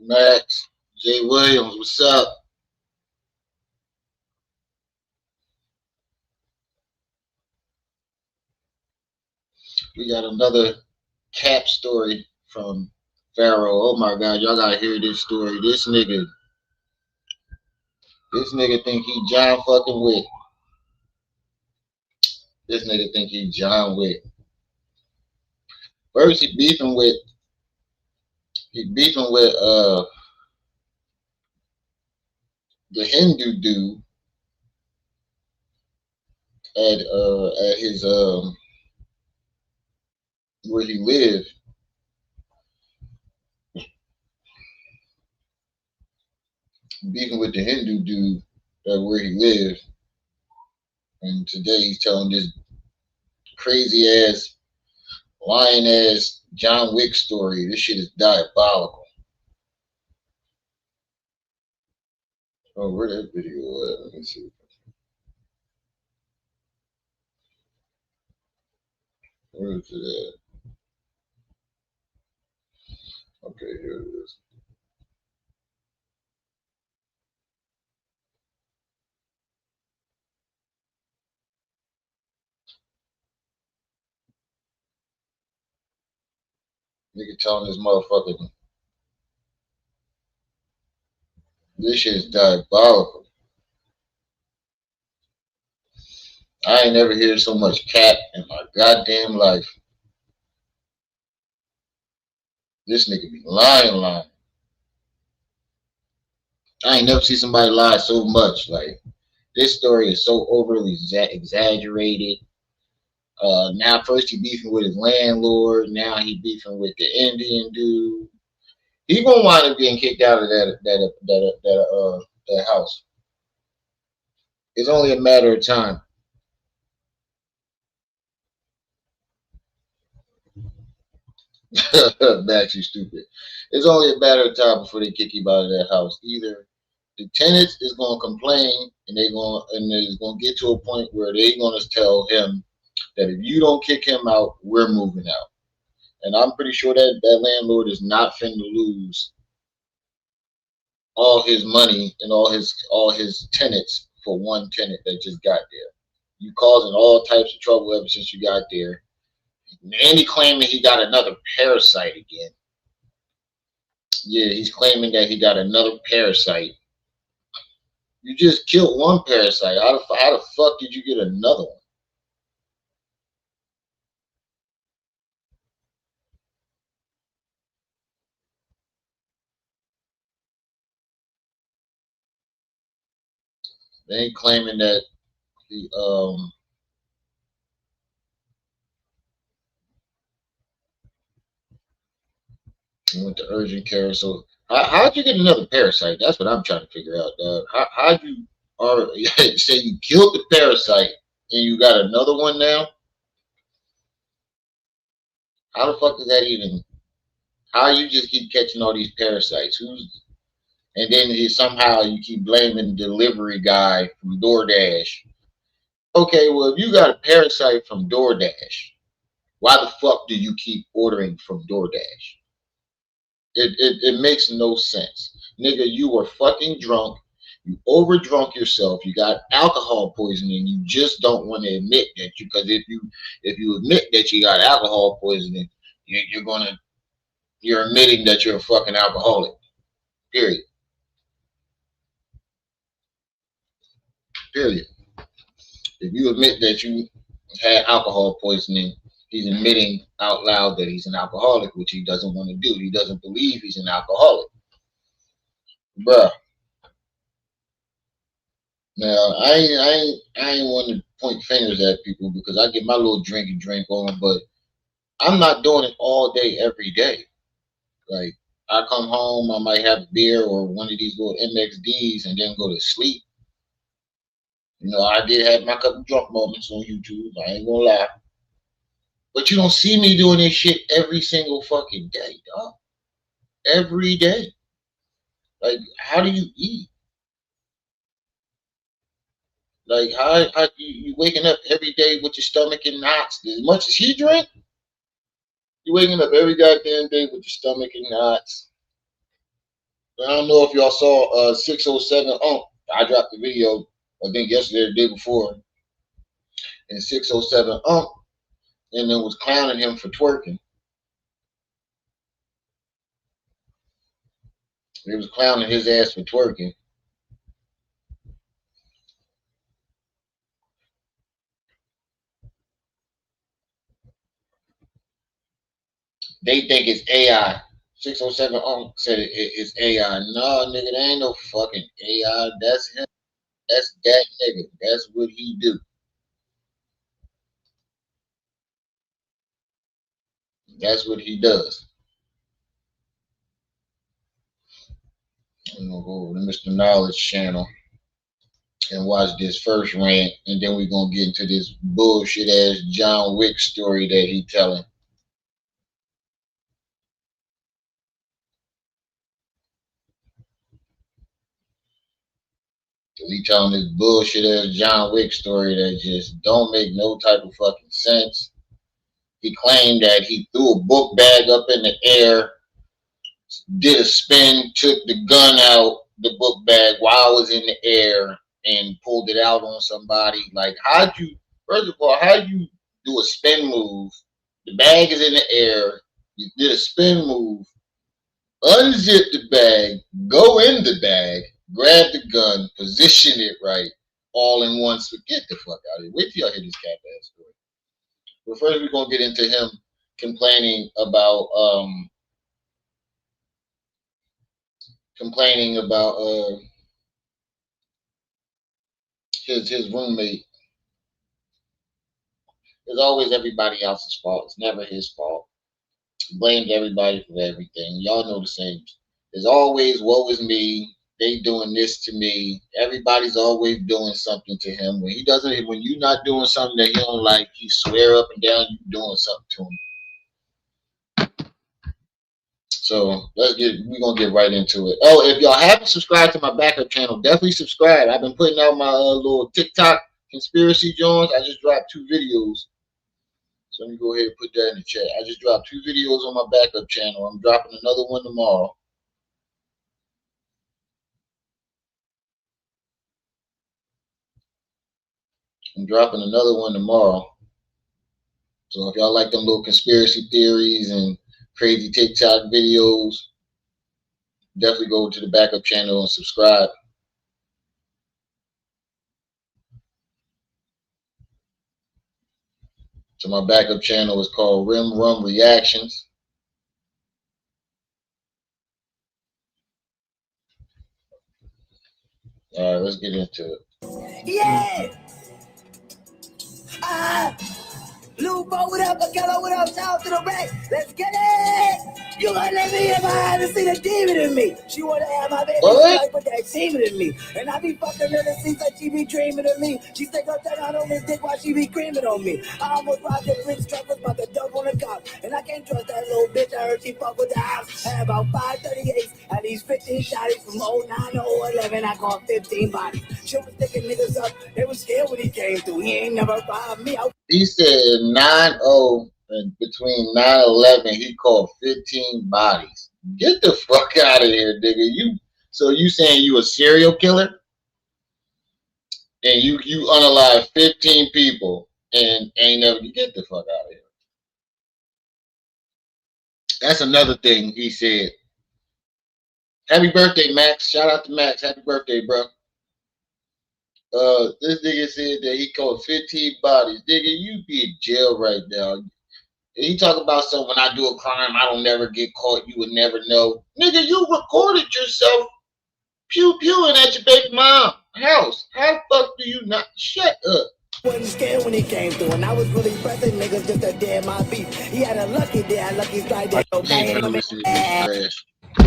Max, Jay Williams, what's up? We got another cap story from Pharaoh. Oh my God, y'all gotta hear this story. This nigga think he John fucking Wick. This nigga think he John Wick. First he beefing with the Hindu dude at his where he lived. Beefing with the Hindu dude where he lived. And today he's telling this crazy ass, lying ass John Wick story. This shit is diabolical. Oh, where that video at? Let me see. Where is it at? Okay, here it is. Nigga telling this motherfucker, this shit is diabolical. I ain't never heard so much cap in my goddamn life. This nigga be lying. I ain't never seen somebody lie so much. Like, this story is so overly exaggerated. Now first he beefing with his landlord. Now he beefing with the Indian dude. He gonna wind up getting kicked out of that house. It's only a matter of time. Max, you stupid. It's only a matter of time before they kick him out of that house. Either the tenants is gonna complain and it's gonna get to a point where they gonna tell him that if you don't kick him out, we're moving out. And I'm pretty sure that landlord is not finna lose all his money and all his tenants for one tenant that just got there. You causing all types of trouble ever since you got there. And he claiming he got another parasite again. Yeah, he's claiming that he got another parasite. You just killed one parasite. How the fuck did you get another one? They ain't claiming that he went to urgent care. So how'd you get another parasite? That's what I'm trying to figure out, dog. How'd you say you killed the parasite and you got another one now? How the fuck is that even? How you just keep catching all these parasites? Who's and then somehow you keep blaming the delivery guy from DoorDash. Okay, well if you got a parasite from DoorDash, why the fuck do you keep ordering from DoorDash? It makes no sense. Nigga, you were fucking drunk. You overdrunk yourself. You got alcohol poisoning. You just don't want to admit that because if you admit that you got alcohol poisoning, you're admitting that you're a fucking alcoholic. Period. Period. If you admit that you had alcohol poisoning, he's admitting out loud that he's an alcoholic, which he doesn't want to do. He doesn't believe he's an alcoholic. Bruh. Now I ain't want to point fingers at people because I get my little drink on, but I'm not doing it all day every day. Like I come home, I might have a beer or one of these little MXDs and then go to sleep. I did have my couple drunk moments on YouTube. I ain't gonna lie. But you don't see me doing this shit every single fucking day, dog. Every day. Like, how do you eat? Like, how you waking up every day with your stomach in knots? As much as he drink, you waking up every goddamn day with your stomach in knots. I don't know if y'all saw 607 I dropped the video, I think yesterday or the day before, and 607 and then was clowning him for twerking. They was clowning his ass for twerking. They think it's AI. 607 said it's AI. No, nigga, that ain't no fucking AI. That's him. That's that nigga. That's what he do. That's what he does. I'm gonna go over to Mr. Knowledge channel and watch this first rant, and then we're gonna get into this bullshit ass John Wick story that he telling. He telling this bullshit ass John Wick story that just don't make no type of fucking sense. He claimed that he threw a book bag up in the air, did a spin, took the gun out the book bag while it was in the air, and pulled it out on somebody. Like, how'd you? First of all, how you do a spin move? The bag is in the air. You did a spin move, unzip the bag, go in the bag, grab the gun, position it right, all in one. So get the fuck out of here. Wait till y'all hear this cat ass story. But first, we're gonna get into him complaining about his roommate. It's always everybody else's fault. It's never his fault. He blames everybody for everything. Y'all know the same. There's always woe is me. They doing this to me. Everybody's always doing something to him. When he doesn't, when you're not doing something that he don't like, he swear up and down you doing something to him. So we're gonna get right into it. Oh, if y'all haven't subscribed to my backup channel, definitely subscribe. I've been putting out my little TikTok conspiracy joints. I just dropped 2 videos. So let me go ahead and put that in the chat. I just dropped 2 videos on my backup channel. I'm dropping another one tomorrow. I'm dropping another one tomorrow. So if y'all like them little conspiracy theories and crazy TikTok videos, definitely go to the backup channel and subscribe. So my backup channel is called Rim Rum Reactions. All right, let's get into it. Yeah! Lupo, what up? Akello, what up? Shout out to the back. Let's get it! You gonna let me in my eye to see the demon in me. She wanna have my baby, she like put that demon in me. And I be fucking her to see that she be dreaming of me. She stick her tongue out on this dick while she be creaming on me. I almost robbed the Prince truck, was about to dump on the cop. And I can't trust that little bitch, I heard she fuck with the house. I had about 538s, at least 15 shotties from 09 to 011, I caught 15 bodies. She was sticking niggas up, they was scared when he came through. He ain't never fired me out. He said 9-0 and between 9/11 he caught 15 bodies. Get the fuck out of here, nigga. So you saying you a serial killer? And you unalived 15 people and ain't never get the fuck out of here. That's another thing he said. Happy birthday, Max. Shout out to Max. Happy birthday, bro. This nigga said that he caught 15 bodies. Nigga, you be in jail right now. And he talk about something, when I do a crime, I don't never get caught. You would never know. Nigga, you recorded yourself pew-pewing at your baby mom house. How the fuck do you not? Shut up. Wasn't scared when he came through, and I was really pressing niggas just to dare my beat. He had a lucky day, a lucky strike that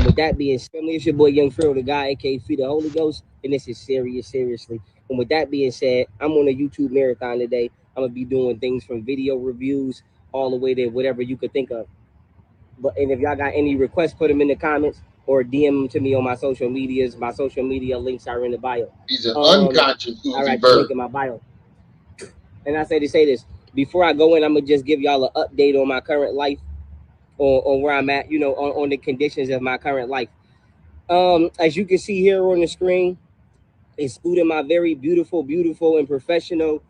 with that being said, it's your boy Young Pharaoh, the guy, aka Feed the Holy Ghost, and this is serious, seriously. And with that being said, I'm on a YouTube marathon today. I'm gonna be doing things from video reviews all the way to whatever you could think of. And if y'all got any requests, put them in the comments or DM them to me on my social medias. My social media links are in the bio. He's an unconscious Uzi all right, the link in my bio. And I say to say this before I go in, I'm gonna just give y'all an update on my current life, on where I'm at, on the conditions of my current life. As you can see here on the screen, excluding my very beautiful, and professional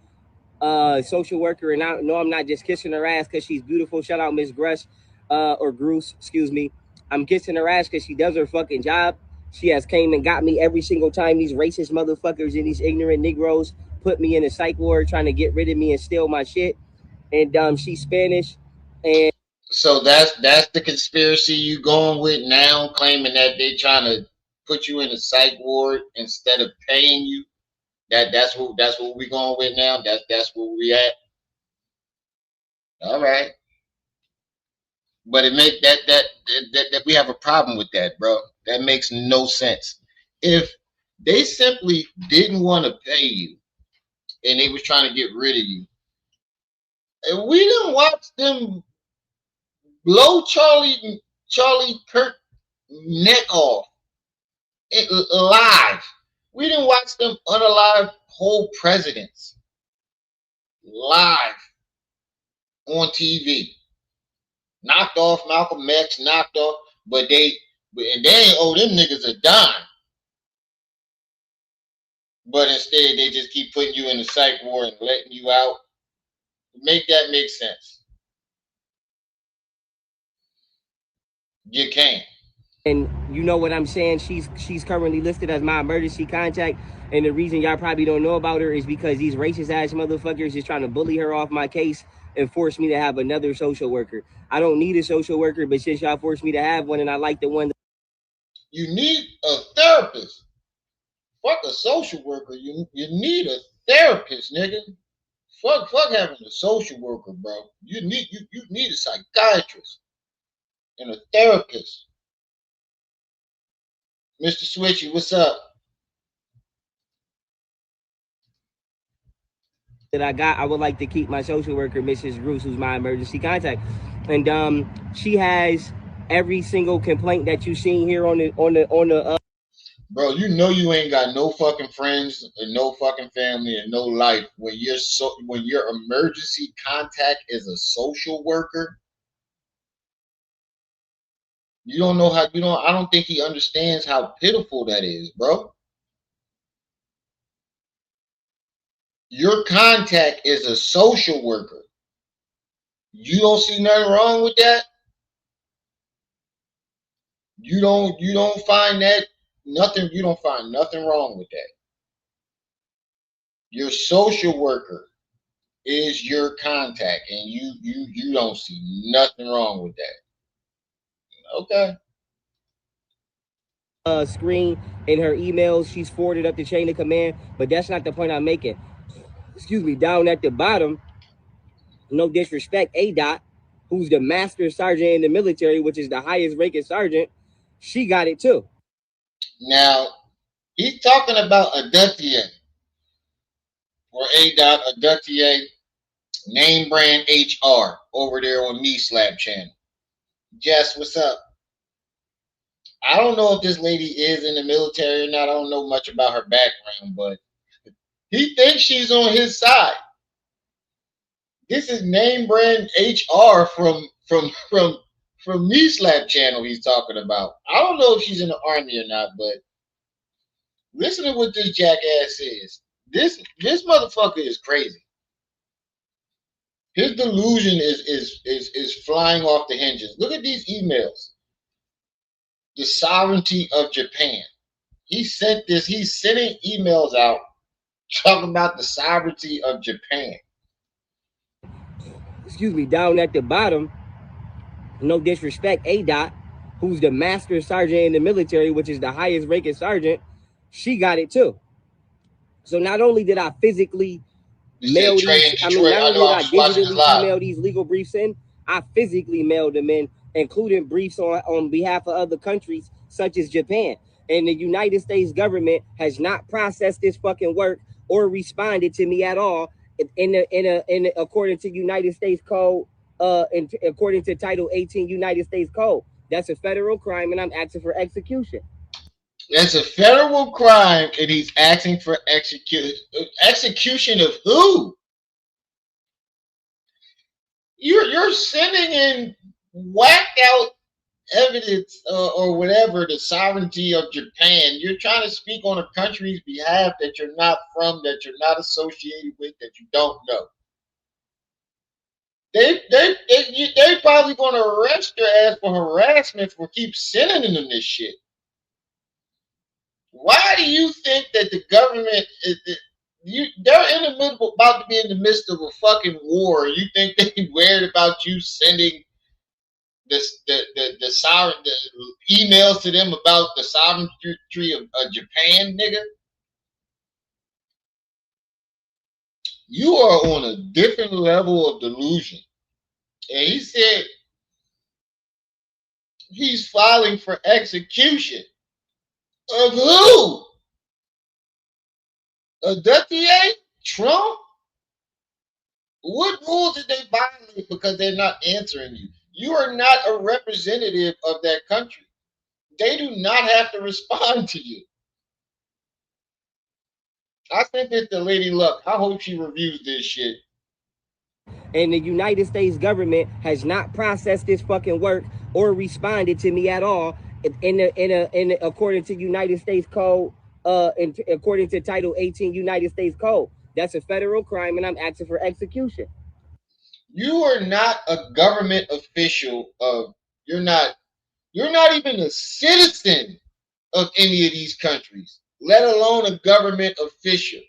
social worker. And I know I'm not just kissing her ass because she's beautiful. Shout out Miss Grush, or Gruce, excuse me. I'm kissing her ass because she does her fucking job. She has came and got me every single time these racist motherfuckers and these ignorant Negroes put me in a psych ward trying to get rid of me and steal my shit. And she's Spanish, and So that's the conspiracy you going with now, claiming that they trying to put you in a psych ward instead of paying you. That's what we going with now. That's where we at. All right, but it make that we have a problem with that, bro. That makes no sense. If they simply didn't want to pay you and they was trying to get rid of you, and we didn't watch them blow Charlie Kirk neck off live. We didn't watch them unalive whole presidents live on TV. Knocked off Malcolm X, knocked off, and they ain't owe them niggas a dime. But instead, they just keep putting you in the psych ward and letting you out. Make that make sense. You can't. and you know what I'm saying. She's currently listed as my emergency contact, and the reason y'all probably don't know about her is because these racist ass motherfuckers is trying to bully her off my case and force me to have another social worker. I don't need a social worker, but since y'all forced me to have one, and I like the one. You need a therapist. Fuck a social worker. You need a therapist, nigga. Fuck having a social worker, bro. You need a psychiatrist and a therapist. Mr. Switchy, what's up? That I got, I would like to keep my social worker, Mrs. Bruce, who's my emergency contact, and she has every single complaint that you seen here on the. Bro, you know you ain't got no fucking friends and no fucking family and no life when your emergency contact is a social worker. You don't know how I don't think he understands how pitiful that is, bro. Your contact is a social worker. You don't see nothing wrong with that? You don't find that you don't find nothing wrong with that. Your social worker is your contact, and you don't see nothing wrong with that. Okay. Screen in her emails, she's forwarded up the chain of command, but that's not the point I'm making. Excuse me. Down at the bottom, no disrespect, A dot, who's the master sergeant in the military, which is the highest ranking sergeant, she got it too. Now he's talking about Aduthier or A dot Aduthier, name brand HR over there on Me Slap channel. Jess, what's up? I don't know if this lady is in the military or not. I don't know much about her background, but he thinks she's on his side. This is name brand HR from Me Slap channel he's talking about. I don't know if she's in the army or not, but listen to what this jackass is. This motherfucker is crazy. His delusion is flying off the hinges. Look at these emails. The sovereignty of Japan. He's sending emails out talking about the sovereignty of Japan. Excuse me, down at the bottom, no disrespect, A dot, who's the master sergeant in the military, which is the highest ranking sergeant, she got it too. So not only did I physically mail these, not only did I digitally email these legal briefs in, I physically mailed them in, including briefs on behalf of other countries such as Japan. And the United States government has not processed this fucking work or responded to me at all in according to United States Code, according to Title 18 United States Code. That's a federal crime, and I'm asking for execution. That's a federal crime, and he's asking for execution. Execution of who? You're sending in whacked out evidence or whatever the sovereignty of Japan. You're trying to speak on a country's behalf that you're not from, that you're not associated with, that you don't know. They probably going to arrest your ass for harassment for keep sending them this shit. Why do you think that the government they're in the middle, about to be in the midst of a fucking war? You think they worried about you sending the emails to them about the sovereignty of Japan, nigga? You are on a different level of delusion. And he said he's filing for execution of who? A Duttier? Trump? What rules did they violate because they're not answering you? You are not a representative of that country. They do not have to respond to you. I sent this to Lady Luck. I hope she reviews this shit. And the United States government has not processed this fucking work or responded to me at all according to United States Code, according to Title 18 United States Code. That's a federal crime, and I'm asking for execution. You are not a government official of. You're not even a citizen of any of these countries, let alone a government official.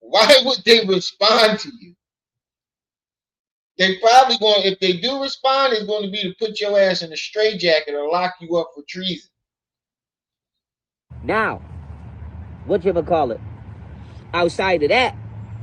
Why would they respond to you? They probably going, if they do respond, it's going to be to put your ass in a straitjacket or lock you up for treason. Now, what you ever call it? Outside of that,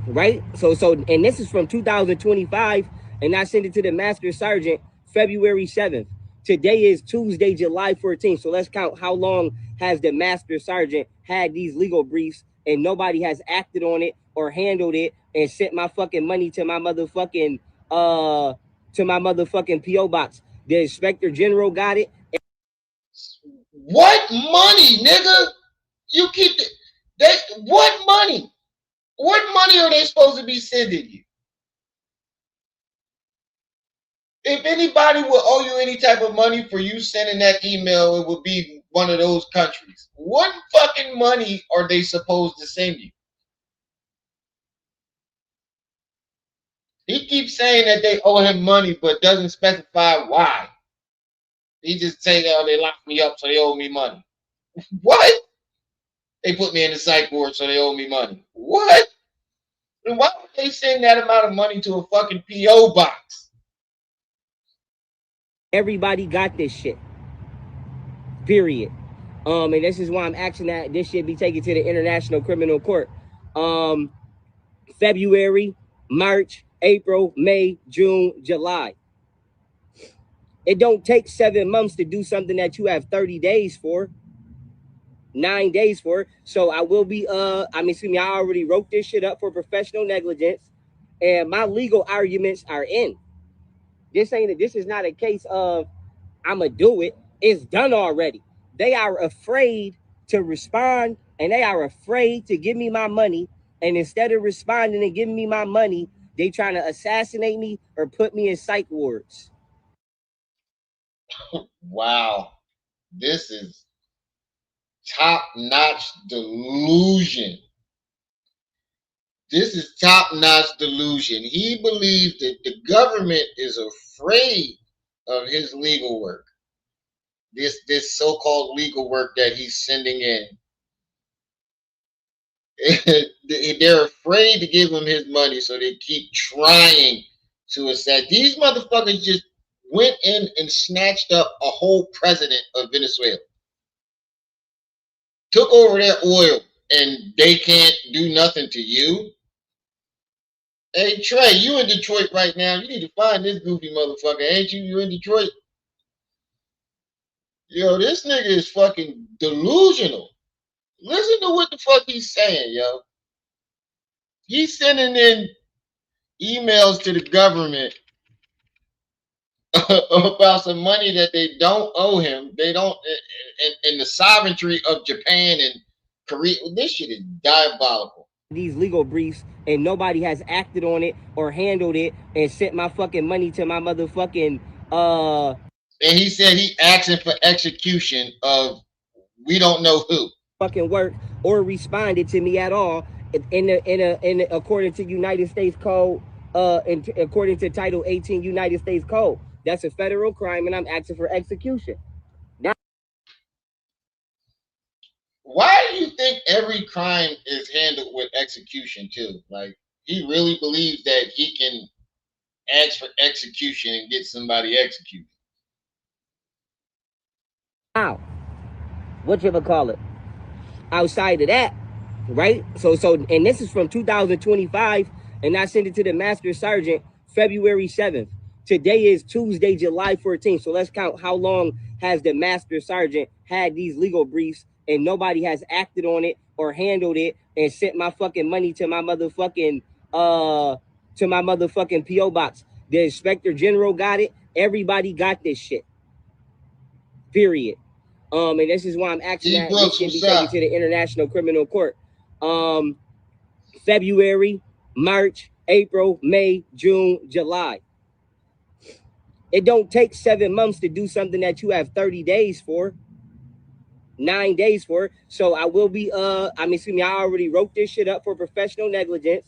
right? So, and this is from 2025, and I sent it to the Master Sergeant February 7th. Today is Tuesday, July 14th. So let's count how long has the Master Sergeant had these legal briefs and nobody has acted on it or handled it and sent my fucking money to my motherfucking PO box. The Inspector General got it. What money, nigga? You keep it. What money? What money are they supposed to be sending you? If anybody would owe you any type of money for you sending that email, it would be one of those countries. What fucking money are they supposed to send you? He keeps saying that they owe him money, but doesn't specify why. He just say, oh, they locked me up, so they owe me money. What? They put me in the psych ward, so they owe me money. What? And why would they send that amount of money to a fucking P.O. box? Everybody got this shit. Period. And this is why I'm asking that this should be taken to the International Criminal Court. February, March, April, May, June, July. It don't take 7 months to do something that you have 30 days for. 9 days for. So I will be I already wrote this shit up for professional negligence, and my legal arguments are in. This is not a case of I'ma do it. It's done already. They are afraid to respond, and they are afraid to give me my money. And instead of responding and giving me my money, they trying to assassinate me or put me in psych wards. Wow. This is top-notch delusion. This is top-notch delusion. He believes that the government is afraid of his legal work. This so-called legal work that he's sending in. They're afraid to give him his money, so they keep trying to assassinate. These motherfuckers just went in and snatched up a whole president of Venezuela. Took over their oil, and they can't do nothing to you. Hey, Trey, you in Detroit right now. You need to find this goofy motherfucker, ain't you? You in Detroit? Yo, this nigga is fucking delusional. Listen to what the fuck he's saying, yo. He's sending in emails to the government about some money that they don't owe him. They don't, and the sovereignty of Japan and Korea. This shit is diabolical. These legal briefs, and nobody has acted on it or handled it and sent my fucking money to my motherfucking And he said he asking for execution of we don't know who. Fucking work or responded to me at all according to United States Code, according to Title 18 United States Code. That's a federal crime, and I'm asking for execution. Now, Why do you think every crime is handled with execution too? Like he really believes that he can ask for execution and get somebody executed. what you call it? Outside of that, right? So and this is from 2025, and I sent it to the master sergeant February 7th. Today is Tuesday, July 14th. So let's count how long has the master sergeant had these legal briefs and nobody has acted on it or handled it and sent my fucking money to my motherfucking PO box. The inspector general got it. Everybody got this shit. Period. And this is why I'm asking T that this Brooks, can be what's taken up? to the International Criminal Court. February, March, April, May, June, July. It don't take 7 months to do something that you have 30 days for, 9 days for. So I will be excuse me, I already wrote this shit up for professional negligence.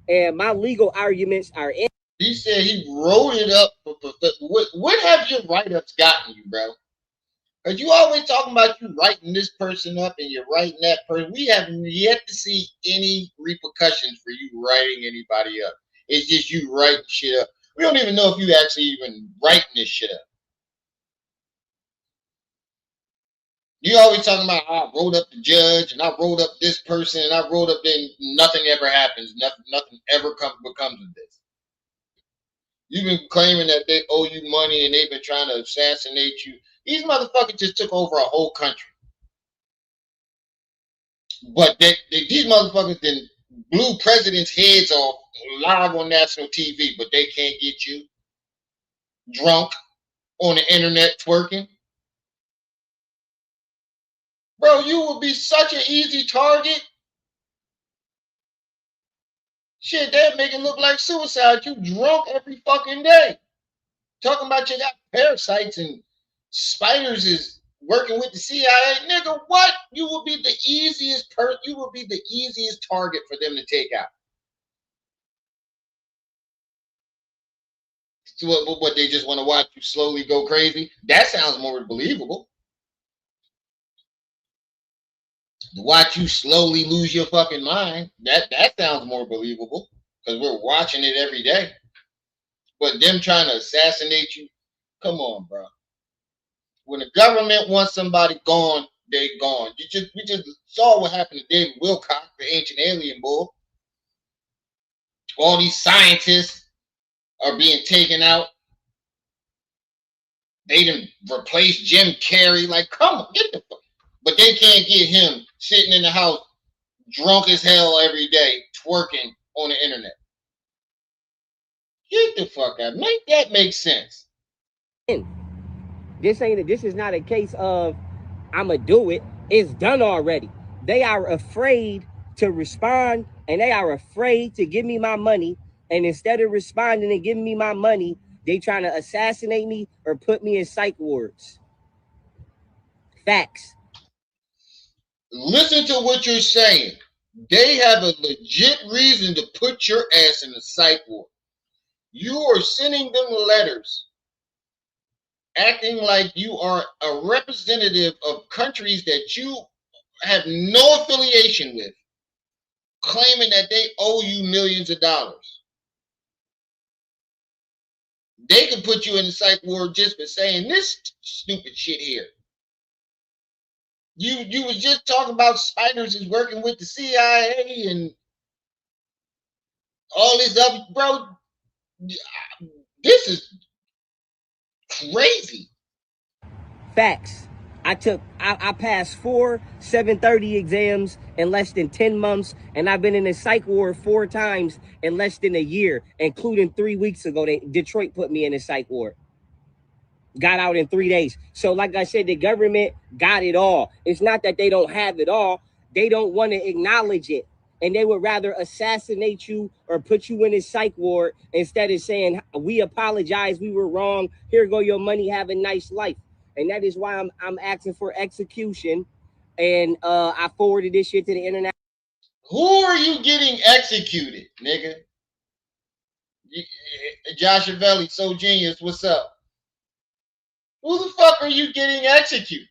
And my legal arguments are in. He said he wrote it up. What have your write-ups gotten you, bro? Because you always talking about you writing this person up and you're writing that person. We haven't yet to see any repercussions for you writing anybody up. It's just you writing shit up. We don't even know if you actually even writing this shit up. You always talking about I wrote up the judge and I wrote up this person and I wrote up then nothing ever happens. Nothing ever becomes of this. You've been claiming that they owe you money and they've been trying to assassinate you. These motherfuckers just took over a whole country. But these motherfuckers then blew presidents' heads off live on national TV, but they can't get you drunk on the internet twerking. Bro, you would be such an easy target. Shit, they'd make it look like suicide. You drunk every fucking day. Talking about you got parasites and spiders is working with the CIA. Nigga, what? You will be the easiest you will be the easiest target for them to take out. So what they just want to watch you slowly go crazy? That sounds more believable. To watch you slowly lose your fucking mind, that sounds more believable because we're watching it every day. But them trying to assassinate you, come on, bro. When the government wants somebody gone, they gone. We just saw what happened to David Wilcock, the ancient alien bull. All these scientists are being taken out. They done replaced Jim Carrey. Like, come on, get the fuck. But they can't get him sitting in the house drunk as hell every day, twerking on the internet. Get the fuck out. Make that make sense. This is not a case of I'ma do it. It's done already. They are afraid to respond and they are afraid to give me my money. And instead of responding and giving me my money, they trying to assassinate me or put me in psych wards. Facts. Listen to what you're saying. They have a legit reason to put your ass in a psych ward. You are sending them letters acting like you are a representative of countries that you have no affiliation with, claiming that they owe you millions of dollars. They can put you in the psych ward just for saying this stupid shit here. You was just talking about spiders is working with the CIA and all this other, bro. This is crazy. Facts. I passed 4 730 exams in less than 10 months, and I've been in a psych ward 4 times in less than a year, including 3 weeks ago. Detroit put me in a psych ward. Got out in 3 days. So, like I said, the government got it all. It's not that they don't have it all. They don't want to acknowledge it. and they would rather assassinate you or put you in a psych ward instead of saying, we apologize, we were wrong, here go your money, have a nice life. And that is why I'm asking for execution. And I forwarded this shit to the internet. Who are you getting executed, nigga? Josh Avelli, so genius, what's up? Who the fuck are you getting executed?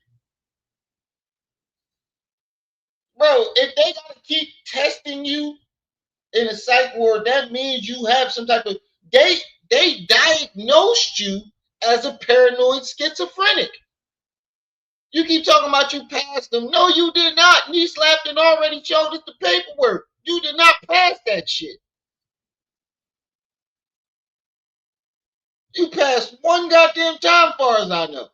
Bro, if they gotta keep testing you in a psych ward, that means you have some type of they diagnosed you as a paranoid schizophrenic. You keep talking about you passed them. No, you did not. Knee slapped and already showed us the paperwork. You did not pass that shit. You passed one goddamn time, far as I know.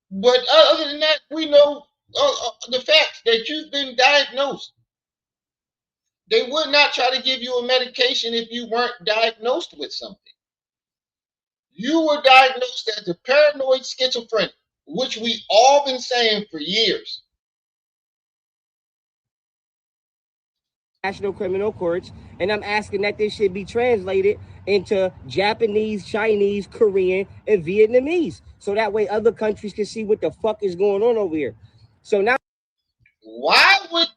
But other than that, we know the facts that you've been diagnosed. They would not try to give you a medication if you weren't diagnosed with something. You were diagnosed as a paranoid schizophrenic, which we all been saying for years. National criminal courts, and I'm asking that this should be translated into Japanese, Chinese, Korean, and Vietnamese, so that way other countries can see what the fuck is going on over here. So now, why would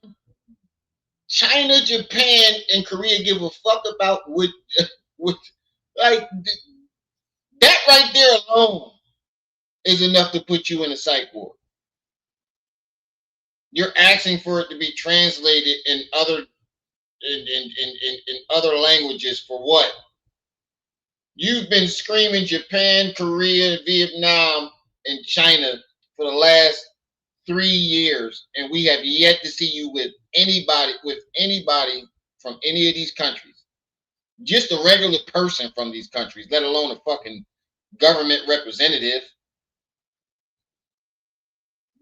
China, Japan, and Korea give a fuck about what like that right there alone is enough to put you in a psych ward. You're asking for it to be translated in other languages for what? You've been screaming Japan, Korea, Vietnam, and China for the last 3 years, and we have yet to see you with anybody from any of these countries. Just a regular person from these countries, let alone a fucking government representative.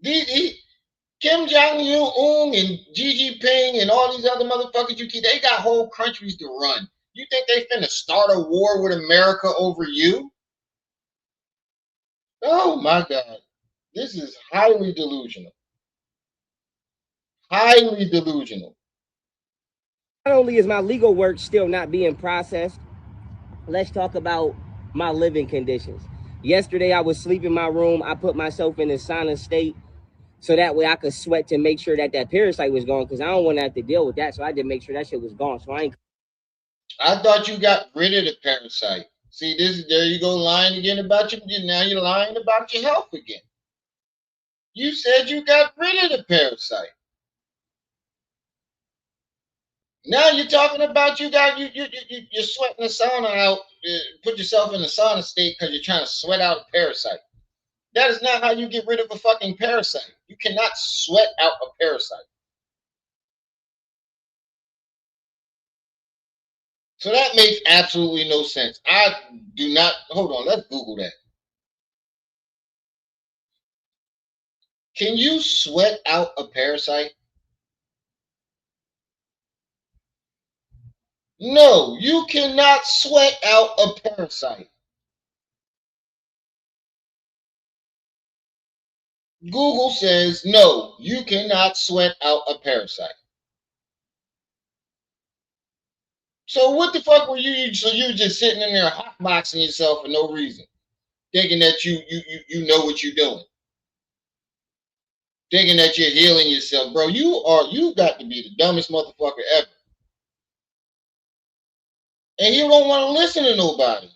Kim Jong-un and Xi Jinping and all these other motherfuckers they got whole countries to run. You think they finna start a war with America over you? Oh my God. This is highly delusional. Highly delusional. not only is my legal work still not being processed, let's talk about my living conditions. Yesterday, I was sleeping in my room. I put myself in a sauna state so that way I could sweat to make sure that parasite was gone, because I don't want to have to deal with that. So I did make sure that shit was gone. So I thought you got rid of the parasite. See, there you go lying again about now you're lying about your health again. You said you got rid of the parasite. Now you're talking about you're sweating the sauna out, put yourself in a sauna state because you're trying to sweat out a parasite. That is not how you get rid of a fucking parasite. You cannot sweat out a parasite. So that makes absolutely no sense. I do not. Hold on, let's Google that. Can you sweat out a parasite? No, you cannot sweat out a parasite. Google says no, you cannot sweat out a parasite. So what the fuck were you? So you were just sitting in there hotboxing yourself for no reason, thinking that you know what you're doing, thinking that you're healing yourself, bro. You got to be the dumbest motherfucker ever, and you don't want to listen to nobody.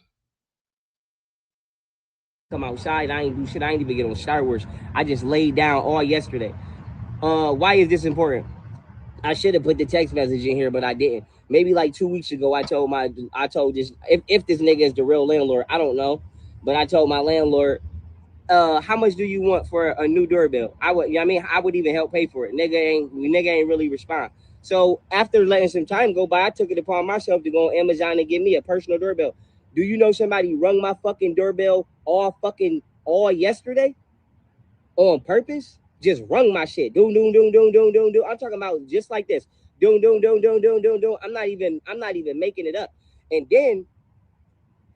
come outside. I ain't do shit. I ain't even get on Star Wars. I just laid down all yesterday. Why is this important? I should have put the text message in here, but I didn't. Maybe like 2 weeks ago, I told this, if this nigga is the real landlord, I don't know, but I told my landlord, how much do you want for a new doorbell? I would, you know what I mean, I would even help pay for it. Nigga ain't really respond. So after letting some time go by, I took it upon myself to go on Amazon and get me a personal doorbell. Do you know somebody rung my fucking doorbell all yesterday on purpose? Just rung my shit. Doom, doom, doom, doom, doom, doom, doom. I'm talking about just like this. Doom, doom, doom, doom, doom, doom, doom. I'm not even making it up. And then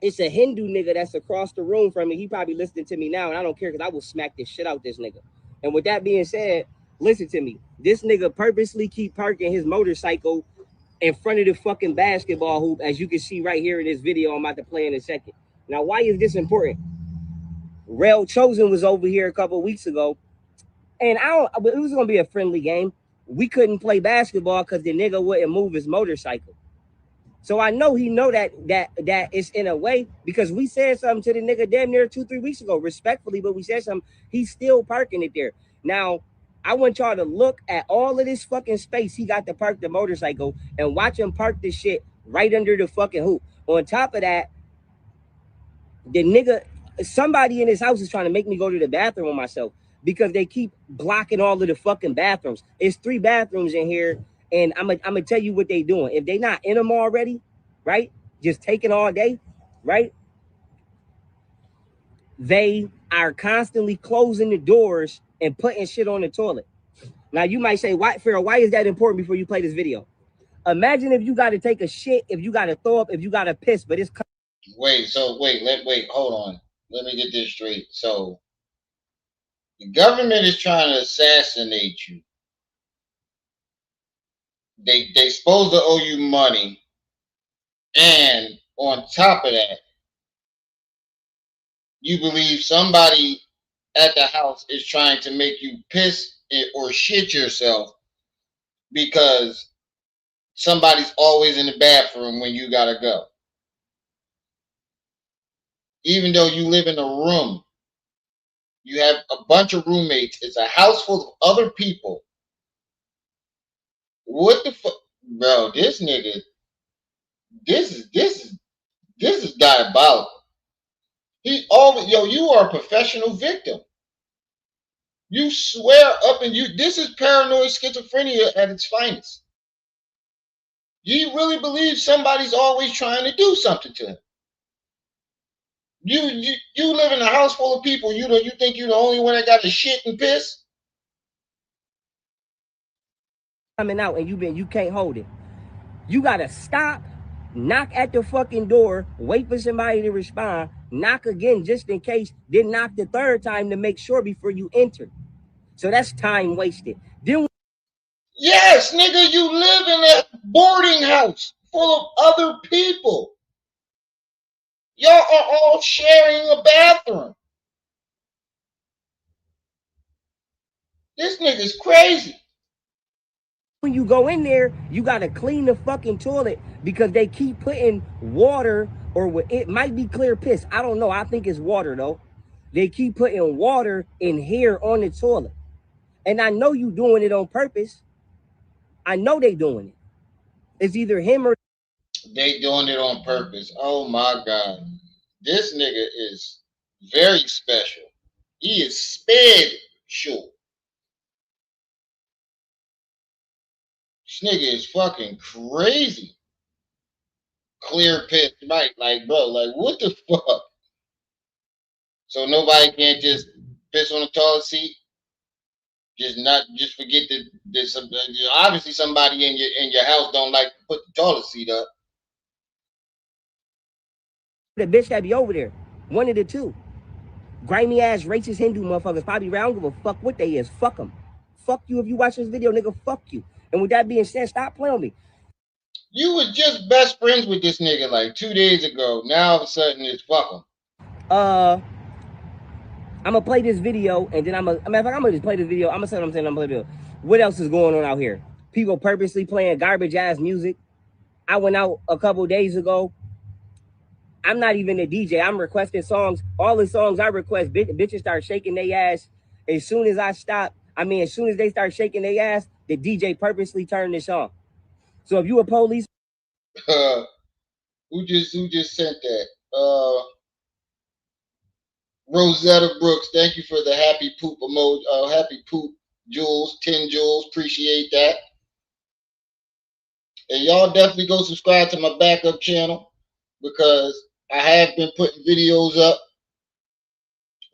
it's a Hindu nigga that's across the room from me. He probably listening to me now, and I don't care because I will smack this shit out this nigga. And with that being said, Listen to me. This nigga purposely keep parking his motorcycle in front of the fucking basketball hoop, as you can see right here in this video I'm about to play in a second. Now, why is this important? Rel Chosen was over here a couple weeks ago, and it was gonna be a friendly game. We couldn't play basketball because the nigga wouldn't move his motorcycle. So I know he know that it's in a way, because we said something to the nigga damn near 2-3 weeks ago, respectfully, but we said something. He's still parking it there. Now, I want y'all to look at all of this fucking space he got to park the motorcycle and watch him park this shit right under the fucking hoop. On top of that, the nigga, somebody in his house is trying to make me go to the bathroom with myself because they keep blocking all of the fucking bathrooms. It's 3 bathrooms in here, and I'm gonna tell you what they doing. If they not in them already, right, just taking all day, right, they are constantly closing the doors and putting shit on the toilet. Now you might say, why, Pharaoh, why is that important before you play this video? Imagine if you got to take a shit, if you got to throw up, if you got to piss, but it's... Wait, hold on. Let me get this straight. So the government is trying to assassinate you. They supposed to owe you money, and on top of that, you believe somebody at the house is trying to make you piss or shit yourself because somebody's always in the bathroom when you gotta go. Even though you live in a room, you have a bunch of roommates. It's a house full of other people. What the fuck, bro? This nigga, this is diabolical. He always, yo, you are a professional victim. You swear up and you. This is paranoid schizophrenia at its finest. You really believe somebody's always trying to do something to him. You live in a house full of people. You think you're the only one that got to shit and piss? Coming out and you can't hold it. You gotta stop, knock at the fucking door, wait for somebody to respond, knock again just in case, then knock the 3rd time to make sure before you enter. So that's time wasted. Then, yes, nigga, you live in a boarding house full of other people. Y'all are all sharing a bathroom. This nigga's crazy. When you go in there, you gotta clean the fucking toilet because they keep putting water, or it might be clear piss. I don't know. I think it's water though. They keep putting water in here on the toilet. And I know you doing it on purpose. I know they doing it. It's either him or they doing it on purpose. Oh my God. This nigga is very special. He is special. This nigga is fucking crazy. Clear piss, right? Like, bro, like, what the fuck? So nobody can't just piss on the toilet seat? Just forget that obviously somebody in your house don't like to put the toilet seat up. the bitch that be over there. One of the two. Grimy ass racist Hindu motherfuckers probably around. I don't give a fuck what they is. Fuck them. Fuck you if you watch this video, nigga. Fuck you. And with that being said, stop playing with me. You was just best friends with this nigga like 2 days ago. Now all of a sudden it's fuck him. I'm gonna play this video, and then I'm gonna just play this video. I'm gonna say what I'm saying. I'm gonna play the video. What else is going on out here? People purposely playing garbage ass music. I went out a couple days ago. I'm not even a DJ. I'm requesting songs. All the songs I request, bitches start shaking their ass. As soon as I stop, as soon as they start shaking their ass, the DJ purposely turned this on. So if you a police, who just sent that? Rosetta Brooks, thank you for the happy poop emoji. Happy poop, Jules, 10 Jules, appreciate that. And y'all definitely go subscribe to my backup channel because I have been putting videos up.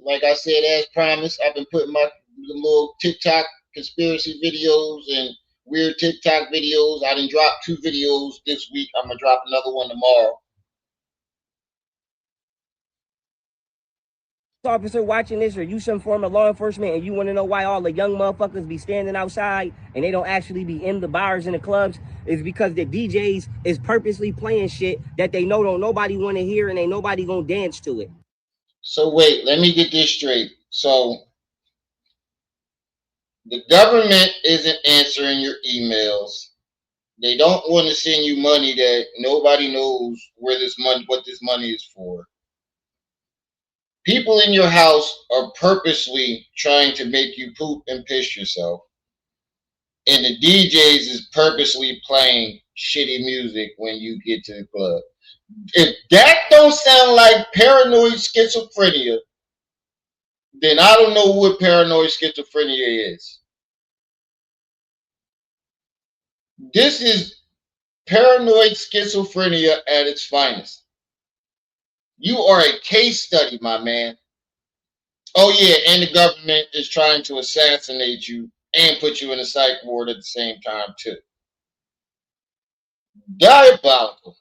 Like I said, as promised, I've been putting my little TikTok conspiracy videos and weird TikTok videos. I done dropped 2 videos this week. I'm gonna drop another one tomorrow. officer watching this, or you some form of law enforcement, and you want to know why all the young motherfuckers be standing outside and they don't actually be in the bars and the clubs, is because the DJs is purposely playing shit that they know don't nobody want to hear and ain't nobody gonna dance to it. So wait, let me get this straight. So the government isn't answering your emails. They don't want to send you money that nobody knows where this money, what this money is for. People in your house are purposely trying to make you poop and piss yourself. And the DJs is purposely playing shitty music when you get to the club. If that don't sound like paranoid schizophrenia, then I don't know what paranoid schizophrenia is. This is paranoid schizophrenia at its finest. You are a case study, my man. Oh yeah, and the government is trying to assassinate you and put you in a psych ward at the same time too. Diabolical.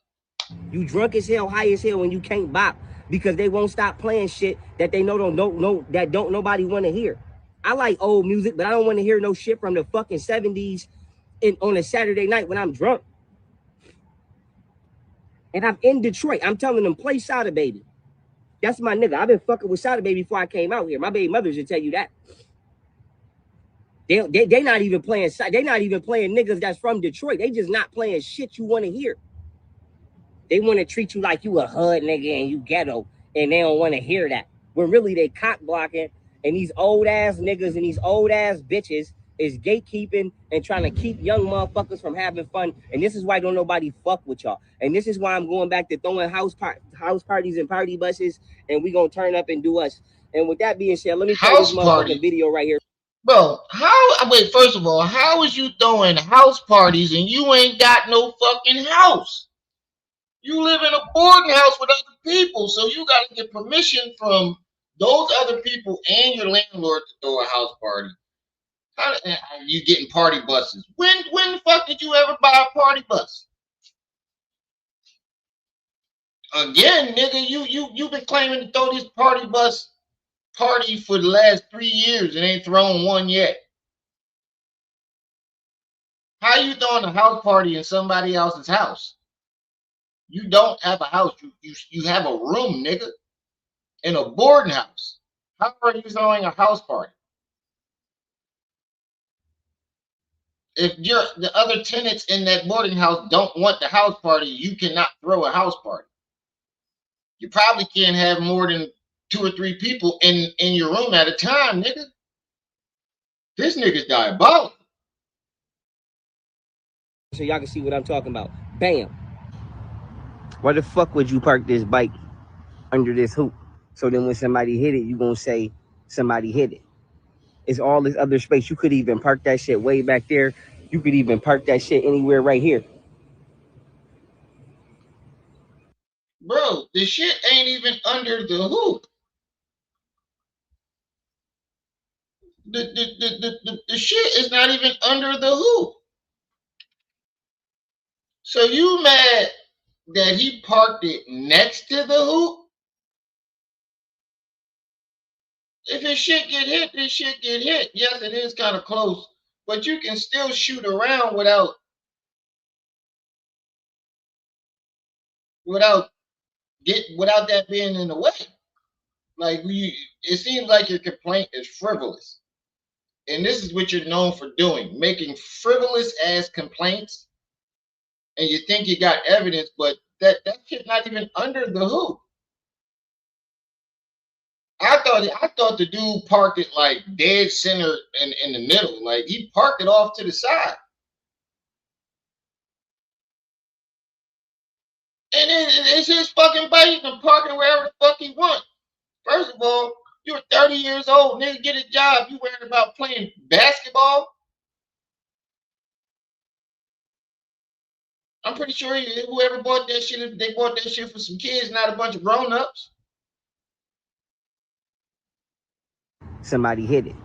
You drunk as hell, high as hell, and you can't bop because they won't stop playing shit that they don't nobody want to hear. I like old music, but I don't want to hear no shit from the fucking 70s on a Saturday night when I'm drunk. And I'm in Detroit. I'm telling them, play Sada Baby. That's my nigga. I've been fucking with Sada Baby before I came out here. My baby mothers should tell you that. They not even playing. They not even playing niggas that's from Detroit. They just not playing shit you want to hear. They want to treat you like you a hood nigga and you ghetto, and they don't want to hear that. When really they cock blocking, and these old ass niggas and these old ass bitches is gatekeeping and trying to keep young motherfuckers from having fun. And this is why don't nobody fuck with y'all. And this is why I'm going back to throwing house parties and party buses, and we gonna turn up and do us. And with that being said, let me play this motherfucking video right here. Bro, wait, first of all, how is you throwing house parties and you ain't got no fucking house? You live in a boarding house with other people, so you got to get permission from those other people and your landlord to throw a house party. How are you getting party buses? When the fuck did you ever buy a party bus? Again, nigga, you've been claiming to throw this party bus party for the last 3 years and ain't thrown one yet. How you throwing a house party in somebody else's house? You don't have a house. You have a room, nigga, in a boarding house. How are you throwing a house party? If the other tenants in that boarding house don't want the house party, you cannot throw a house party. You probably can't have more than 2 or 3 people in your room at a time, nigga. This nigga's diabolical. So y'all can see what I'm talking about. Bam. Why the fuck would you park this bike under this hoop? So then when somebody hit it, you gonna say somebody hit it. It's all this other space. You could even park that shit way back there. You could even park that shit anywhere right here. Bro, the shit ain't even under the hoop. The shit is not even under the hoop. So you mad that he parked it next to the hoop? If his shit get hit, this shit get hit. Yes, it is kind of close, but you can still shoot around without that being in the way. Like it seems like your complaint is frivolous, and this is what you're known for doing: making frivolous ass complaints. And you think you got evidence, but that shit not even under the hoop. I thought the dude parked it like dead center in the middle. Like he parked it off to the side. And then it's his fucking bike. He can park it wherever the fuck he wants. First of all, you're 30 years old, nigga, get a job. You worried about playing basketball? I'm pretty sure whoever bought that shit, they bought that shit for some kids, not a bunch of grown-ups. Somebody hit it.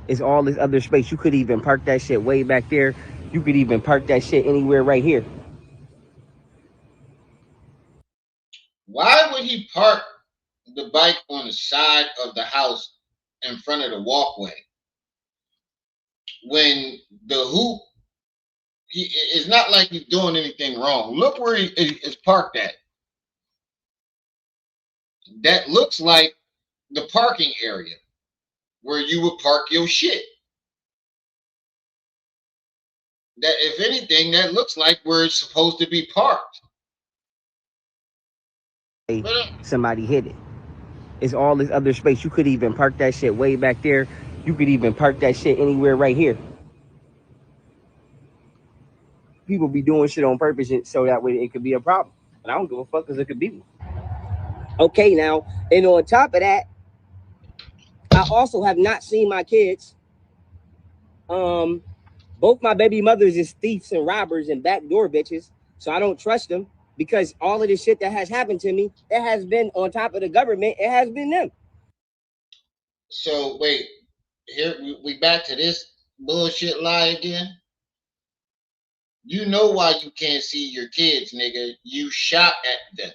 It's all this other space. You could even park that shit way back there. You could even park that shit anywhere right here. Why would he park the bike on the side of the house in front of the walkway. When the hoop, it's not like he's doing anything wrong. Look where he is parked at. That looks like the parking area where you would park your shit. That, if anything, that looks like where it's supposed to be parked. Somebody hit it. It's all this other space. You could even park that shit way back there. You could even park that shit anywhere right here. People be doing shit on purpose so that way it could be a problem. And I don't give a fuck because it could be. Okay, now, and on top of that, I also have not seen my kids. Both my baby mothers is thieves and robbers and backdoor bitches, so I don't trust them because all of this shit that has happened to me, it has been on top of the government. It has been them. So wait, here we back to this bullshit lie again. You know why you can't see your kids, nigga. You shot at them.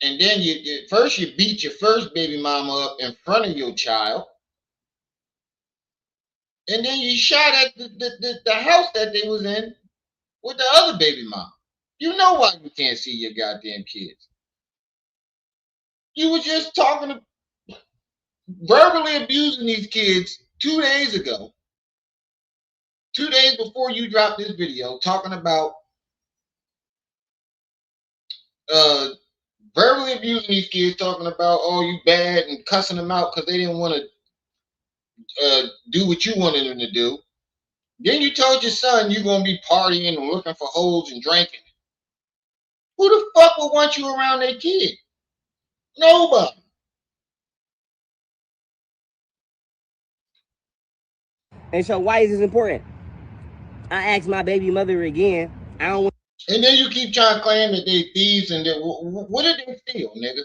And then you first you beat your first baby mama up in front of your child. And then you shot at the house that they was in with the other baby mama. You know why you can't see your goddamn kids. You were just verbally abusing these kids 2 days ago. 2 days before you dropped this video, talking about verbally abusing these kids, talking about, oh, you bad, and cussing them out because they didn't want to do what you wanted them to do. Then you told your son you're going to be partying and looking for hoes and drinking. Who the fuck would want you around their kid? Nobody. And so why is this important? I asked my baby mother again. I don't want. And then you keep trying to claim that they thieves and what did they steal, nigga?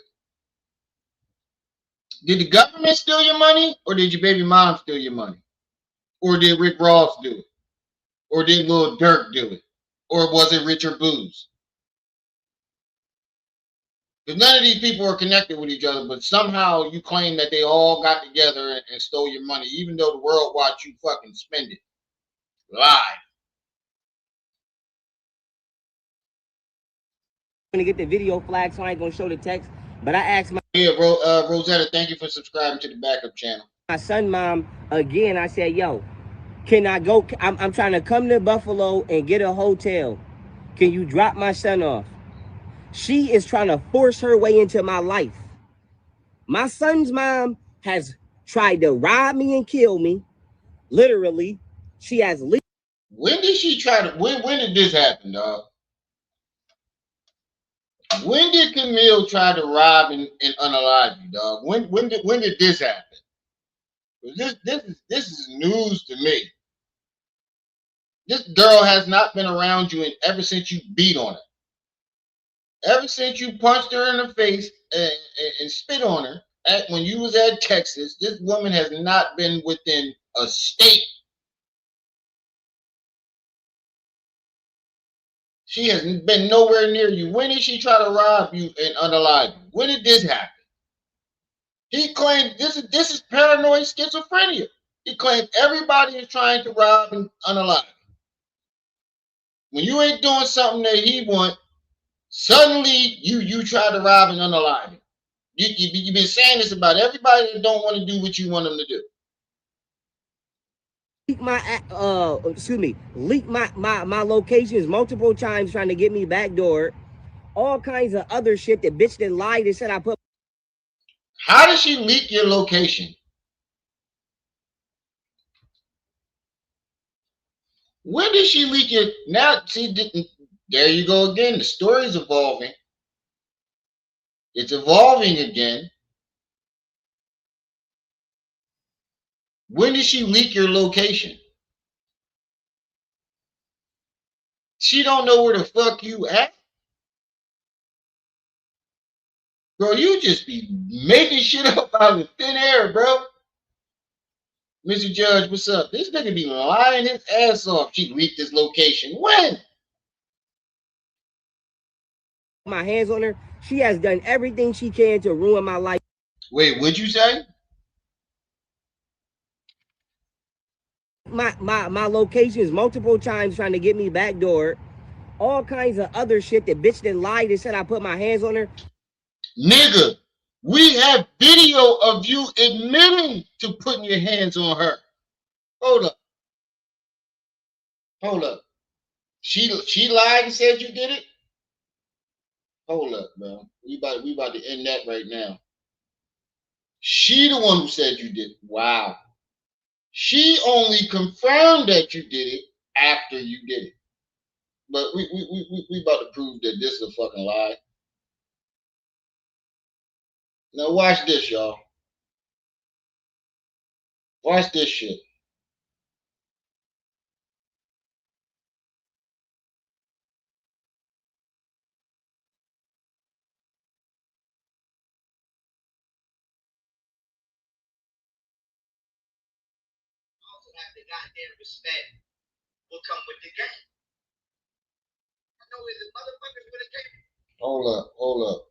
Did the government steal your money, or did your baby mom steal your money? Or did Rick Ross do it? Or did Lil Durk do it? Or was it Richard Booz? Because none of these people are connected with each other, but somehow you claim that they all got together and stole your money, even though the world watched you fucking spend it live. I'm gonna get the video flag, so I ain't gonna show the text. But I asked my Rosetta, thank you for subscribing to the backup channel. My son, mom, again. I said, yo, can I go? I'm trying to come to Buffalo and get a hotel. Can you drop my son off? She is trying to force her way into my life. My son's mom has tried to rob me and kill me. Literally, she has. When did she try to? When did this happen, dog? When did Camille try to rob and unalive you, dog? When did this happen? This is news to me. This girl has not been around you ever since you beat on her. Ever since you punched her in the face and spit on her when you was at Texas, this woman has not been within a state. She has been nowhere near you. When did she try to rob you and unalive you? When did this happen? He claimed this is paranoid schizophrenia. He claimed everybody is trying to rob and unalive him. When you ain't doing something that he want, suddenly you try to rob and unalive him. You've been saying this about everybody that don't want to do what you want them to do. Leak my locations multiple times, trying to get me backdoor. All kinds of other shit. The bitch that lied and said I put. How did she leak your location? When did she leak your? Now, see, there you go again. The story's evolving. It's evolving again. When did she leak your location? She don't know where the fuck you at. Bro, you just be making shit up out of thin air, bro. Mr. Judge, what's up? This nigga be lying his ass off. She leaked his location. When? My hands on her. She has done everything she can to ruin my life. Wait, what'd you say? My locations multiple times trying to get me backdoor. All kinds of other shit. The bitch that lied and said I put my hands on her. Nigga, we have video of you admitting to putting your hands on her. Hold up. Hold up. She lied and said you did it? Hold up, bro. We about to end that right now. She the one who said you did it. Wow. She only confirmed that you did it after you did it. But we about to prove that this is a fucking lie. Now watch this, y'all. Watch this shit. Also have the goddamn respect will come with the game. I know it's a motherfuckers with a game. Hold up.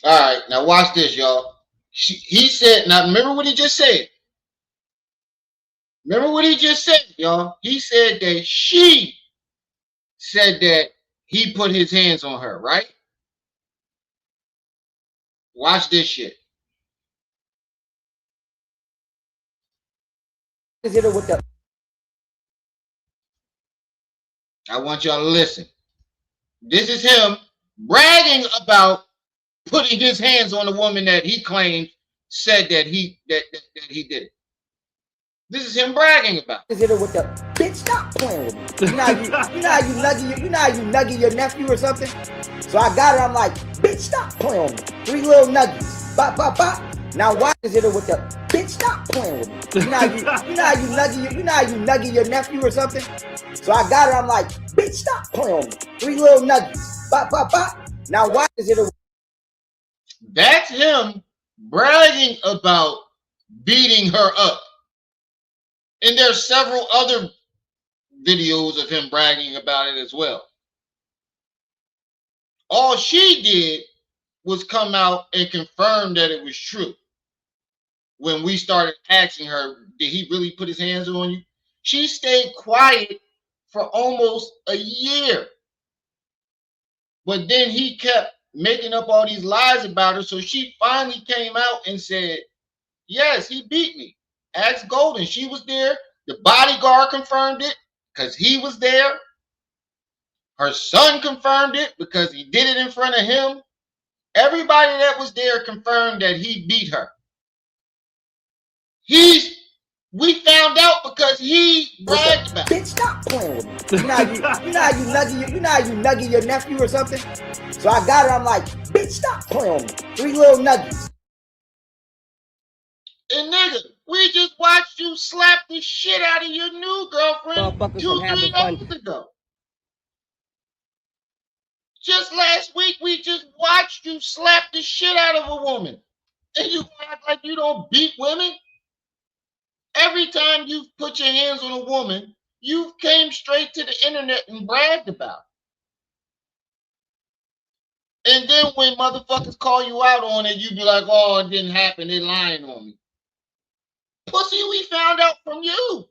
All right, now watch this, y'all. He said, now remember what he just said. Remember what he just said, y'all. He said that she said that he put his hands on her, right? Watch this shit. I want y'all to listen. This is him bragging about putting his hands on a woman that he claimed said that he did it. This is him bragging about. With the bitch, stop playing with me. You know how you nugget your nephew or something? So I got her, I'm like, bitch, stop playing with me. 3 little nuggies. Bop, bop, bop. Now why is it with the bitch, stop playing with me? You know how you nugget your nephew or something? So I got her, I'm like, bitch, stop playing with me. 3 little nuggies. Bop, bop, bop. Now why is it That's him bragging about beating her up. And there's several other videos of him bragging about it as well. All she did was come out and confirm that it was true. When we started asking her, did he really put his hands on you? She stayed quiet for almost a year. But then he kept making up all these lies about her. So she finally came out and said, yes, he beat me. Ask Golden. She was there. The bodyguard confirmed it because he was there. Her son confirmed it because he did it in front of him. Everybody that was there confirmed that he beat her. We found out because he bragged about it. Bitch, stop playing with me. You know how you nugget your nephew or something? So I got her, I'm like, bitch, stop playing with me. 3 little nuggies. And nigga, we just watched you slap the shit out of your new girlfriend 2-3 days ago. Just last week, we just watched you slap the shit out of a woman. And you act like you don't beat women? Every time you put your hands on a woman, you came straight to the internet and bragged about it. And then when motherfuckers call you out on it, you be like, oh, it didn't happen. They lying on me. Pussy, we found out from you.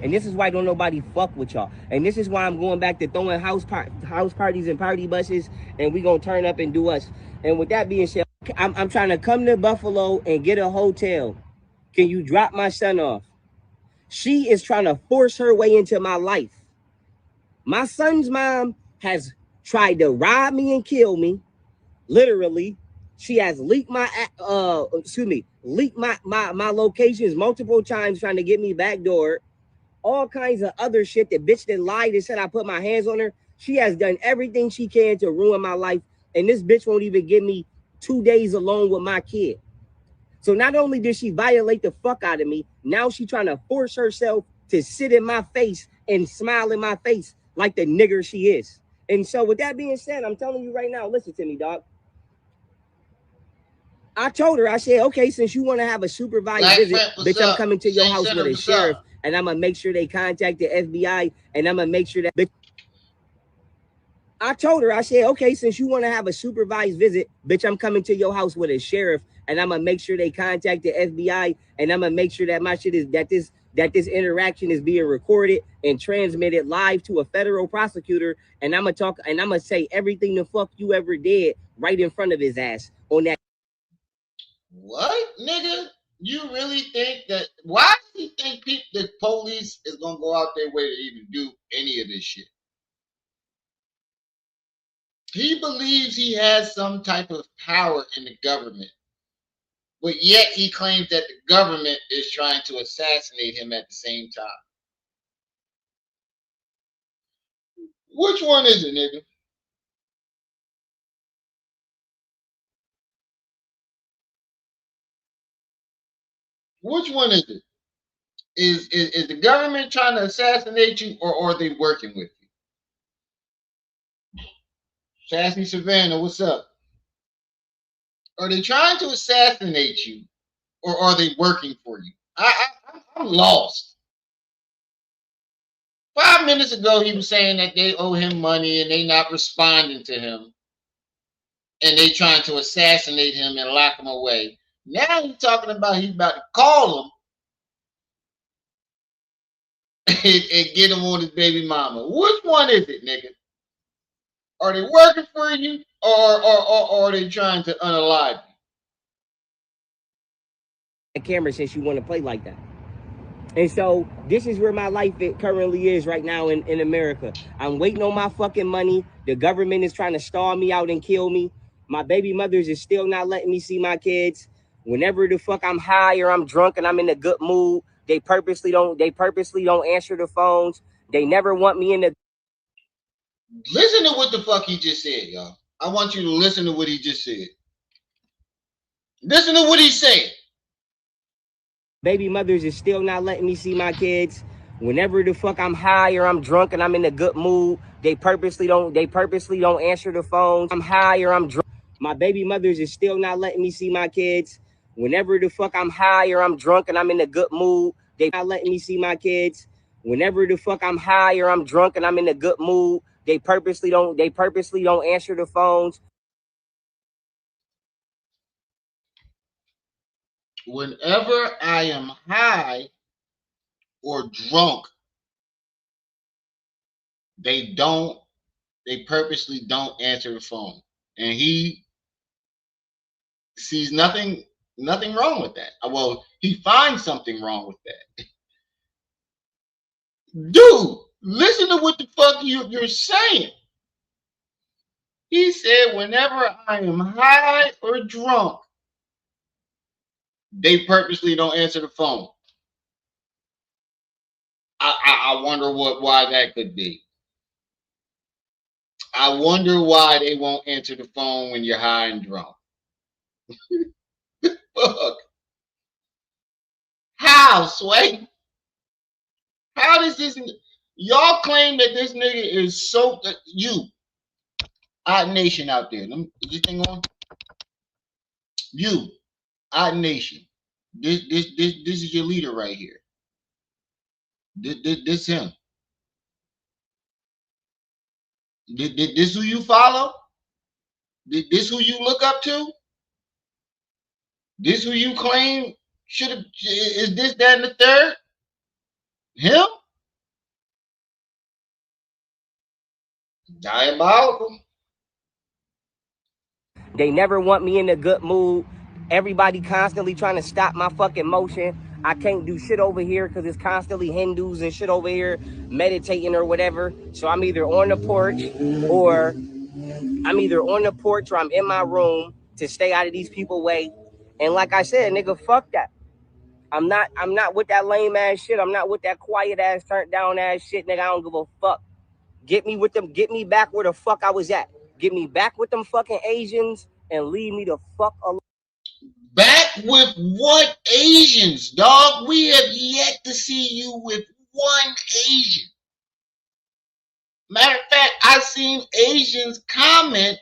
And this is why don't nobody fuck with y'all. And this is why I'm going back to throwing house parties and party buses, and we gonna turn up and do us. And with that being said, I'm trying to come to Buffalo and get a hotel. Can you drop my son off? She is trying to force her way into my life. My son's mom has tried to rob me and kill me. Literally, she has leaked my locations multiple times trying to get me backdoor. All kinds of other shit. The bitch that lied and said I put my hands on her. She has done everything she can to ruin my life. And this bitch won't even give me 2 days alone with my kid. So not only did she violate the fuck out of me, now she trying to force herself to sit in my face and smile in my face like the nigger she is. And so with that being said, I'm telling you right now, listen to me, dog. I told her, I said, okay, since you want to have a supervised visit, bitch, I'm coming to your house with a sheriff and I'm gonna make sure they contact the FBI, and I'm gonna make sure that. I told her, I said, okay, since you want to have a supervised visit, bitch, I'm coming to your house with a sheriff, and I'm gonna make sure they contact the FBI, and I'm gonna make sure that my shit is that this interaction is being recorded and transmitted live to a federal prosecutor, and I'm gonna talk and I'm gonna say everything the fuck you ever did right in front of his ass on that. What, nigga? You really think that? Why do you think the police is gonna go out their way to even do any of this shit? He believes he has some type of power in the government, but yet he claims that the government is trying to assassinate him at the same time. Which one is it, nigga? Which one is it? Is the government trying to assassinate you, or are they working with you? Sassy Savannah, what's up? Are they trying to assassinate you, or are they working for you? I'm lost. 5 minutes ago, he was saying that they owe him money and they not responding to him, and they trying to assassinate him and lock him away. Now he's talking about he's about to call him and get him on his baby mama. Which one is it, nigga? Are they working for you, or are they trying to unalive Camera since you want to play like that. And so this is where my life it currently is right now in America. I'm waiting on my fucking money. The government is trying to stall me out and kill me. My baby mothers is still not letting me see my kids. Whenever the fuck I'm high or I'm drunk and I'm in a good mood, they purposely don't answer the phones. They never want me in the. Listen to what the fuck he just said, y'all. I want you to listen to what he just said. Listen to what he said. Baby mothers is still not letting me see my kids. Whenever the fuck I'm high or I'm drunk and I'm in a good mood, they purposely don't answer the phones. I'm high or I'm drunk. My baby mothers is still not letting me see my kids. Whenever the fuck I'm high or I'm drunk and I'm in a good mood, they not letting me see my kids. Whenever the fuck I'm high or I'm drunk and I'm in a good mood, they purposely don't answer the phones. Whenever I am high or drunk, they purposely don't answer the phone. And he sees nothing wrong with that. Well, he finds something wrong with that. Dude, listen to what the fuck you're saying. He said, whenever I am high or drunk, they purposely don't answer the phone. I wonder why that could be. I wonder why they won't answer the phone when you're high and drunk. Fuck. How, Sway? How does this? Y'all claim that this nigga is so. You, Odd Nation out there. Is this thing on? You, Odd Nation. This is your leader right here. This him. This who you follow? This who you look up to? This who you claim should have is this, that, and the third? Him? Diabolical. They never want me in a good mood. Everybody constantly trying to stop my fucking motion. I can't do shit over here because it's constantly Hindus and shit over here meditating or whatever. So I'm either on the porch or I'm in my room to stay out of these people's way. And like I said, nigga, fuck that. I'm not with that lame ass shit. I'm not with that quiet ass, turned down ass shit, nigga. I don't give a fuck. Get me back where the fuck I was at. Get me back with them fucking Asians and leave me the fuck alone. Back with what Asians, dog? We have yet to see you with one Asian. Matter of fact, I've seen Asians comment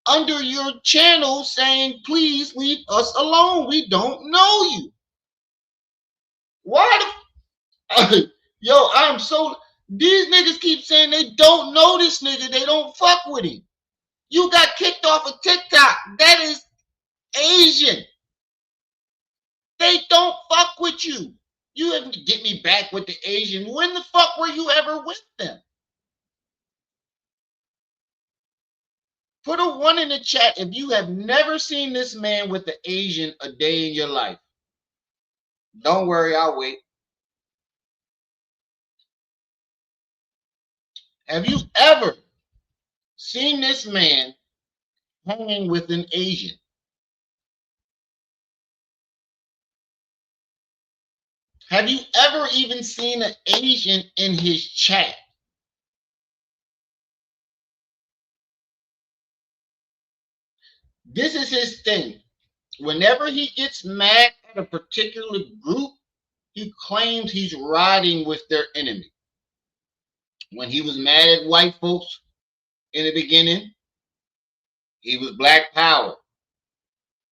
under your channel saying, please leave us alone. We don't know you. Why Yo, I'm so. These niggas keep saying they don't know this nigga. They don't fuck with him. You got kicked off of TikTok. That is Asian. They don't fuck with you. You have to get me back with the Asian. When the fuck were you ever with them? Put a one in the chat if you have never seen this man with the Asian a day in your life. Don't worry, I'll wait. Have you ever seen this man hanging with an Asian? Have you ever even seen an Asian in his chat? This is his thing. Whenever he gets mad at a particular group, he claims he's riding with their enemy. When he was mad at white folks in the beginning, he was Black Power.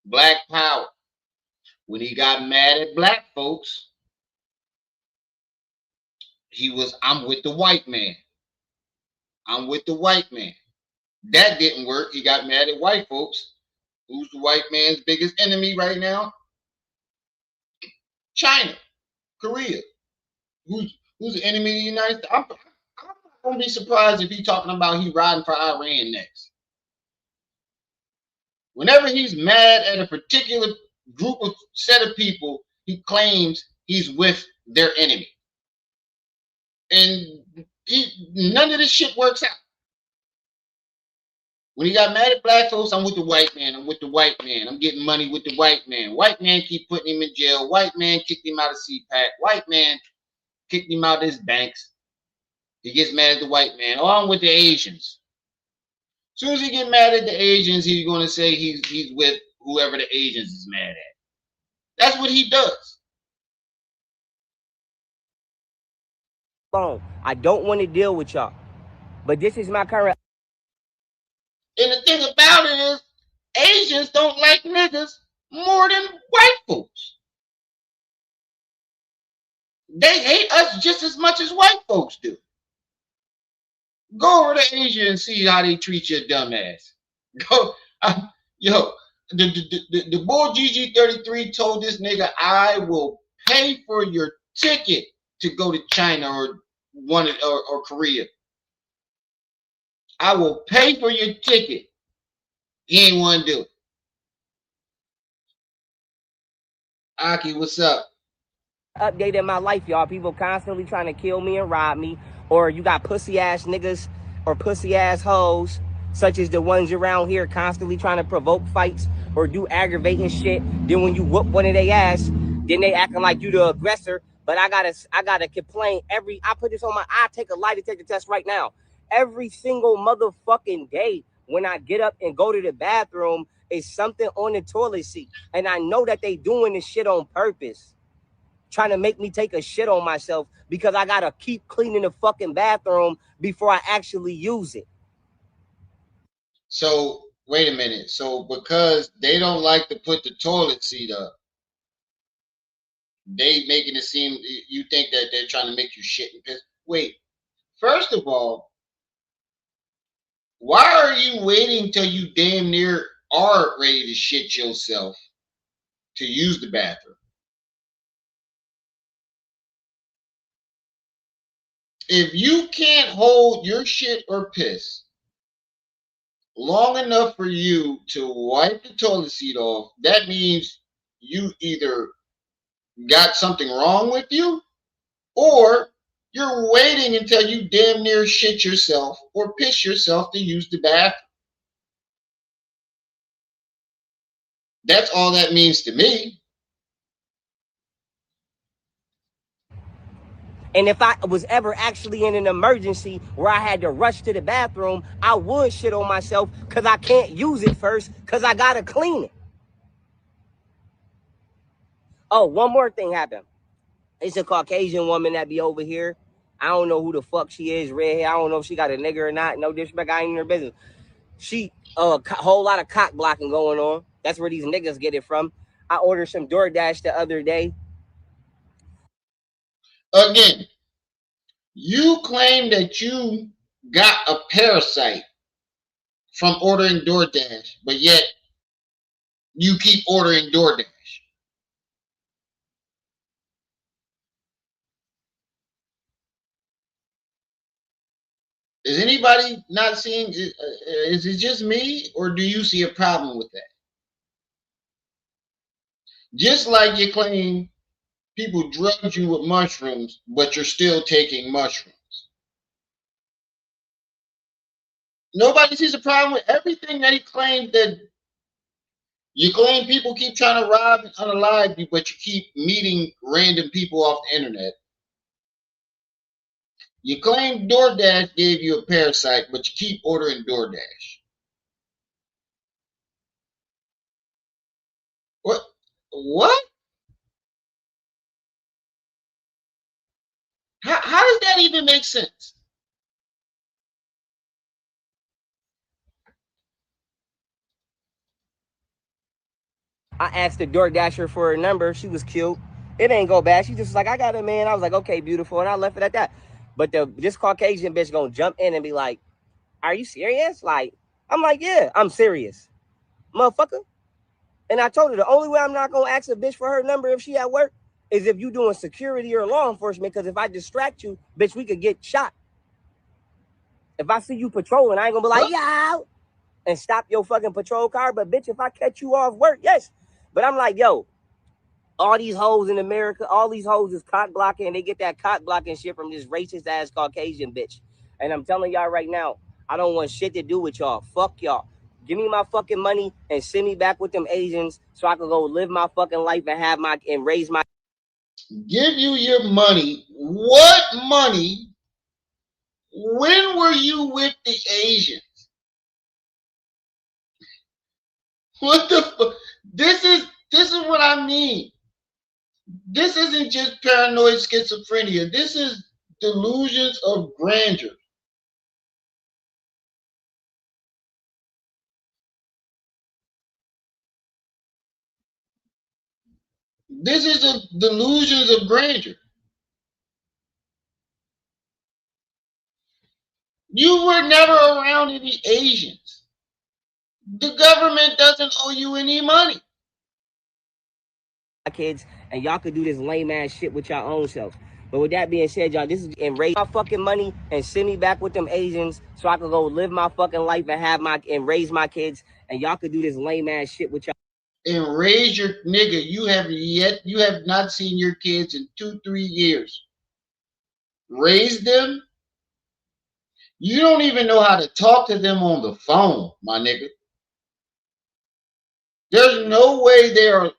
Black Power. When he got mad at black folks, he was, I'm with the white man. I'm with the white man. That didn't work. He got mad at white folks. Who's the white man's biggest enemy right now? China, Korea. Who's the enemy of the United States? I'm not gonna be surprised if he's talking about he riding for Iran next. Whenever he's mad at a particular group of set of people, he claims he's with their enemy. And none of this shit works out. When he got mad at black folks, I'm with the white man. I'm with the white man. I'm getting money with the white man. White man keep putting him in jail. White man kicked him out of CPAC. White man kicked him out of his banks. He gets mad at the white man. Oh, I'm with the Asians. As soon as he get mad at the Asians, he's going to say he's with whoever the Asians is mad at. That's what he does. I don't want to deal with y'all, but this is my current. And the thing about it is, Asians don't like niggas more than white folks. They hate us just as much as white folks do. Go over to Asia and see how they treat your dumb ass. Go, yo, the boy GG33 told this nigga, I will pay for your ticket to go to China or Korea. I will pay for your ticket. He ain't want to do it. Aki, what's up? Update in my life, y'all. People constantly trying to kill me and rob me, or you got pussy ass niggas or pussy ass hoes, such as the ones around here, constantly trying to provoke fights or do aggravating shit. Then when you whoop one of their ass, then they acting like you the aggressor. But I gotta complain I put this on I take a lie detector test right now. Every single motherfucking day when I get up and go to the bathroom, is something on the toilet seat, and I know that they doing this shit on purpose, trying to make me take a shit on myself because I gotta keep cleaning the fucking bathroom before I actually use it. So wait a minute. So because they don't like to put the toilet seat up, they making it seem, you think that they're trying to make you shit and piss. Wait, first of all, why are you waiting till you damn near are ready to shit yourself to use the bathroom? If you can't hold your shit or piss long enough for you to wipe the toilet seat off, that means you either got something wrong with you, or you're waiting until you damn near shit yourself or piss yourself to use the bathroom. That's all that means to me. And if I was ever actually in an emergency where I had to rush to the bathroom, I would shit on myself because I can't use it first because I gotta clean it. Oh, one more thing happened. It's a Caucasian woman that be over here. I don't know who the fuck she is, red hair. I don't know if she got a nigga or not. No disrespect, I ain't in her business. She whole lot of cock blocking going on. That's where these niggas get it from. I ordered some DoorDash the other day. Again, you claim that you got a parasite from ordering DoorDash, but yet you keep ordering DoorDash. Is anybody not seeing? Is it just me, or do you see a problem with that? Just like you claim people drugged you with mushrooms, but you're still taking mushrooms. Nobody sees a problem with everything that he claimed. That you claim people keep trying to rob and unalive you, but you keep meeting random people off the internet. You claim DoorDash gave you a parasite, but you keep ordering DoorDash. What? What? How does that even make sense? I asked the DoorDasher for her number. She was cute. It ain't go bad. She just was like, I got it, man. I was like, okay, beautiful. And I left it at that. But this Caucasian bitch gonna jump in and be like, are you serious? Like, I'm like, yeah, I'm serious, motherfucker. And I told her the only way I'm not gonna ask a bitch for her number if she at work is if you doing security or law enforcement. Because if I distract you, bitch, we could get shot. If I see you patrolling, I ain't gonna be like, yo, and stop your fucking patrol car. But bitch, if I catch you off work, yes. But I'm like, yo, all these hoes in America, all these hoes is cock blocking, and they get that cock blocking shit from this racist ass Caucasian bitch. And I'm telling y'all right now, I don't want shit to do with y'all. Fuck y'all. Give me my fucking money and send me back with them Asians so I can go live my fucking life and have my and raise my. Give you your money. What money? When were you with the Asians? What the fuck? This is what I mean. This isn't just paranoid schizophrenia. This is delusions of grandeur. This is a delusions of grandeur. You were never around any Asians. The government doesn't owe you any money. Kids, and y'all could do this lame ass shit with your own self. But with that being said, y'all, this is and raise my fucking money and send me back with them Asians so I could go live my fucking life and have my and raise my kids. And y'all could do this lame ass shit with y'all. And raise your nigga. You have not seen your kids in 2-3 years. Raise them. You don't even know how to talk to them on the phone, my nigga. There's no way they are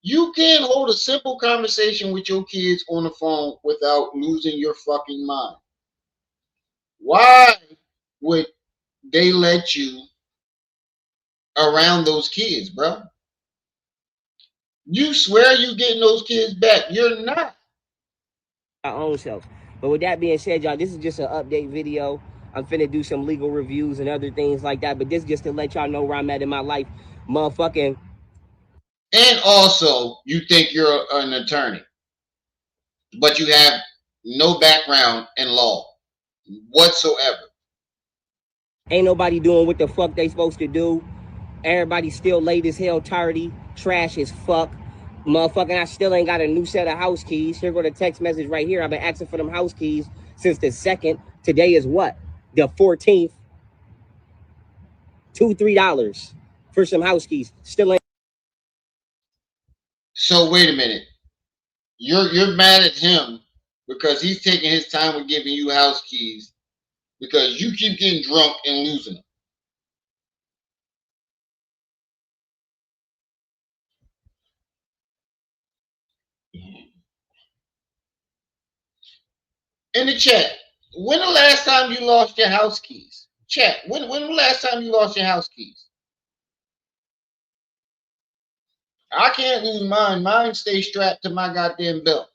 you can't hold a simple conversation with your kids on the phone without losing your fucking mind. Why would they let you around those kids, bro? You swear you getting those kids back. You're not. Our own self. But with that being said, y'all, this is just an update video. I'm finna do some legal reviews and other things like that. But this just to let y'all know where I'm at in my life. Motherfucking. And also, you think you're an attorney, but you have no background in law whatsoever. Ain't nobody doing what the fuck they supposed to do. Everybody still late as hell, tardy, trash as fuck. Motherfucking, I still ain't got a new set of house keys. Here go the text message right here. I've been asking for them house keys since the 2nd. Today is what? The 14th. $2-3 for some house keys. Still ain't. So wait a minute. You're mad at him because he's taking his time with giving you house keys because you keep getting drunk and losing them. In the chat, when the last time you lost your house keys? Chat, when the last time you lost your house keys? I can't lose mine. Mine stay strapped to my goddamn belt.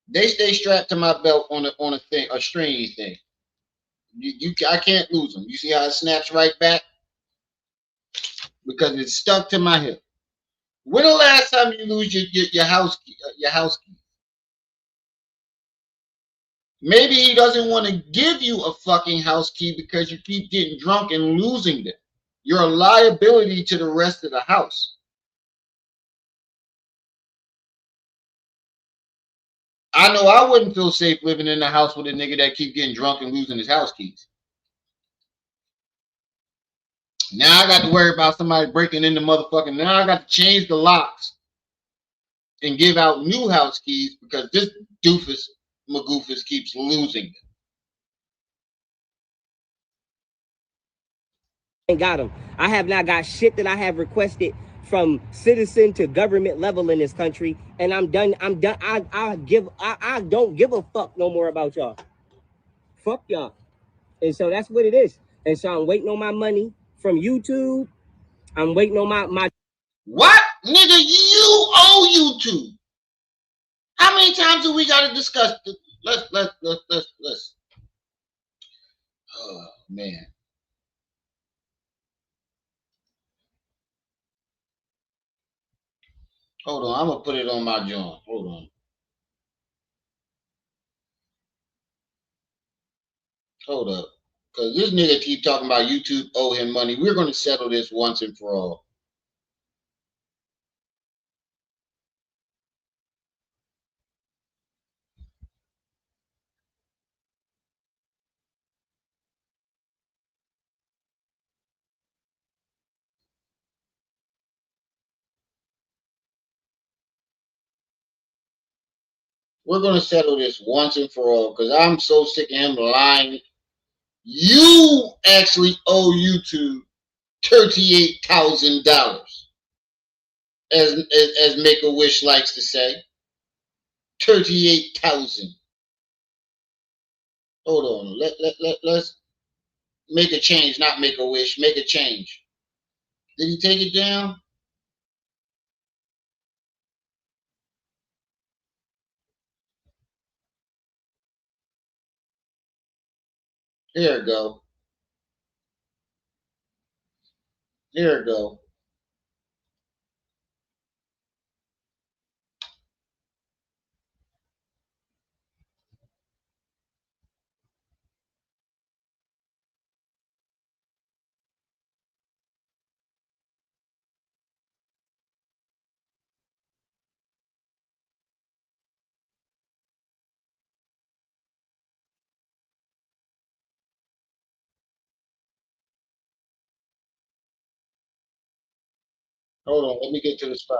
They stay strapped to my belt on a thing, a stringy thing. I can't lose them. You see how it snaps right back? Because it's stuck to my hip. When the last time you lose your house key? Maybe he doesn't want to give you a fucking house key because you keep getting drunk and losing them. You're a liability to the rest of the house. I know I wouldn't feel safe living in the house with a nigga that keep getting drunk and losing his house keys. Now I got to worry about somebody breaking into motherfucking. Now I got to change the locks and give out new house keys because this doofus magoofus keeps losing them. Ain't got them. I have not got shit that I have requested from citizen to government level in this country, and I'm done. I'm done. I don't give a fuck no more about y'all. Fuck y'all. And so that's what it is. And so I'm waiting on my money from YouTube. I'm waiting on my What? Nigga, you owe YouTube. How many times do we gotta discuss this? Let's. Oh man. Hold on, I'm gonna put it on my joint. Hold on. Hold up. Cause this nigga keep talking about YouTube owe him money. We're gonna settle this once and for all. We're gonna settle this once and for all because I'm so sick of him lying. You actually owe YouTube $38,000, as Make a Wish likes to say. 38,000. Hold on. Let's make a change, not make a wish. Make a change. Did he take it down? Here we go. Here we go. Hold on. Let me get to the spot.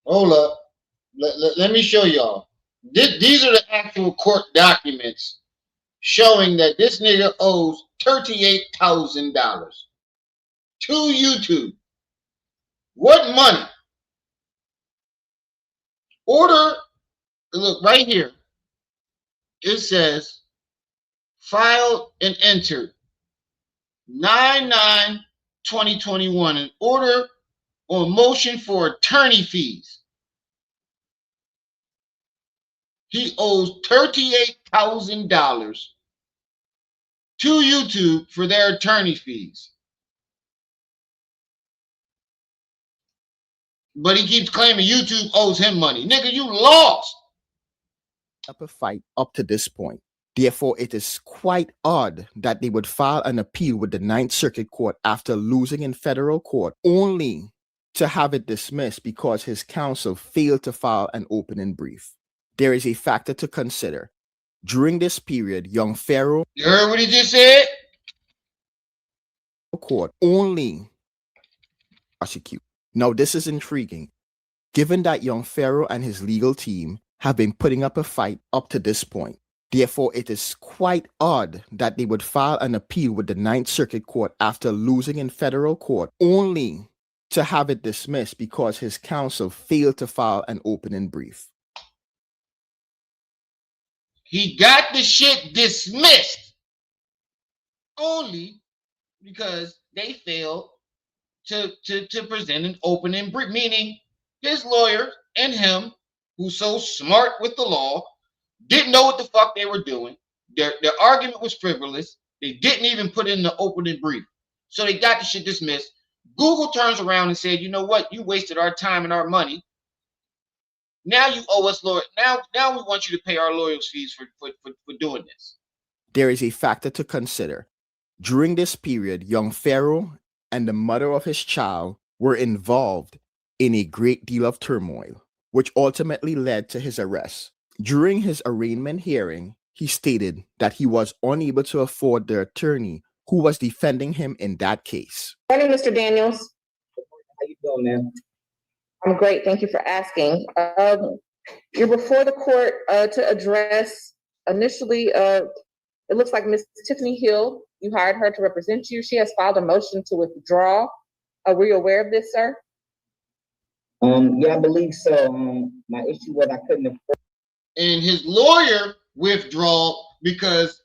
Hold up. Let me show y'all. These are the actual court documents showing that this nigga owes $38,000 to YouTube. What money? Order, look right here. It says filed and entered 9/9/2021. An order on motion for attorney fees. He owes $38,000 to YouTube for their attorney fees. But he keeps claiming YouTube owes him money. Nigga, you lost. Up a fight up to this point. Therefore, it is quite odd that they would file an appeal with the Ninth Circuit Court after losing in federal court, only to have it dismissed because his counsel failed to file an opening brief. There is a factor to consider. During this period, young Pharaoh, You heard what he just said? Court only prosecute. Now, this is intriguing. Given that young Pharaoh and his legal team have been putting up a fight up to this point, therefore, it is quite odd that they would file an appeal with the Ninth Circuit Court after losing in federal court, only to have it dismissed because his counsel failed to file an opening brief. He got the shit dismissed only because they failed to present an opening brief, meaning his lawyer and him who's so smart with the law, didn't know what the fuck they were doing. Their argument was frivolous. They didn't even put in the opening brief. So they got the shit dismissed. Google turns around and said, you know what? You wasted our time and our money. Now you owe us lawyer. Now we want you to pay our lawyers fees for doing this. There is a factor to consider. During this period, young Pharaoh and the mother of his child were involved in a great deal of turmoil, which ultimately led to his arrest. During his arraignment hearing, he stated that he was unable to afford the attorney who was defending him in that case. Morning, Mr. Daniels. How you doing, man? I'm great. Thank you for asking. You're before the court to address initially, it looks like Ms. Tiffany Hill, you hired her to represent you. She has filed a motion to withdraw. Were you aware of this, sir? Yeah, I believe so. My issue was I couldn't afford. And his lawyer withdrew because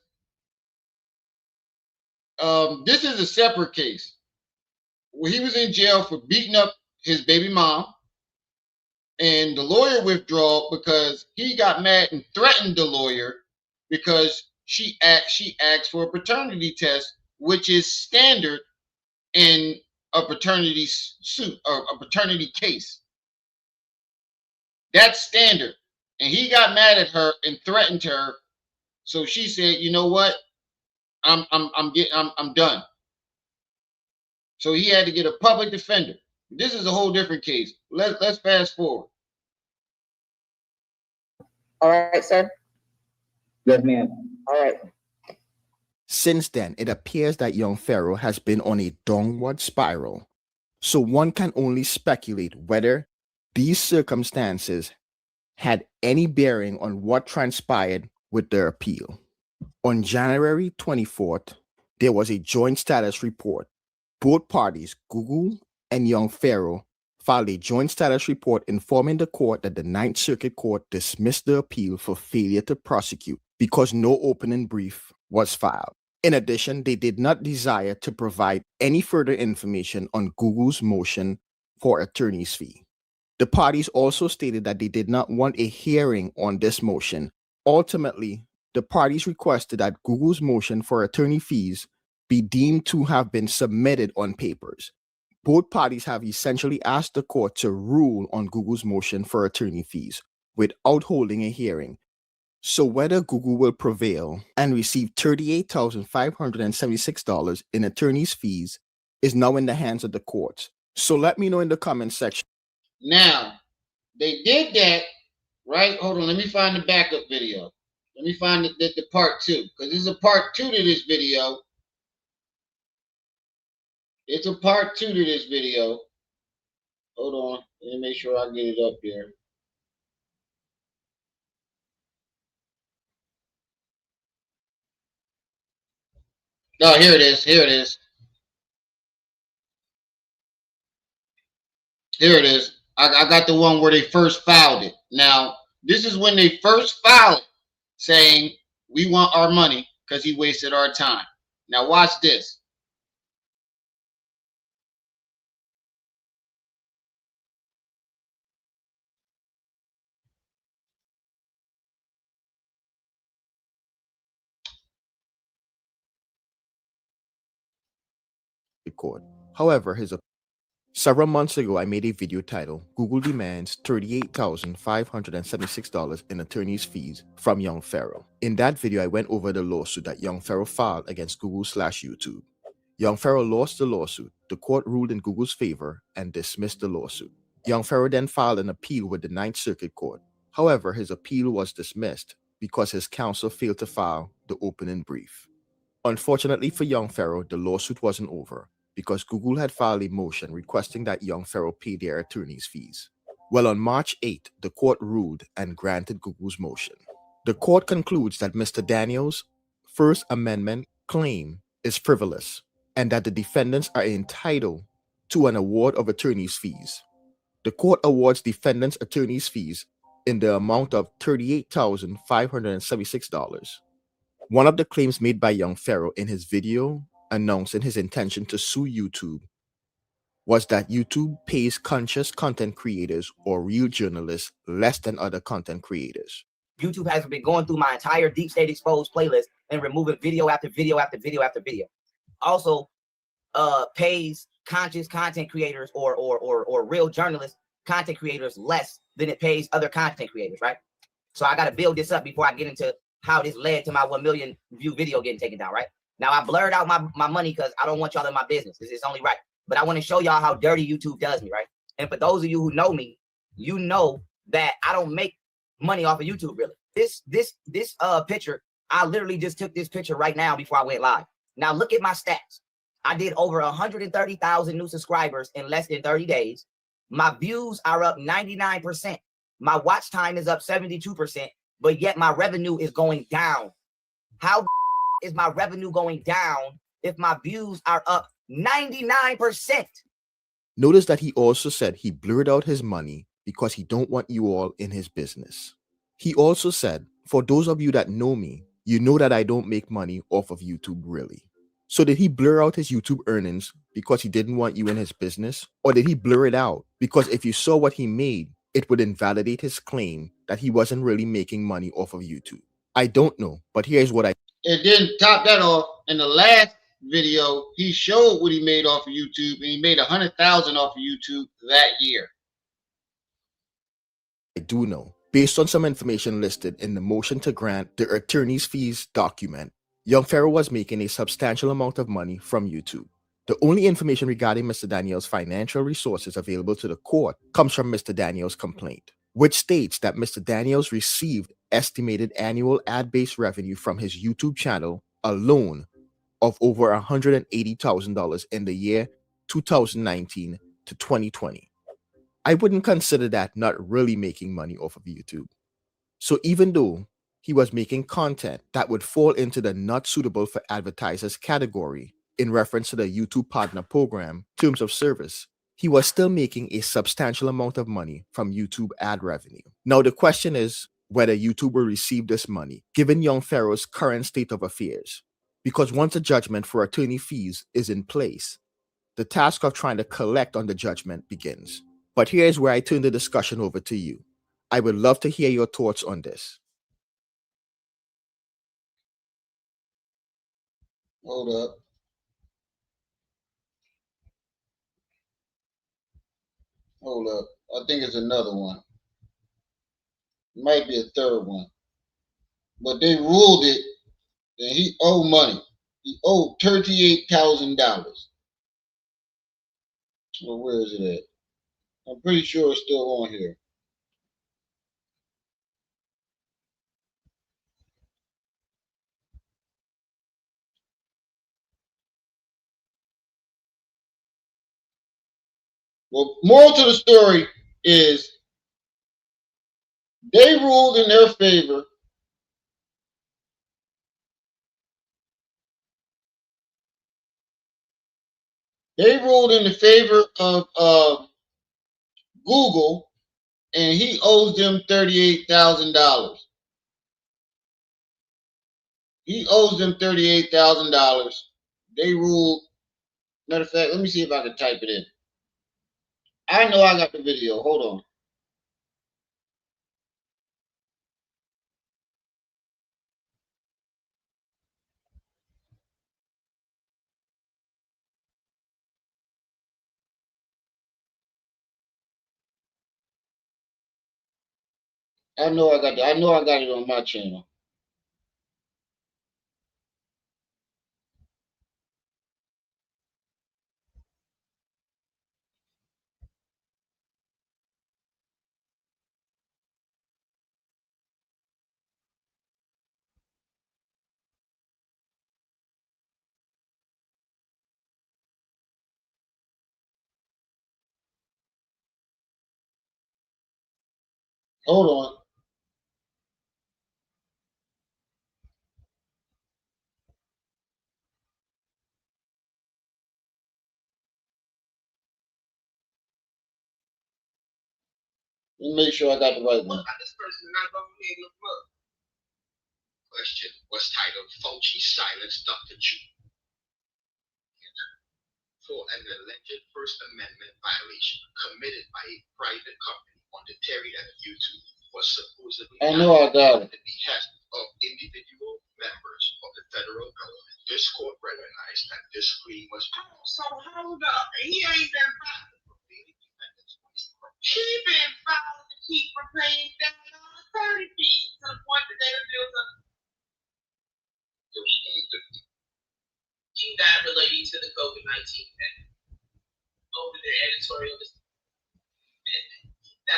this is a separate case. He was in jail for beating up his baby mom, and the lawyer withdrew because he got mad and threatened the lawyer because she asked for a paternity test, which is standard in a paternity suit or a paternity case. That's standard. And he got mad at her and threatened her. So she said, "You know what? I'm done." So he had to get a public defender. This is a whole different case. Let's fast forward. All right, sir. Yes, ma'am. All right. Since then, it appears that young Pharaoh has been on a downward spiral. So one can only speculate whether these circumstances had any bearing on what transpired with their appeal. On January 24th, there was a joint status report. Both parties, Google and young Pharaoh, filed a joint status report informing the court that the Ninth Circuit Court dismissed the appeal for failure to prosecute because no opening brief was filed. In addition, they did not desire to provide any further information on Google's motion for attorney's fee. The parties also stated that they did not want a hearing on this motion. Ultimately, the parties requested that Google's motion for attorney fees be deemed to have been submitted on papers. Both parties have essentially asked the court to rule on Google's motion for attorney fees without holding a hearing. So whether Google will prevail and receive $38,576 in attorney's fees is now in the hands of the courts. So let me know in the comment section. Now, they did that, right? Hold on, let me find the backup video. Let me find the part 2, because there's a part 2 to this video. It's a part 2 to this video. Hold on, let me make sure I get it up here. Oh, here it is. Here it is. Here it is. I got the one where they first filed it. Now, this is when they first filed it, saying, we want our money because he wasted our time. Now, watch this. Court. However, several months ago, I made a video titled Google demands $38,576 in attorney's fees from young Pharaoh. In that video, I went over the lawsuit that young Pharaoh filed against Google/YouTube. Young Pharaoh lost the lawsuit. The court ruled in Google's favor and dismissed the lawsuit. Young Pharaoh then filed an appeal with the Ninth Circuit Court. However, his appeal was dismissed because his counsel failed to file the opening brief. Unfortunately for young Pharaoh, the lawsuit wasn't over because Google had filed a motion requesting that young Pharaoh pay their attorney's fees. Well, on March 8th, the court ruled and granted Google's motion. The court concludes that Mr. Daniels' First Amendment claim is frivolous and that the defendants are entitled to an award of attorney's fees. The court awards defendants attorney's fees in the amount of $38,576. One of the claims made by young Pharaoh in his video announcing his intention to sue YouTube was that YouTube pays conscious content creators or real journalists less than other content creators. YouTube has been going through my entire Deep State Exposed playlist and removing video after video after video after video. Also, pays conscious content creators or real journalists, content creators less than it pays other content creators, right? So I got to build this up before I get into how this led to my 1 million view video getting taken down, right? Now I blurred out my money because I don't want y'all in my business. It's only right. But I want to show y'all how dirty YouTube does me, right? And for those of you who know me, you know that I don't make money off of YouTube really. This picture, I literally just took this picture right now before I went live. Now look at my stats. I did over 130,000 new subscribers in less than 30 days. My views are up 99%. My watch time is up 72%, but yet my revenue is going down. How is my revenue going down if my views are up 99%? Notice that he also said he blurred out his money because he don't want you all in his business. He also said, for those of you that know me, you know that I don't make money off of YouTube really. So did he blur out his YouTube earnings because he didn't want you in his business? Or did he blur it out because if you saw what he made, it would invalidate his claim that he wasn't really making money off of YouTube? I don't know, but here's what I... And then top that off, in the last video, he showed what he made off of YouTube, and he made 100,000 off of YouTube that year. I do know, based on some information listed in the motion to grant the attorney's fees document, young Pharaoh was making a substantial amount of money from YouTube. The only information regarding Mr. Daniels' financial resources available to the court comes from Mr. Daniels' complaint, which states that Mr. Daniels received estimated annual ad-based revenue from his YouTube channel alone of over $180,000 in the year 2019 to 2020. I wouldn't consider that not really making money off of YouTube. So even though he was making content that would fall into the not suitable for advertisers category in reference to the YouTube Partner Program terms of service, he was still making a substantial amount of money from YouTube ad revenue. Now the question is whether YouTube will receive this money, given young Pharaoh's current state of affairs. Because once a judgment for attorney fees is in place, the task of trying to collect on the judgment begins. But here's where I turn the discussion over to you. I would love to hear your thoughts on this. Hold up. Hold up. I think it's another one. It might be a third one. But they ruled it, and he owed money. He owed $38,000. Well, where is it at? I'm pretty sure it's still on here. Well, moral to the story is they ruled in their favor. They ruled in the favor of Google, and he owes them $38,000. He owes them $38,000. They ruled. Matter of fact, let me see if I can type it in. I know I got the video. Hold on. I know I got it on my channel. Hold on. Let me make sure I got the right one. Question was titled Fauci Silence Dr. Chu. for an alleged First Amendment violation committed by a private company on the theory that YouTube was supposedly I know I got it. at the behest of individual members of the federal government. This court recognized that this claim was false. So hold up, he ain't been filing for daily defendants. He been filing to keep from paying down on attorney fees to the point that they were built up. That relating to the COVID-19 pandemic. Over their editorial that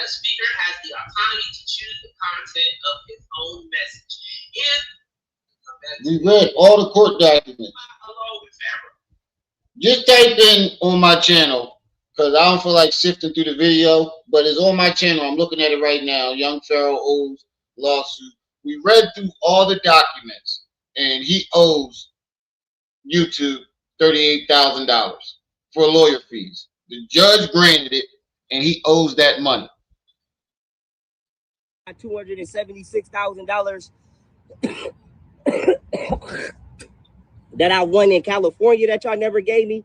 a speaker has the autonomy to choose the content of his own message. We read all the court documents. Along with Pharaoh. Just type in on my channel, because I don't feel like sifting through the video, but it's on my channel. I'm looking at it right now. Young Pharaoh owes lawsuit. We read through all the documents, and he owes YouTube $38,000 for lawyer fees. The judge granted it, and he owes that money. $276,000 that I won in California that y'all never gave me.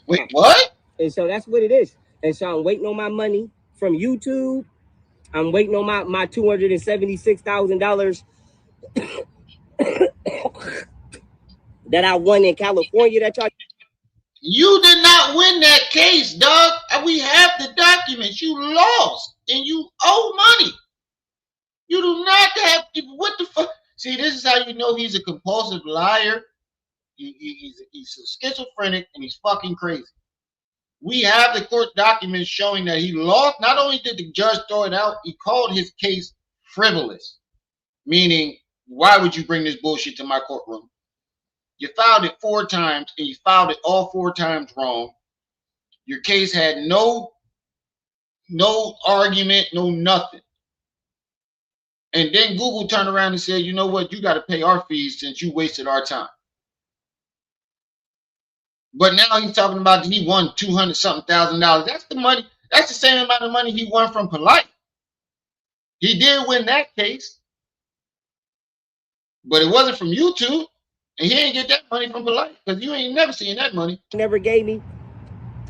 Wait, what? And so that's what it is. And so I'm waiting on my money from YouTube. I'm waiting on my $276,000 that I won in California that y'all. You did not win that case, dog. We have the documents. You lost, and you owe money. You do not have. What the fuck? See, this is how you know he's a compulsive liar. He's schizophrenic, and he's fucking crazy. We have the court documents showing that he lost. Not only did the judge throw it out, he called his case frivolous, meaning, why would you bring this bullshit to my courtroom? You filed it 4 times, and you filed it all 4 times wrong. Your case had no argument, no nothing. And then Google turned around and said, you know what, you got to pay our fees since you wasted our time. But now he's talking about he won $200-something thousand. That's the money. That's the same amount of money he won from Polite. He did win that case, but it wasn't from YouTube. And he ain't get that money from Polite because you ain't never seen that money. Never gave me.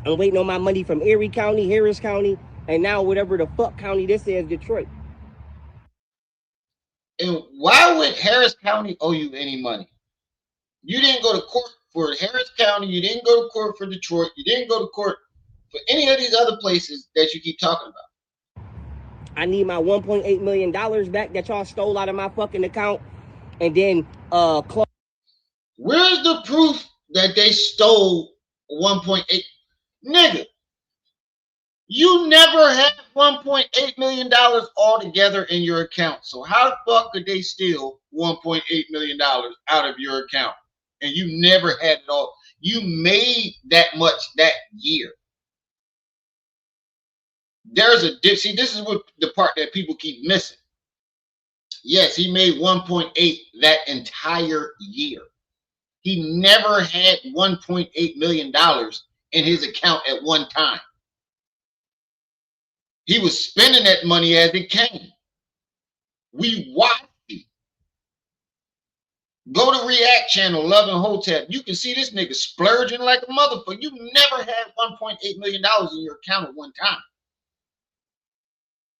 I'm waiting on my money from Erie County, Harris County, and now whatever the fuck county this is, Detroit. And why would Harris County owe you any money? You didn't go to court for Harris County. You didn't go to court for Detroit. You didn't go to court for any of these other places that you keep talking about. I need my $1.8 million back that y'all stole out of my fucking account. And then where's the proof that they stole 1.8? Nigga, you never had $1.8 million altogether in your account. So how the fuck could they steal $1.8 million out of your account? And you never had it all. You made that much that year. There's a see, this is what the part that people keep missing. Yes, he made 1.8 that entire year. He never had $1.8 million in his account at one time. He was spending that money as it came. We watched it. Go to React channel, Love and Hotep. You can see this nigga splurging like a motherfucker. You never had $1.8 million in your account at one time.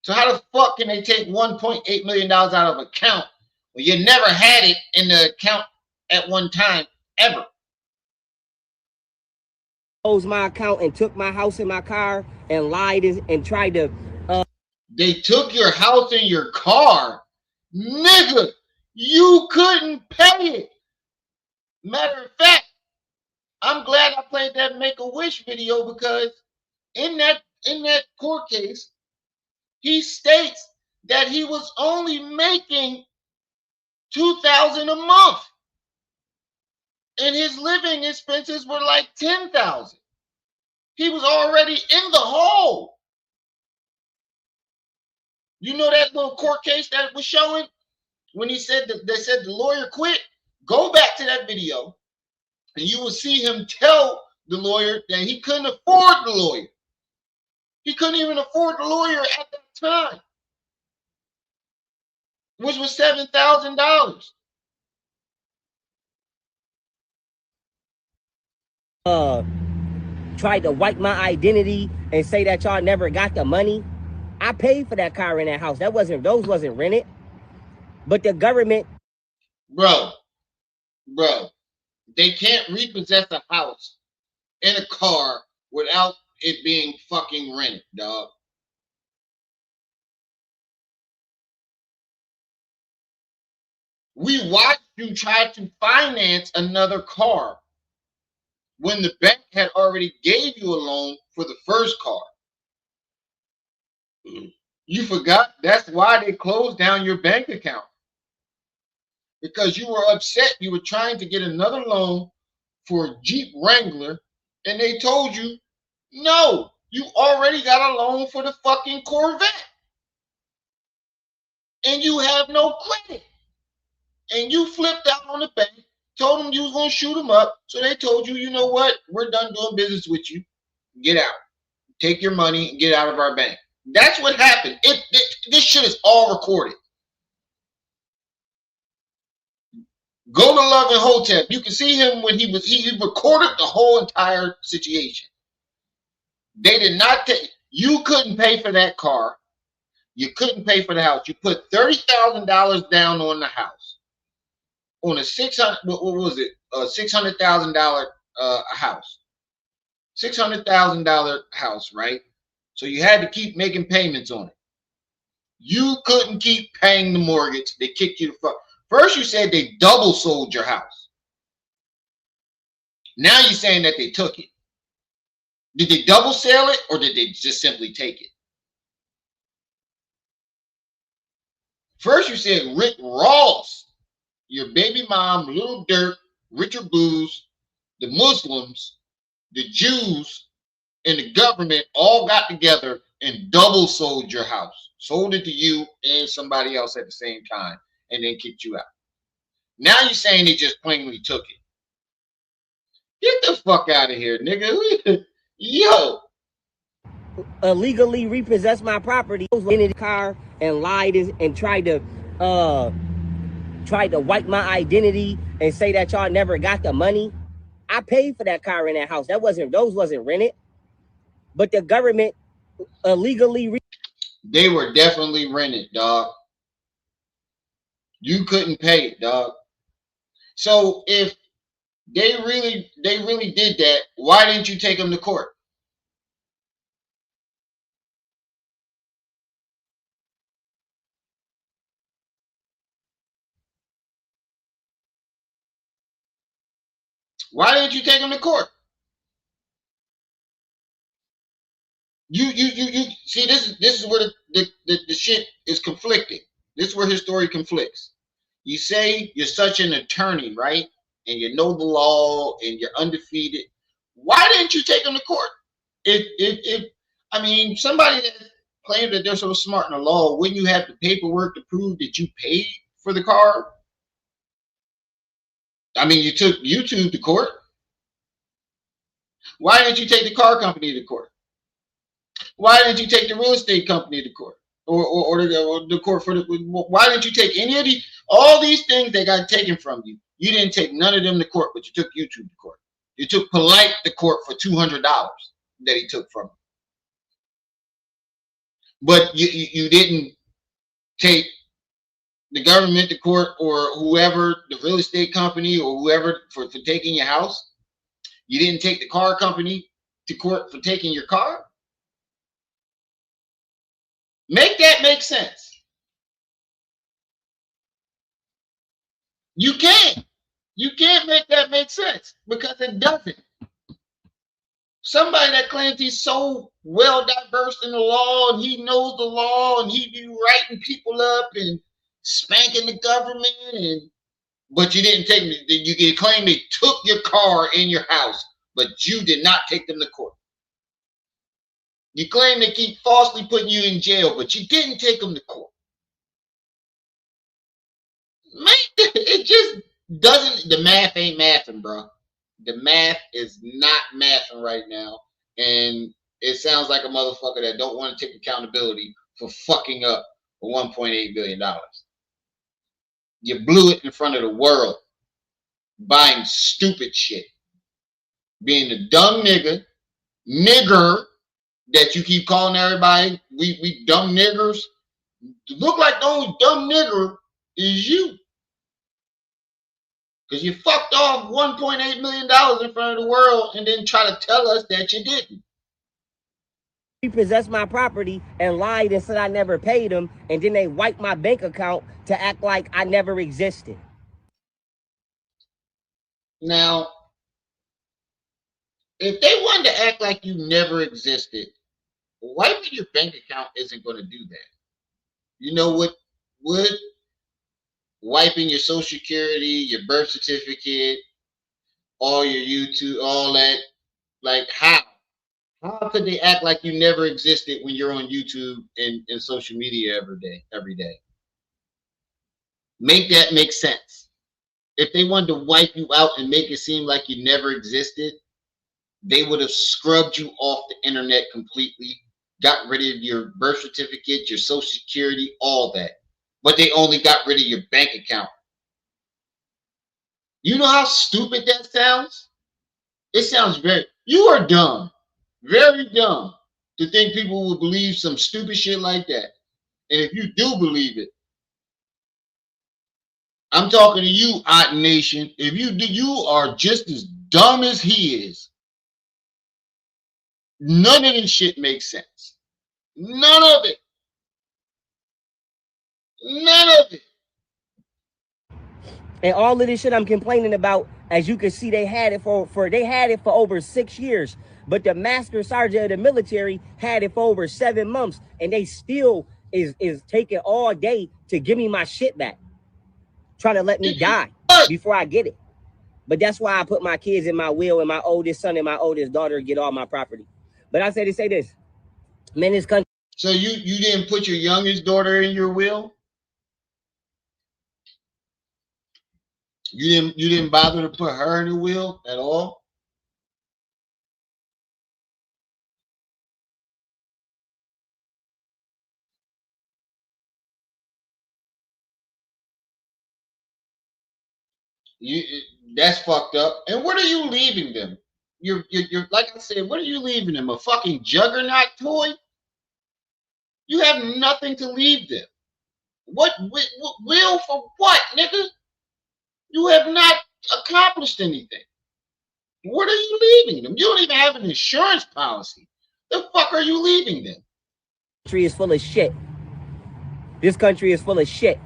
So how the fuck can they take $1.8 million out of account when you never had it in the account at one time ever? Closed my account and took my house and my car and lied and tried to. They took your house and your car, nigga. You couldn't pay it. Matter of fact, I'm glad I played that Make-A-Wish video because in that court case, he states that he was only making $2,000 a month, and his living expenses were like $10,000. He was already in the hole. You know that little court case that was showing when he said that they said the lawyer quit? Go back to that video, and you will see him tell the lawyer that he couldn't afford the lawyer. He couldn't even afford the lawyer at that time, which was $7,000. tried to wipe my identity and say that y'all never got the money. I paid for that car in that house. Those wasn't rented. But the government, bro, they can't repossess a house in a car without it being fucking rented, dog. We watched you try to finance another car when the bank had already gave you a loan for the first car. You forgot? That's why they closed down your bank account. Because you were upset. You were trying to get another loan for a Jeep Wrangler, and they told you, no, you already got a loan for the fucking Corvette. And you have no credit. And you flipped out on the bank, told them you was going to shoot them up. So they told you, you know what? We're done doing business with you. Get out. Take your money and get out of our bank. That's what happened. This shit is all recorded. Go to Love and Hotep. You can see him when he recorded the whole entire situation. They did not take, you couldn't pay for that car. You couldn't pay for the house. You put $30,000 down on the house. On a $600,000 house. $600,000 house, right? So you had to keep making payments on it. You couldn't keep paying the mortgage. They kicked you the fuck. First you said they double sold your house. Now you're saying that they took it. Did they double sell it or did they just simply take it? First you said Rick Ross, your baby mom, Little Dirk, Richard Blues, the Muslims, the Jews, and the government all got together and double sold your house. Sold it to you and somebody else at the same time and then kicked you out. Now you're saying they just plainly took it. Get the fuck out of here, nigga. Yo. illegally repossessed my property in the car and lied and tried to wipe my identity and say that y'all never got the money. I paid for that car in that house. Those wasn't rented. But the government illegally they were definitely rented, dog. You couldn't pay it, dog. So if they really did that, why didn't you take them to court? Why didn't you take them to court? You see, this is where the shit is conflicting. This is where his story conflicts. You say you're such an attorney, right? And you know the law and you're undefeated. Why didn't you take them to court? If I mean, somebody that claims that they're so smart in the law, wouldn't you have the paperwork to prove that you paid for the car? I mean, you took YouTube to court. Why didn't you take the car company to court? Why didn't you take the real estate company to court? Or the court for the, why didn't you take any of all these things that got taken from you? You didn't take none of them to court, but you took YouTube to court. You took Polite to court for $200 that he took from him. But you didn't take the government to court or whoever, the real estate company or whoever for taking your house. You didn't take the car company to court for taking your car. Make that make sense. You can't. You can't make that make sense because it doesn't. Somebody that claims he's so well diverse in the law and he knows the law and he be writing people up and spanking the government but you didn't take me. You claim they took your car in your house, but you did not take them to court. You claim they keep falsely putting you in jail, but you didn't take them to court. Man, it just doesn't, the math ain't mathing, bro. The math is not mathing right now. And it sounds like a motherfucker that don't want to take accountability for fucking up $1.8 billion. You blew it in front of the world buying stupid shit. Being a dumb nigga nigger that you keep calling everybody, we dumb niggers. Look like the only dumb nigger is you. Because you fucked off $1.8 million in front of the world and then try to tell us that you didn't. Repossessed my property and lied and said I never paid them, and then they wiped my bank account to act like I never existed. Now, if they wanted to act like you never existed, wiping your bank account isn't going to do that. You know what would? Wiping your social security, your birth certificate, all your YouTube, all that. Like how? How could they act like you never existed when you're on YouTube and social media every day? Make that make sense. If they wanted to wipe you out and make it seem like you never existed, they would have scrubbed you off the internet completely, got rid of your birth certificate, your social security, all that. But they only got rid of your bank account. You know how stupid that sounds? It sounds you are dumb, very dumb to think people would believe some stupid shit like that. And if you do believe it, I'm talking to you, Odd Nation. If you do, you are just as dumb as he is. None of this shit makes sense. None of it. None of it. And all of this shit I'm complaining about, as you can see, they had it for over 6 years. But the master sergeant of the military had it for over 7 months, and they still is taking all day to give me my shit back, trying to let me die before I get it. But that's why I put my kids in my will, and my oldest son and my oldest daughter get all my property. But I say to say this, man, this country. So you didn't put your youngest daughter in your will? You didn't bother to put her in the will at all? That's fucked up. And what are you leaving them? You're like I said, what are you leaving them? A fucking juggernaut toy? You have nothing to leave them. What will for what, nigga? You have not accomplished anything. What are you leaving them? You don't even have an insurance policy. The fuck are you leaving them? This country is full of shit. This country is full of shit.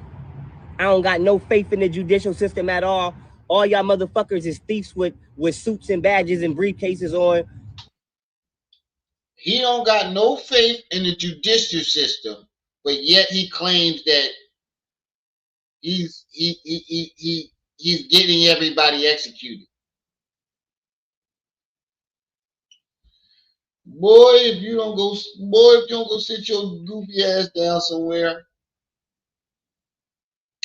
I don't got no faith in the judicial system at all. All y'all motherfuckers is thieves with suits and badges and briefcases on. He don't got no faith in the judicial system, but yet he claims that he's getting everybody executed. Boy, if you don't go sit your goofy ass down somewhere.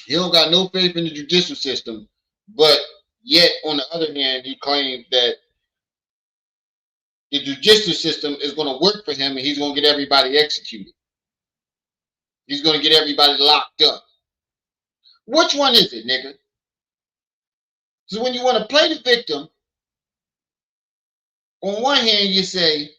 He don't got no faith in the judicial system, but yet on the other hand, he claims that the judicial system is going to work for him and he's going to get everybody executed. He's going to get everybody locked up. Which one is it, nigga? So when you want to play the victim, on one hand you say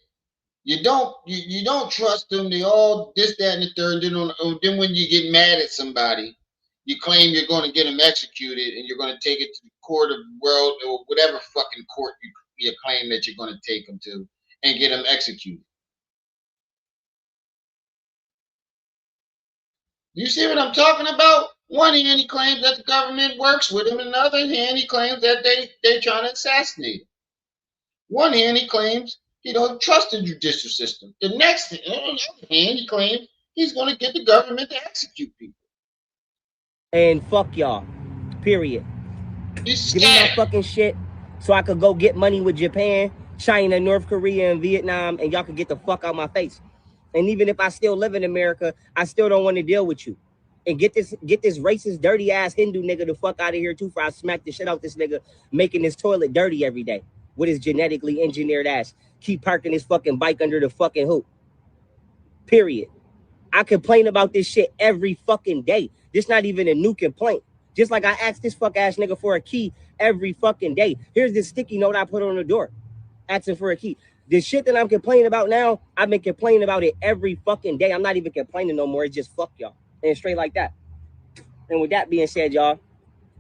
you don't trust them. They all this, that, and the third. Then when you get mad at somebody, you claim you're going to get them executed and you're going to take it to the court of world or whatever fucking court you claim that you're going to take them to and get them executed. You see what I'm talking about? One hand he claims that the government works with him, and the other hand he claims that they're trying to assassinate him. One hand he claims he don't trust the judicial system. The next on the other hand he claims he's going to get the government to execute people. And fuck y'all. Period. Give me my fucking shit so I could go get money with Japan, China, North Korea, and Vietnam, and y'all could get the fuck out my face. And even if I still live in America, I still don't want to deal with you. And get this racist, dirty ass Hindu nigga the fuck out of here too, for I smack the shit out this nigga making his toilet dirty every day with his genetically engineered ass. Keep parking his fucking bike under the fucking hoop. Period. I complain about this shit every fucking day. This not even a new complaint. Just like I asked this fuck ass nigga for a key every fucking day. Here's this sticky note I put on the door asking for a key. The shit that I'm complaining about now, I've been complaining about it every fucking day. I'm not even complaining no more. It's just fuck y'all. And straight like that. And with that being said, y'all,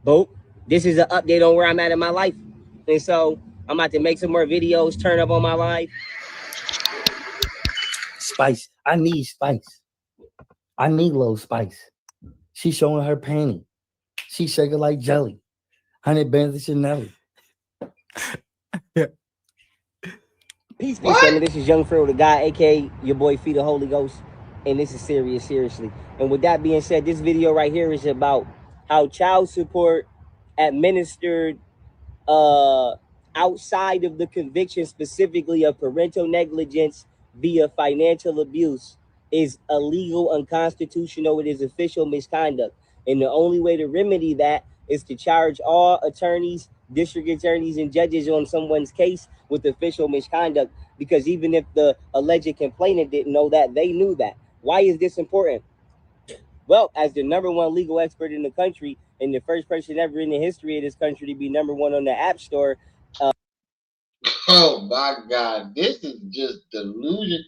boop, this is an update on where I'm at in my life. And so I'm about to make some more videos, turn up on my life. Spice. I need spice. I need little spice. She showing her panty. She shaking like jelly. 100 bands of Chanel. Peace, What? family. This is Young Pharaoh, the guy, aka your boy Feed the Holy Ghost, and this is serious, seriously. And with that being said, this video right here is about how child support administered uh, outside of the conviction specifically of parental negligence via financial abuse is illegal, unconstitutional. It is official misconduct. And the only way to remedy that is to charge all attorneys, district attorneys, and judges on someone's case with official misconduct. Because even if the alleged complainant didn't know that, they knew that. Why is this important? Well, as the number one legal expert in the country and the first person ever in the history of this country to be number one on the App Store. Oh my God, this is just delusion.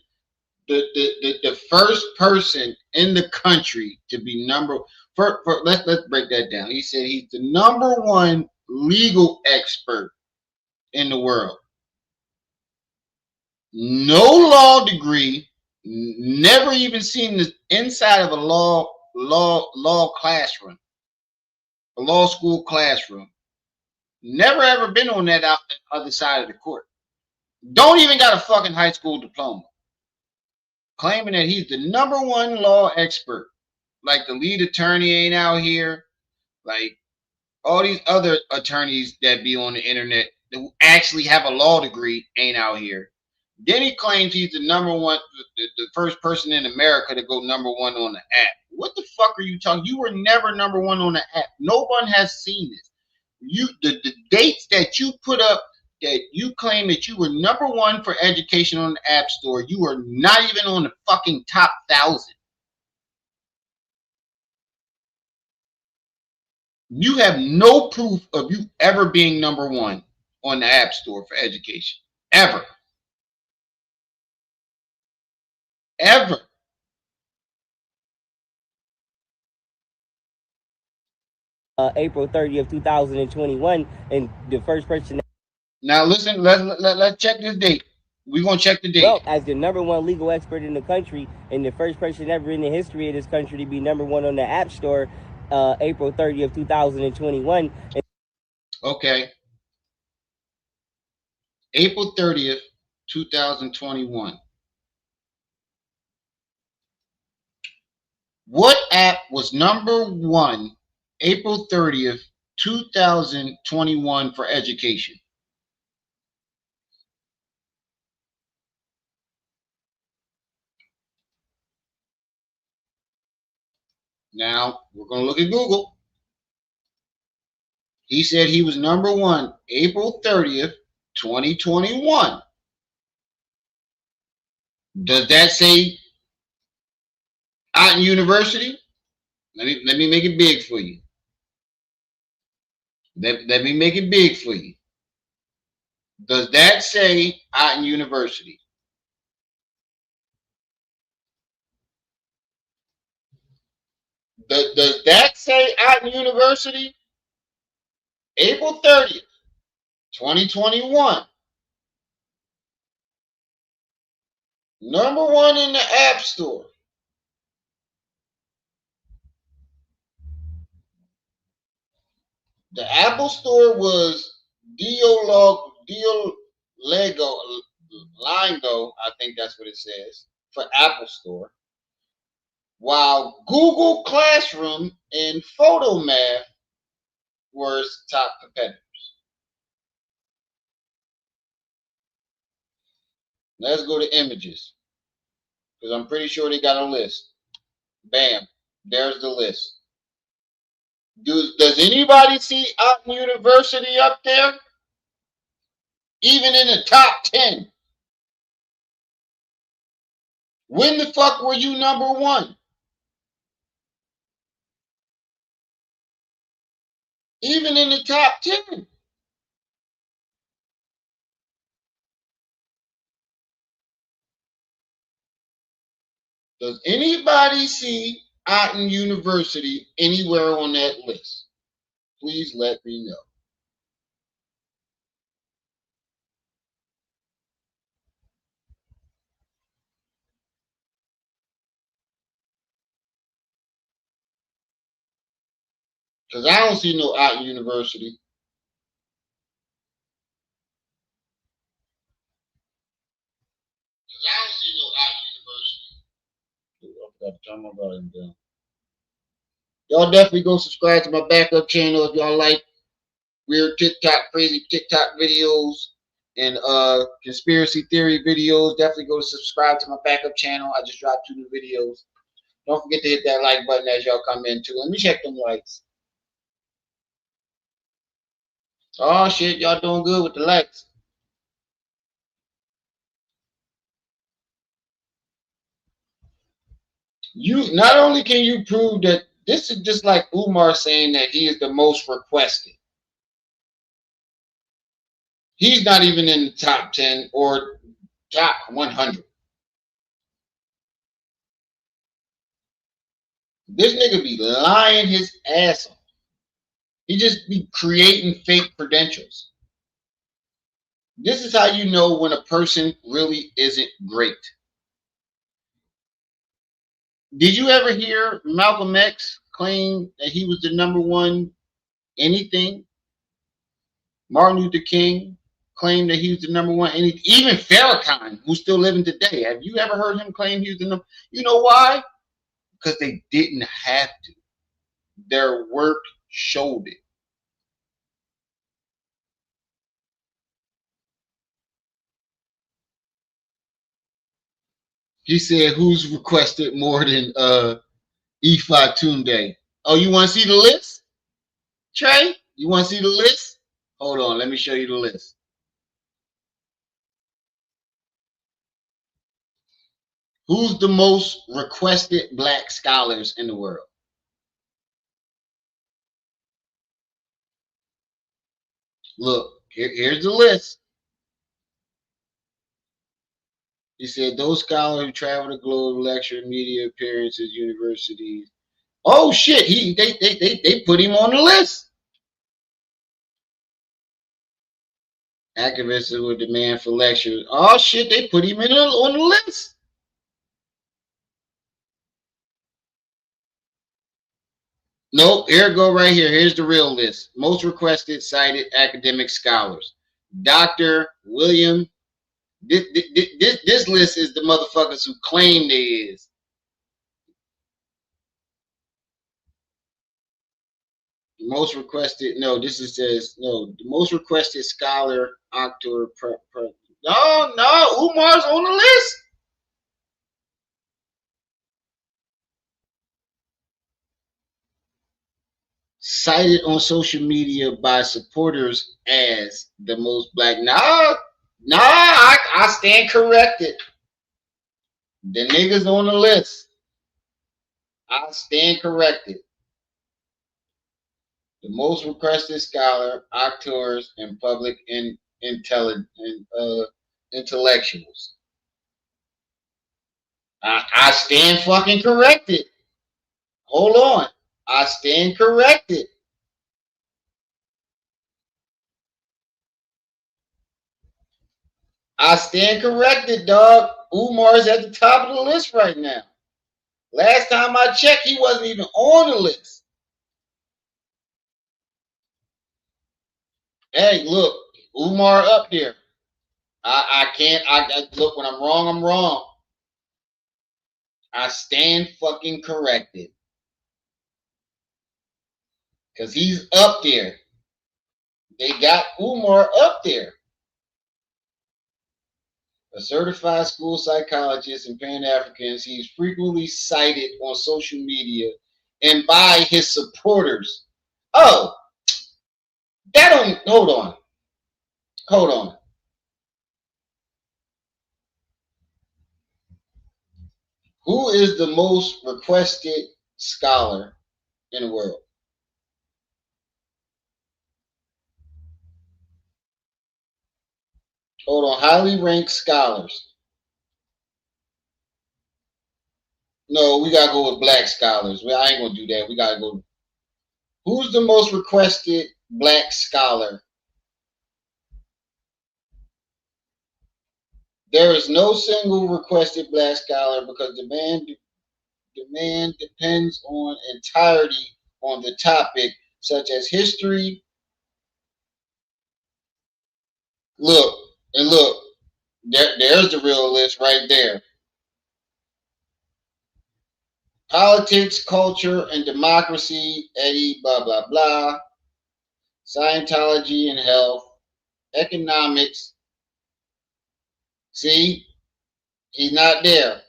The first person in the country to be let's break that down. He said he's the number one legal expert in the world. No law degree, never even seen the inside of a law classroom, a law school classroom. Never ever been on that other side of the court. Don't even got a fucking high school diploma. Claiming that he's the number one law expert. Like the lead attorney ain't out here. Like all these other attorneys that be on the internet that actually have a law degree ain't out here. Then he claims he's the number one, the first person in America to go number one on the app. What the fuck are you talking? You were never number one on the app. No one has seen this. The dates that you put up that you claim that you were number one for education on the App Store, you are not even on the fucking top 1,000. You have no proof of you ever being number one on the App Store for education. Ever. Ever. April 30th, 2021, and the first person. Now listen, let's check this date. We're going to check the date. Well, as the number one legal expert in the country and the first person ever in the history of this country to be number one on the App Store, April 30th, 2021. Okay. April 30th, 2021. What app was number one April 30th, 2021 for education? Now, we're going to look at Google. He said he was number one April 30th, 2021. Does that say Otten University? Let me make it big for you. Let me make it big for you. Does that say Otten University? Does that say Otten University? April 30th, 2021. Number one in the App Store. The Apple Store was Lingo, I think that's what it says, for Apple Store. While Google Classroom and PhotoMath were top competitors. Let's go to images, because I'm pretty sure they got a list. Bam, there's the list. Does anybody see Otten University up there? Even in the top 10. When the fuck were you number one? Even in the top 10. Does anybody see Otten University anywhere on that list? Please let me know. Because I don't see no Otten University. I don't see no Otten University. I forgot to turn my volume down. Y'all definitely go subscribe to my backup channel if y'all like weird TikTok, crazy TikTok videos and conspiracy theory videos. Definitely go subscribe to my backup channel. I just dropped 2 new videos. Don't forget to hit that like button as y'all come in too. Let me check them likes. Oh shit, y'all doing good with the likes. You not only can you prove that this is just like Umar saying that he is the most requested. He's not even in the top 10 or top 100. This nigga be lying his ass off. He just be creating fake credentials. This is how you know when a person really isn't great. Did you ever hear Malcolm X claim that he was the number one anything? Martin Luther King claimed that he was the number one anything. Even Farrakhan, who's still living today, have you ever heard him claim he was the number? You know why? Because they didn't have to. Their work showed it. He said, "Who's requested more than Ifa Tunde?" Oh, you want to see the list, Trey? You want to see the list? Hold on, let me show you the list. Who's the most requested black scholars in the world? Look, here's the list. He said those scholars who travel the globe, lecture, media appearances, universities. Oh shit! They put him on the list. Activists who would demand for lectures. Oh shit! They put him on the list. Nope. Here it go right here. Here's the real list. Most requested cited academic scholars. Dr. William. This list is the motherfuckers who claim they is. The most requested. No, this is says no. The most requested scholar, actor. No. Umar's on the list. Cited on social media by supporters as the most black. I stand corrected. The niggas on the list. I stand corrected. The most requested scholar, actors, and public intellectuals. I stand fucking corrected. Hold on. I stand corrected. I stand corrected, dog. Umar's at the top of the list right now. Last time I checked, he wasn't even on the list. Hey, look, Umar up there. I can't. Look, when I'm wrong, I'm wrong. I stand fucking corrected. Because he's up there. They got Umar up there. A certified school psychologist and Pan-Africans, he's frequently cited on social media and by his supporters. Oh, that don't. Hold on. Hold on. Who is the most requested scholar in the world? Hold on. Highly ranked scholars. No, we gotta go with black scholars. Well, I ain't gonna do that. We gotta go. Who's the most requested black scholar? There is no single requested black scholar because demand depends on entirety on the topic, such as history. Look and look. There's the real list right there. Politics, culture, and democracy, Eddie, blah, blah, blah. Scientology and health, economics. See, he's not there.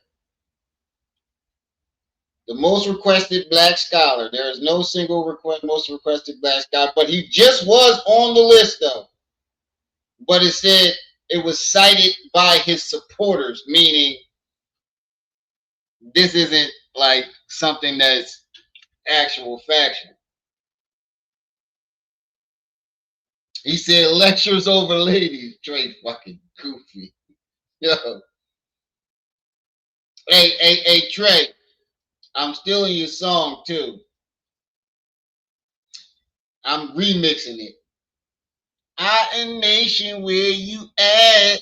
The most requested black scholar. There is no single most requested black scholar, but he just was on the list, though. But it said it was cited by his supporters, meaning this isn't like something that's actual factual. He said lectures over ladies. Trey fucking goofy. Yo. Hey, Trey. I'm stealing your song too. I'm remixing it. I a nation where you at.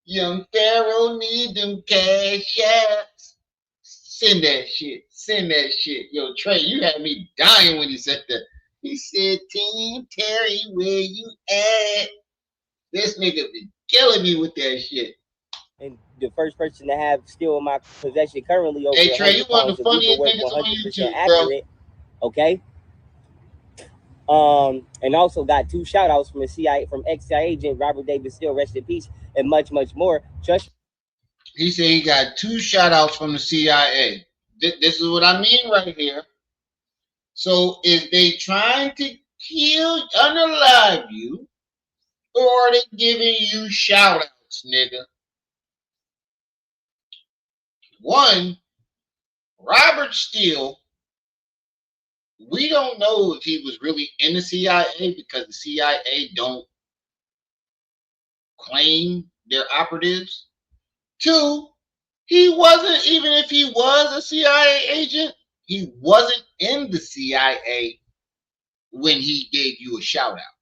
Young Pharaoh need them cash apps. Send that shit. Send that shit. Yo, Trey, you had me dying when he said that. He said, Team Terry, where you at? This nigga be killing me with that shit. And the first person to have still in my possession currently over Hey, Trey, you 100 one of pounds the of legal funniest work, niggas on 100% YouTube, bro. accurate. Okay. And also got 2 shout outs from ex-CIA agent Robert Davis Steele, rest in peace, and much, much more. Just He said he got 2 shout outs from the CIA. This is what I mean right here. So is they trying to kill, unalive you, or are they giving you shout outs, nigga? One, Robert Steele, we don't know if he was really in the CIA because the CIA don't claim their operatives. 2, he wasn't, even if he was a CIA agent, he wasn't in the CIA when he gave you a shout out.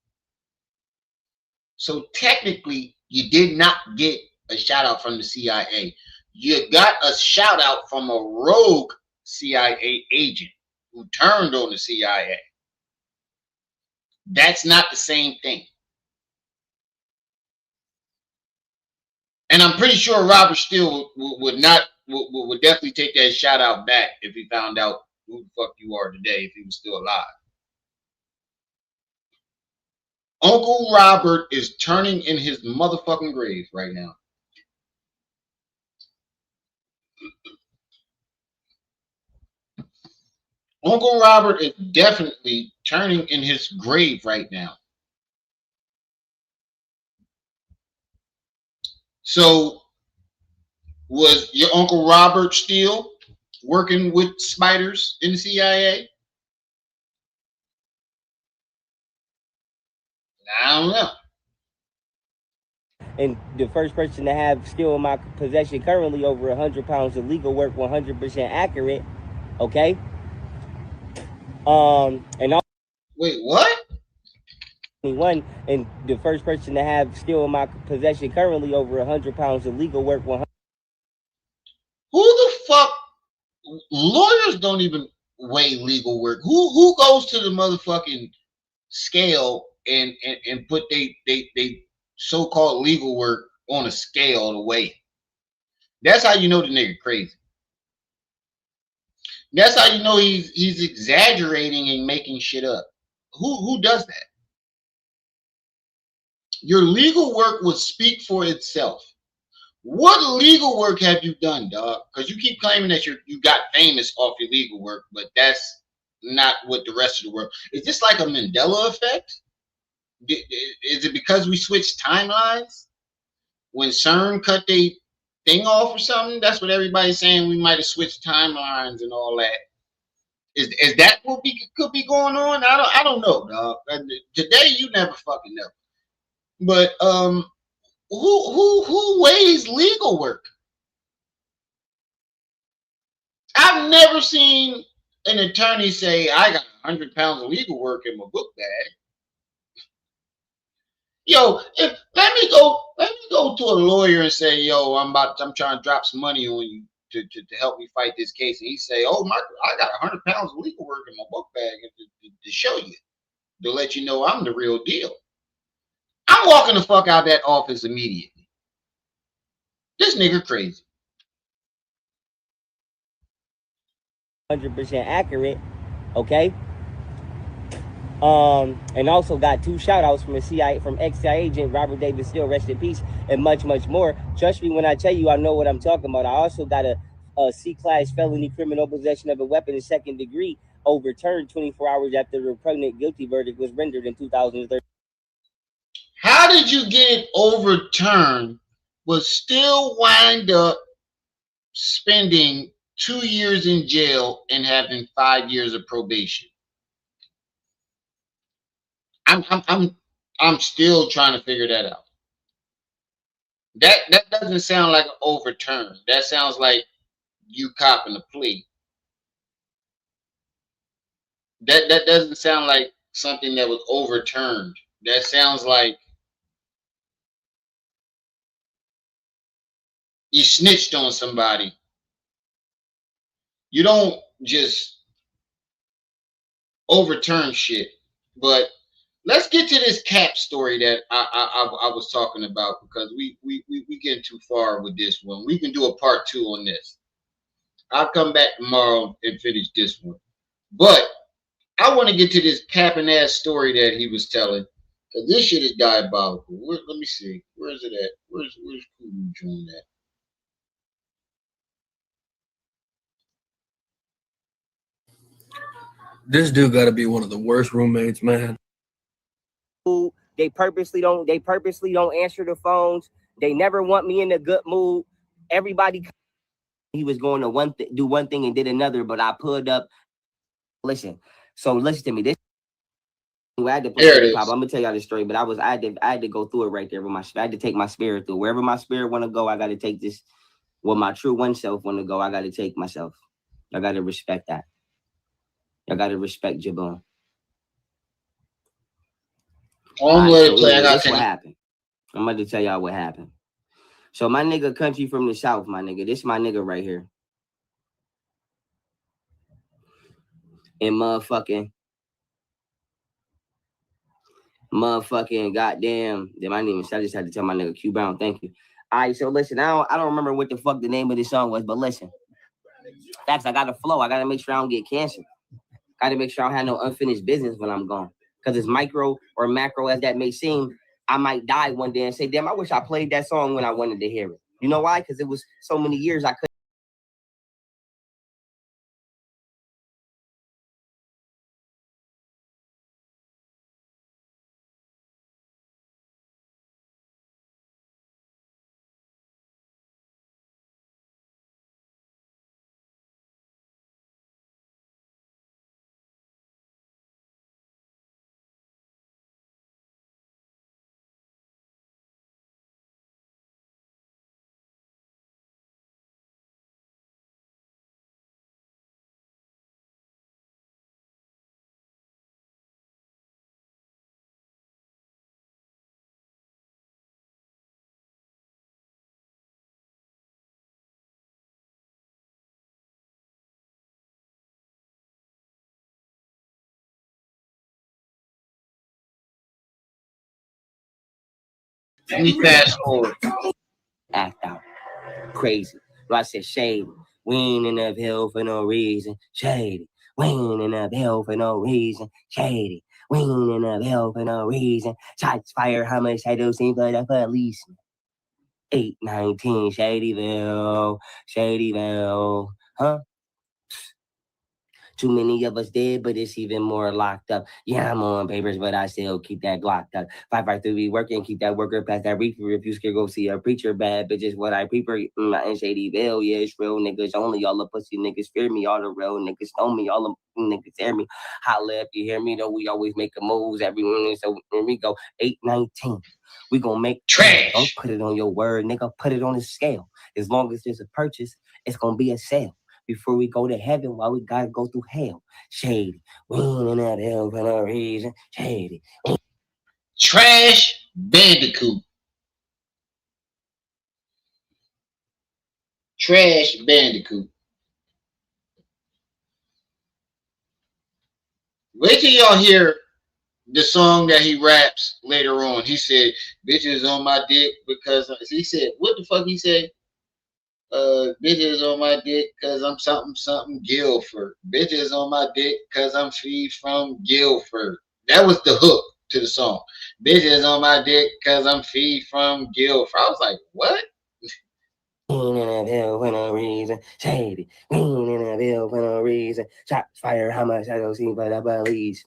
So technically, you did not get a shout out from the CIA. You got a shout out from a rogue CIA agent who turned on the CIA. That's not the same thing. And I'm pretty sure Robert Steele would definitely take that shout out back if he found out who the fuck you are today, if he was still alive. Uncle Robert is turning in his motherfucking grave right now. Uncle Robert is definitely turning in his grave right now. So, was your Uncle Robert still working with spiders in the CIA? I don't know. and the first person to have still in my possession currently over 100 pounds of legal work, 100% accurate. Okay. And also Wait, what? 21, and the first person to have still in my possession currently over 100 pounds of legal work, 100. Who the fuck? Lawyers don't even weigh legal work. Who goes to the motherfucking scale and put they so-called legal work on a scale to weigh? That's how you know the nigga crazy. That's how you know he's exaggerating and making shit up. Who does that? Your legal work would speak for itself. What legal work have you done, dog? Because you keep claiming that you got famous off your legal work, but that's not what the rest of the world. Is this like a Mandela effect? Is it because we switched timelines? When CERN cut their thing off or something? That's what everybody's saying. We might have switched timelines and all that. Is that what could be going on? I don't know, dog. Today you never fucking know. But who weighs legal work? I've never seen an attorney say, I got 100 pounds of legal work in my book bag. Yo, if let me go to a lawyer and say, yo, I'm trying to drop some money on you to help me fight this case. And he say, oh my, I got 100 pounds of legal work in my book bag to show you, to let you know I'm the real deal. I'm walking the fuck out of that office immediately. This nigga crazy. 100% accurate. Okay. And also got 2 shout outs from a CIA, from ex-CIA agent Robert Davis Steele, rest in peace, and much, much more. Trust me when I tell you, I know what I'm talking about. I also got a C-class felony criminal possession of a weapon in 2nd degree overturned 24 hours after the repugnant guilty verdict was rendered in 2013. How did you get it overturned, but still wind up spending 2 years in jail and having 5 years of probation? I'm still trying to figure that out. That doesn't sound like an overturn. That sounds like you copping a plea. That doesn't sound like something that was overturned. That sounds like you snitched on somebody. You don't just overturn shit. But let's get to this Cap story that I was talking about, because we getting too far with this one. We can do a part 2 on this. I'll come back tomorrow and finish this one. But I want to get to this capping ass story that he was telling, because this shit is diabolical. Let me see. Where is it at? Where's Kudu June at? This dude got to be one of the worst roommates, man. They purposely don't answer the phones. They never want me in a good mood. Everybody, he was going to do one thing and did another, but I pulled up. Listen to me. This I had to play There it pop. is. I'm gonna tell y'all the story, but I had to go through it right there with I had to take my spirit through. Wherever my spirit want to go, I got to take this. Where my true one self want to go, I got to take myself. I got to respect that. I got to respect Jabon. This what happened. I'm about to tell y'all what happened. So my nigga country from the south, my nigga. This my nigga right here. And motherfucking goddamn. Then my name is I just had to tell my nigga Q Brown, thank you. All right, so listen, I don't remember what the fuck the name of this song was, but listen. Facts, I gotta flow. I gotta make sure I don't get cancer. Gotta make sure I don't have no unfinished business when I'm gone. Because as micro or macro as that may seem, I might die one day and say, damn, I wish I played that song when I wanted to hear it. You know why? Because it was so many years I couldn't. Let me fast forward. Act out. Crazy. I said shady. We ain't in the hill for no reason. Shady. We ain't in the hill for no reason. Shady. We ain't in the hill for no reason. Shots fired, how much shadows seen for the police? 819 Shadyville. Huh? Too many of us dead, but it's even more locked up. Yeah, I'm on papers, but I still keep that Glock up. 553 be working, keep that worker past that reefer. If you scared, go see a preacher. Bad bitches, what I prefer. In Shadyville, yeah, it's real niggas only. All the pussy niggas fear me. All the real niggas know me. All the niggas hear me. Holla if you hear me, though. We always make moves. Everyone, so here we go. 819. We gonna make trash. Don't put it on your word, nigga. Put it on the scale. As long as there's a purchase, it's gonna be a sale. before we go to heaven, why we gotta go through hell? Shady. We ain't in that hell for no reason. Shady. Trash Bandicoot. Trash Bandicoot. Wait till y'all hear the song that he raps later on. He said, "Bitches on my dick because," he said, "What the fuck?" He said, "Bitches on my dick because I'm something something Guilford. Bitches on my dick because I'm free from Guilford." That was the hook to the song. Bitches on my dick because I'm free from Guilford. I was like, what? In a bill for no reason, shady. In a bill for no reason. Shots fired, how much I don't see, but I believe.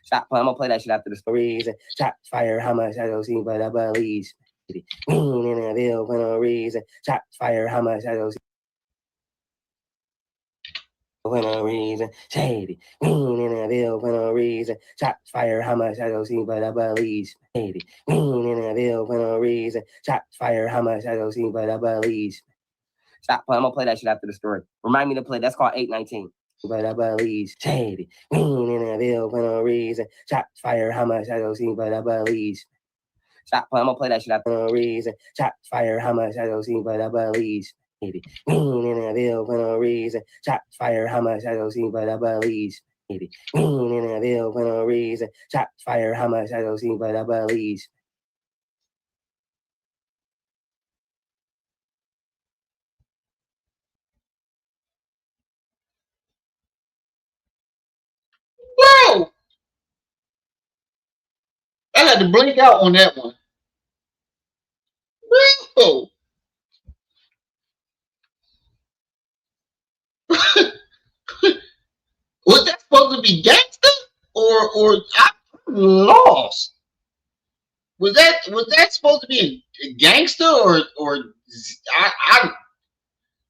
Stop. I'm gonna play that shit after the stories. Shots fired, how much I don't see, but I believe. In a bill for no reason. Shots fired, how much I don't see. For no reason, shady. In a bill for no reason. Shots fired, how much I don't see, but I believe. Shady. In a bill for no reason. Shots fired, how much I don't see, but I believe. Stop. I'm gonna play that shit after the story. Remind me to play. That's called 819. But I believe shady. In a bill for no reason. Shots fired, how much I don't see, but I believe. Stop. I'm gonna play that shit after no reason. Shots fired, how much I don't see, but I believe. In a bill for no reason. Shots fired, how much I don't see, but I believe. In a bill for no reason. Shots fired, how much I don't see, but I believe. Bro, I had to blink out on that one. Bro, was that supposed to be gangster or I'm lost? Was that supposed to be a gangster or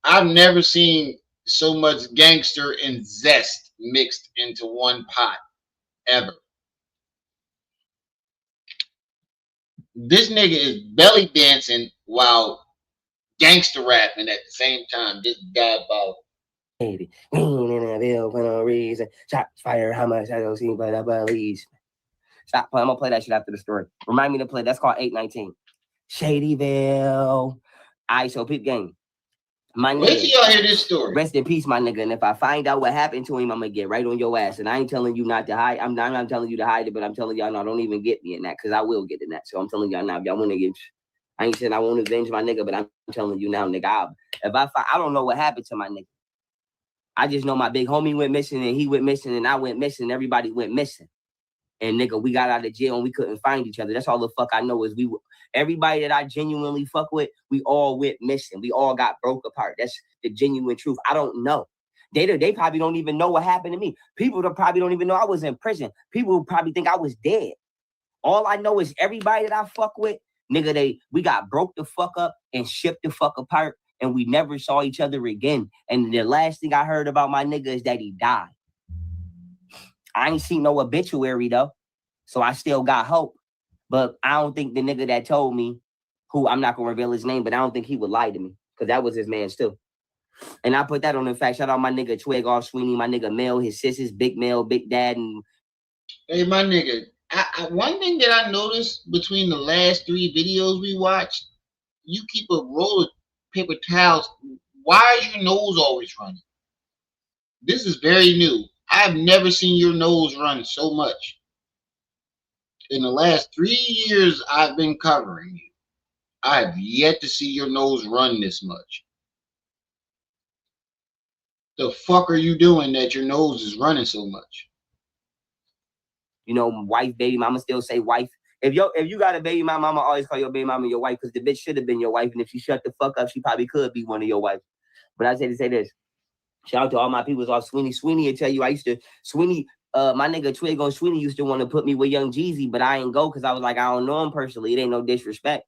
I've never seen so much gangster and zest mixed into one pot ever. This nigga is belly dancing while gangster rapping at the same time. This guy about In a bill for no reason. Shots fired, how much I don't see, but I believe. Stop. I'm gonna play that shit after the story. Remind me to play. That's called 819. Shadyville. Alright, so peep game. My nigga. Wait till y'all hear this story. Rest in peace, my nigga. And if I find out what happened to him, I'm gonna get right on your ass. And I ain't telling you not to hide. I'm not telling you to hide it, but I'm telling y'all, no, don't even get me in that, because I will get in that. So I'm telling y'all now, if y'all want to get, I ain't saying I won't avenge my nigga, but I'm telling you now, nigga. I don't know what happened to my nigga. I just know my big homie went missing, and he went missing, and I went missing, and everybody went missing. And nigga, we got out of jail and we couldn't find each other. That's all the fuck I know is everybody that I genuinely fuck with, we all went missing. We all got broke apart. That's the genuine truth. I don't know. They probably don't even know what happened to me. People that probably don't even know I was in prison. People probably think I was dead. All I know is everybody that I fuck with, nigga, we got broke the fuck up and shipped the fuck apart, and we never saw each other again. And the last thing I heard about my nigga is that he died. I ain't seen no obituary though, so I still got hope. But I don't think the nigga that told me, who I'm not gonna reveal his name, but I don't think he would lie to me, because that was his man still. And I put that on the fact. Shout out my nigga Twig off Sweeney, my nigga Mel, his sisters, Big Mel, Big Dad, and hey, my nigga. One thing that I noticed between the last 3 videos we watched, you keep a roll of paper towels. Why is your nose always running? This is very new. I've never seen your nose run so much. In the last 3 years I've been covering you, I have yet to see your nose run this much. The fuck are you doing that your nose is running so much? You know, wife, baby mama, still say wife. If you got a baby mama, always call your baby mama your wife, because the bitch should have been your wife. And if she shut the fuck up, she probably could be one of your wives. But I say to say this. Shout out to all my peoples off Sweeney. Sweeney will tell you my nigga Twig on Sweeney used to want to put me with Young Jeezy, but I ain't go because I was like, I don't know him personally. It ain't no disrespect.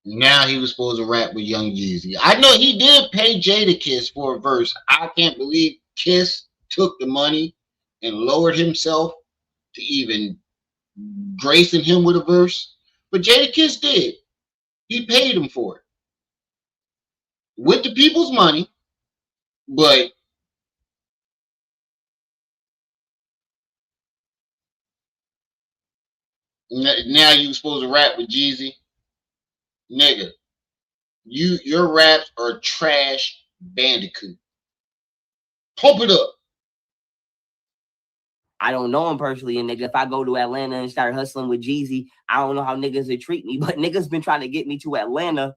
Now he was supposed to rap with Young Jeezy. I know he did pay Jadakiss for a verse. I can't believe Kiss took the money and lowered himself to even gracing him with a verse. But Jadakiss did. He paid him for it. With the people's money, but now you supposed to rap with Jeezy. Nigga, your raps are trash Bandicoot. Pump it up. I don't know him personally, and nigga, if I go to Atlanta and start hustling with Jeezy, I don't know how niggas would treat me. But niggas been trying to get me to Atlanta.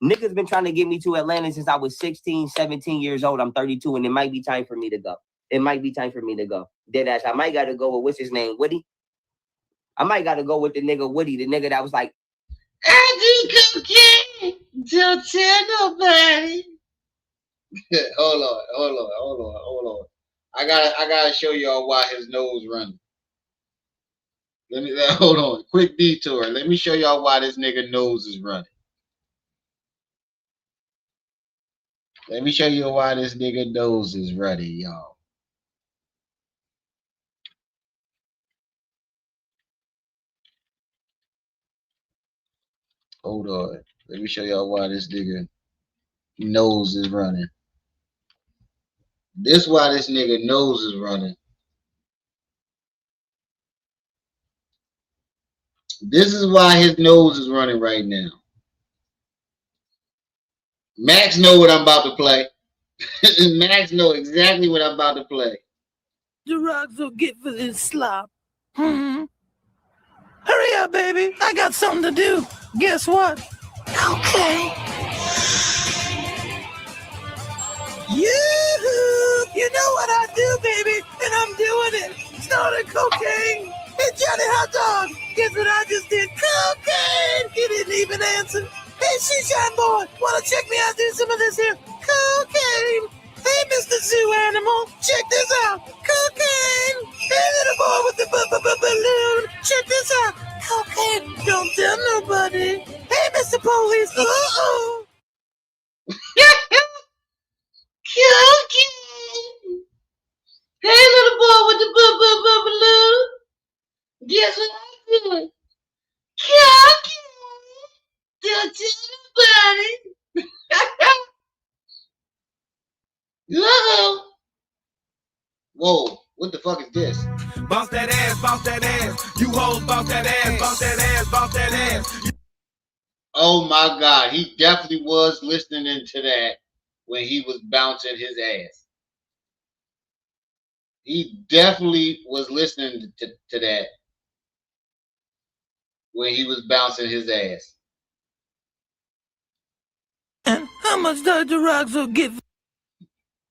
Niggas been trying to get me to Atlanta since I was 16, 17 years old. I'm 32, and it might be time for me to go. It might be time for me to go. Deadass. I might got to go with, what's his name, Woody? I might got to go with the nigga Woody, the nigga that was like, I do cocaine. Don't tell nobody. Hold on. I gotta show y'all why his nose running. Hold on. Quick detour. Let me show y'all why this nigga nose is running. Let me show you why this nigga nose is running, y'all. Hold on. Let me show y'all why this nigga nose is running. This why this nigga nose is running. This is why his nose is running right now. Max know what I'm about to play. Max know exactly what I'm about to play. The rocks will get for this slop. Hurry up, baby. I got something to do. Guess what? Okay. You know what I do, baby, and I'm doing it. Started cocaine. Hey, Johnny Hot Dog, guess what I just did? Cocaine. He didn't even answer. Hey, Shine Boy, wanna check me out? Do some of this here. Cocaine. Hey, Mr. Zoo Animal, check this out. Cocaine. Hey, little boy with the balloon, check this out. Cocaine. Don't tell nobody. Hey, Mr. Police. Uh-oh. Cocaine. Hey, little boy with the balloon. Guess what I do? Cocaine. Don't tell nobody. Whoa, what the fuck is this? Bounce that ass, bounce that ass. You hoes bounce that ass, bounce that ass, bounce that ass. Oh my God, he definitely was listening to that when he was bouncing his ass. He definitely was listening to that when he was bouncing his ass. And how much does the rocks will get?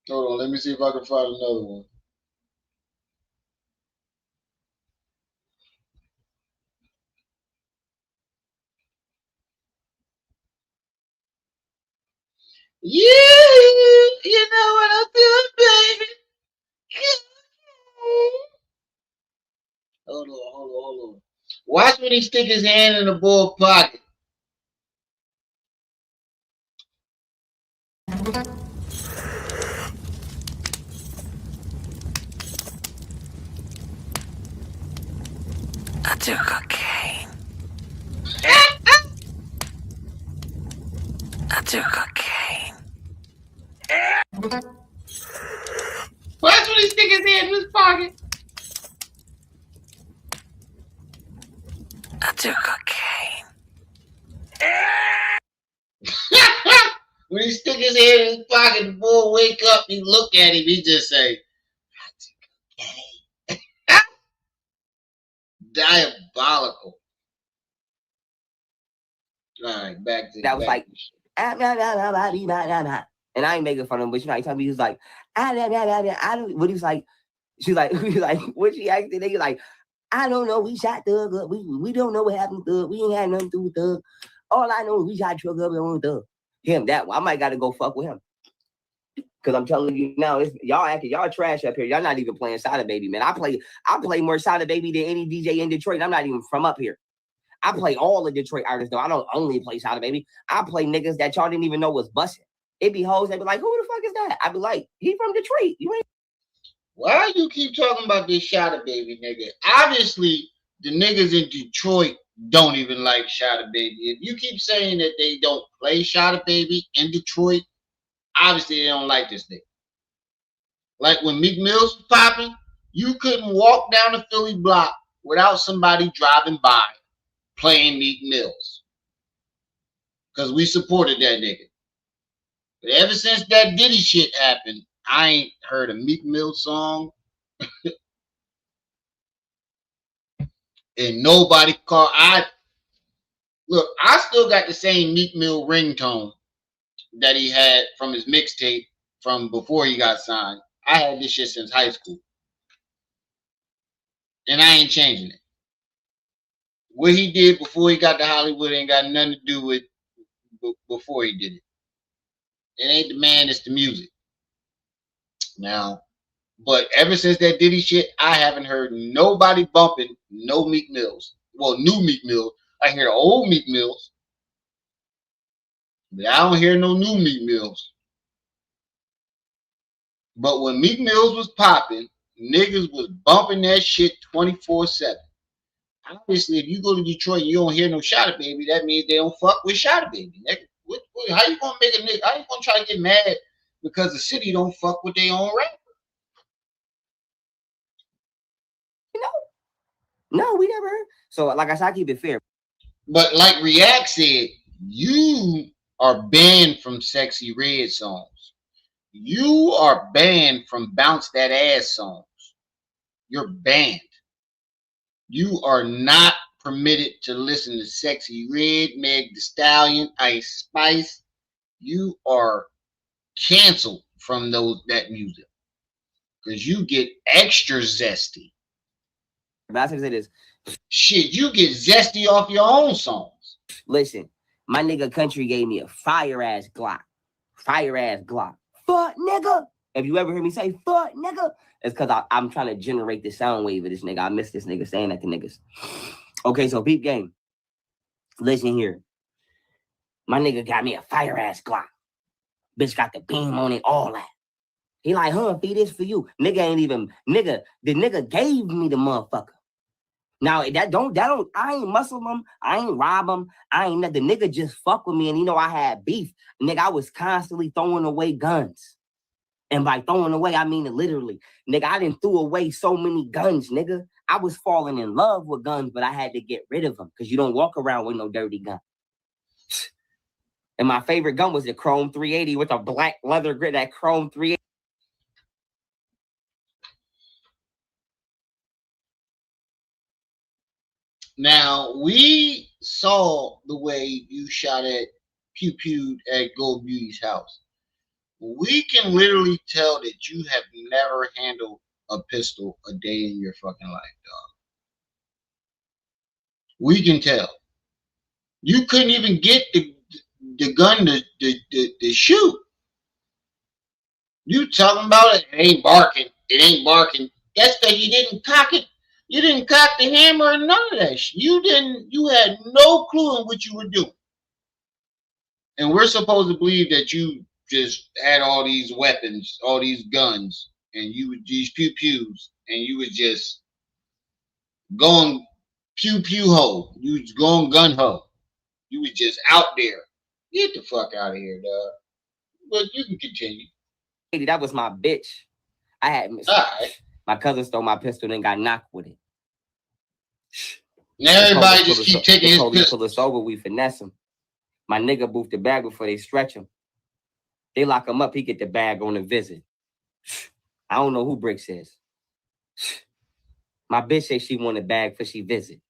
Hold on, let me see if I can find another one. You know what I'm doing, baby. Hold on. Watch when he stick his hand in the bull pocket. I do cocaine. I do cocaine. Watch when he stick his hand in his pocket. I do cocaine. When he stick his head in his pocket, the bull wake up, he look at him, he just say, diabolical. All right, back to that was like, and I ain't making fun of him, but you know, he told me he was like, I don't. What he was like, she's like, what she asked? They like, I don't know. We shot Thug up. We don't know what happened to Thug. We ain't had nothing to do with Thug. All I know is we shot Truck up on Thug. Him that one. I might got to go fuck with him. Cause I'm telling you now, y'all trash up here. Y'all not even playing Sada Baby, man. I play more Sada Baby than any DJ in Detroit. I'm not even from up here. I play all the Detroit artists though. I don't only play Sada Baby. I play niggas that y'all didn't even know was busting. It be hoes that be like, who the fuck is that? I be like, he from Detroit. You ain't. Why you keep talking about this Sada Baby nigga? Obviously, the niggas in Detroit don't even like Shada Baby. If you keep saying that they don't play Shada Baby in Detroit, obviously they don't like this nigga. Like when Meek Mills was popping, you couldn't walk down the Philly block without somebody driving by playing Meek Mills. Because we supported that nigga. But ever since that Diddy shit happened, I ain't heard a Meek Mill song. And nobody called. I still got the same Meek Mill ringtone that he had from his mixtape from before he got signed. I had this shit since high school. And I ain't changing it. What he did before he got to Hollywood ain't got nothing to do with before he did it. It ain't the man, it's the music. Now, but ever since that Diddy shit, I haven't heard nobody bumping no Meek Mills. Well, new Meek Mills. I hear the old Meek Mills. But I don't hear no new Meek Mills. But when Meek Mills was popping, niggas was bumping that shit 24/7. Obviously, if you go to Detroit and you don't hear no Shada Baby, that means they don't fuck with Shada Baby. Nigga, how you gonna make a nigga? How you gonna try to get mad because the city don't fuck with their own rapper? No, we never heard. So, like I said, I keep it fair. But like React said, you are banned from Sexy Red songs. You are banned from Bounce That Ass songs. You're banned. You are not permitted to listen to Sexy Red, Meg Thee Stallion, Ice Spice. You are canceled from that music because you get extra zesty. But I say this. Shit, you get zesty off your own songs. Listen, my nigga Country gave me a fire ass Glock. Fire ass Glock. Fuck nigga. Have you ever heard me say fuck nigga? It's because I'm trying to generate the sound wave of this nigga. I miss this nigga saying that to niggas. Okay, so peep game. Listen here. My nigga got me a fire ass Glock. Bitch got the beam on it, all that. He like, huh, feed this for you. Nigga ain't even, the nigga gave me the motherfucker. Now, I ain't muscle him. I ain't rob him. I ain't nothing. The nigga just fuck with me. And I had beef. Nigga, I was constantly throwing away guns. And by throwing away, I mean it literally. Nigga, I didn't throw away so many guns, nigga. I was falling in love with guns, but I had to get rid of them. Because you don't walk around with no dirty gun. And my favorite gun was the Chrome 380 with a black leather grip, that Chrome 380. Now, we saw the way you shot at pew-pewed at Gold Beauty's house. We can literally tell that you have never handled a pistol a day in your fucking life, dog. We can tell. You couldn't even get the gun to shoot. You talking about it ain't barking. It ain't barking. That's because you didn't cock it. You didn't cock the hammer and none of that shit. You had no clue in what you were doing. And we're supposed to believe that you just had all these weapons, all these guns, and these pew-pews, and you was just going pew-pew ho. You was going gun ho. You was just out there. Get the fuck out of here, dog. But you can continue. That was my bitch. I had my cousin stole my pistol and got knocked with it. Now everybody just keep taking his pistol. Pull us over, we finesse him. My nigga boof the bag before they stretch him. They lock him up, he get the bag on a visit. I don't know who Bricks is. My bitch say she want a bag for she visit.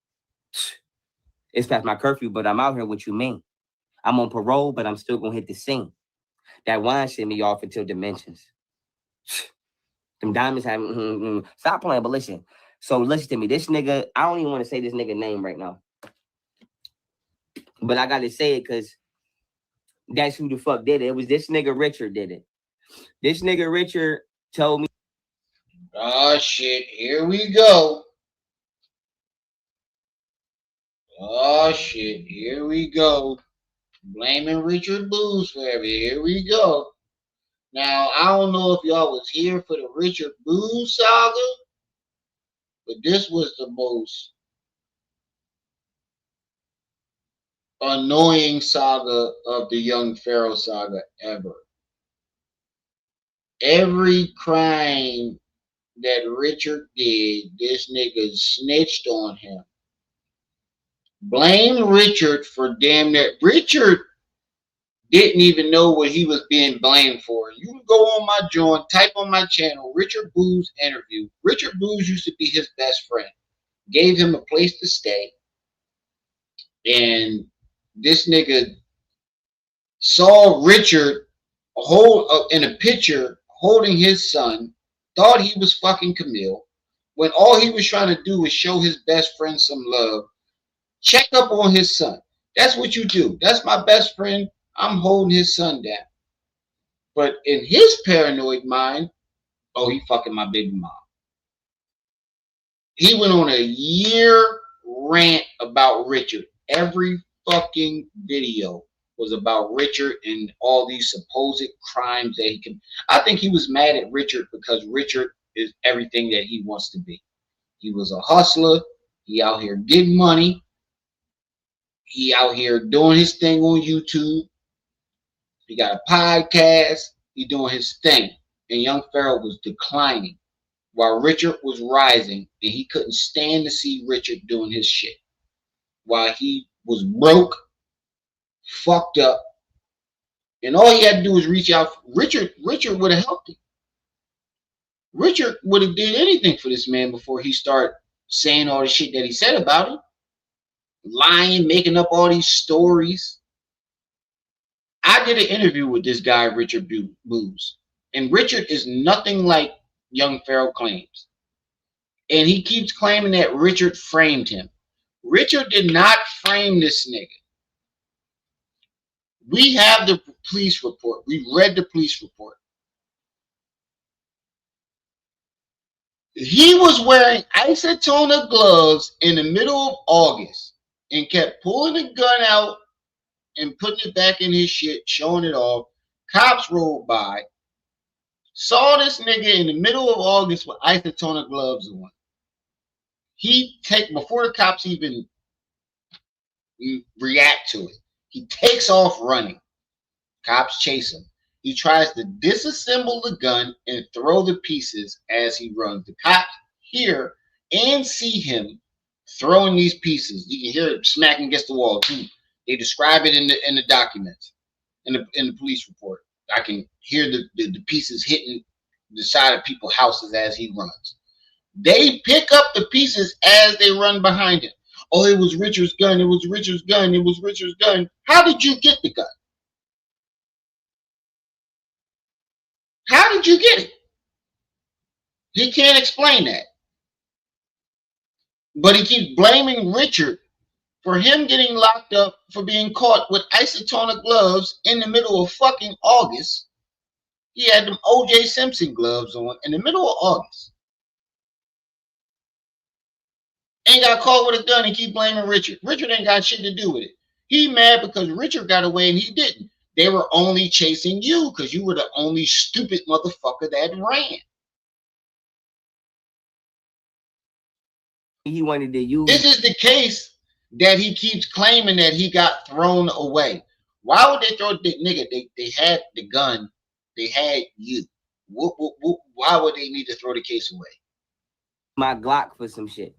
It's past my curfew, but I'm out here. What you mean? I'm on parole, but I'm still gonna hit the scene. That wine sent me off until dimensions. Them diamonds have stop playing, but listen. So listen to me. This nigga, I don't even want to say this nigga name right now. But I gotta say it because that's who the fuck did it. It was this nigga Richard did it. This nigga Richard told me. Oh shit, here we go. Oh shit, here we go. Blaming Richard Booze for everything. Here we go. Now, I don't know if y'all was here for the Richard Booze saga, but this was the most annoying saga of the young Pharaoh saga ever. Every crime that Richard did, this nigga snitched on him. Blame Richard for damn that. Richard didn't even know what he was being blamed for. You can go on my joint, type on my channel, Richard Boo's interview. Richard Boo's used to be his best friend. Gave him a place to stay. And this nigga saw Richard in a picture holding his son, thought he was fucking Camille, when all he was trying to do was show his best friend some love, check up on his son. That's what you do. That's my best friend. I'm holding his son down. But in his paranoid mind, oh, he fucking my baby mom. He went on a year rant about Richard. Every fucking video was about Richard and all these supposed crimes that he can. I think he was mad at Richard because Richard is everything that he wants to be. He was a hustler. He out here getting money. He out here doing his thing on YouTube. He got a podcast. He doing his thing. And young Pharaoh was declining while Richard was rising, and he couldn't stand to see Richard doing his shit. While he was broke, fucked up, and all he had to do was reach out. Richard would have helped him. Richard would have did anything for this man before he started saying all the shit that he said about him. Lying, making up all these stories. I did an interview with this guy, Richard Booz, and Richard is nothing like young Pharaoh claims. And he keeps claiming that Richard framed him. Richard did not frame this nigga. We have the police report. We read the police report. He was wearing isotonic gloves in the middle of August and kept pulling the gun out and putting it back in his shit, showing it off. Cops rolled by, saw this nigga in the middle of August with isotonic gloves on. Before the cops even react to it, he takes off running. Cops chase him. He tries to disassemble the gun and throw the pieces as he runs. The cops hear and see him throwing these pieces. You can hear it smacking against the wall too. They describe it in the documents, in the police report. I can hear the pieces hitting the side of people's houses as he runs. They pick up the pieces as they run behind him. Oh, it was Richard's gun. It was Richard's gun. It was Richard's gun. How did you get the gun? How did you get it? He can't explain that. But he keeps blaming Richard for him getting locked up for being caught with isotonic gloves in the middle of fucking August. He had them O.J. Simpson gloves on in the middle of August. Ain't got caught with a gun and keep blaming Richard. Richard ain't got shit to do with it. He mad because Richard got away and he didn't. They were only chasing you because you were the only stupid motherfucker that ran. He wanted to use. This is the case that he keeps claiming that he got thrown away. Why would they throw the nigga? They had the gun. They had you. Why would they need to throw the case away? My Glock for some shit.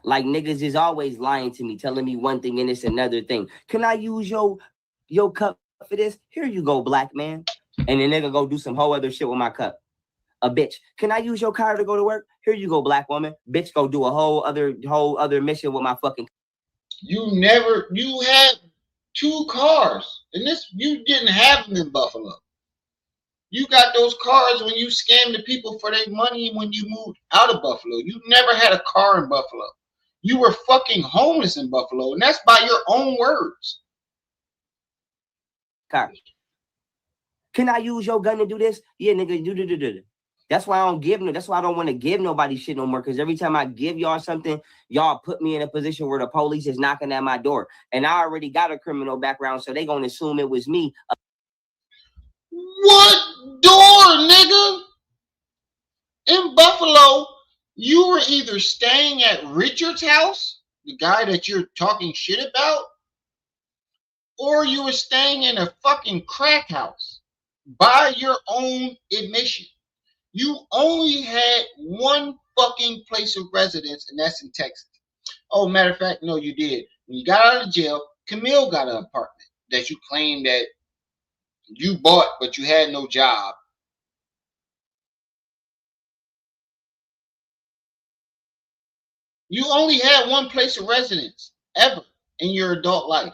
Like niggas is always lying to me, telling me one thing and it's another thing. Can I use your cup for this? Here you go, black man. And the nigga go do some whole other shit with my cup. A bitch. Can I use your car to go to work? Here you go, black woman. Bitch, go do a whole other mission with my fucking. You had 2 cars, and you didn't have them in Buffalo. You got those cars when you scammed the people for their money when you moved out of Buffalo. You never had a car in Buffalo. You were fucking homeless in Buffalo, and that's by your own words. Car. Can I use your gun to do this? Yeah, nigga, do. That's why I don't give no. That's why I don't want to give nobody shit no more. Because every time I give y'all something, y'all put me in a position where the police is knocking at my door, and I already got a criminal background, so they gonna assume it was me. What door, nigga? In Buffalo, you were either staying at Richard's house, the guy that you're talking shit about, or you were staying in a fucking crack house by your own admission. You only had one fucking place of residence, and that's in Texas. Oh, matter of fact, no, you did. When you got out of jail, Camille got an apartment that you claimed that you bought, but you had no job. You only had one place of residence ever in your adult life.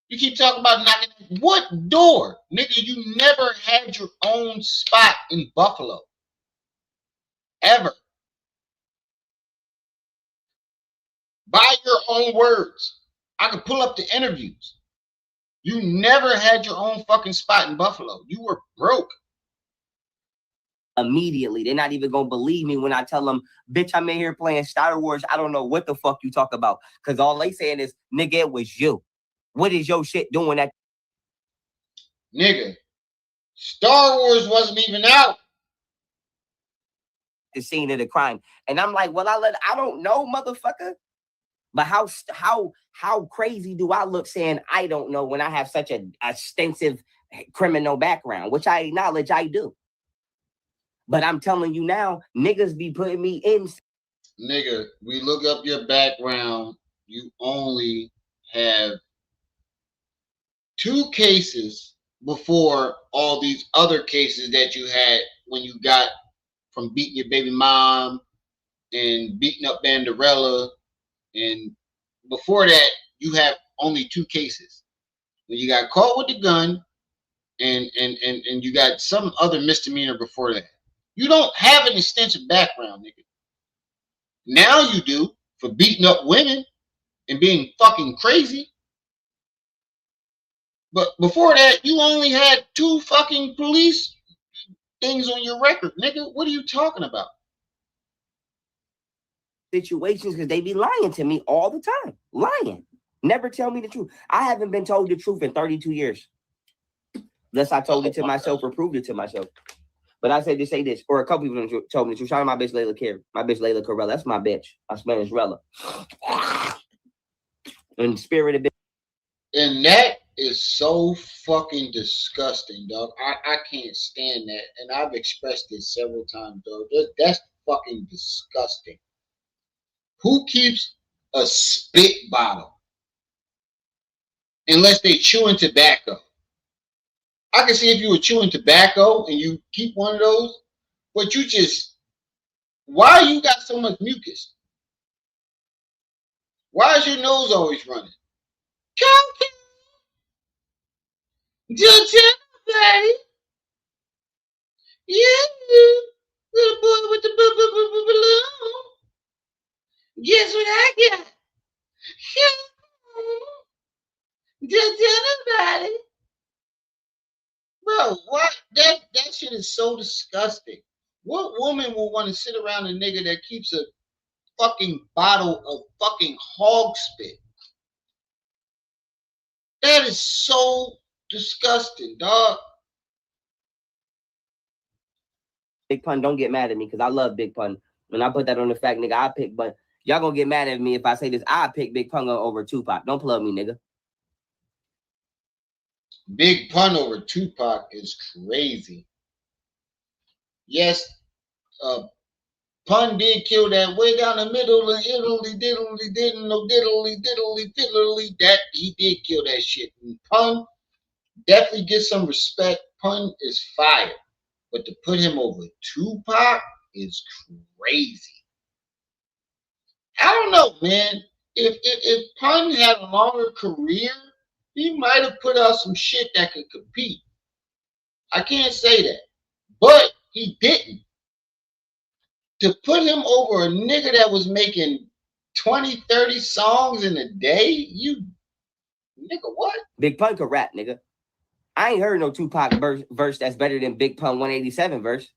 You keep talking about knocking. What door? Nigga, you never had your own spot in Buffalo. Ever. By your own words. I could pull up the interviews. You never had your own fucking spot in Buffalo. You were broke. Immediately. They're not even gonna believe me when I tell them, bitch, I'm in here playing Star Wars. I don't know what the fuck you talk about. Because all they saying is, nigga, it was you. What is your shit doing that? Nigga, Star Wars wasn't even out. The scene of the crime. And I'm like, well, I don't know, motherfucker. But how crazy do I look saying I don't know when I have such an extensive criminal background, which I acknowledge I do. But I'm telling you now, niggas be putting me in. Nigga, we look up your background. You only have 2 cases before all these other cases that you had when you got from beating your baby mom and beating up Banderella. And before that, you have only 2 cases. When you got caught with the gun and you got some other misdemeanor before that. You don't have an extensive background, nigga. Now you do for beating up women and being fucking crazy. But before that, you only had 2 fucking police things on your record, nigga. What are you talking about? Situations because they be lying to me all the time. Lying. Never tell me the truth. I haven't been told the truth in 32 years. Unless I told it to myself or proved it to myself. But I said to say this, or a couple people told me the truth. Shout out my bitch Layla Carey. My bitch Layla Corella. That's my bitch. I Spanish Rella. And spirit of bitch. And that is so fucking disgusting, dog. I can't stand that. And I've expressed this several times, dog. That's fucking disgusting. Who keeps a spit bottle? Unless they chewing tobacco. I can see if you were chewing tobacco and you keep one of those, but you just, why you got so much mucus? Why is your nose always running? Just tell nobody. Yeah, little boy with the balloon. Guess what I got? Just tell nobody. Bro, what? That shit is so disgusting. What woman will want to sit around a nigga that keeps a fucking bottle of fucking hog spit? That is so disgusting, dog. Big Pun, don't get mad at me because I love Big Pun. When I put that on the fact, nigga, I pick, but y'all gonna get mad at me if I say this. I pick Big Pun over Tupac. Don't plug me, nigga. Big Pun over Tupac is crazy. Yes, Pun did kill that way down the middle of Italy, diddly. That he did kill that shit. And Pun definitely gets some respect. Pun is fire. But to put him over Tupac is crazy. I don't know, man. If Pun had a longer career, he might have put out some shit that could compete. I can't say that. But he didn't. To put him over a nigga that was making 20, 30 songs in a day, you nigga, what? Big Pun could rap, nigga. I ain't heard no Tupac verse that's better than Big Pun 187 verse.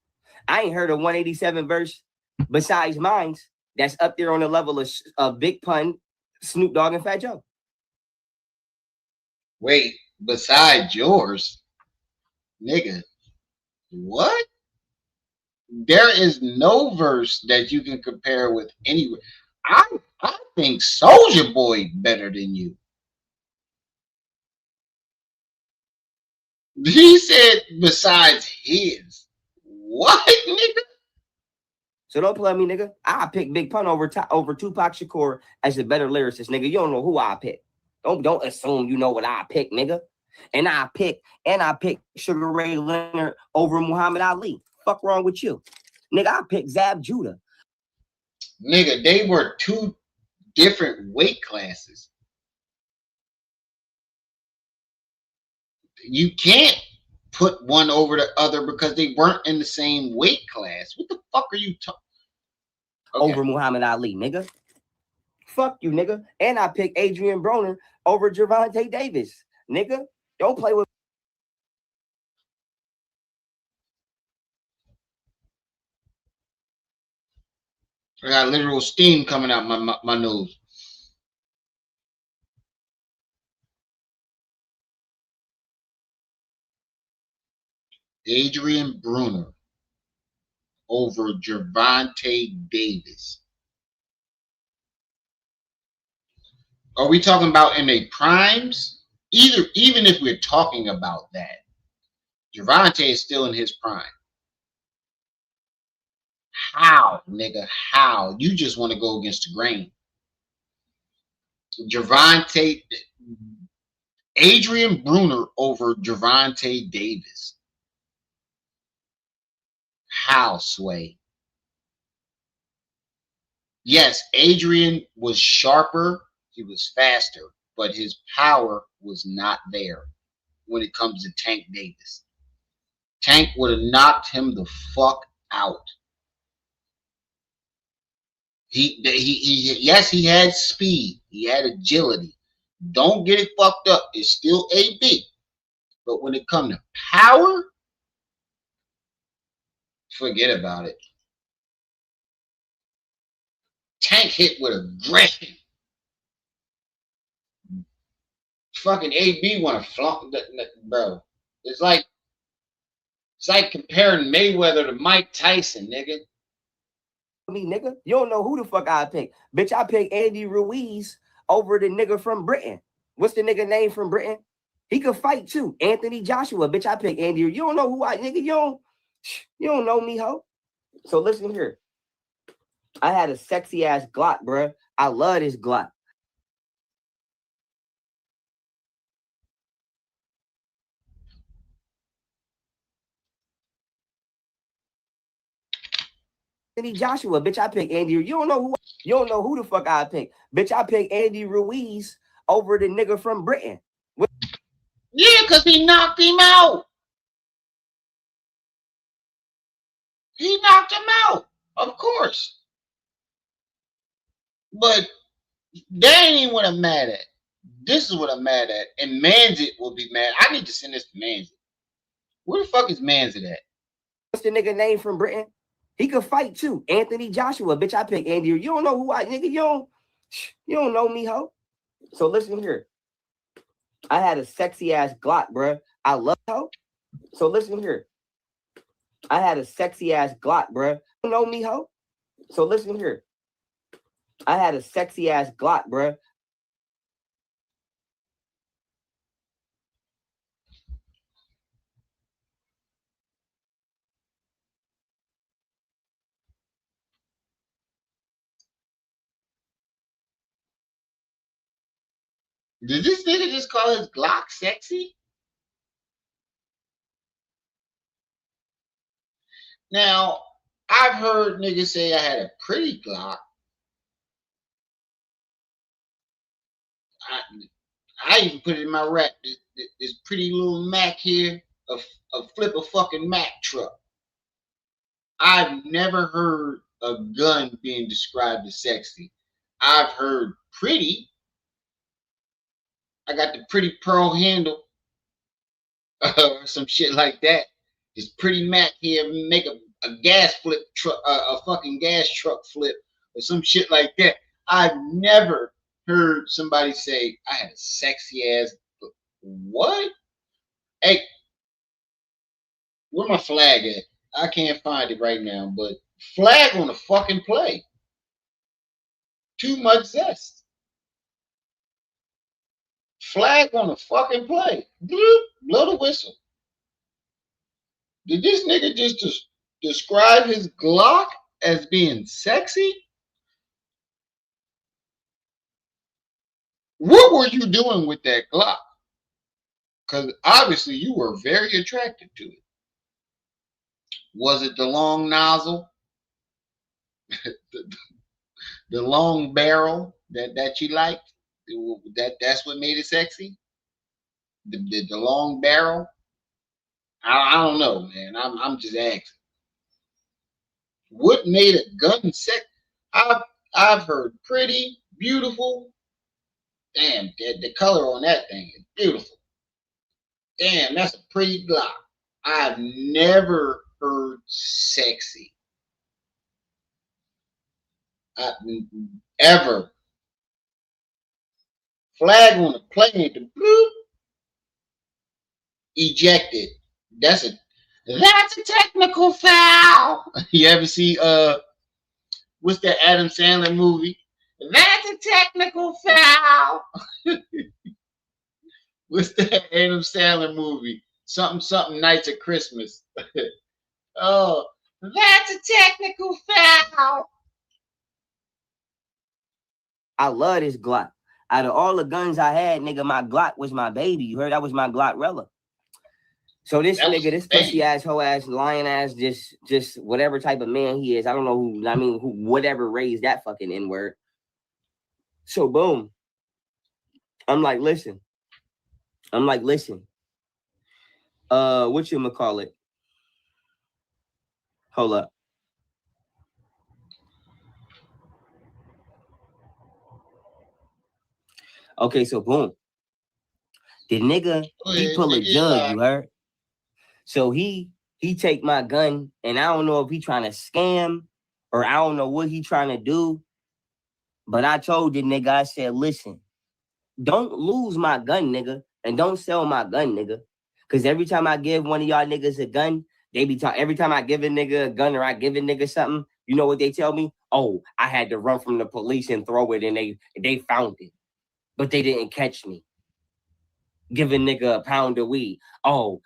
I ain't heard a 187 verse besides mine's that's up there on the level of Big Pun, Snoop Dogg, and Fat Joe. Wait, besides yours, nigga, what? There is no verse that you can compare with any. I think Soldier Boy better than you. He said besides his. What, nigga? So don't play me, nigga. I pick Big Pun over Tupac Shakur as a better lyricist, nigga. You don't know who I pick. Don't assume you know what I pick, nigga. And I pick Sugar Ray Leonard over Muhammad Ali. Fuck wrong with you, nigga? I pick Zab Judah. Nigga, they were two different weight classes. You can't put one over the other because they weren't in the same weight class. What the fuck are you talking? Okay. Over Muhammad Ali, nigga. Fuck you, nigga. And I pick Adrian Broner over Gervonta Davis, nigga. Don't play with. I got literal steam coming out my nose. Adrian Bruner over Gervonta Davis. Are we talking about in their primes? Even if we're talking about that, Gervonta is still in his prime. How, nigga? How? You just want to go against the grain. Gervonta, Adrian Bruner over Gervonta Davis. How, Sway? Yes, Adrian was sharper, he was faster, but his power was not there when it comes to Tank Davis. Tank would have knocked him the fuck out. Yes, he had speed, he had agility. Don't get it fucked up. It's still AB. But when it comes to power, forget about it. Tank hit with aggression. Fucking AB want to flunk that, bro. It's like comparing Mayweather to Mike Tyson, nigga. Me, nigga. You don't know who the fuck I pick. Bitch, I pick Andy Ruiz over the nigga from Britain. What's the nigga name from Britain? He could fight too. Anthony Joshua. Bitch, I pick Andy. You don't know who I, nigga. You don't know me, ho. So listen here. I had a sexy ass Glock, bruh. I love this Glock. Anthony Joshua, bitch, I pick Andy. You don't know who the fuck I pick. Bitch, I pick Andy Ruiz over the nigga from Britain. Yeah, because he knocked him out. He knocked him out, of course. But that ain't even what I'm mad at. This is what I'm mad at. And Manzit will be mad. I need to send this to Manzit. Where the fuck is Manzit at? What's the nigga name from Britain? He could fight too. Anthony Joshua, bitch, I pick Andy. You don't know who I, nigga. You don't know me, ho. So listen here. I had a sexy ass Glock, bruh. I love ho. So listen here. I had a sexy ass Glock, bruh. You know me, ho. So listen here. I had a sexy ass Glock, bruh. Did this nigga just call his Glock sexy? Now, I've heard niggas say I had a pretty Glock. I even put it in my rack. This pretty little Mac here, a flip a fucking Mac truck. I've never heard a gun being described as sexy. I've heard pretty. I got the pretty pearl handle, or some shit like that. This pretty Mac here make a gas flip truck, a fucking gas truck flip, or some shit like that. I've never heard somebody say I had a sexy ass. What? Hey, where my flag at? I can't find it right now, but flag on the fucking play. Too much zest. Flag on the fucking play. Bloop, blow the whistle. Did this nigga just describe his Glock as being sexy? What were you doing with that Glock? Because obviously you were very attracted to it. Was it the long nozzle? the long barrel that you liked? That's what made it sexy? The long barrel? I don't know, man. I'm just asking. What made a gun sex? I've heard pretty, beautiful. Damn, the color on that thing is beautiful. Damn, that's a pretty Glock. I've never heard sexy. Ever. Flag on the plane, the bloop, ejected. That's a technical foul. You ever see what's that Adam Sandler movie? That's a technical foul. What's that Adam Sandler movie? Something Nights at Christmas. Oh, that's a technical foul. I love this Glock. Out of all the guns I had, nigga, my Glock was my baby. You heard? That was my Glockrella. So this nigga, this pussy ass, hoe ass, lion ass, just whatever type of man he is. I don't know who. I mean, who, whatever raised that fucking N word. So boom. I'm like, listen. What you call it? Hold up. Okay, so boom. The nigga, he pull a jug, you heard? So he take my gun, and I don't know if he trying to scam or I don't know what he trying to do. But I told the nigga, I said, listen, don't lose my gun, nigga, and don't sell my gun, nigga. Because every time I give one of y'all niggas a gun, they be talking. Every time I give a nigga a gun or I give a nigga something, you know what they tell me? Oh, I had to run from the police and throw it, and they found it, but they didn't catch me. Give a nigga a pound of weed. Oh,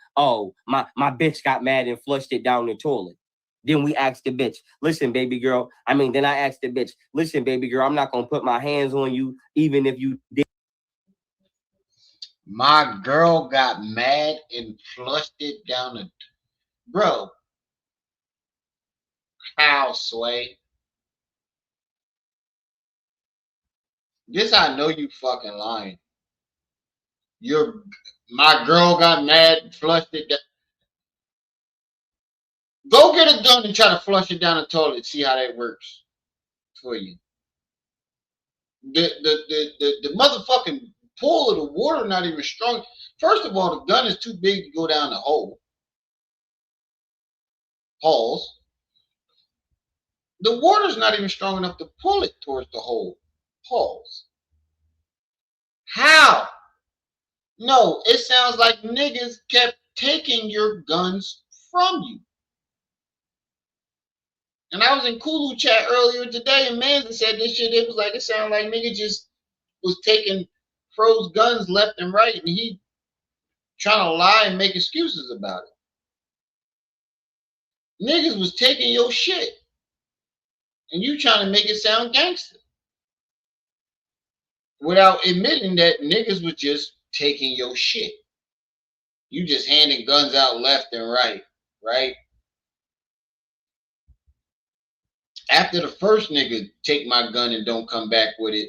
my bitch got mad and flushed it down the toilet. Then we asked the bitch, listen, baby girl. Then I asked the bitch, listen, baby girl, I'm not gonna put my hands on you, even if you did. My girl got mad and flushed it down the. Bro, how, Sway? This I know you fucking lying. My girl got mad and flushed it down. Go get a gun and try to flush it down the toilet. See how that works for you. The motherfucking pool of the water not even strong. First of all, the gun is too big to go down the hole. Holes. The water's not even strong enough to pull it towards the hole. Holes. How? No, it sounds like niggas kept taking your guns from you. And I was in Kulu chat earlier today, and Manza said this shit. It was like, it sounded like nigga just was taking Fro's guns left and right, and he trying to lie and make excuses about it. Niggas was taking your shit, and you trying to make it sound gangster without admitting that niggas was just taking your shit. You just handing guns out left and right, right? After the first nigga take my gun and don't come back with it,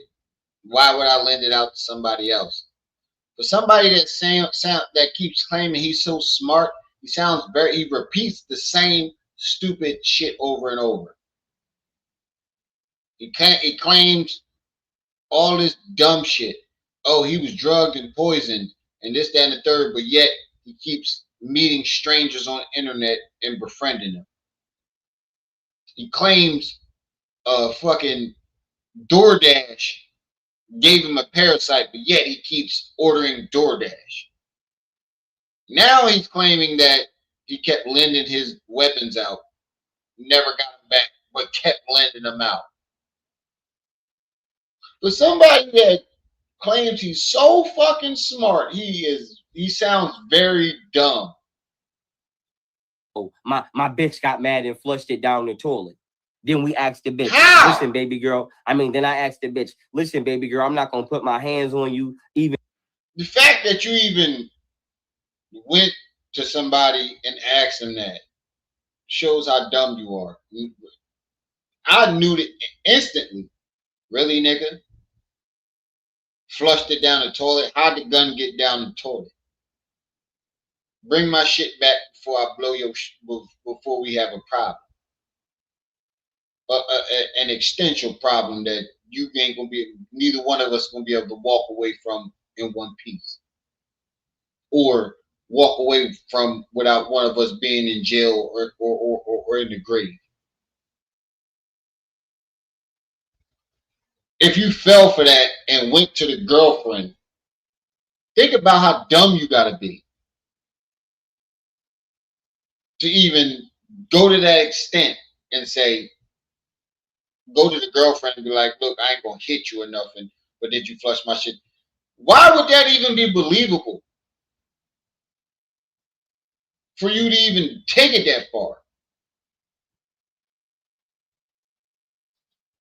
why would I lend it out to somebody else? For somebody that keeps claiming he's so smart, he repeats the same stupid shit over and over. He claims all this dumb shit. Oh, he was drugged and poisoned and this, that, and the third, but yet he keeps meeting strangers on the internet and befriending them. He claims fucking DoorDash gave him a parasite, but yet he keeps ordering DoorDash. Now he's claiming that he kept lending his weapons out, never got them back, but kept lending them out. For somebody that claims he's so fucking smart, he sounds very dumb. Oh, my bitch got mad and flushed it down the toilet. Then we asked the bitch, How? listen, baby girl. Then I asked the bitch, listen, baby girl, I'm not gonna put my hands on you. Even the fact that you even went to somebody and asked them that shows how dumb you are. I knew it instantly. Really, nigga? Flushed it down the toilet. How'd the gun get down the toilet? Bring my shit back before I blow your before we have a problem. An existential problem that you ain't gonna be, neither one of us gonna be able to walk away from in one piece, or walk away from without one of us being in jail or in the grave. If you fell for that and went to the girlfriend, think about how dumb you gotta be to even go to that extent and say, go to the girlfriend and be like, look, I ain't gonna hit you or nothing, but did you flush my shit? Why would that even be believable for you to even take it that far?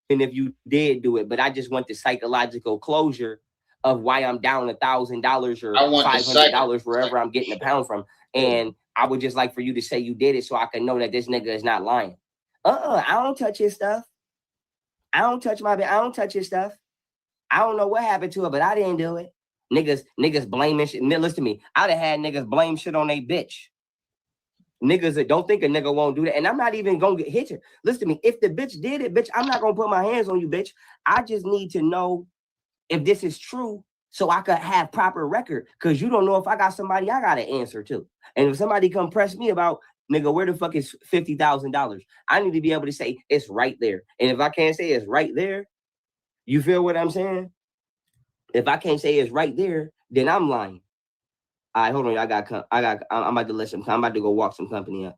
and if you did do it, but I just want the psychological closure of why I'm down $1,000 or $500 wherever I'm getting a pound from. And I would just like for you to say you did it so I can know that this nigga is not lying. I don't touch his stuff. I don't touch his stuff. I don't know what happened to it, but I didn't do it. Niggas blaming shit. Listen to me. I'd have had niggas blame shit on they bitch. Niggas that don't think a nigga won't do that. And I'm not even gonna get hit you. Listen to me. If the bitch did it, bitch, I'm not gonna put my hands on you, bitch. I just need to know if this is true so I could have proper record. Cause you don't know if I got somebody I gotta answer to. And if somebody come press me about, nigga, where the fuck is $50,000? I need to be able to say it's right there. And if I can't say it's right there, you feel what I'm saying? If I can't say it's right there, then I'm lying. All right, hold on. I'm about to let some. I'm about to go walk some company up.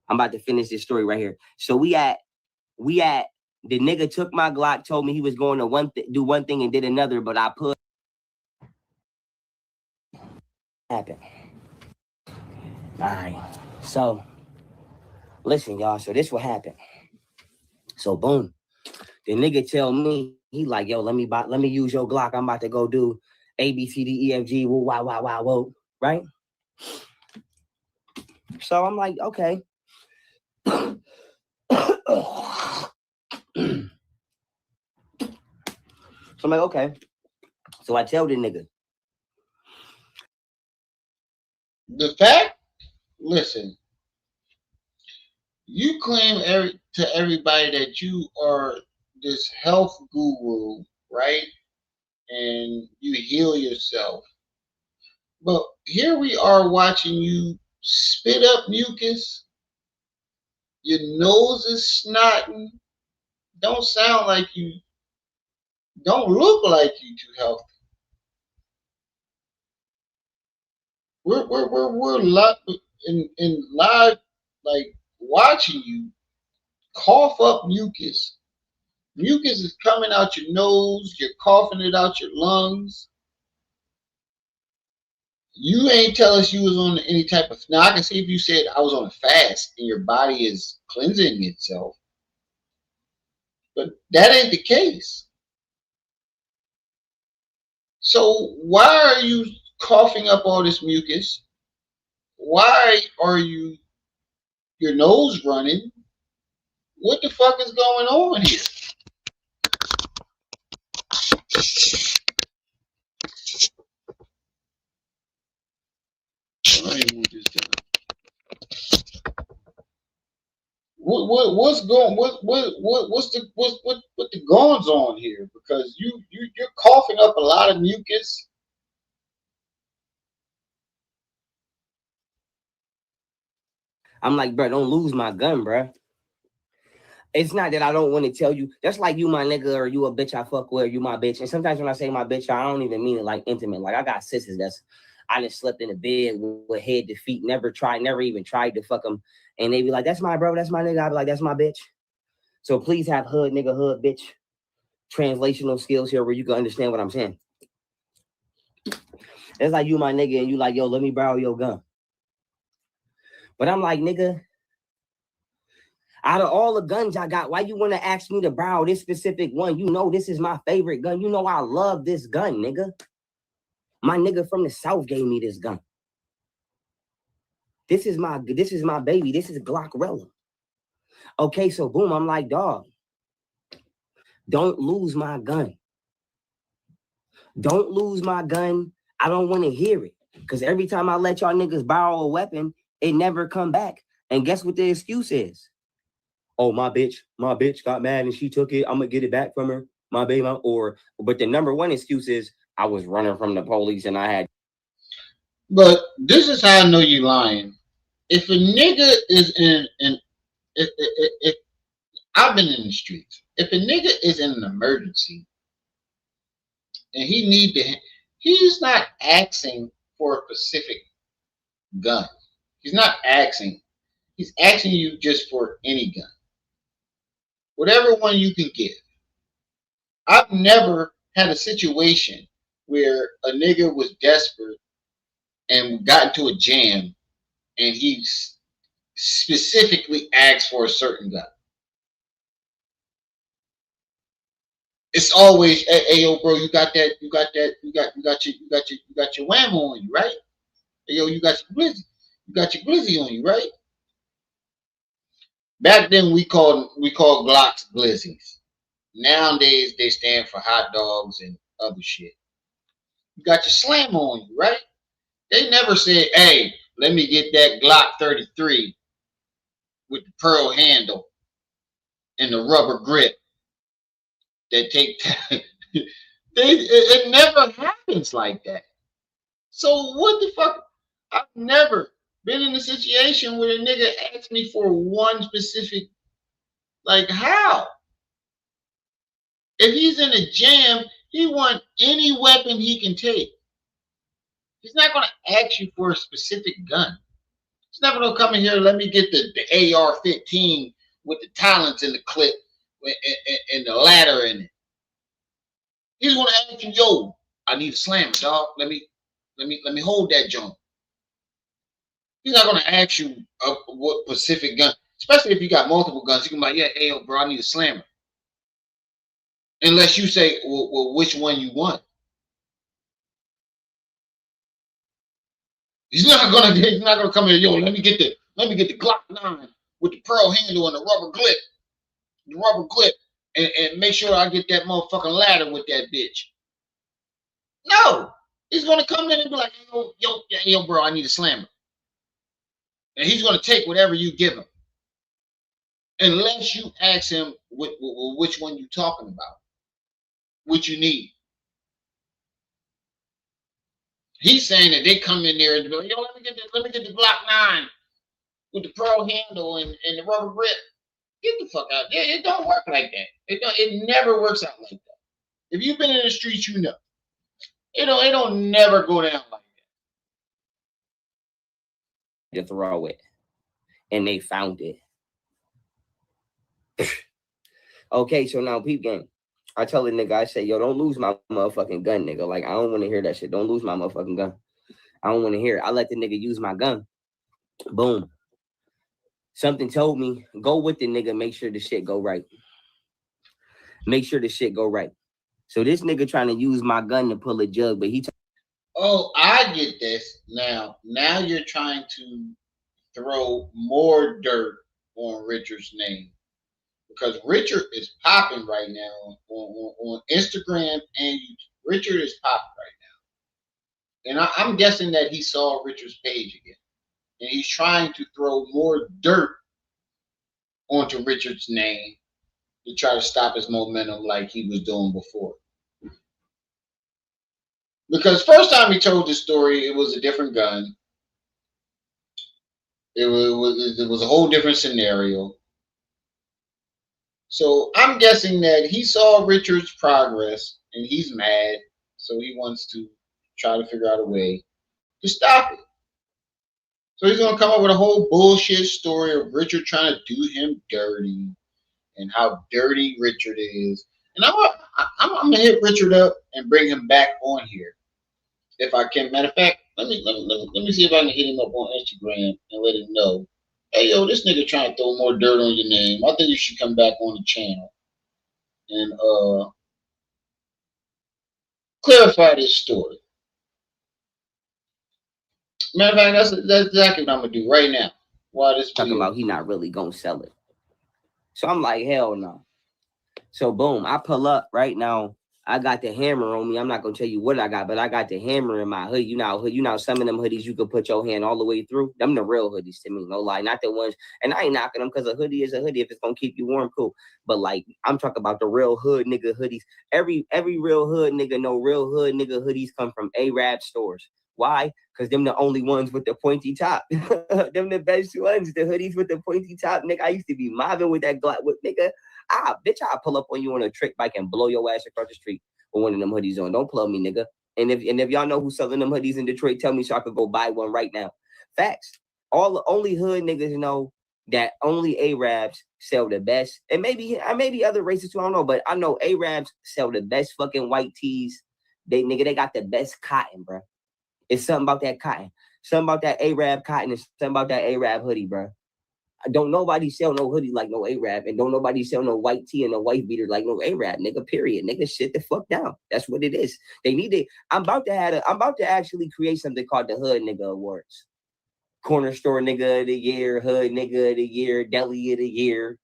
I'm about to finish this story right here. So we at the nigga took my Glock, told me he was going to do one thing and did another, but I put happen. All right. So listen, y'all. So this what happened. So boom, the nigga tell me, he like, yo, let me use your Glock. I'm about to go do A, B, C, D, E, F, G, woo, wow, wow, wow, whoa, right? So I'm like, okay. So I'm like, okay. So I tell the nigga. The fact, listen, you claim to everybody that you are this health guru, right? And you heal yourself. But here we are watching you spit up mucus. Your nose is snotting. Don't sound like you. Don't look like you too healthy. We're live in live, like watching you cough up mucus. Mucus is coming out your nose. You're coughing it out your lungs. You ain't tell us you was on any type of. Now I can see if you said I was on a fast and your body is cleansing itself, but that ain't the case. So why are you coughing up all this mucus? Why are your nose running? What the fuck is going on here? I ain't want this down. What's going what's the goings on here? Because you're coughing up a lot of mucus. I'm like, bro, don't lose my gun, bro. It's not that I don't want to tell you. That's like you my nigga or you a bitch I fuck with or you my bitch. And sometimes when I say my bitch, I don't even mean it like intimate. Like I got sisters that's I just slept in a bed with head to feet, never even tried to fuck them. And they be like, that's my bro, that's my nigga. I be like, that's my bitch. So please have hood nigga, hood bitch translational skills here where you can understand what I'm saying. It's like you, my nigga, and you like, yo, let me borrow your gun. But I'm like, nigga, out of all the guns I got, why you want to ask me to borrow this specific one? You know this is my favorite gun. You know I love this gun, nigga. My nigga from the South gave me this gun. This is my baby. This is Glockrella. Okay, so boom, I'm like, dog, don't lose my gun. Don't lose my gun. I don't want to hear it. Because every time I let y'all niggas borrow a weapon, it never come back. And guess what the excuse is? Oh, my bitch got mad and she took it. I'm going to get it back from her. My baby. But the number one excuse is I was running from the police and I had. But this is how I know you lying. If a nigga is if I've been in the streets. If a nigga is in an emergency and he's not asking for a specific gun. He's not asking. He's asking you just for any gun. Whatever one you can give. I've never had a situation where a nigga was desperate and got into a jam and he specifically asked for a certain gun. It's always, hey yo, bro, you got your whammo on you, right? Hey, yo, you got your glizzy on you, right? Back then we called Glocks glizzies. Nowadays they stand for hot dogs and other shit. You got your slam on you, right? They never said, hey, let me get that Glock 33 with the pearl handle and the rubber grip that take time. It never happens like that. So what the fuck? I've never been in a situation where a nigga asked me for one specific, like how? If he's in a jam, he want any weapon he can take. He's not going to ask you for a specific gun. He's not going to come in here, let me get the AR-15 with the talents in the clip and the ladder in it. He's going to ask you, yo, I need a slammer, dog. Let me hold that joint. He's not going to ask you what specific gun, especially if you got multiple guns. He can be like, yeah, hey, yo, bro, I need a slammer. Unless you say, well, which one you want. He's not gonna come here, yo, let me get the Glock 9 with the pearl handle and the rubber clip, and make sure I get that motherfucking ladder with that bitch. No, he's gonna come in and be like, yo, bro, I need a slammer, and he's gonna take whatever you give him, unless you ask him which one you talking about, what you need. He's saying that they come in there and be like, yo, let me get the Glock 9 with the pearl handle and the rubber grip. Get the fuck out. It don't work like that. It never works out like that. If you've been in the streets, you know. It don't never go down like that. To throw it. And they found it. Okay, so now peep game. I tell the nigga, I say, yo, don't lose my motherfucking gun, nigga. Like, I don't want to hear that shit. Don't lose my motherfucking gun. I don't want to hear it. I let the nigga use my gun. Boom. Something told me, go with the nigga, make sure the shit go right. Make sure the shit go right. So this nigga trying to use my gun to pull a jug, but he... Oh, I get this. Now you're trying to throw more dirt on Richard's name. Because Richard is popping right now on Instagram and YouTube. Richard is popping right now. And I'm guessing that he saw Richard's page again. And he's trying to throw more dirt onto Richard's name to try to stop his momentum like he was doing before. Because first time he told this story, it was a different gun. It was a whole different scenario. So I'm guessing that he saw Richard's progress and he's mad. So he wants to try to figure out a way to stop it. So he's going to come up with a whole bullshit story of Richard trying to do him dirty and how dirty Richard is. And I'm gonna hit Richard up and bring him back on here if I can. Matter of fact, let me see if I can hit him up on Instagram and let him know. Hey yo, this nigga trying to throw more dirt on your name. I think you should come back on the channel and clarify this story. Matter of fact, that's exactly what I'm gonna do right now. While this Talking video about he not really gonna sell it. So I'm like, hell no. So boom, I pull up right now. I got the hammer on me. I'm not gonna tell you what I got, but I got the hammer in my hood. You know, some of them hoodies you could put your hand all the way through. Them the real hoodies to me, no lie. Not the ones, and I ain't knocking them because a hoodie is a hoodie. If it's gonna keep you warm, cool. But like I'm talking about the real hood nigga hoodies. Every real hood nigga know real hood nigga hoodies come from Arab stores. Why? Because them the only ones with the pointy top. Them the best ones. The hoodies with the pointy top, nigga. I used to be mobbing with that Glock with nigga. Bitch, I'll pull up on you on a trick bike and blow your ass across the street with one of them hoodies on. Don't plug me, nigga. And if y'all know who's selling them hoodies in Detroit, tell me so I could go buy one right now. Facts. All the only hood niggas know that only Arabs sell the best, and maybe other races too. I don't know, but I know Arabs sell the best fucking white tees. They got the best cotton, bro. It's something about that cotton, something about that Arab cotton, and something about that Arab hoodie, bro. Don't nobody sell no hoodie like no Arab, and don't nobody sell no white tee and no white beater like no Arab, nigga. Period, nigga. Shit the fuck down. That's what it is. They need it. I'm about to actually create something called the Hood Nigga Awards. Corner store nigga of the year, hood nigga of the year, deli of the year.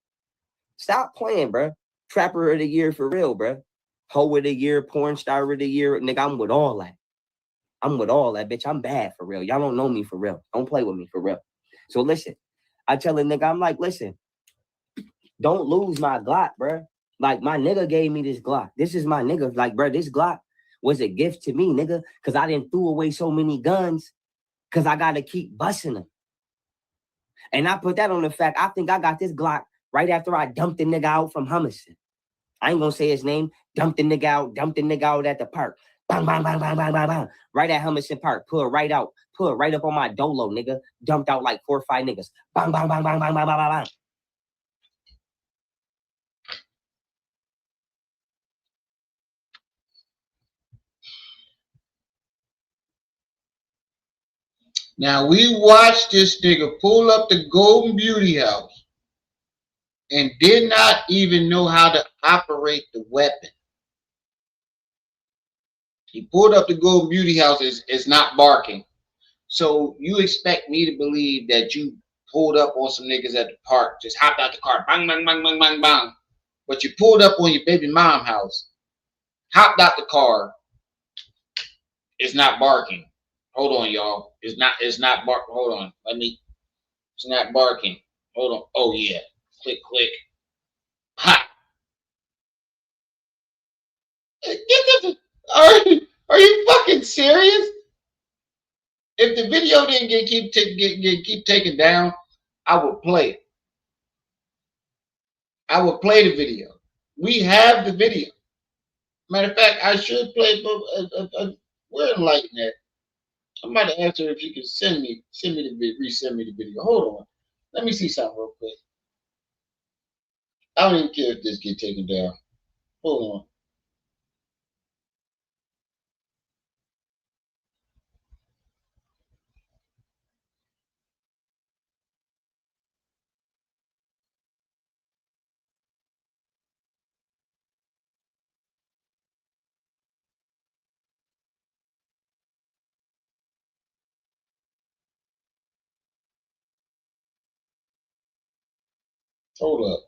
Stop playing, bro. Trapper of the year for real, bro. Hoe of the year, porn star of the year, nigga. I'm with all that. I'm with all that, bitch. I'm bad for real. Y'all don't know me for real. Don't play with me for real. So listen, I tell a nigga, I'm like, listen, don't lose my Glock, bro. Like my nigga gave me this Glock. This is my nigga. Like, bro, this Glock was a gift to me, nigga, because I didn't throw away so many guns because I got to keep busting them. And I put that on the fact, I think I got this Glock right after I dumped the nigga out from Hummerson. I ain't gonna say his name. Dumped the nigga out at the park. Bang, bang, bang, bang, bang, bang, bang. Right at Hummerson Park. Pull it right out. Pull it right up on my dolo, nigga. Dumped out like 4 or 5 niggas. Bang, bang, bang, bang, bang, bang, bang, bang, bang. now we watched this nigga pull up the Golden Beauty House and did not even know how to operate the weapon. He pulled up the Golden Beauty House is not barking. So you expect me to believe that you pulled up on some niggas at the park, just hopped out the car, bang, bang, bang, bang, bang, bang. But you pulled up on your baby mom house, hopped out the car, it's not barking. Hold on, y'all. It's not barking. Hold on. It's not barking. Hold on. Oh yeah. Click, click. Ha! Are you fucking serious? If the video didn't keep taken down, I would play it. I would play the video. We have the video. Matter of fact, I should play. Where enlighten that? I'm about to ask her if you can send me the resend me the video. Hold on. Let me see something real quick. I don't even care if this get taken down. Hold on. Hold up.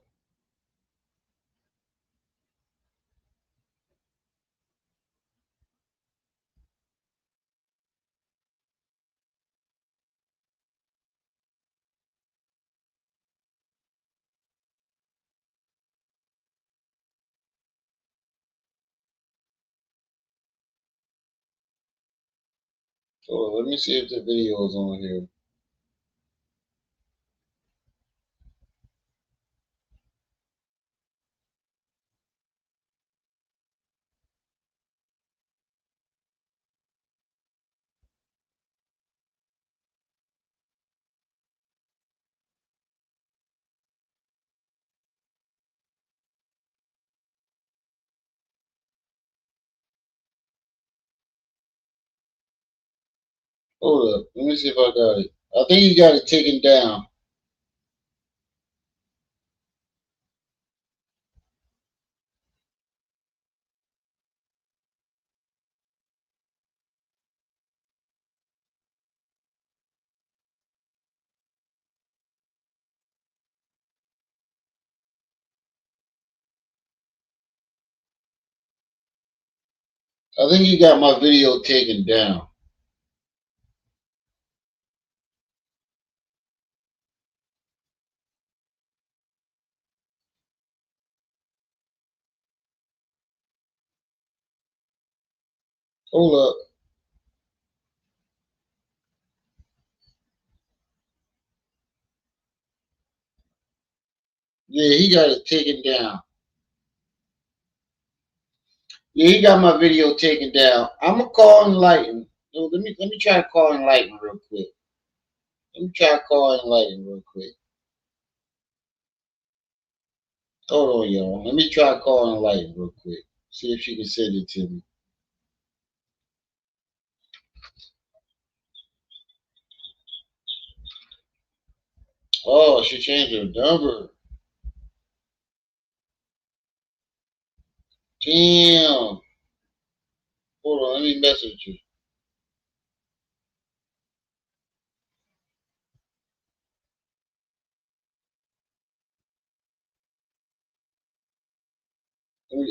Hold on. Let me see if the video is on here. Hold up. Let me see if I got it. I think you got it taken down. I think you got my video taken down. Hold up. Yeah, he got it taken down. Yeah, he got my video taken down. I'm gonna call Enlighten. Let me try to call Enlighten real quick. Let me try to call Enlighten real quick. Hold on, y'all. Let me try to call Enlighten real quick. See if she can send it to me. Oh, she changed her number. Damn. Hold on, let me message you.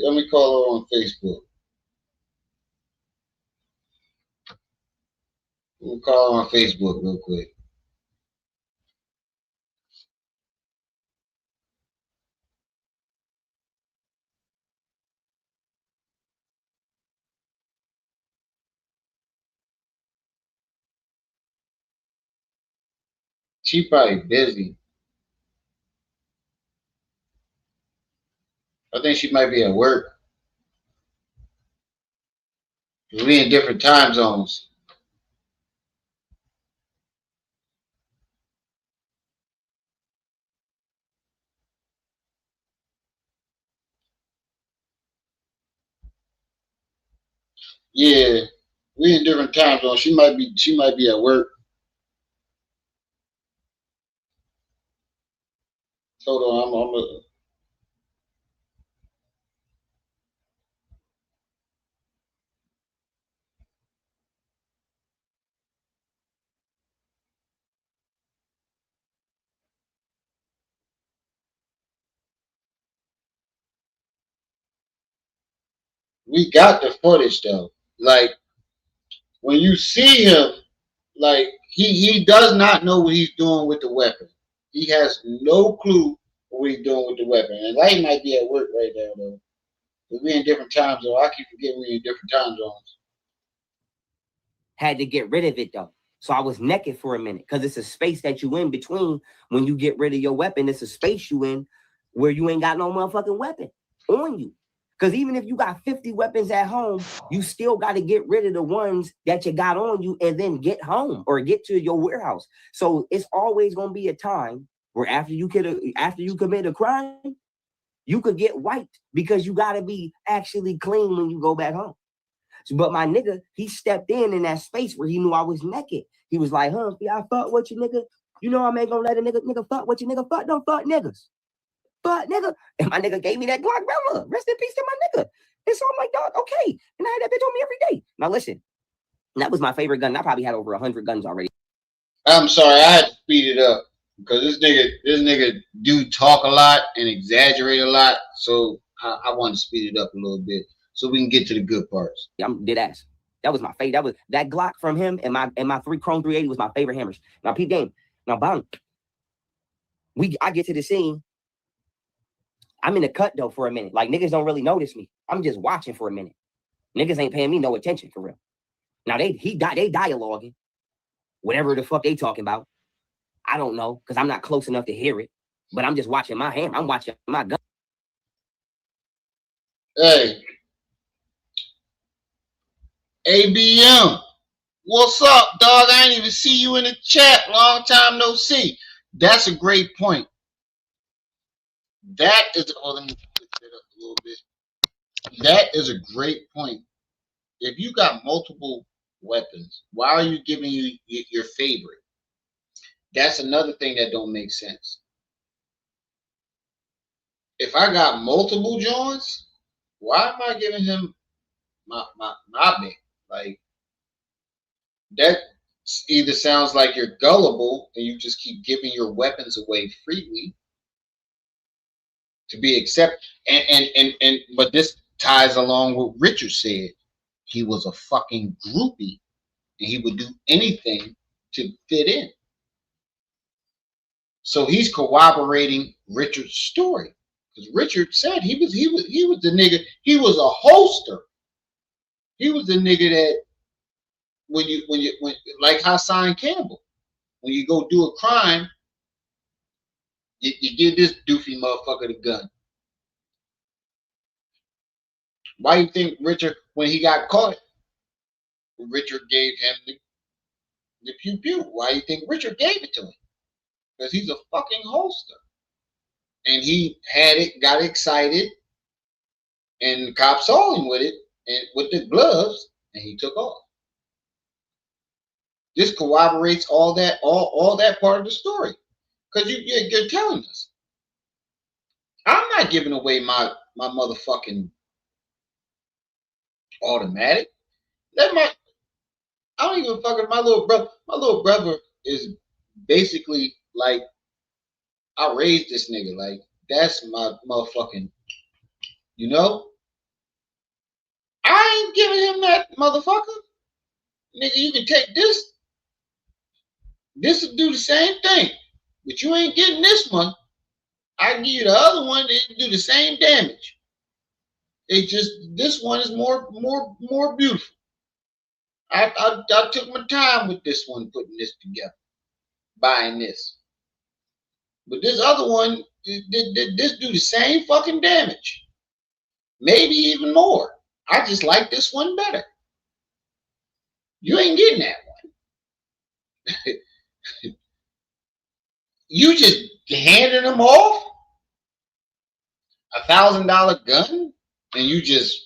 Let me call her on Facebook. We'll call her on Facebook real quick. She probably busy. I think she might be at work. We in different time zones. Yeah, we in different time zones. She might be at work. Hold on, we got the footage though. Like when you see him, like he does not know what he's doing with the weapon. He has no clue what he's doing with the weapon. And Light might be at work right now though. But we in different time zones. I keep forgetting we in different time zones. Had to get rid of it though. So I was naked for a minute because it's a space that you in between when you get rid of your weapon. It's a space you in where you ain't got no motherfucking weapon on you. Because even if you got 50 weapons at home, you still got to get rid of the ones that you got on you and then get home or get to your warehouse. So it's always gonna be a time where after you commit a crime, you could get wiped because you got to be actually clean when you go back home. But my nigga, he stepped in that space where he knew I was naked. He was like, huh, I fuck with you, nigga. You know I ain't gonna let a nigga fuck with you, nigga. Fuck, don't fuck niggas. Fuck, nigga. And my nigga gave me that Glock Bella. Rest in peace to my nigga. And so I'm like, dog, okay. And I had that bitch on me every day. Now listen, that was my favorite gun. I probably had over 100 guns already. I'm sorry, I had to speed it up because this nigga do talk a lot and exaggerate a lot. So I want to speed it up a little bit so we can get to the good parts. I'm dead ass. That was my favorite. That was that Glock from him and my three Chrome 380 was my favorite hammers. Now, peep game. Now, bang. I get to the scene. I'm in the cut though for a minute. Like niggas don't really notice me. I'm just watching for a minute. Niggas ain't paying me no attention for real. Now they dialoguing, whatever the fuck they talking about. I don't know because I'm not close enough to hear it. But I'm just watching my hammer. I'm watching my gun. Hey, ABM, what's up, dog? I ain't even see you in the chat. Long time no see. That's a great point. That is. Oh, let me put that up a little bit. That is a great point. If you got multiple weapons. Why are you giving you your favorite? That's another thing that don't make sense. If I got multiple joints, why am I giving him my big? Like that either sounds like you're gullible and you just keep giving your weapons away freely to be accepted. And but this ties along with Richard said. He was a fucking groupie and he would do anything to fit in. So he's corroborating Richard's story. Because Richard said he was the nigga, he was a holster. He was the nigga that when like Hassan Campbell, when you go do a crime, you give this doofy motherfucker the gun. Why you think Richard, when he got caught, Richard gave him the pew pew? Why you think Richard gave it to him? Because he's a fucking holster. And he had it, got excited, and the cop saw him with it and with the gloves, and he took off. This corroborates all that part of the story. Because you're telling us. I'm not giving away my motherfucking automatic. I don't even fucking my little brother. My little brother is basically like, I raised this nigga. Like, that's my motherfucking, you know? I ain't giving him that motherfucker. Nigga, you can take this. This will do the same thing. But you ain't getting this one. I give you the other one, it do the same damage. It just, this one is more beautiful. I took my time with this one, putting this together, buying this. But this other one, this do the same fucking damage. Maybe even more. I just like this one better. You ain't getting that one. You just handing them off $1,000 gun, and you just,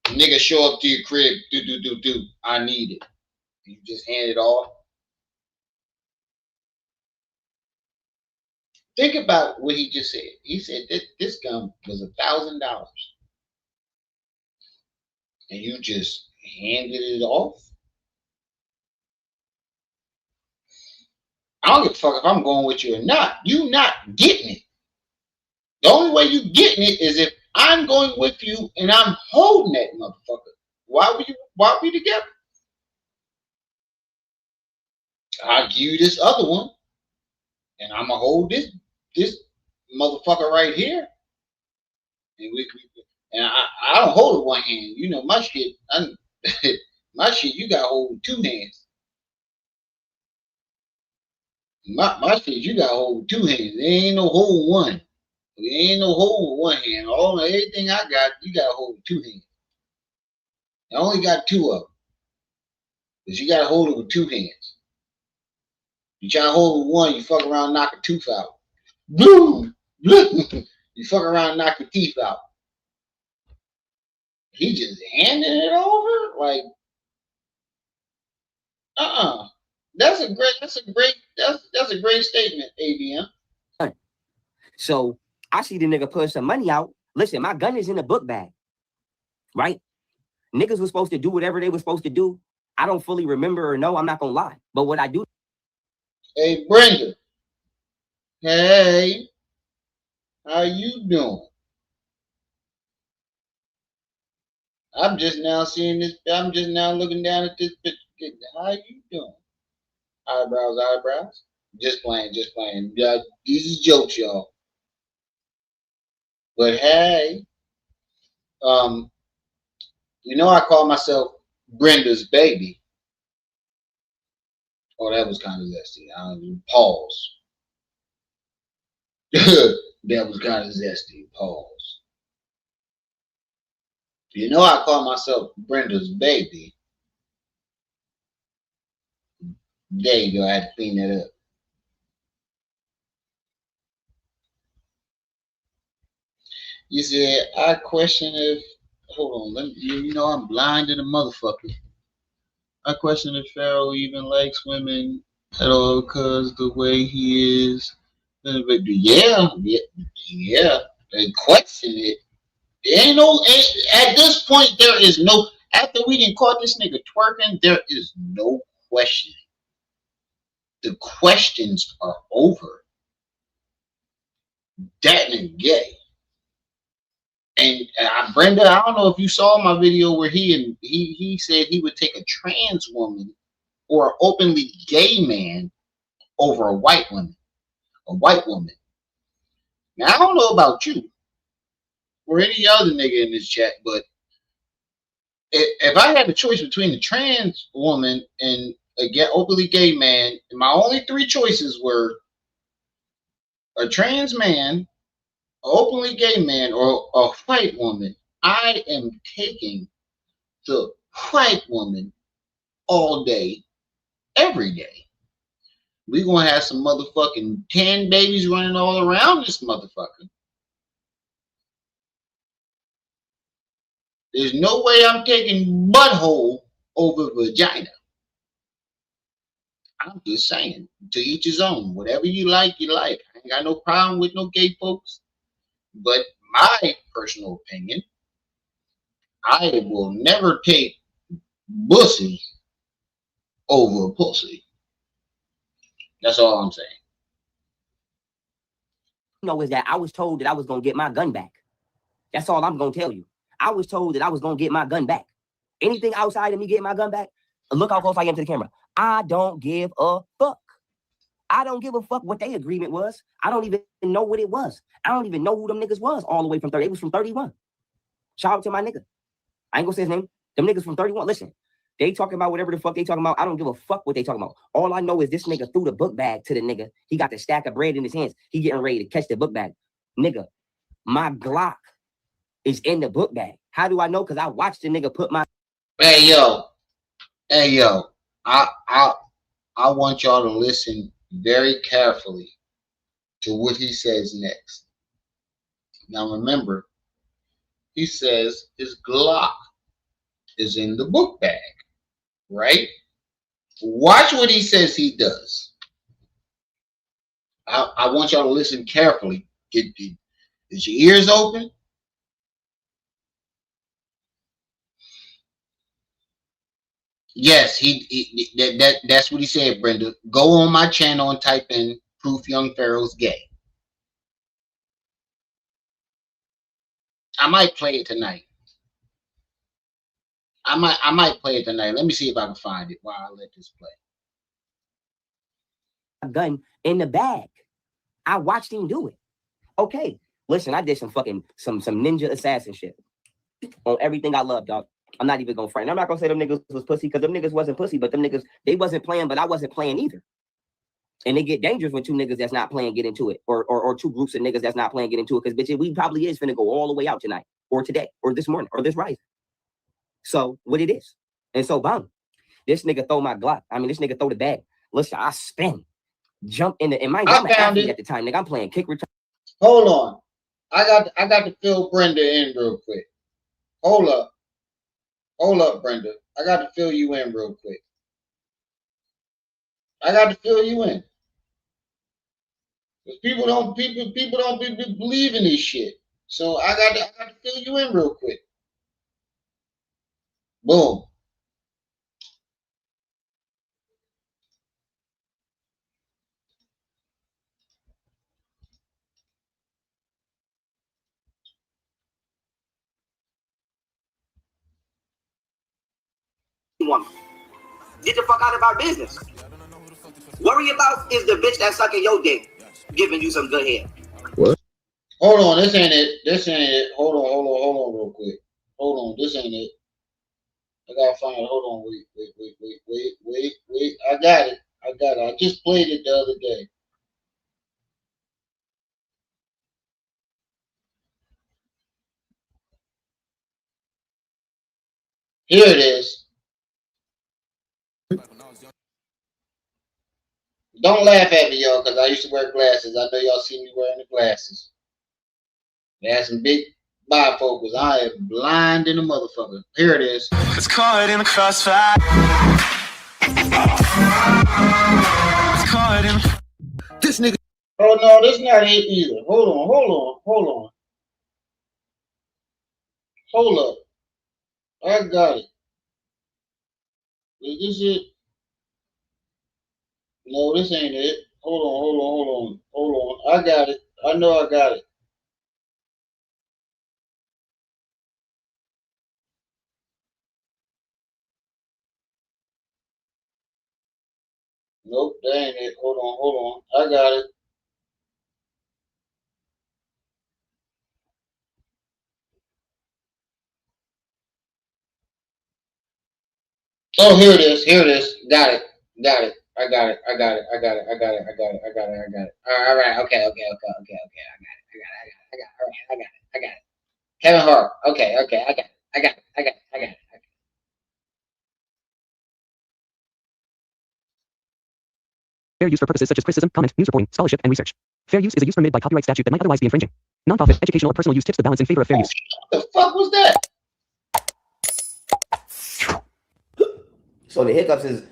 nigga show up to your crib, do, I need it. You just hand it off. Think about what he just said. He said that this gun was $1,000, and you just handed it off. I don't give a fuck if I'm going with you or not. You not getting it. The only way you getting it is if I'm going with you and I'm holding that motherfucker. Why we together? I'll give you this other one, and I'm gonna hold this motherfucker right here. And I don't hold it with one hand. You know my shit. My shit you got to hold with two hands. My shit you got to hold with two hands. There ain't no hold one. There ain't no hold with one hand. Everything I got, you got to hold with two hands. I only got two of them. Because you got to hold it with two hands. You try to hold with one, you fuck around and knock a tooth out. Boom! You fuck around and knock your teeth out. He just handing it over? Like, That's a great statement, ABM. So I see the nigga put some money out. Listen, my gun is in the book bag. Right? Niggas was supposed to do whatever they were supposed to do. I don't fully remember or know, I'm not gonna lie. But what I do. Hey Brenda. Hey. How you doing? I'm just now seeing this. I'm just now looking down at this picture. How you doing? Eyebrows. Just playing. Yeah, these is jokes, y'all. But hey, you know I call myself Brenda's baby. Oh, that was kind of zesty. Pause. That was kind of zesty. Pause. You know I call myself Brenda's baby. There you go. I had to clean that up. You said I question if. Hold on. You know I'm blind to the motherfucker. I question if Pharaoh even likes women at all because the way he is. But yeah. They question it. There ain't no. At this point, there is no. After we didn't caught this nigga twerking, there is no question. The questions are over. That nigga gay. And Brenda, I don't know if you saw my video where he said he would take a trans woman or an openly gay man over a white woman. Now I don't know about you or any other nigga in this chat, but if I had the choice between a trans woman and a openly gay man, my only three choices were a trans man, an openly gay man, or a white woman. I am taking the white woman all day, every day. We gonna have some motherfucking 10 babies running all around this motherfucker. There's no way I'm taking butthole over vagina. I'm just saying, to each his own. Whatever you like, you like. I ain't got no problem with no gay folks. But my personal opinion, I will never take pussy over pussy. That's all I'm saying. No, is that I was told that I was gonna get my gun back. That's all I'm gonna tell you. I was told that I was gonna get my gun back. Anything outside of me getting my gun back, look how close I am to the camera. I don't give a fuck. I don't give a fuck what their agreement was. I don't even know what it was. I don't even know who them niggas was all the way from 30. It was from 31. Shout out to my nigga. I ain't gonna say his name. Them niggas from 31. Listen, they talking about whatever the fuck they talking about. I don't give a fuck what they talking about. All I know is this nigga threw the book bag to the nigga. He got the stack of bread in his hands. He getting ready to catch the book bag. Nigga, my Glock is in the book bag. How do I know? Because I watched the nigga put my... Hey, yo. I want y'all to listen very carefully to what he says next. Now remember, he says his Glock is in the book bag, right? Watch what he says he does. I want y'all to listen carefully. Is your ears open? Yes, that's what he said, Brenda. Go on my channel and type in Proof Young Pharaoh's Gay. I might play it tonight. I might play it tonight. Let me see if I can find it while I let this play. A gun in the bag. I watched him do it. Okay, listen, I did some ninja assassin shit on everything I love, dog. I'm not even gonna front. I'm not gonna say them niggas was pussy because them niggas wasn't pussy, but them niggas, they wasn't playing, but I wasn't playing either. And they get dangerous when two niggas that's not playing get into it, or two groups of niggas that's not playing get into it. Because bitch, we probably is finna go all the way out tonight, or today, or this morning, or this rising. So what it is, and so bam, this nigga throw my Glock. I mean, this nigga throw the bag. Listen, I spin, jump in the. And mind, I'm an athlete at the time, nigga. I'm playing kick return. Hold on, I got to fill Brenda in real quick. Hold up, Brenda. I got to fill you in real quick. I got to fill you in. People don't believe in this shit. So I got to fill you in real quick. Boom. Woman. Get the fuck out of our business. Worry about is the bitch that's sucking your dick giving you some good head. What? Hold on, this ain't it. Hold on real quick. Hold on, this ain't it. I gotta find it. Hold on, wait. I got it. I just played it the other day. Here it is. Don't laugh at me, y'all, because I used to wear glasses. I know y'all see me wearing the glasses. They had some big bifocals. I am blind in the motherfucker. Here it is. It's caught in the crossfire. this nigga. Oh no, that's not it either. Hold on. Hold up. I got it. Is this it? No, this ain't it. Hold on. I got it. I know I got it. Nope, that ain't it. Hold on. I got it. Oh, here it is. Got it. I got it. All right. Okay. I got it. I got it. Kevin Hart. Okay. I got it. Fair use for purposes such as criticism, comment, news reporting, scholarship, and research. Fair use is a use permitted by copyright statute that might otherwise be infringing. Nonprofit, educational, or personal use tips the balance in favor of fair use. What the fuck was that? So the hiccups is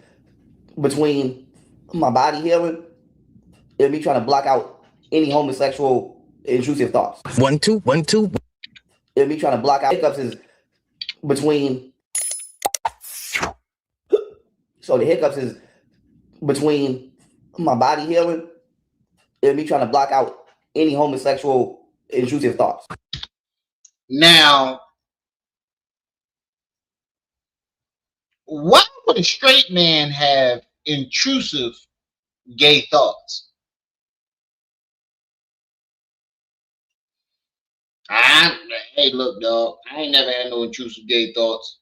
between my body healing and me trying to block out any homosexual intrusive thoughts. 1 2 1 2. And me trying to block out hiccups is between. So the hiccups is between my body healing and me trying to block out any homosexual intrusive thoughts. Now, why would a straight man have intrusive gay thoughts? Hey, look, dog. I ain't never had no intrusive gay thoughts.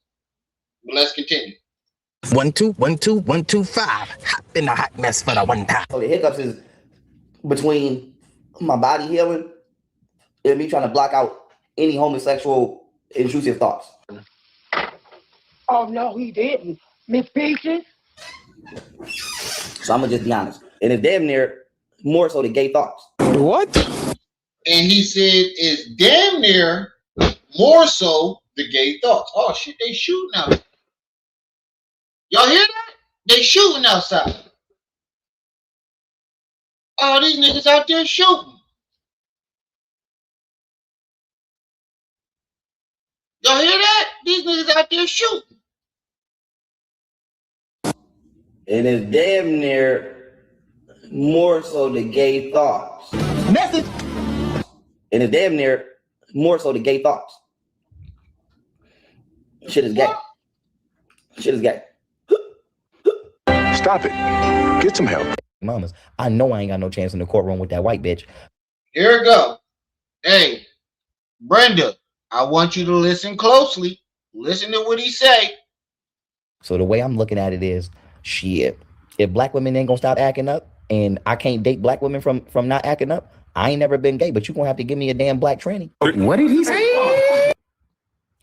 But let's continue. 1 2 1 2 1 2 5. Hot in a hot mess for the one time. So the hiccups is between my body healing and me trying to block out any homosexual intrusive thoughts. Oh no, he didn't. Miss Peaches. So I'm gonna just be honest, and it's damn near more so the gay thoughts. What? And he said it's damn near more so the gay thoughts. Oh shit, they shooting out. Y'all hear that? They shooting outside. Oh, these niggas out there shooting. Y'all hear that? These niggas out there shooting. And it's damn near more so the gay thoughts. Message. And it's damn near more so the gay thoughts. Shit is gay. Stop it. Get some help. Mamas, I know I ain't got no chance in the courtroom with that white bitch. Here we go. Hey, Brenda, I want you to listen closely. Listen to what he say. So the way I'm looking at it is, shit, if black women ain't gonna stop acting up and I can't date black women from not acting up, I ain't never been gay, but you gonna have to give me a damn black tranny. What did he say?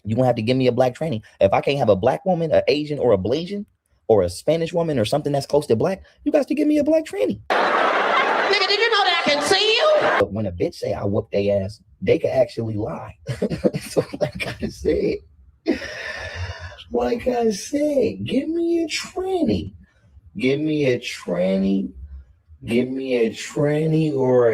You gonna have to give me a black tranny. If I can't have a black woman, an Asian, or a Blasian, or a Spanish woman, or something that's close to black, you guys to give me a black tranny. Nigga, did you know that I can see you? But when a bitch say I whoop their ass, they could actually lie. So like I said, give me a tranny. Give me a tranny or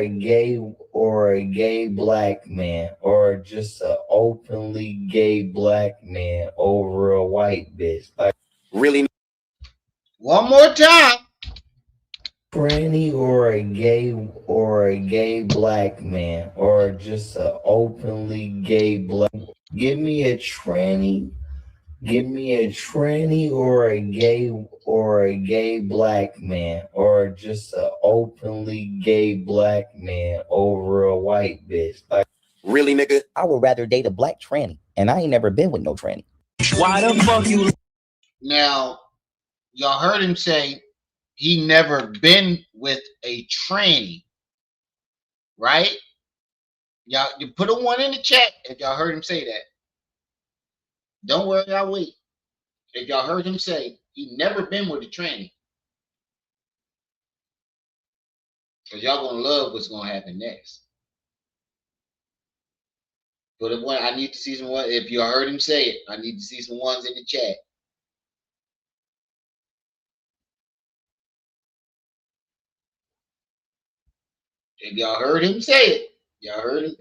a gay black man, or just an openly gay black man over a white bitch. Like, Really? One more time. tranny or a gay black man, or just an openly gay black. Give me a tranny or a gay black man, or just an openly gay black man over a white bitch. Like, Really, nigga? I would rather date a black tranny, and I ain't never been with no tranny. Why the fuck you? Now, y'all heard him say he never been with a tranny, right? Y'all, you put a 1 in the chat if y'all heard him say that. Don't worry, I'll wait. If y'all heard him say he never been with a tranny. Because y'all gonna love what's gonna happen next. But if one, I need to see some one. If you heard him say it, I need to see some ones in the chat. If y'all heard him say it, y'all heard it.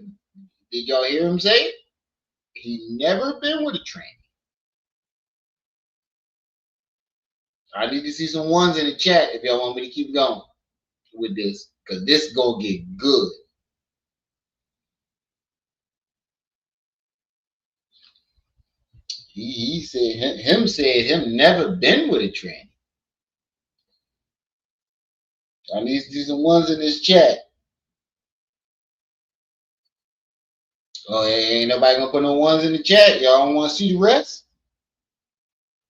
Did y'all hear him say it? He never been with a tranny. I need to see some ones in the chat if y'all want me to keep going with this, because this gonna get good. He said him never been with a tranny. I need to see some ones in this chat. Oh, ain't nobody gonna put no ones in the chat. Y'all don't want to see the rest?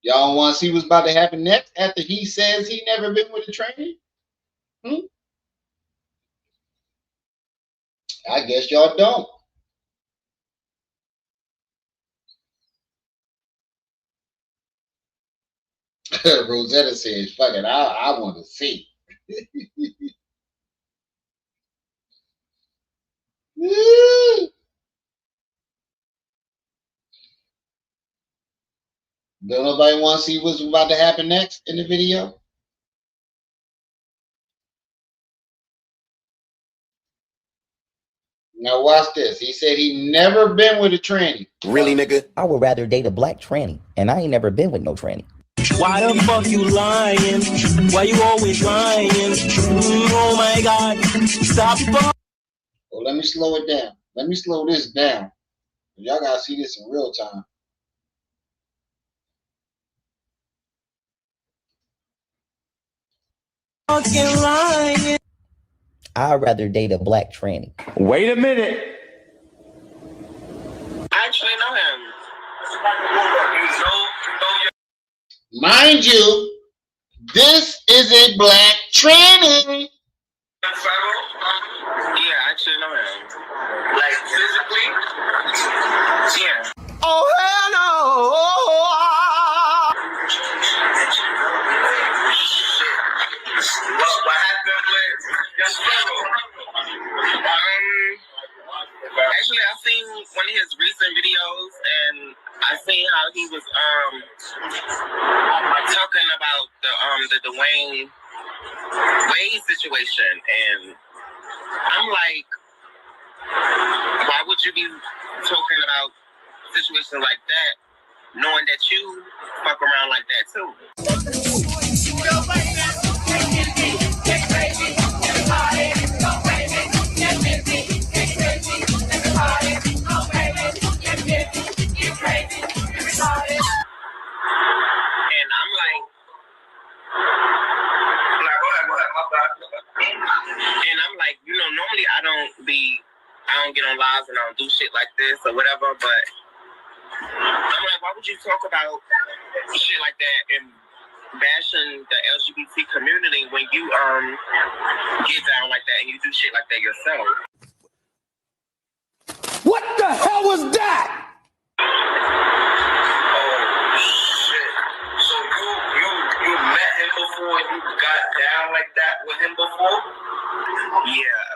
Y'all don't want to see what's about to happen next after he says he never been with a tranny? I guess y'all don't. Rosetta says, fuck it, I want to see. Don't nobody want to see what's about to happen next in the video? Now watch this. He said he never been with a tranny. Really, nigga? I would rather date a black tranny, and I ain't never been with no tranny. Why the fuck you lying? Why you always lying? Oh my God, stop. Well, let me slow it down. Let me slow this down. Y'all gotta see this in real time. Fucking lying. I'd rather date a black tranny. Wait a minute. I actually know him. Mind you, this is a black tranny. Pharaoh? Yeah, I actually know him. Like physically? Yeah. Oh hell no! What happened with Pharaoh? Actually, I seen one of his recent videos, and I seen how he was talking about the Dwayne Wade situation, and I'm like, why would you be talking about situations like that, knowing that you fuck around like that too? And I'm like, and I'm like, you know, normally I don't get on lives and I don't do shit like this or whatever, but I'm like, why would you talk about shit like that and bashing the LGBT community when you get down like that and you do shit like that yourself? What the hell was that? Oh shit! So you met him before? You got down like that with him before? Yeah.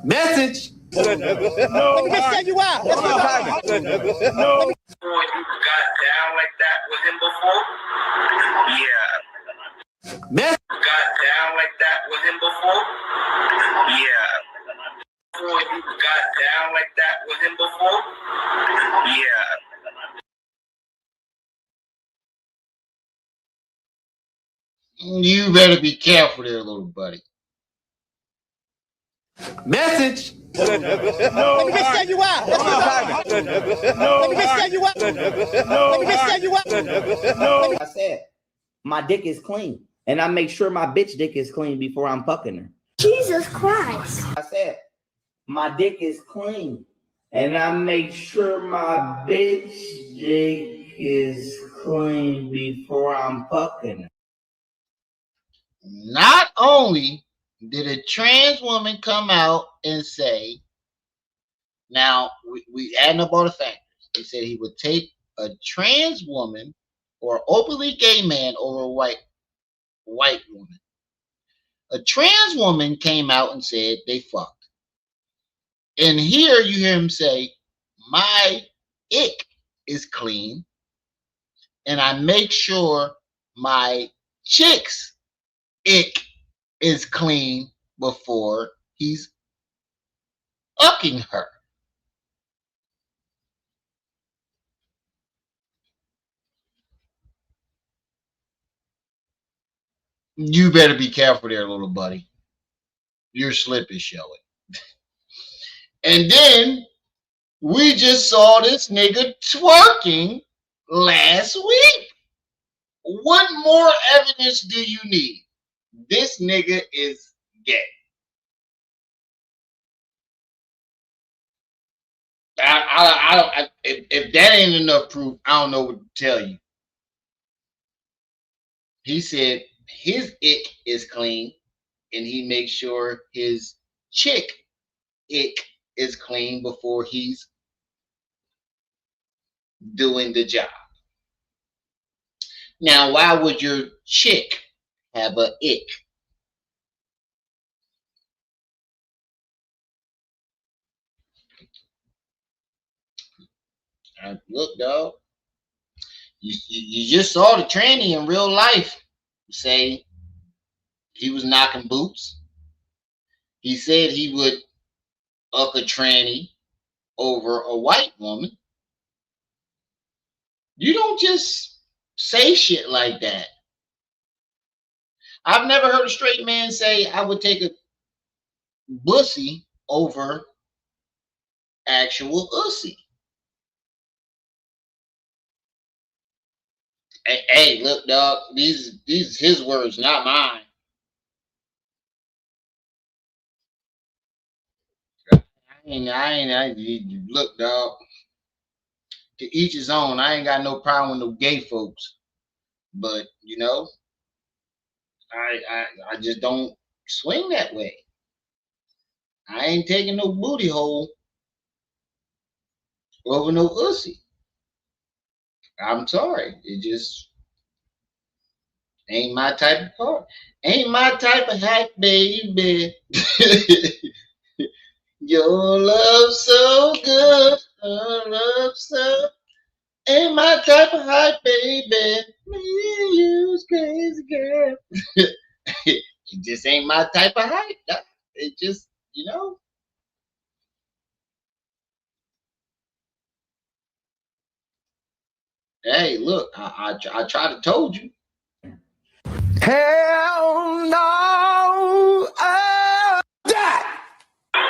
Message. No, let me just tell you out. That's what I'm talking about. No. Before you got down like that with him before? Yeah. Got down like that with him before? Yeah. Before you got down like that with him before? Yeah. You better be careful there, little buddy. Message. No, let me just tell you out. That's what I'm talking about. No, let me just tell you out. No, let me just tell you out. No. I said, my dick is clean, and I make sure my bitch dick is clean before I'm fucking her. Jesus Christ. I said, my dick is clean, and I make sure my bitch dick is clean before I'm fucking her. Not only did a trans woman come out and say, now we adding up all the factors. He said he would take a trans woman or openly gay man over a white woman. A trans woman came out and said they fucked. And here you hear him say, my ick is clean, and I make sure my chick's ick is clean before He's ucking her. You better be careful there, little buddy. Your slip is showing. And then we just saw this nigga twerking last week. What more evidence do you need? This nigga is gay. If that ain't enough proof, I don't know what to tell you. He said his ick is clean, and he makes sure his chick ick is clean before he's doing the job. Now, why would your chick have a ick? Look, dog. You just saw the tranny in real life say he was knocking boots. He said he would up a tranny over a white woman. You don't just say shit like that. I've never heard a straight man say I would take a bussy over actual ussy. Hey, look, dog. These his words, not mine. Look, dog. To each his own. I ain't got no problem with no gay folks, but you know, I just don't swing that way. I ain't taking no booty hole over no ussy. I'm sorry. It just ain't my type of car. Ain't my type of hack, baby. Your love so good. Your love so. Ain't my type of hype, baby. Me and you's crazy girl. It just ain't my type of hype. It just, you know. Hey, look, I tried to told you. Hell no! That! Oh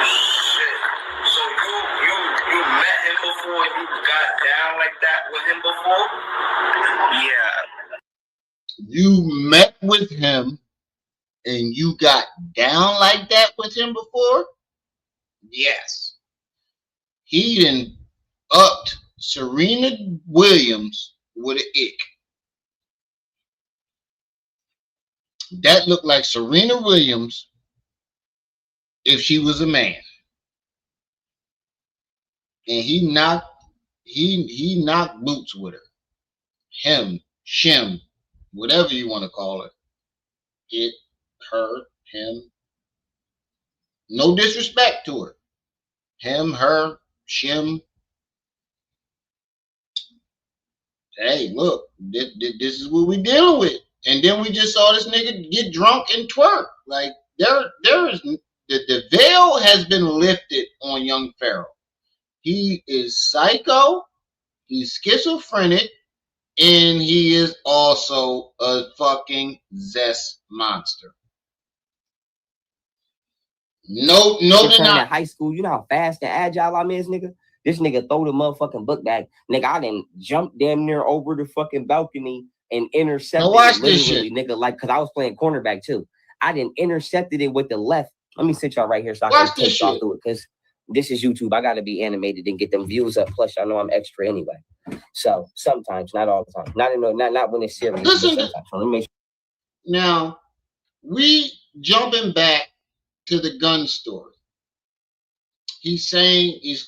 shit! So you met him before? You got down like that with him before? Yeah. You met with him and you got down like that with him before? Yes. He done upped Serena Williams with an ick. That looked like Serena Williams if she was a man. And he knocked boots with her. Him, shim, whatever you want to call it. It, her, him. No disrespect to her. Him, her, shim. Hey, look, this is what we dealing with. And then we just saw this nigga get drunk and twerk. Like there is the veil has been lifted on young Pharaoh. He is psycho, he's schizophrenic, and he is also a fucking zest monster. No denying. High school, you know how fast and agile I'm is, nigga? This nigga throw the motherfucking book bag. Nigga, I didn't jump damn near over the fucking balcony and intercepted it literally, nigga, like, because I was playing cornerback too. I didn't intercepted it with the left. Let me sit y'all right here so I can take y'all through it, because this is YouTube. I got to be animated and get them views up. Plus, y'all know I'm extra anyway. So sometimes, not all the time. Not when it's serious. Listen, so let me make sure. Now, we jumping back to the gun story. He's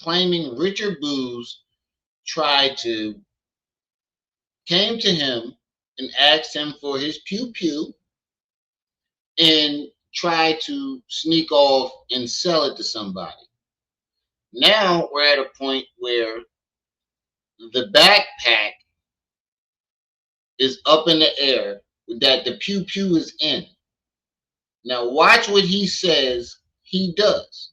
claiming Richard Booz came to him and asked him for his pew-pew and tried to sneak off and sell it to somebody. Now we're at a point where the backpack is up in the air that the pew-pew is in. Now watch what he says he does.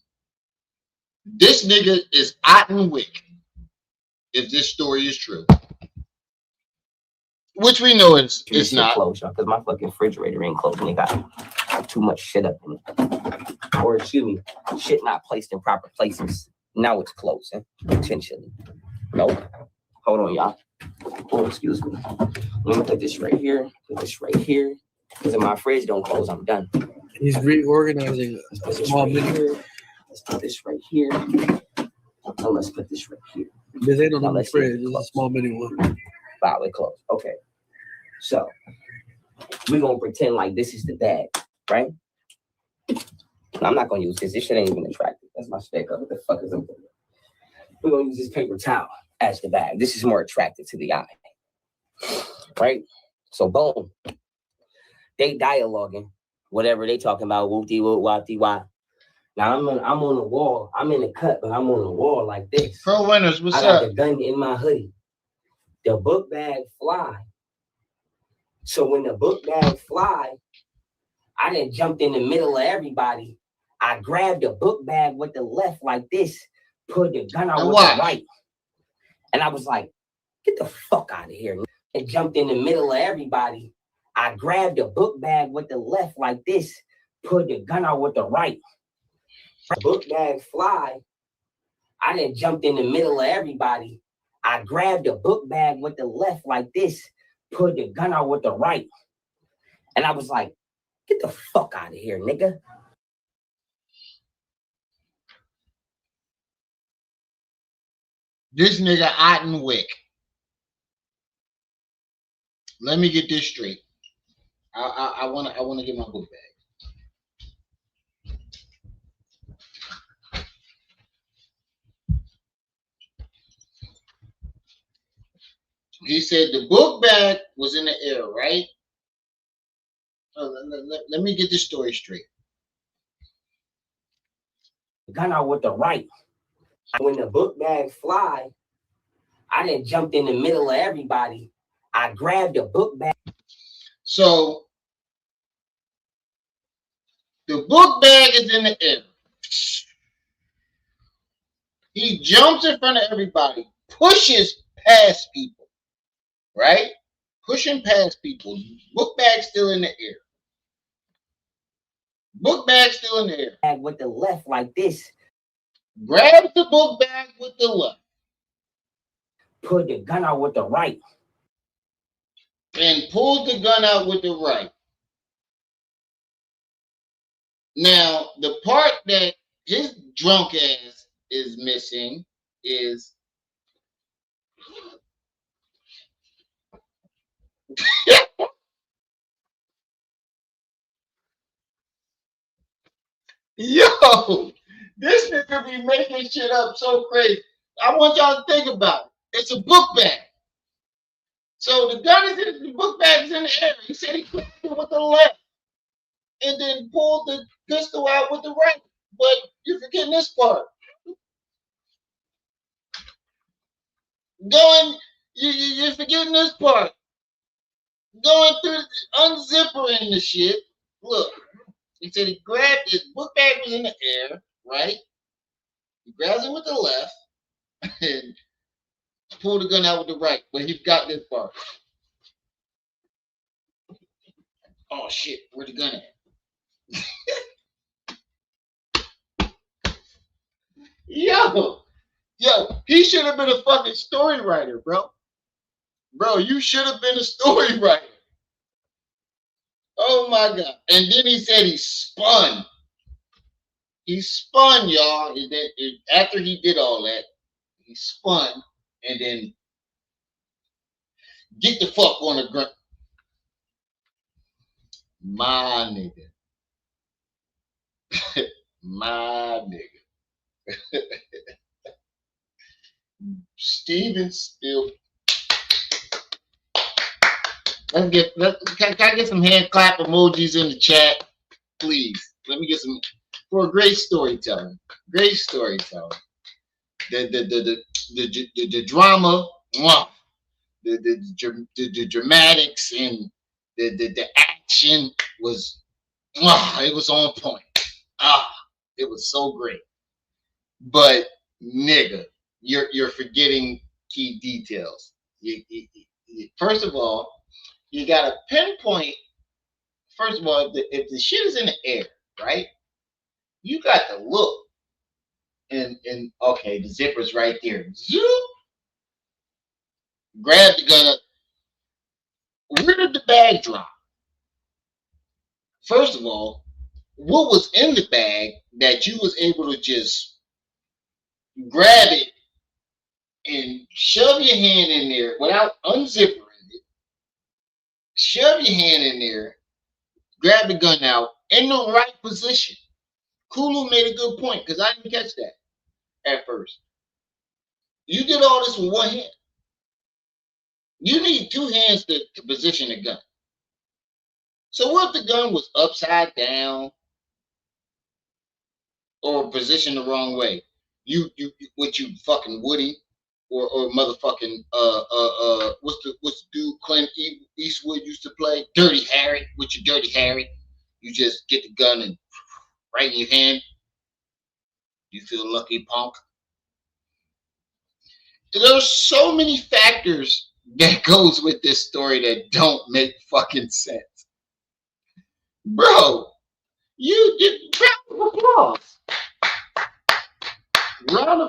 This nigga is Otten Wick, if this story is true. Which we know it's not. Closed, because my fucking refrigerator ain't closed and it got too much shit up in it. Or excuse me, shit not placed in proper places. Now it's closing intentionally. Nope. Hold on, y'all. Oh, excuse me. Let me put this right here. Put this right here. Because if my fridge don't close, I'm done. He's reorganizing a small mini. Let's put this right here. Now let's put this right here. This ain't on the fridge. It's a small mini one. Wow, it closed. Okay. So we're gonna pretend like this is the bag, right? Now, I'm not gonna use this. This shit ain't even attractive. That's my sticker. What the fuck is up there? We're gonna use this paper towel as the bag. This is more attractive to the eye. Right? So boom. They dialoguing, whatever they talking about, whoop-dee whoop, wop-dee-wop. Now I'm on the wall. I'm in the cut, but I'm on the wall like this. Pro Winners, what's I got up? the gun in my hoodie. The book bag fly. So when the book bag fly, I done jumped in the middle of everybody. I grabbed the book bag with the left like this, put the gun out with the right. And I was like, get the fuck out of here. And jumped in the middle of everybody. I grabbed the book bag with the left like this, put the gun out with the right. The book bag fly. I done jumped in the middle of everybody. I grabbed the book bag with the left like this, put the gun out with the right. And I was like, get the fuck out of here, nigga. This nigga Otten Wick. Let me get this straight. I wanna get my book bag. He said the book bag was in the air, right? Let me get this story straight. Gun out with the right. When the book bag fly, I done jumped in the middle of everybody. I grabbed the book bag. So the book bag is in the air. He jumps in front of everybody, pushes past people, right? Pushing past people. Book bag still in the air. Book bag still in the air. Bag with the left like this. Grabs the book bag with the left. Put the gun out with the right. And pulls the gun out with the right. Now, the part that his drunk ass is missing is yo, this nigga be making shit up so crazy. I want y'all to think about it. It's a book bag. So the gun is in the book bag is in the air. He said he grabbed it with the left and then pulled the pistol out with the right. But you're forgetting this part. You're forgetting this part. Going through, unzipping the shit. Look, he said he grabbed his book bag was in the air, right? He grabs it with the left and pulled the gun out with the right. But he got this part. Oh shit, where'd the gun at? Yo, he should have been a fucking story writer, bro. Bro, you should have been a story writer. Oh my God. And then he said he spun. He spun, y'all. And then after he did all that, he spun and then get the fuck on the ground. My nigga. My nigga. Steven still. Can I get some hand clap emojis in the chat, please? Let me get some for a great storytelling. Great storytelling. The drama, the dramatics and the action was it was on point. It was so great. But nigga, you're forgetting key details. First of all, you gotta pinpoint. First of all, if the shit is in the air, right? You got to look and okay, the zipper's right there. Zoop, grab the gun up. Where did the bag drop? First of all, what was in the bag that you was able to just grab it and shove your hand in there without unzipping it? Shove your hand in there, grab the gun out in the right position. Kulu made a good point because I didn't catch that at first. You did all this with one hand. You need two hands to position the gun. So what if the gun was upside down or positioned the wrong way? You what you fucking Woody or motherfucking what's the dude Clint Eastwood used to play? Dirty Harry with your Dirty Harry. You just get the gun and right in your hand. You feel lucky, punk. There's so many factors that goes with this story that don't make fucking sense. Bro, you did round of applause.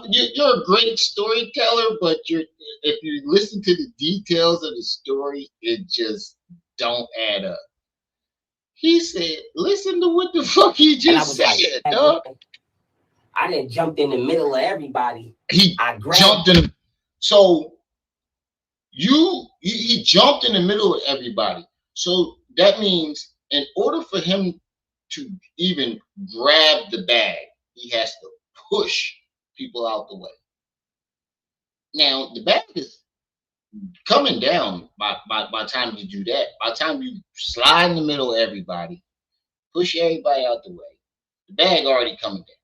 You're a great storyteller, but if you listen to the details of the story, it just don't add up. He said, listen to what the fuck he just said, like, dog. I didn't jump in the middle of everybody. He jumped in. So he jumped in the middle of everybody. So that means in order for him to even grab the bag, he has to push people out the way. Now the bag is coming down by the time you do that. By the time you slide in the middle of everybody, push everybody out the way, the bag already coming down.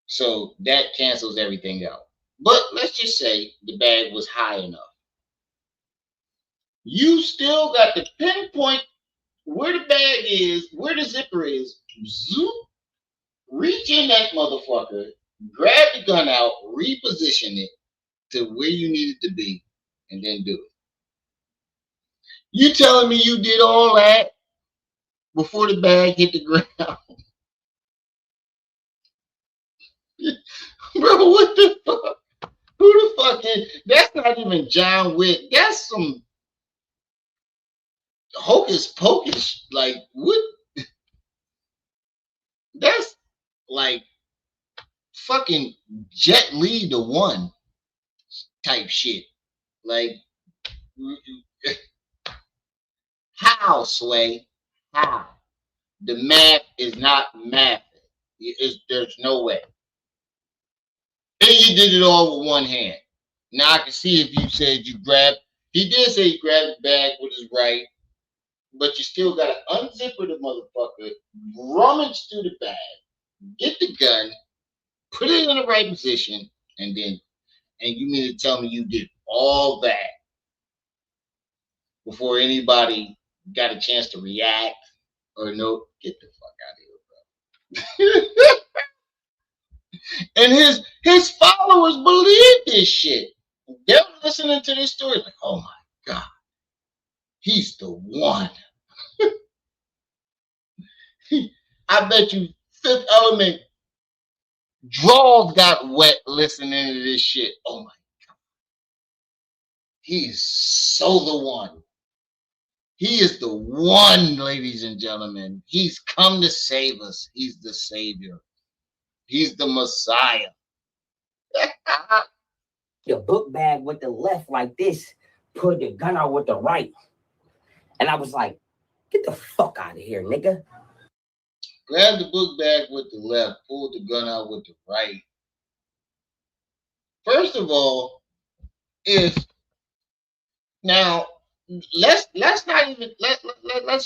So that cancels everything out. But let's just say the bag was high enough. You still got to pinpoint where the bag is, where the zipper is. Zoop, reach in that motherfucker, grab the gun out, reposition it to where you need it to be, and then do it. You telling me you did all that before the bag hit the ground? Bro, what the fuck? Who the fuck is? That's not even John Wick. That's some hocus pocus. Like, what? That's like fucking Jet Li the One type shit. Like, how, Sway? How? The math is not math. There's no way. And you did it all with one hand. Now I can see if you said you grabbed. He did say he grabbed the bag with his right, but you still got to unzip the motherfucker, rummage through the bag, get the gun, put it in the right position, and you mean to tell me you did all that before anybody got a chance to react or no? Get the fuck out of here, bro. And his followers believe this shit. They're listening to this story like, oh my God, he's the one. I bet you Fifth Element draws got wet listening to this shit. Oh my God. He's so the one. He is the one, ladies and gentlemen. He's come to save us. He's the savior. He's the Messiah. The book bag with the left like this, put the gun out with the right. And I was like, get the fuck out of here, nigga. Grab the book bag with the left, pull the gun out with the right. First of all, let's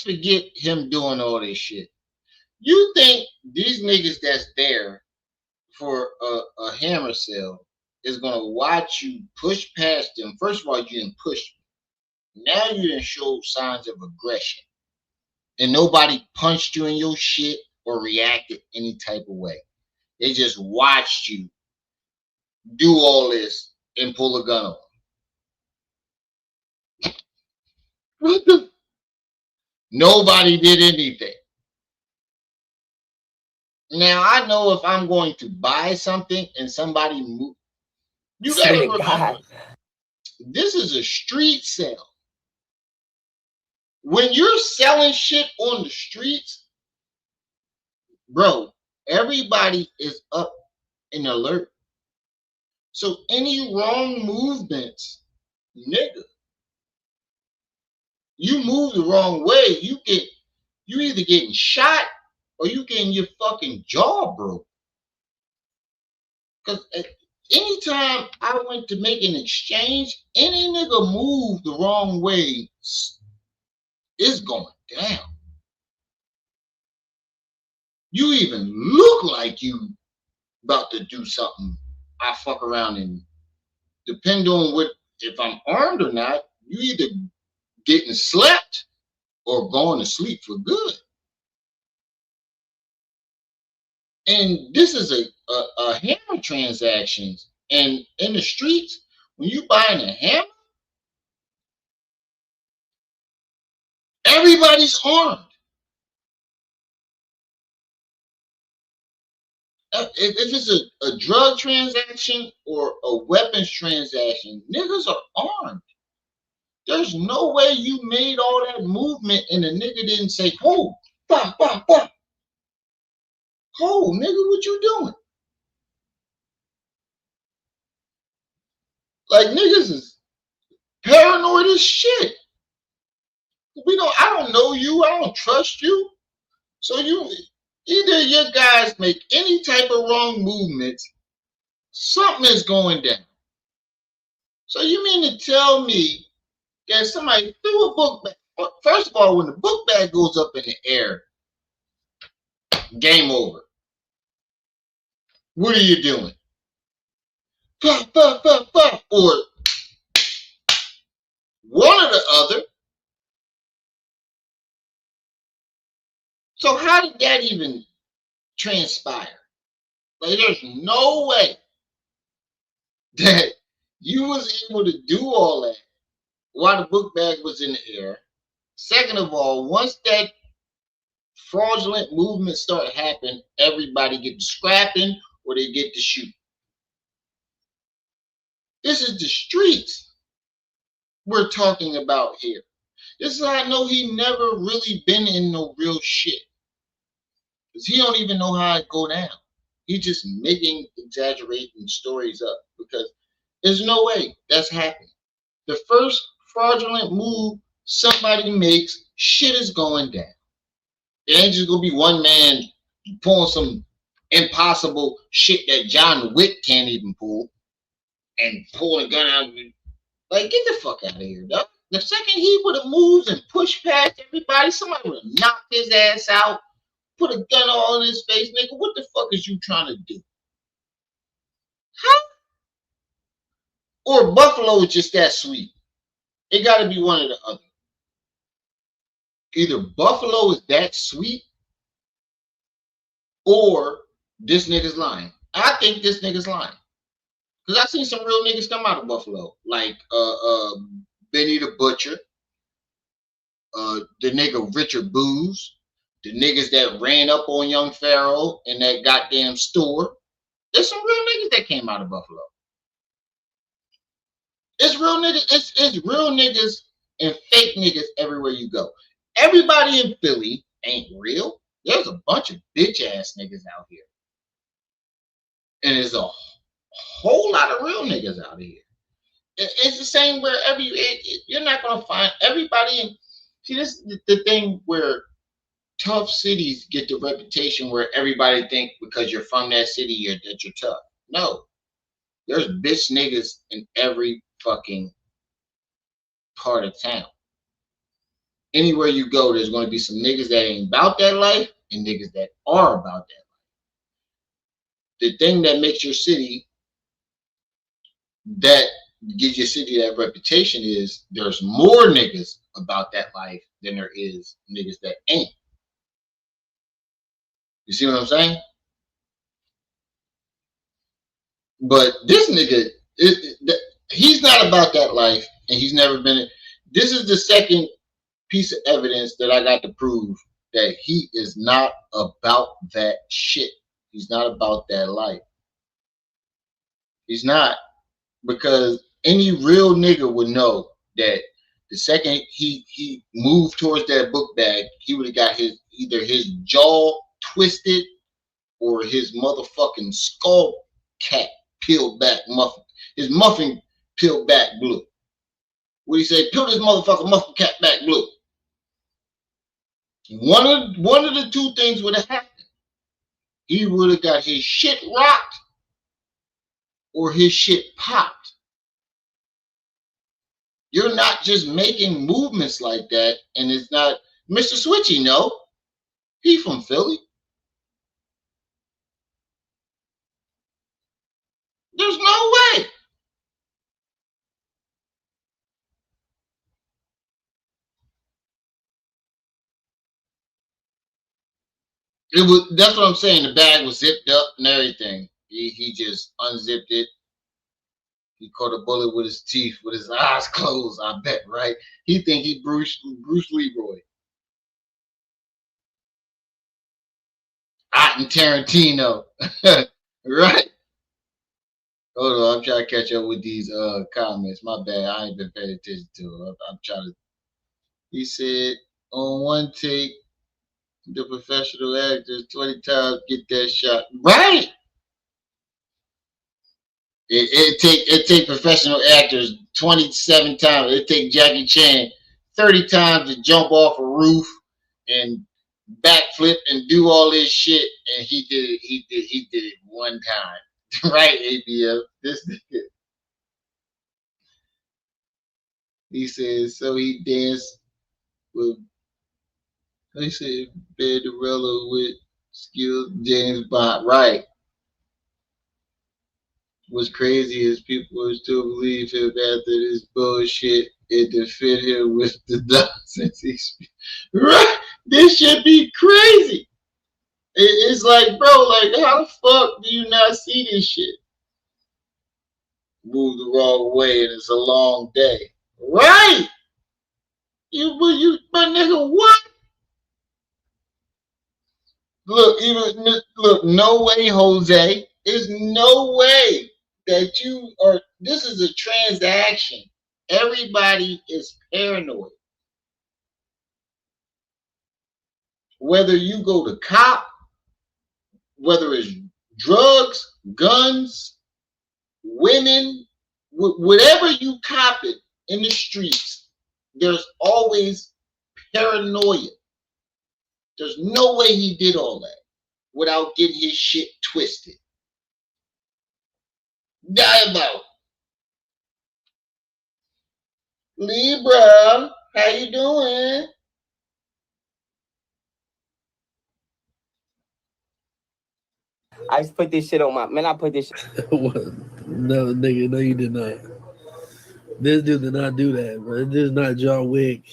forget him doing all this shit. You think these niggas that's there for a hammer sale is gonna watch you push past them? First of all, you didn't push them. Now you didn't show signs of aggression. and nobody punched you in your shit or reacted any type of way. They just watched you do all this and pull a gun on. What the? Nobody did anything. Now I know if I'm going to buy something and somebody move, you gotta remember, this is a street sale. When you're selling shit on the streets, bro, everybody is up and alert. So any wrong movements, nigga, you move the wrong way, you either getting shot or you getting your fucking jaw broke. Because anytime I went to make an exchange, any nigga move the wrong way, it's going down. You even look like you about to do something, I fuck around and depend on what, if I'm armed or not, you either getting slept or going to sleep for good. And this is a hammer transactions. And in the streets, when you buying a hammer, everybody's armed. If it's a drug transaction or a weapons transaction, niggas are armed. There's no way you made all that movement and the nigga didn't say, "Ho, bah, bah, bah." Ho, nigga, what you doing? Like, niggas is paranoid as shit. I don't know you, I don't trust you. So either your guys make any type of wrong movements, something is going down. So you mean to tell me that somebody threw a book bag? First of all, when the book bag goes up in the air, game over. What are you doing? Bah, bah, bah, bah, or one or the other. So how did that even transpire? Like, there's no way that you was able to do all that while the book bag was in the air. Second of all, once that fraudulent movement start happening, everybody get to scrapping or they get to shoot. This is the streets we're talking about here. This is how I know he never really been in no real shit. Because he don't even know how it go down. He's just making exaggerating stories up because there's no way that's happening. The first fraudulent move somebody makes, shit is going down. It ain't just gonna be one man pulling some impossible shit that John Wick can't even pull and pull a gun out. Like, get the fuck out of here, dog. The second he would have moved and pushed past everybody, somebody would have knocked his ass out, put a gun all in his face. Nigga, what the fuck is you trying to do? Huh? Or Buffalo is just that sweet. It got to be one or the other. Either Buffalo is that sweet or this nigga's lying. I think this nigga's lying. Because I seen some real niggas come out of Buffalo. Like Benny the Butcher, the nigga Richard Booze, the niggas that ran up on young Pharaoh in that goddamn store. There's some real niggas that came out of Buffalo. It's real niggas, it's real niggas and fake niggas everywhere you go. Everybody in Philly ain't real. There's a bunch of bitch ass niggas out here. And there's a whole lot of real niggas out here. It's the same wherever you're not gonna find everybody in. See, this is the thing where tough cities get the reputation where everybody think because you're from that city that you're tough. No. There's bitch niggas in every fucking part of town. Anywhere you go, there's going to be some niggas that ain't about that life and niggas that are about that life. The thing that makes your city, that gives your city that reputation is there's more niggas about that life than there is niggas that ain't. You see what I'm saying? But this nigga, he's not about that life, and he's never been. This is the second piece of evidence that I got to prove that he is not about that shit. He's not about that life. He's not, because any real nigga would know that the second he moved towards that book bag, he would have got either his jaw twisted or his motherfucking skull cap peeled back muffin. His muffin peeled back blue. What do you say? Peel this motherfucking muffin cap back blue. One of the two things would have happened. He would have got his shit rocked or his shit popped. You're not just making movements like that, and it's not Mr. Switchy, no. He from Philly. There's no way. That's what I'm saying. The bag was zipped up and everything. He just unzipped it. He caught a bullet with his teeth, with his eyes closed, I bet, right? He think he Bruce Leroy. Otten Tarantino. Right? Hold on, I'm trying to catch up with these comments. My bad. I ain't been paying attention to it. I'm trying to. He said on one take, the professional actors 20 times get that shot. Right. It take professional actors 27 times. It take Jackie Chan 30 times to jump off a roof and backflip and do all this shit, and he did it one time. Right, ABF. This nigga. He says so he danced with, they said Banderella with skills, James Bond. Right. What's crazy is people will still believe him after this bullshit and defend him with the nonsense he speaks. Right? This should be crazy. It's like, bro, like, how the fuck do you not see this shit? Move the wrong way and it's a long day. Right? My nigga, what? Look, no way, Jose. There's no way that you are. This is a transaction. Everybody is paranoid. Whether you go to cop, whether it's drugs, guns, women, whatever you cop it in the streets, there's always paranoia. There's no way he did all that without getting his shit twisted. Diabo. Libra, how you doing? I just put this shit on my man. I put this shit. No, nigga, no, you did not. This dude did not do that, bro. This is not John Wick.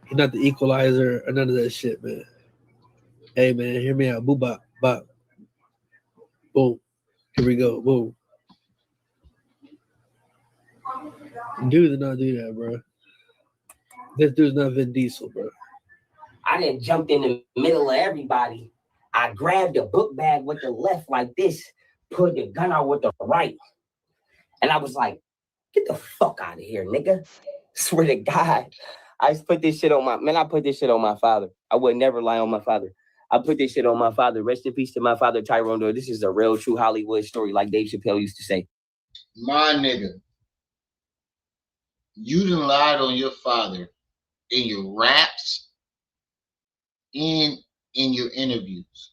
He's not the Equalizer or none of that shit, man. Hey, man, hear me out. Boo, bop, bop. Boom. Here we go. Boom. Dude did not do that, bro. This dude's not Vin Diesel, bro. I didn't jump in the middle of everybody. I grabbed the book bag with the left like this, put the gun out with the right. And I was like, get the fuck out of here, nigga. Swear to God. I just put this shit on I put this shit on my father. I would never lie on my father. I put this shit on my father. Rest in peace to my father, Tyrone. This is a real, true Hollywood story, like Dave Chappelle used to say. My nigga, you done lied on your father in your raps and in your interviews.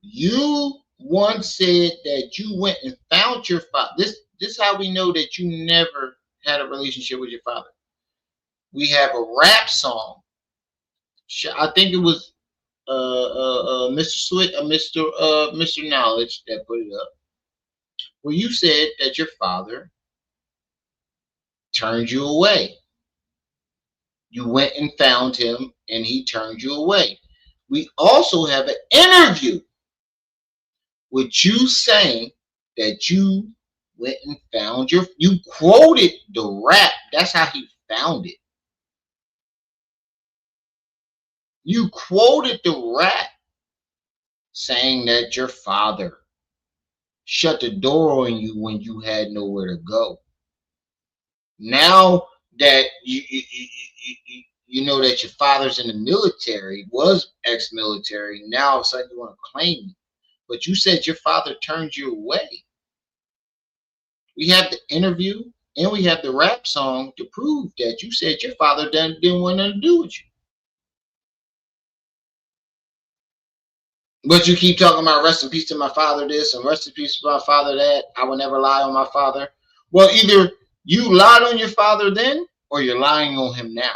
You once said that you went and found your father. This is how we know that you never had a relationship with your father. We have a rap song. I think it was Mr. Knowledge that put it up, where you said that your father turned you away. You went and found him and he turned you away. We also have an interview with you saying that you went and found you quoted the rap. That's how he found it. You quoted the rap saying that your father shut the door on you when you had nowhere to go. Now that you know that your father's in the military, was ex-military, now all of a sudden you want to claim it. But you said your father turned you away. We have the interview and we have the rap song to prove that you said your father didn't want nothing to do with you. But you keep talking about rest in peace to my father this and rest in peace to my father that. I will never lie on my father. Well, either you lied on your father then or you're lying on him now.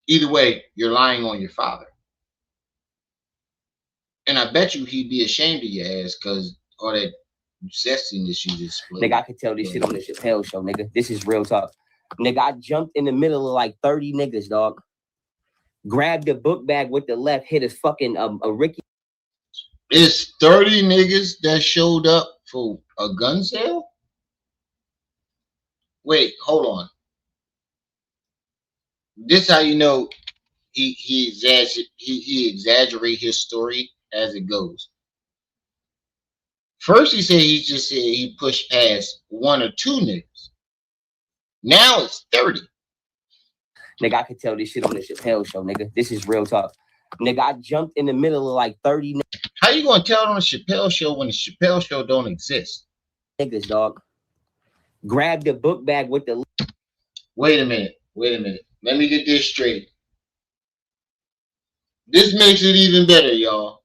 Either way, you're lying on your father. And I bet you he'd be ashamed of your ass because all that zestiness you just split. Nigga, I could tell this shit on the Chappelle show, nigga. This is real talk. Nigga, I jumped in the middle of like 30 niggas, dog. Grabbed the book bag with the left, hit his fucking a Ricky. It's 30 niggas that showed up for a gun sale? Wait, hold on. This how you know he exaggerate his story as it goes. First he said he pushed past 1 or 2 niggas. Now it's 30. Nigga, I could tell this shit on the Chappelle show, nigga. This is real talk. Nigga, I jumped in the middle of like 30 How you gonna tell it on the Chappelle show when the Chappelle show don't exist? niggas, dog. Grabbed the book bag with the... Wait a minute. Let me get this straight. This makes it even better, y'all.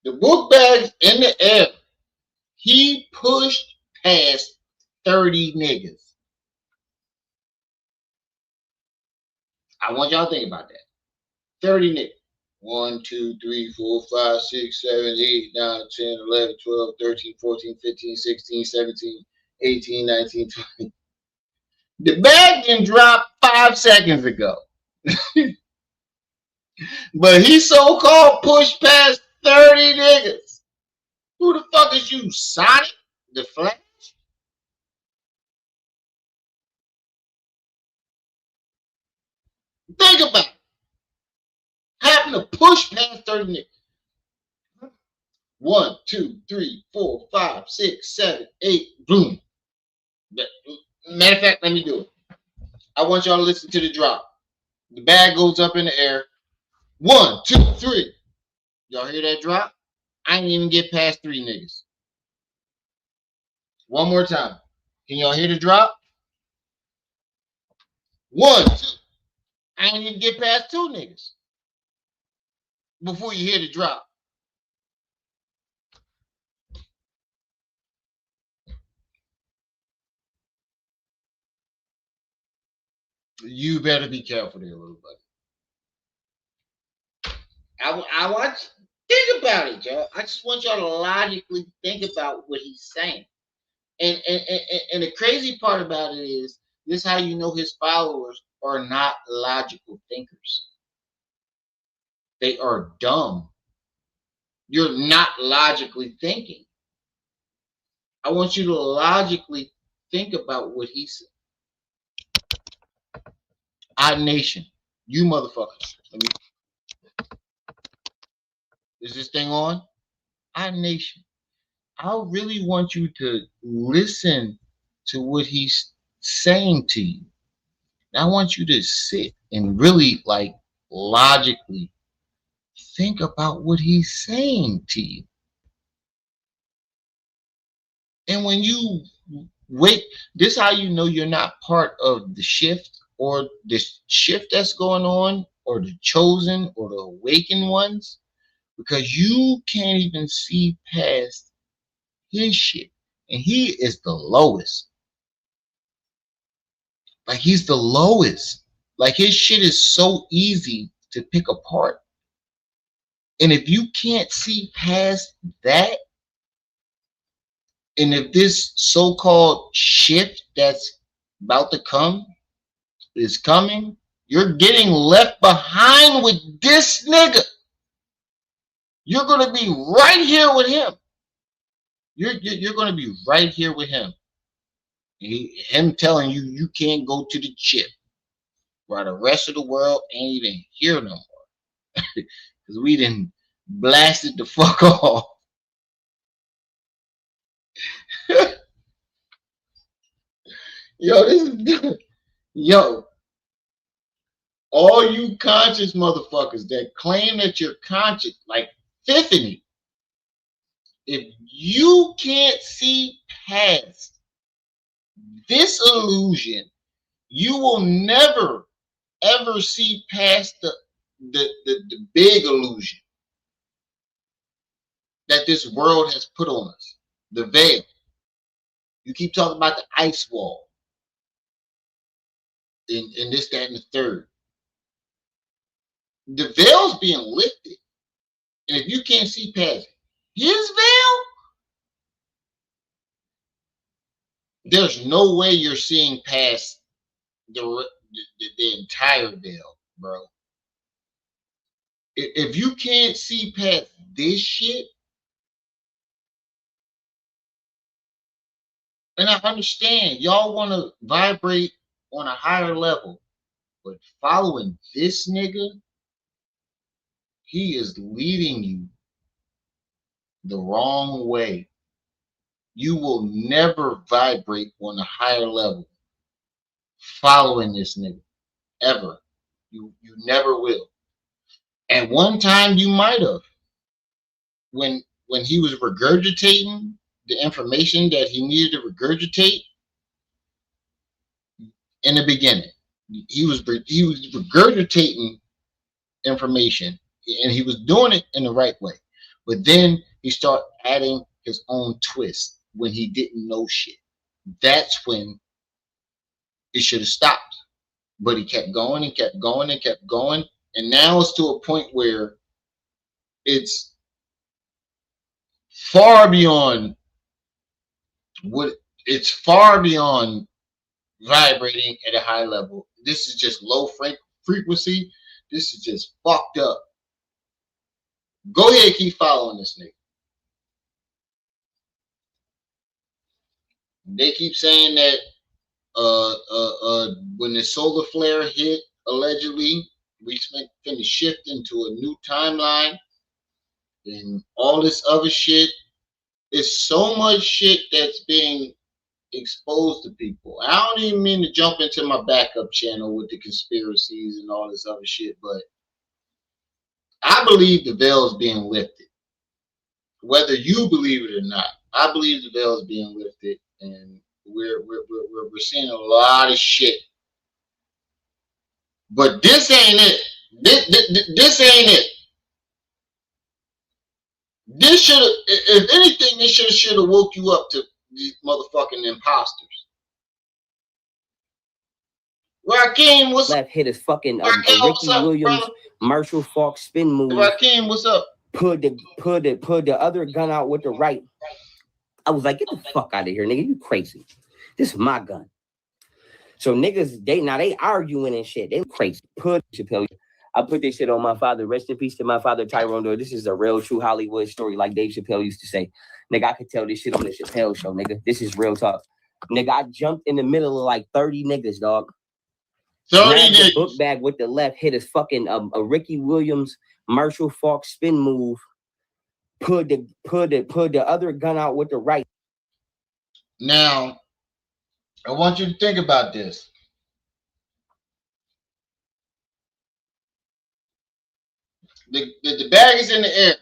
The book bag's in the air. He pushed past 30 niggas. I want y'all to think about that. 30 niggas. 1, 2, 3, 4, 5, 6, 7, 8, 9, 10, 11, 12, 13, 14, 15, 16, 17, 18, 19, 20. The bag didn't drop 5 seconds ago. But he so-called pushed past 30 niggas. Who the fuck is you, Sonic the Flash? Think about it. Having to push past 30 niggas. 1, 2, 3, 4, 5, 6, 7, 8, boom. Matter of fact, let me do it. I want y'all to listen to the drop. The bag goes up in the air. 1, 2, 3. Y'all hear that drop? I didn't even get past 3 niggas. One more time. Can y'all hear the drop? 1, 2. I didn't even get past 2 niggas before you hear the drop. You better be careful there, little buddy. I want think about it, y'all. I just want y'all to logically think about what he's saying. And the crazy part about it is this: how you know his followers are not logical thinkers. They are dumb. You're not logically thinking. I want you to logically think about what he said. Our nation, you motherfuckers. Is this thing on? Our nation. I really want you to listen to what he's saying to you. I want you to sit and really logically think about what he's saying to you. And when you wait, this is how you know you're not part of the shift or the shift that's going on or the chosen or the awakened ones, because you can't even see past his shit. And he is the lowest. He's the lowest. His shit is so easy to pick apart. And if you can't see past that, and if this so-called shift that's about to come is coming. You're getting left behind with this nigga. You're going to be right here with him. You're going to be right here with him. Him telling you you can't go to the chip, while the rest of the world ain't even here no more. Because we done blasted the fuck off. Yo, this is yo. All you conscious motherfuckers that claim that you're conscious, like Tiffany, if you can't see past this illusion, you will never ever see past the big illusion that this world has put on us. The veil. You keep talking about the ice wall. And this, that, and the third. The veil's being lifted. And if you can't see past his veil, there's no way you're seeing past the entire veil, bro. If you can't see past this shit, and I understand y'all want to vibrate on a higher level, but following this nigga, he is leading you the wrong way. You will never vibrate on a higher level following this nigga, ever. You never will. At one time you might have, when he was regurgitating the information that he needed to regurgitate in the beginning. He was regurgitating information, and he was doing it in the right way. But then he started adding his own twist when he didn't know shit. That's when it should have stopped. But he kept going and kept going and kept going. And now it's to a point where it's far beyond vibrating at a high level. This is just low frequency. This is just fucked up. Go ahead, keep following this nigga. They keep saying that when the solar flare hit, allegedly, we finna shift into a new timeline and all this other shit. It's so much shit that's being exposed to people. I don't even mean to jump into my backup channel with the conspiracies and all this other shit, but I believe the veil is being lifted. Whether you believe it or not, I believe the veil is being lifted, and we're seeing a lot of shit. But this ain't it. This ain't it. This should have, if anything, this should have woke you up to these motherfucking imposters. Raheem, what's left hit his fucking Ricky Williams, brother? Marshall Falk spin move. Raheem, what's up? Put the other gun out with the right. I was like, get the fuck out of here, nigga. You crazy. This is my gun. So niggas, they arguing and shit. They crazy. Chappelle. I put this shit on my father. Rest in peace to my father, Tyrone Doyle. This is a real, true Hollywood story, like Dave Chappelle used to say. Nigga, I could tell this shit on the Chappelle show, nigga. This is real talk. Nigga, I jumped in the middle of like 30 niggas, dog. 30 Grabbed niggas. the book bag with the left, hit his fucking a Ricky Williams, Marshall Falk spin move. Put the other gun out with the right. Now, I want you to think about this. The bag is in the air.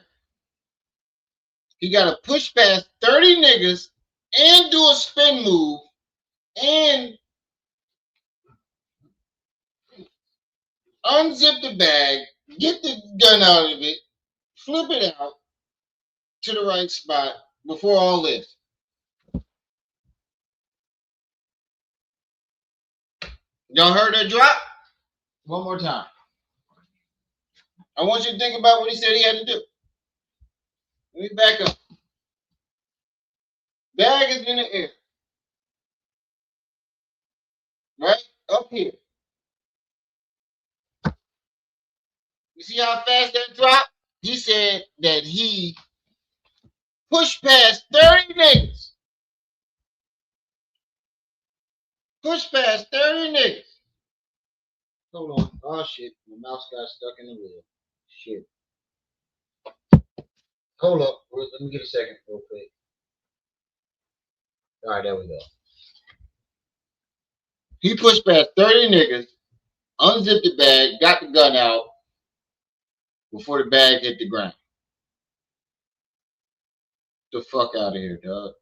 He got to push past 30 niggas and do a spin move and unzip the bag, get the gun out of it, flip it out to the right spot before all this. Y'all heard that drop? One more time. I want you to think about what he said he had to do. Let me back up. Bag is in the air. up here. You see how fast that dropped? He said that he pushed past 30 niggas. Pushed past 30 niggas. Hold on. Oh shit. My mouse got stuck in the wheel. Shit. Hold up. Let me get a second real quick. Alright, there we go. He pushed past 30 niggas, unzipped the bag, got the gun out before the bag hit the ground. Get the fuck out of here, dog.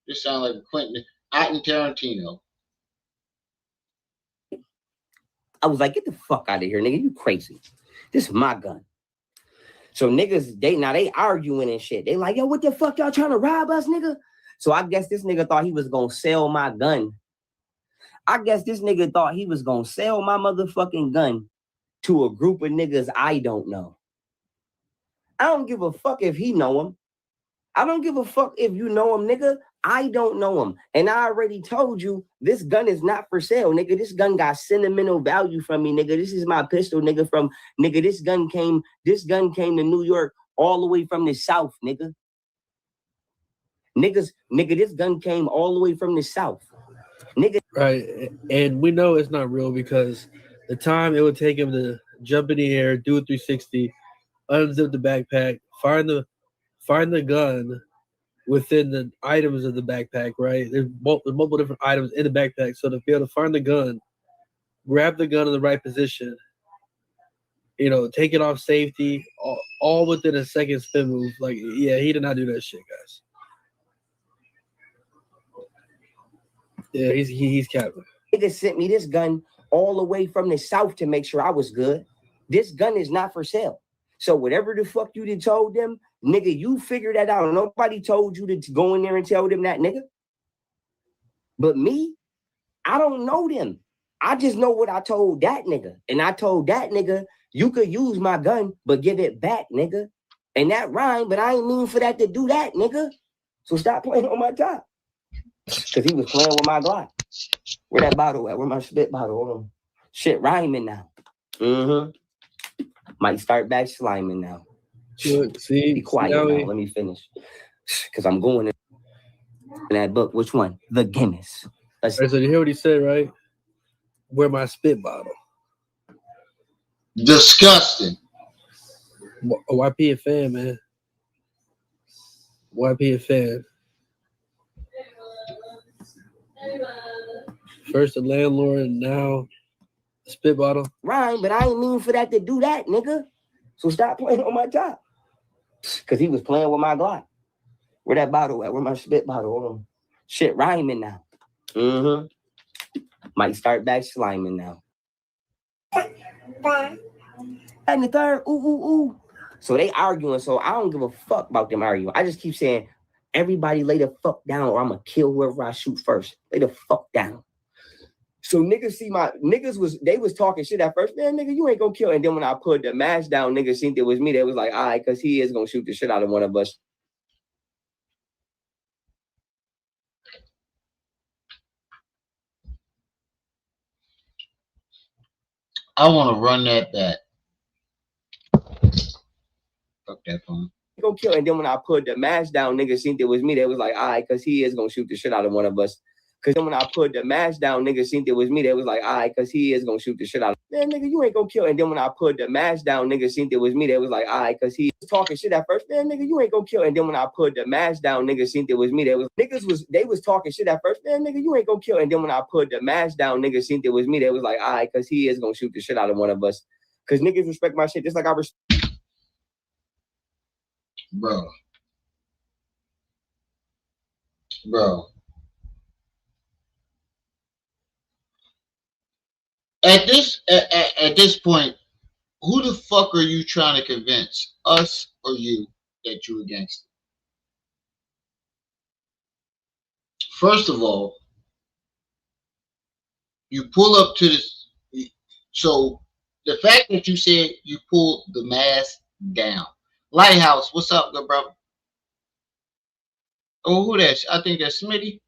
This sounds like a Quentin Tarantino. I was like, get the fuck out of here, nigga. You crazy. This is my gun. So niggas, they arguing and shit. They like, yo, what the fuck y'all trying to rob us, nigga? So I guess this nigga thought he was gonna sell my gun. I guess this nigga thought he was gonna sell my motherfucking gun to a group of niggas I don't know. I don't give a fuck if he know him. I don't give a fuck if you know him, nigga. I don't know him. And I already told you, this gun is not for sale, nigga. This gun got sentimental value from me, nigga. This is my pistol, nigga, nigga, this gun came to New York all the way from the South, nigga. Nigga, this gun came all the way from the South. Nigga. Right. And we know it's not real because the time it would take him to jump in the air, do a 360, unzip the backpack, find the gun within the items of the backpack, right? There's multiple different items in the backpack. So to be able to find the gun, grab the gun in the right position, take it off safety, all within a second spin move. Like, yeah, he did not do that shit, guys. Yeah, he's capping. Nigga sent me this gun all the way from the South to make sure I was good. This gun is not for sale. So whatever the fuck you did told them, nigga, you figure that out. Nobody told you to go in there and tell them that, nigga. But me, I don't know them. I just know what I told that nigga. And I told that nigga, you could use my gun, but give it back, nigga. And that rhymed, but I ain't mean for that to do that, nigga. So stop playing on my top. Because he was playing with my Glock. Where that bottle at? Where my spit bottle? Hold on. Shit rhyming now. Might start back sliming now. See, be quiet now. Let me finish. Because I'm going in that book. Which one? The Guinness. Right, so you hear what he said, right? Where my spit bottle? Disgusting. YP a fan, man. YP a fan. First the landlord, now the spit bottle. Right, but I ain't mean for that to do that, nigga. So stop playing on my top. Because he was playing with my Glock. Where that bottle at? Where my spit bottle? Hold on. Shit rhyming now. Might start back sliming now. And the third, ooh. So they arguing, so I don't give a fuck about them arguing. I just keep saying, everybody lay the fuck down or I'm going to kill whoever I shoot first. Lay the fuck down. So niggas they was talking shit at first. Man, nigga, you ain't going to kill. And then when I put the mask down, niggas think it was me. They was like, all right, because he is going to shoot the shit out of one of us. I want to run that back. Fuck that phone. Go kill. And then when I put the mask down, niggas think it was me. They was like, all right, because he is going to shoot the shit out of one of us. Because then when I put the mask down, niggas think it was me. They was like, all right, because he is going to shoot the shit out of man, nigga, you ain't going to kill. And then when I put the mask down, niggas think it was me. They was like, all right, because he was talking shit at first. Man, nigga, you ain't going to kill. And then when I put the mask down, niggas think it was me. They was talking shit at first. Man, nigga, you ain't going to kill. And then when I put the mask down, niggas think it was me. They was like, all right, because he is going to shoot the shit out of one of us. Because niggas respect my shit just like I respect. Bro. At this point, who the fuck are you trying to convince, us or you, that you're against it? First of all, you pull up to this. So the fact that you said you pulled the mask down. Lighthouse, what's up, good brother? Oh, who that? I think that's Smitty.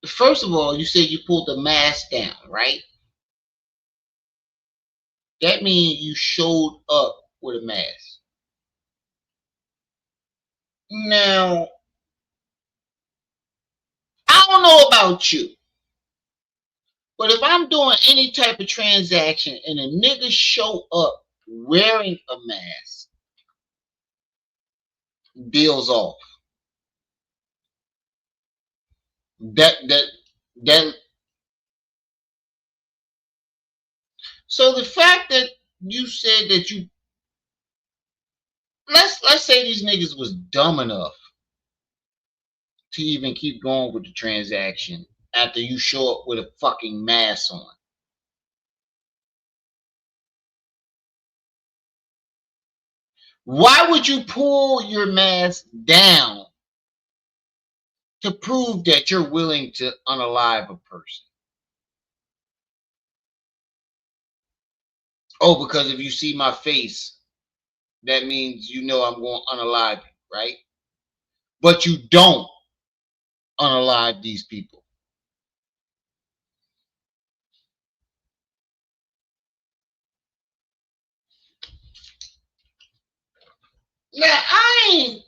First of all, you said you pulled the mask down, right? That means you showed up with a mask. Now, I don't know about you, but if I'm doing any type of transaction and a nigga show up wearing a mask, deals off. That. So the fact that you said that you let's say these niggas was dumb enough to even keep going with the transaction after you show up with a fucking mask on. Why would you pull your mask down to prove that you're willing to unalive a person? Oh, because if you see my face, that means you know I'm going to unalive you, right? But you don't unalive these people. Now, I ain't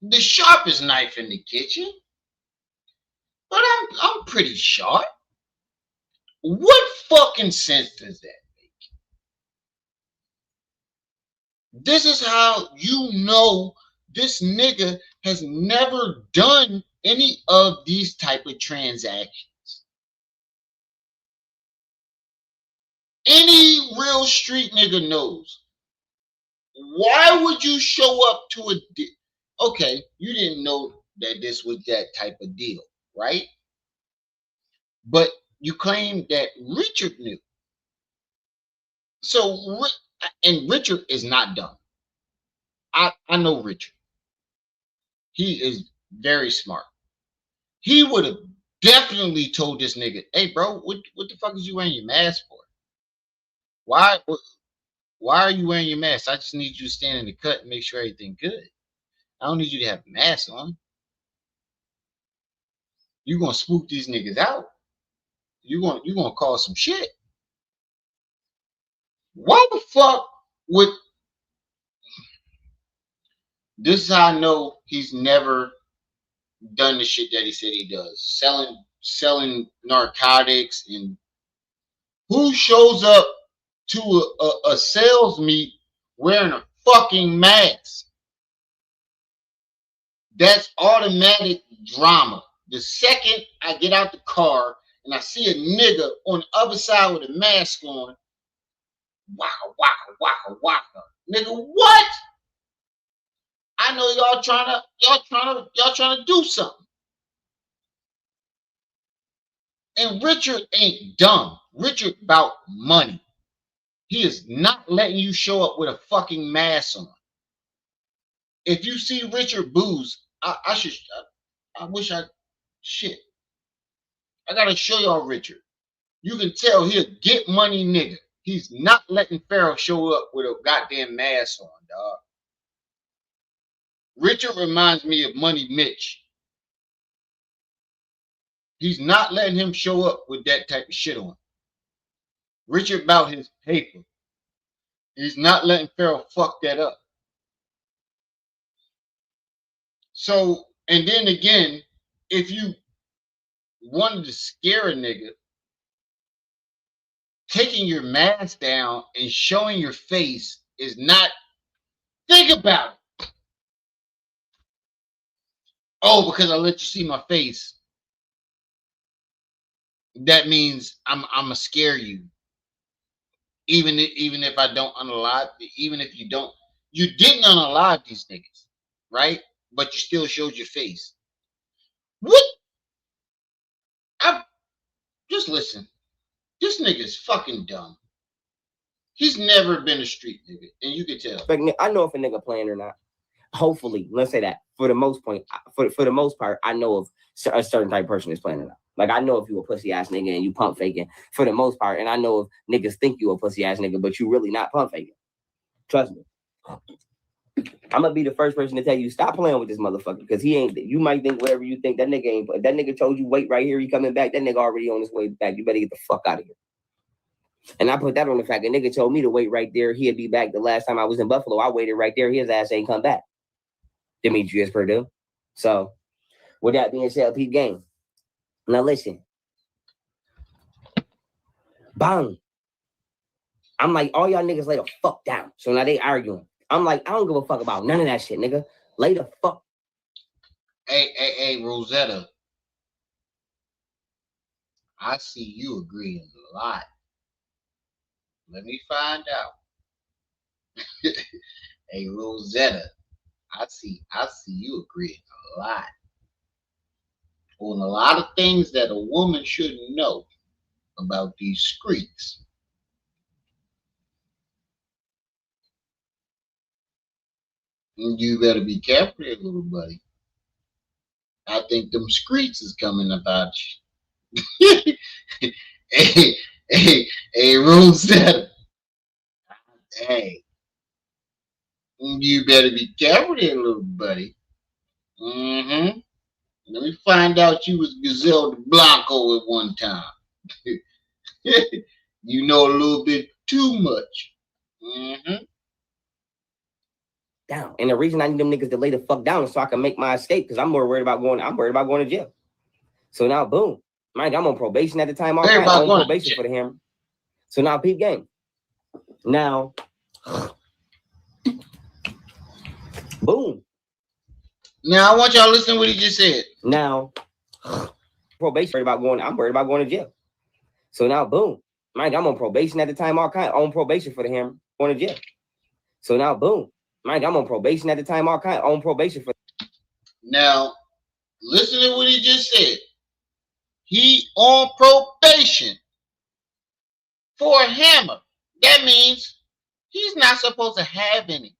the sharpest knife in the kitchen, but I'm pretty sharp. What fucking sense does that make? This is how you know this nigga has never done any of these type of transactions. Any real street nigga knows. Why would you show up to a deal? Okay, you didn't know that this was that type of deal, right? But you claim that Richard knew. So, and Richard is not dumb. I know Richard. He is very smart. He would have definitely told this nigga, "Hey, bro, what the fuck is you wearing your mask for? Why are you wearing your mask? I just need you to stand in the cut and make sure everything good. I don't need you to have a mask on. You gonna spook these niggas out. You gonna cause some shit. Why the fuck would this is how I know he's never done the shit that he said he does. Selling narcotics, and who shows up to a sales meet wearing a fucking mask? That's automatic drama. The second I get out the car and I see a nigga on the other side with a mask on, waka waka waka waka. Nigga, what? I know y'all trying to do something. And Richard ain't dumb. Richard about money. He is not letting you show up with a fucking mask on. If you see Richard booze, I wish I shit. I gotta show y'all Richard. You can tell he'll get money nigga. He's not letting Pharaoh show up with a goddamn mask on, dog. Richard reminds me of Money Mitch. He's not letting him show up with that type of shit on. Richard about his paper. He's not letting Pharaoh fuck that up. So, and then again, if you wanted to scare a nigga, taking your mask down and showing your face is not. Think about it. Oh, because I let you see my face, that means I'm gonna scare you. Even if I don't unalive, even if you didn't unalive these niggas, right? But you still showed your face. What? Just listen. This nigga is fucking dumb. He's never been a street nigga, and you can tell. But I know if a nigga playing or not. Hopefully, let's say that for the most part, I know if a certain type of person is playing or not. Like, I know if you a pussy ass nigga and you pump faking for the most part, and I know if niggas think you a pussy ass nigga, but you really not pump faking. Trust me. I'm gonna be the first person to tell you stop playing with this motherfucker because he ain't. You might think whatever you think. That nigga ain't. If that nigga told you wait right here, he coming back. That nigga already on his way back. You better get the fuck out of here. And I put that on the fact a nigga told me to wait right there. He'd be back. The last time I was in Buffalo, I waited right there. His ass ain't come back. Demetrius Purdue. So, with that being said, Pete game. Now listen. Bang. I'm like, all y'all niggas lay the fuck down. So now they arguing. I'm like, I don't give a fuck about none of that shit, nigga. Lay the fuck. Hey, Rosetta. I see you agreeing a lot. Let me find out. Hey, Rosetta. I see you agreeing a lot on a lot of things that a woman shouldn't know about these streets. And you better be careful there, little buddy. I think them streets is coming about you. hey, Rosetta. Hey, you better be careful there, little buddy. Mm-hmm. Let me find out you was Gazelle Blanco at one time. You know a little bit too much. Mm-hmm. Down. And the reason I need them niggas to lay the fuck down is so I can make my escape because I'm worried about going to jail. So now, boom. Mind you, I'm on probation at the time. I'm on probation for the hammer. So now, peep game. Now, boom. Now I want y'all to listen to what he just said. Now, probation. I'm worried about going to jail. So now, boom. Mind you, I'm on probation at the time. On probation for the hammer. Going to jail. So now, boom. Mind you, I'm on probation at the time. On probation for. Now, listen to what he just said. He on probation for a hammer. That means he's not supposed to have any.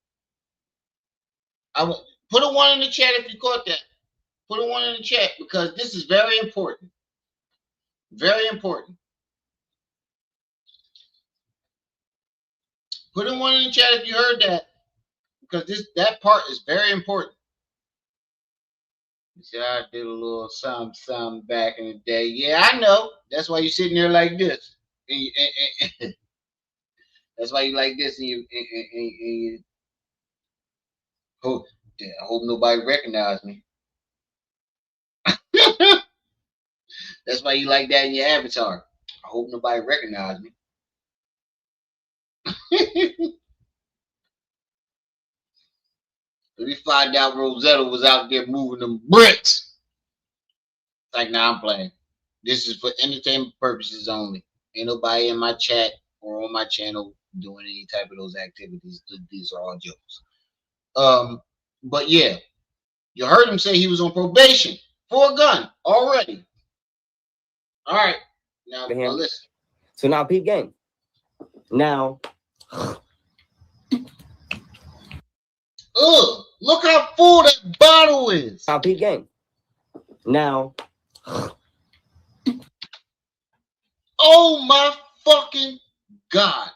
Put a 1 in the chat if you caught that. Put a 1 in the chat because this is very important. Very important. Put a 1 in the chat if you heard that because that part is very important. See, I did a little something back in the day. Yeah, I know. That's why you're sitting there like this. And that's why you like this. And you I hope nobody recognize me. That's why you like that in your avatar. I hope nobody recognize me. Let me find out Rosetta was out there moving them bricks. Like, nah, I'm playing. This is for entertainment purposes only. Ain't nobody in my chat or on my channel doing any type of those activities. These are all jokes. But yeah, you heard him say he was on probation for a gun already. All right, now listen. So now, peep game. Now, look how full that bottle is. Now, peep game. Now, oh my fucking God.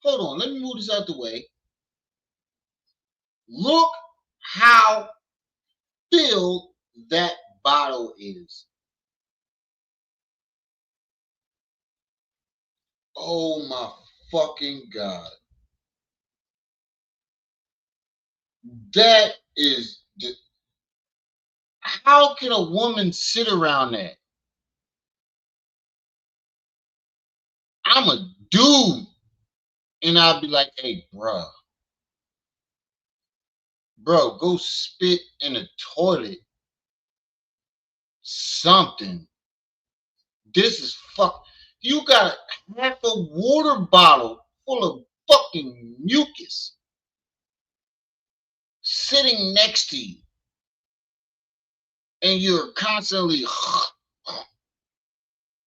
Hold on, let me move this out the way. Look how filled that bottle is. Oh my fucking God. That is how can a woman sit around that? I'm a dude. And I'll be like, hey, bro, go spit in a toilet. Something. This is fuck. You got half a water bottle full of fucking mucus sitting next to you. And you're constantly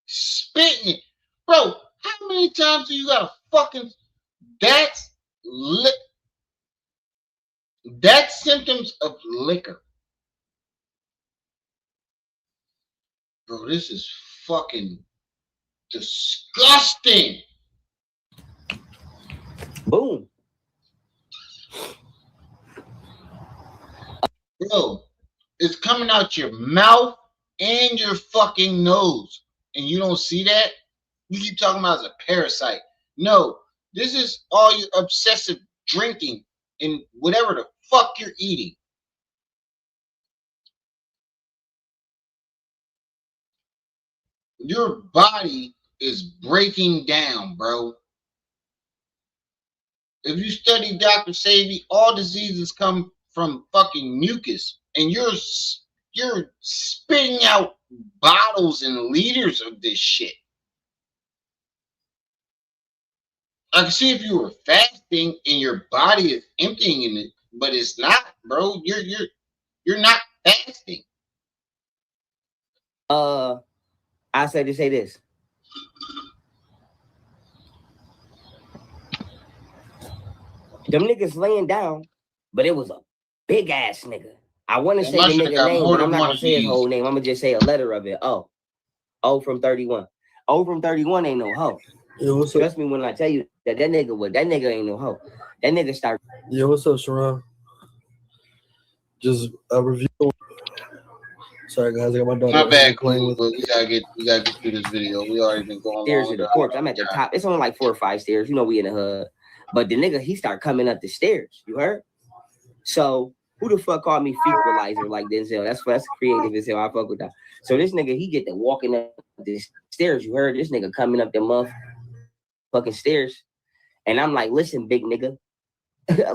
spitting it. Bro, how many times do you gotta fucking that's symptoms of liquor. Bro, this is fucking disgusting. Boom. Bro, it's coming out your mouth and your fucking nose. And you don't see that? You keep talking about as a parasite. No, this is all your obsessive drinking and whatever the fuck you're eating. Your body is breaking down, bro. If you study Dr. Sebi, all diseases come from fucking mucus, and you're spitting out bottles and liters of this shit. I can see if you were fasting and your body is emptying in it, but it's not, bro. You're not fasting. I say to say this. Them niggas laying down, but it was a big ass nigga. I want to say the nigga name, but I'm not gonna say his whole name. I'm gonna just say a letter of it. Oh from 31. Oh from 31 ain't no hoe. Yo, trust me when I tell you that nigga ain't no hoe. That nigga start. Yo, what's up, Sharon? Just a review. Sorry guys, I got my daughter. My bad, Queen, but we gotta get through this video. We already been going stairs to the porch. I'm at the top. It's only like 4 or 5 stairs. You know we in the hood. But the nigga, he start coming up the stairs. You heard? So who the fuck called me equalizer like Denzel? That's creative as hell. I fuck with that. So this nigga, he get to walking up the stairs. You heard? This nigga coming up the motherfucking stairs. And I'm like, listen, big nigga.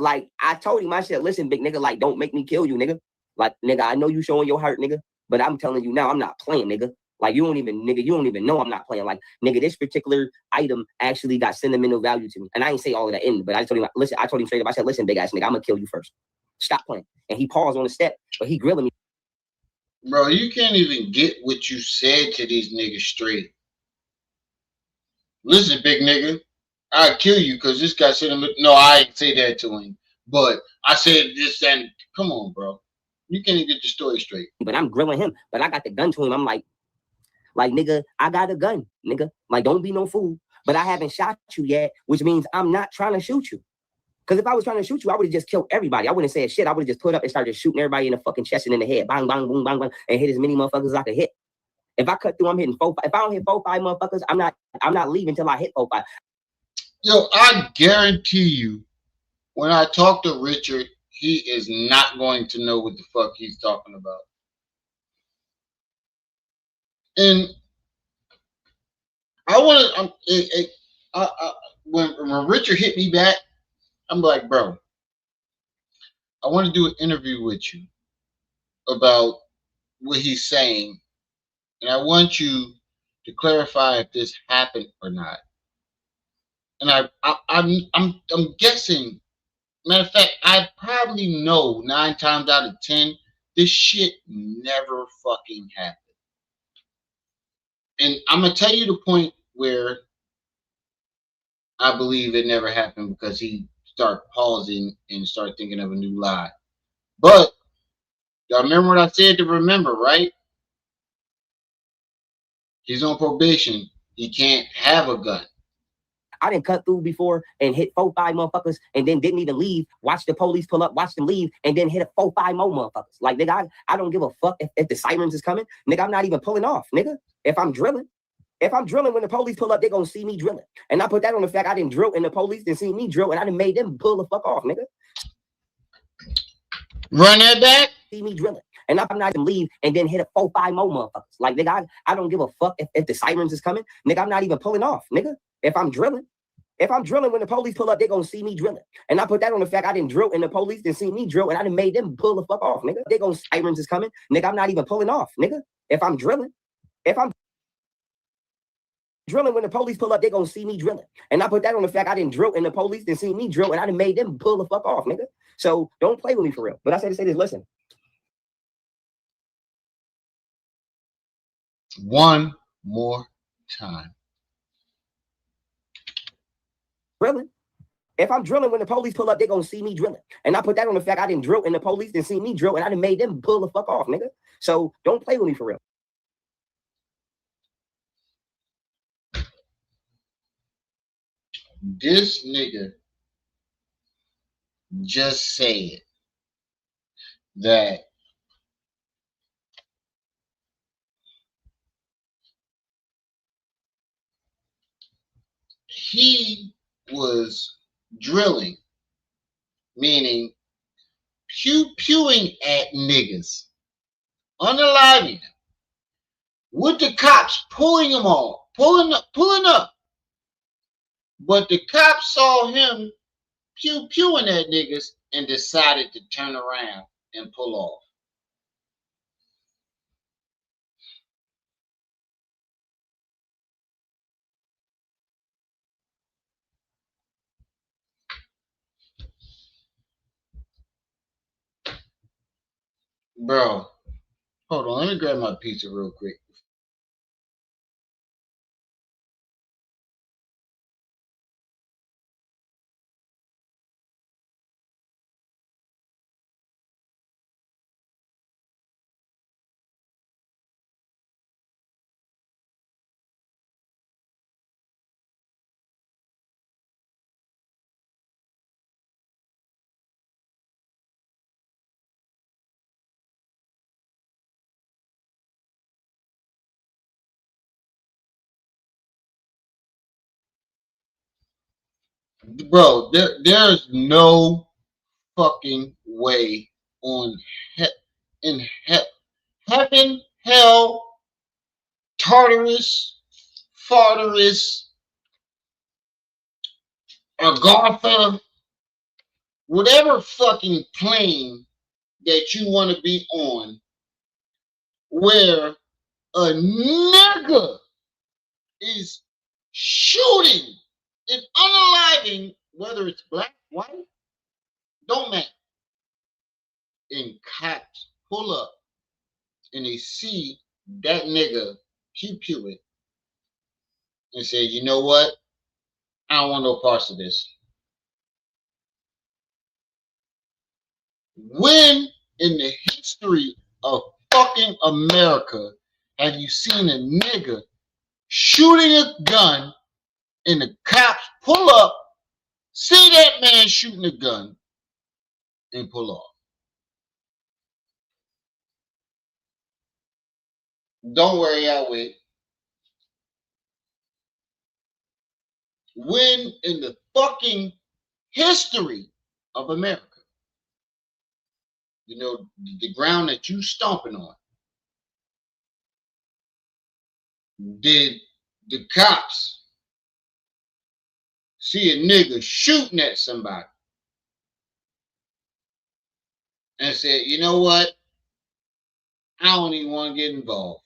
Like, I told him, I said, listen, big nigga, like, don't make me kill you, nigga. Like, nigga, I know you showing your heart, nigga. But I'm telling you now, I'm not playing, nigga. Like, you don't even know I'm not playing. Like, nigga, this particular item actually got sentimental value to me. And I ain't say all of that in, but I told him, listen, I told him straight up, I said, listen, big ass nigga, I'm gonna kill you first. Stop playing. And he paused on the step, but he grilling me. Bro, you can't even get what you said to these niggas straight. Listen, big nigga, I'll kill you because this guy said, no, I didn't say that to him. But I said this and come on, bro. You can't even get your story straight. But I'm grilling him, but I got the gun to him. I'm like, nigga, I got a gun, nigga. Like, don't be no fool. But I haven't shot you yet, which means I'm not trying to shoot you. Because if I was trying to shoot you, I would have just killed everybody. I wouldn't say shit. I would have just put up and started shooting everybody in the fucking chest and in the head. Bang, bang, boom, bang, bang, and hit as many motherfuckers as I could hit. If I cut through, I'm hitting 4, 5. If I don't hit 4, 5 motherfuckers, I'm not leaving until I hit 4, 5. Yo, I guarantee you, when I talk to Richard, he is not going to know what the fuck he's talking about. And I want to, when Richard hit me back, I'm like, bro, I want to do an interview with you about what he's saying, and I want you to clarify if this happened or not. And I'm guessing. Matter of fact, I probably know 9 times out of 10 this shit never fucking happened. And I'm gonna tell you the point where I believe it never happened because he started pausing and started thinking of a new lie. But y'all remember what I said to remember, right? He's on probation. He can't have a gun. I didn't cut through before and hit 4, 5 motherfuckers and then didn't even leave. Watch the police pull up, watch them leave, and then hit 4, 5 more motherfuckers. Like, nigga, I don't give a fuck if the sirens is coming. Nigga, I'm not even pulling off, nigga. If I'm drilling when the police pull up, they're gonna see me drilling. And I put that on the fact I didn't drill and the police didn't see me drill and I done made them pull the fuck off, nigga. Run that back. See me drilling. And I'm not even leave and then hit 4, 5 more motherfuckers. Like, nigga, I don't give a fuck if the sirens is coming. Nigga, I'm not even pulling off, nigga. If I'm drilling when the police pull up, they're gonna see me drilling. And I put that on the fact I didn't drill and the police didn't see me drill and I done made them pull the fuck off, nigga. They gonna sirens is coming. Nigga, I'm not even pulling off, nigga. If I'm drilling when the police pull up, they're gonna see me drilling. And I put that on the fact I didn't drill and the police didn't see me drill and I done made them pull the fuck off, nigga. So don't play with me for real. But I say to say this, listen. One more time. Drilling. If I'm drilling when the police pull up, they're gonna see me drilling. And I put that on the fact I didn't drill and the police didn't see me drill and I done made them pull the fuck off, nigga. So don't play with me for real. This nigga just said that he was drilling, meaning pew-pewing at niggas, unaliving them, with the cops pulling them all, pulling up. But the cops saw him pew-pewing at niggas and decided to turn around and pull off. Bro, hold on, let me grab my pizza real quick. Bro, there's no fucking way on in heaven, hell, Tartarus, Fartarus, Agartha, whatever fucking plane that you want to be on, where a nigga is shooting and unaliving, whether it's black, white, don't matter. And cops pull up and they see that nigga pew it and say, you know what? I don't want no parts of this. When in the history of fucking America have you seen a nigga shooting a gun and the cops pull up, see that man shooting a gun, and pull off? Don't worry, I'll wait. When in the fucking history of America, you know, the ground that you stomping on, did the cops see a nigga shooting at somebody and said, you know what? I don't even want to get involved.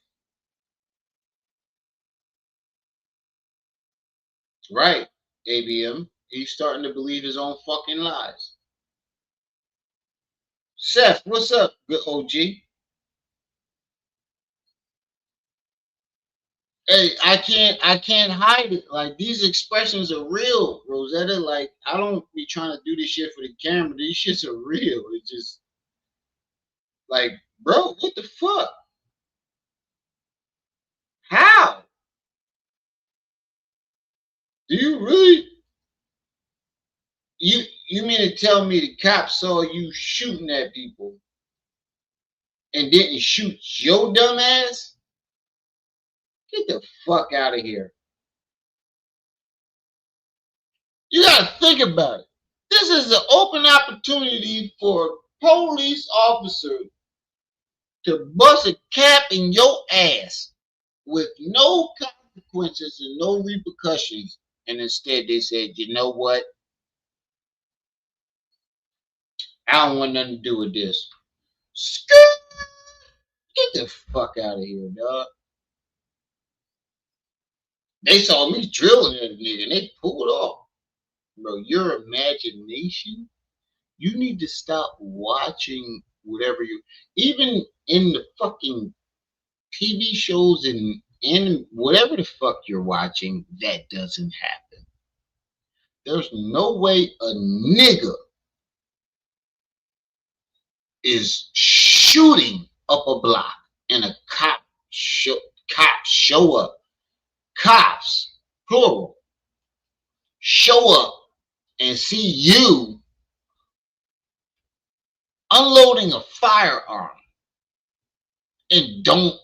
Right, ABM. He's starting to believe his own fucking lies. Seth, what's up, good OG? Hey, I can't hide it. Like, these expressions are real, Rosetta. Like, I don't be trying to do this shit for the camera. These shits are real. It's just like, bro, what the fuck? How? Do you really? You mean to tell me the cops saw you shooting at people and didn't shoot your dumb ass? Get the fuck out of here. You gotta think about it. This is an open opportunity for police officers to bust a cap in your ass with no consequences and no repercussions. And instead they said, you know what? I don't want nothing to do with this. Get the fuck out of here, dog. They saw me drilling at a nigga and they pulled off. Bro, your imagination, you need to stop watching whatever you, even in the fucking TV shows and whatever the fuck you're watching, that doesn't happen. There's no way a nigga is shooting up a block and a cops show up. Cops, plural, show up and see you unloading a firearm and don't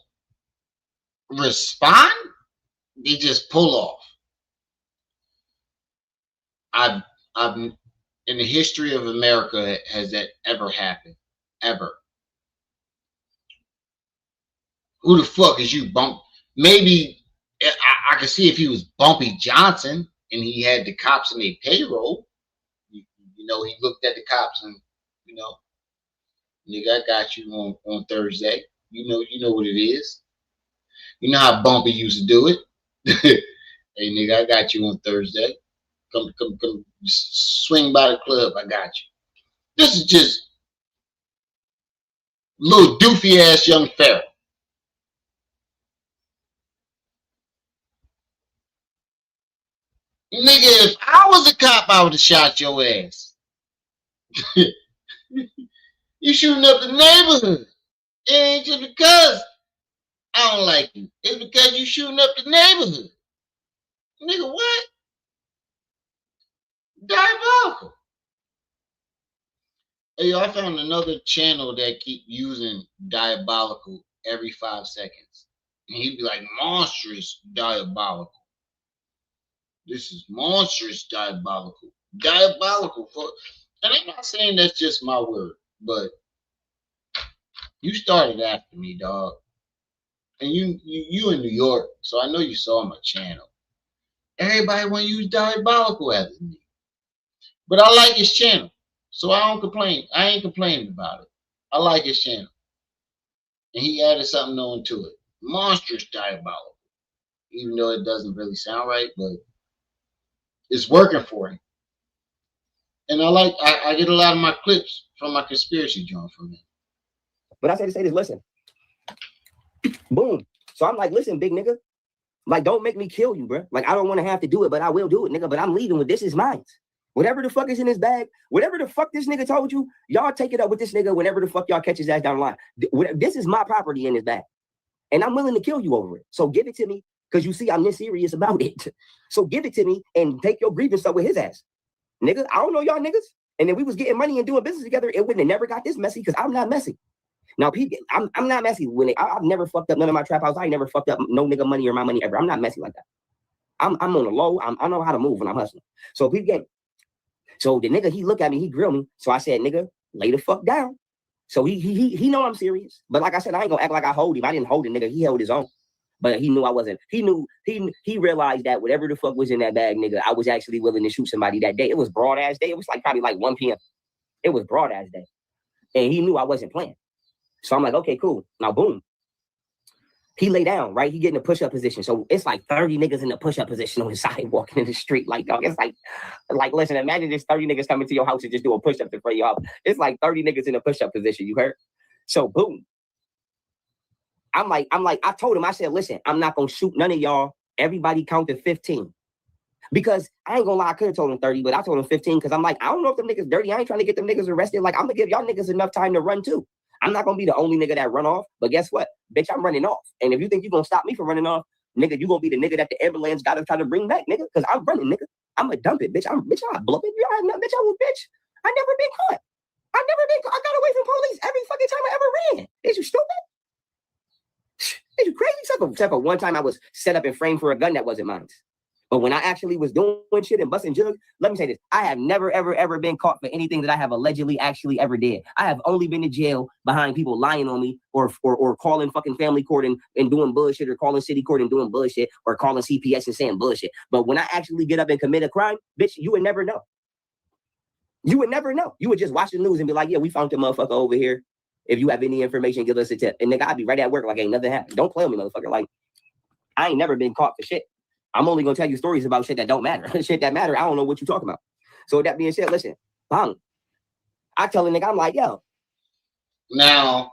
respond. They just pull off. I've in the history of America has that ever happened? Ever? Who the fuck is you, Bump? Maybe I could see if he was Bumpy Johnson and he had the cops in their payroll. You know, he looked at the cops and, you know, nigga, I got you on Thursday. You know what it is. You know how Bumpy used to do it. Hey nigga, I got you on Thursday. Come, swing by the club. I got you. This is just little doofy ass young Pharaoh. Nigga, if I was a cop, I would have shot your ass. You shooting up the neighborhood. It ain't just because I don't like you. It's because you shooting up the neighborhood. Nigga, what? Diabolical. Hey, I found another channel that keep using diabolical every 5 seconds. And he'd be like, monstrous diabolical. This is monstrous diabolical. Diabolical. And I'm not saying that's just my word, but you started after me, dog. And you in New York, so I know you saw my channel. Everybody want to use diabolical after me. But I like his channel. So I don't complain. I ain't complaining about it. I like his channel. And he added something on to it. Monstrous diabolical. Even though it doesn't really sound right, but it's working for him. And I get a lot of my clips from my conspiracy joint from him. But I say to say this, listen. Boom. So I'm like, listen, big nigga. Like, don't make me kill you, bro. Like, I don't want to have to do it, but I will do it, nigga. But I'm leaving with this is mine. Whatever the fuck is in his bag, whatever the fuck this nigga told you, y'all take it up with this nigga whenever the fuck y'all catch his ass down the line. This is my property in his bag. And I'm willing to kill you over it. So give it to me, because you see I'm this serious about it. So give it to me and take your grievance up with his ass. Nigga, I don't know y'all niggas. And if we was getting money and doing business together, it wouldn't have never got this messy, because I'm not messy. Now, people, I'm not messy. I've never fucked up none of my trap house. I ain't never fucked up no nigga money or my money ever. I'm not messy like that. I'm on the low. I know how to move when I'm hustling. So people get. So the nigga, he looked at me, he grilled me. So I said, nigga, lay the fuck down. So he know I'm serious. But like I said, I ain't gonna act like I hold him. I didn't hold the nigga. He held his own. But he knew I wasn't. He realized that whatever the fuck was in that bag, nigga, I was actually willing to shoot somebody that day. It was broad ass day. It was like probably like 1 p.m. It was broad ass day. And he knew I wasn't playing. So I'm like, okay, cool. Now, boom. He lay down, right? He get in a push-up position. So it's like 30 niggas in the push-up position on the side walking in the street. Like, dog, it's like, listen, imagine there's 30 niggas coming to your house and just do a push-up in front of your house. It's like 30 niggas in a push-up position, you heard? So, boom. I told him, I said, listen, I'm not going to shoot none of y'all. Everybody counted 15. Because I ain't gonna lie, I could have told him 30, but I told him 15 because I'm like, I don't know if them niggas dirty. I ain't trying to get them niggas arrested. Like, I'm going to give y'all niggas enough time to run too. I'm not going to be the only nigga that run off, but guess what? Bitch, I'm running off. And if you think you're going to stop me from running off, nigga, you going to be the nigga that the ambulance got to try to bring back, nigga, because I'm running, nigga. I'm going to dump it, bitch. I'll blow it. You know, bitch, I was bitch. I never been caught. I got away from police every fucking time I ever ran. Is you stupid? Is you crazy? Except for one time I was set up and framed for a gun that wasn't mine. But when I actually was doing shit and busting jugs, let me say this. I have never, ever been caught for anything that I have allegedly actually ever did. I have only been to jail behind people lying on me or calling fucking family court and doing bullshit, or calling city court and doing bullshit, or calling CPS and saying bullshit. But when I actually get up and commit a crime, bitch, you would never know. You would never know. You would just watch the news and be like, yeah, we found the motherfucker over here. If you have any information, give us a tip. And nigga, I'd be right at work like ain't nothing happened. Don't play with me, motherfucker. Like, I ain't never been caught for shit. I'm only gonna tell you stories about shit that don't matter. Shit that matter, I don't know what you're talking about. So with that being said, listen, bang. I tell a nigga, I'm like, yo. Now,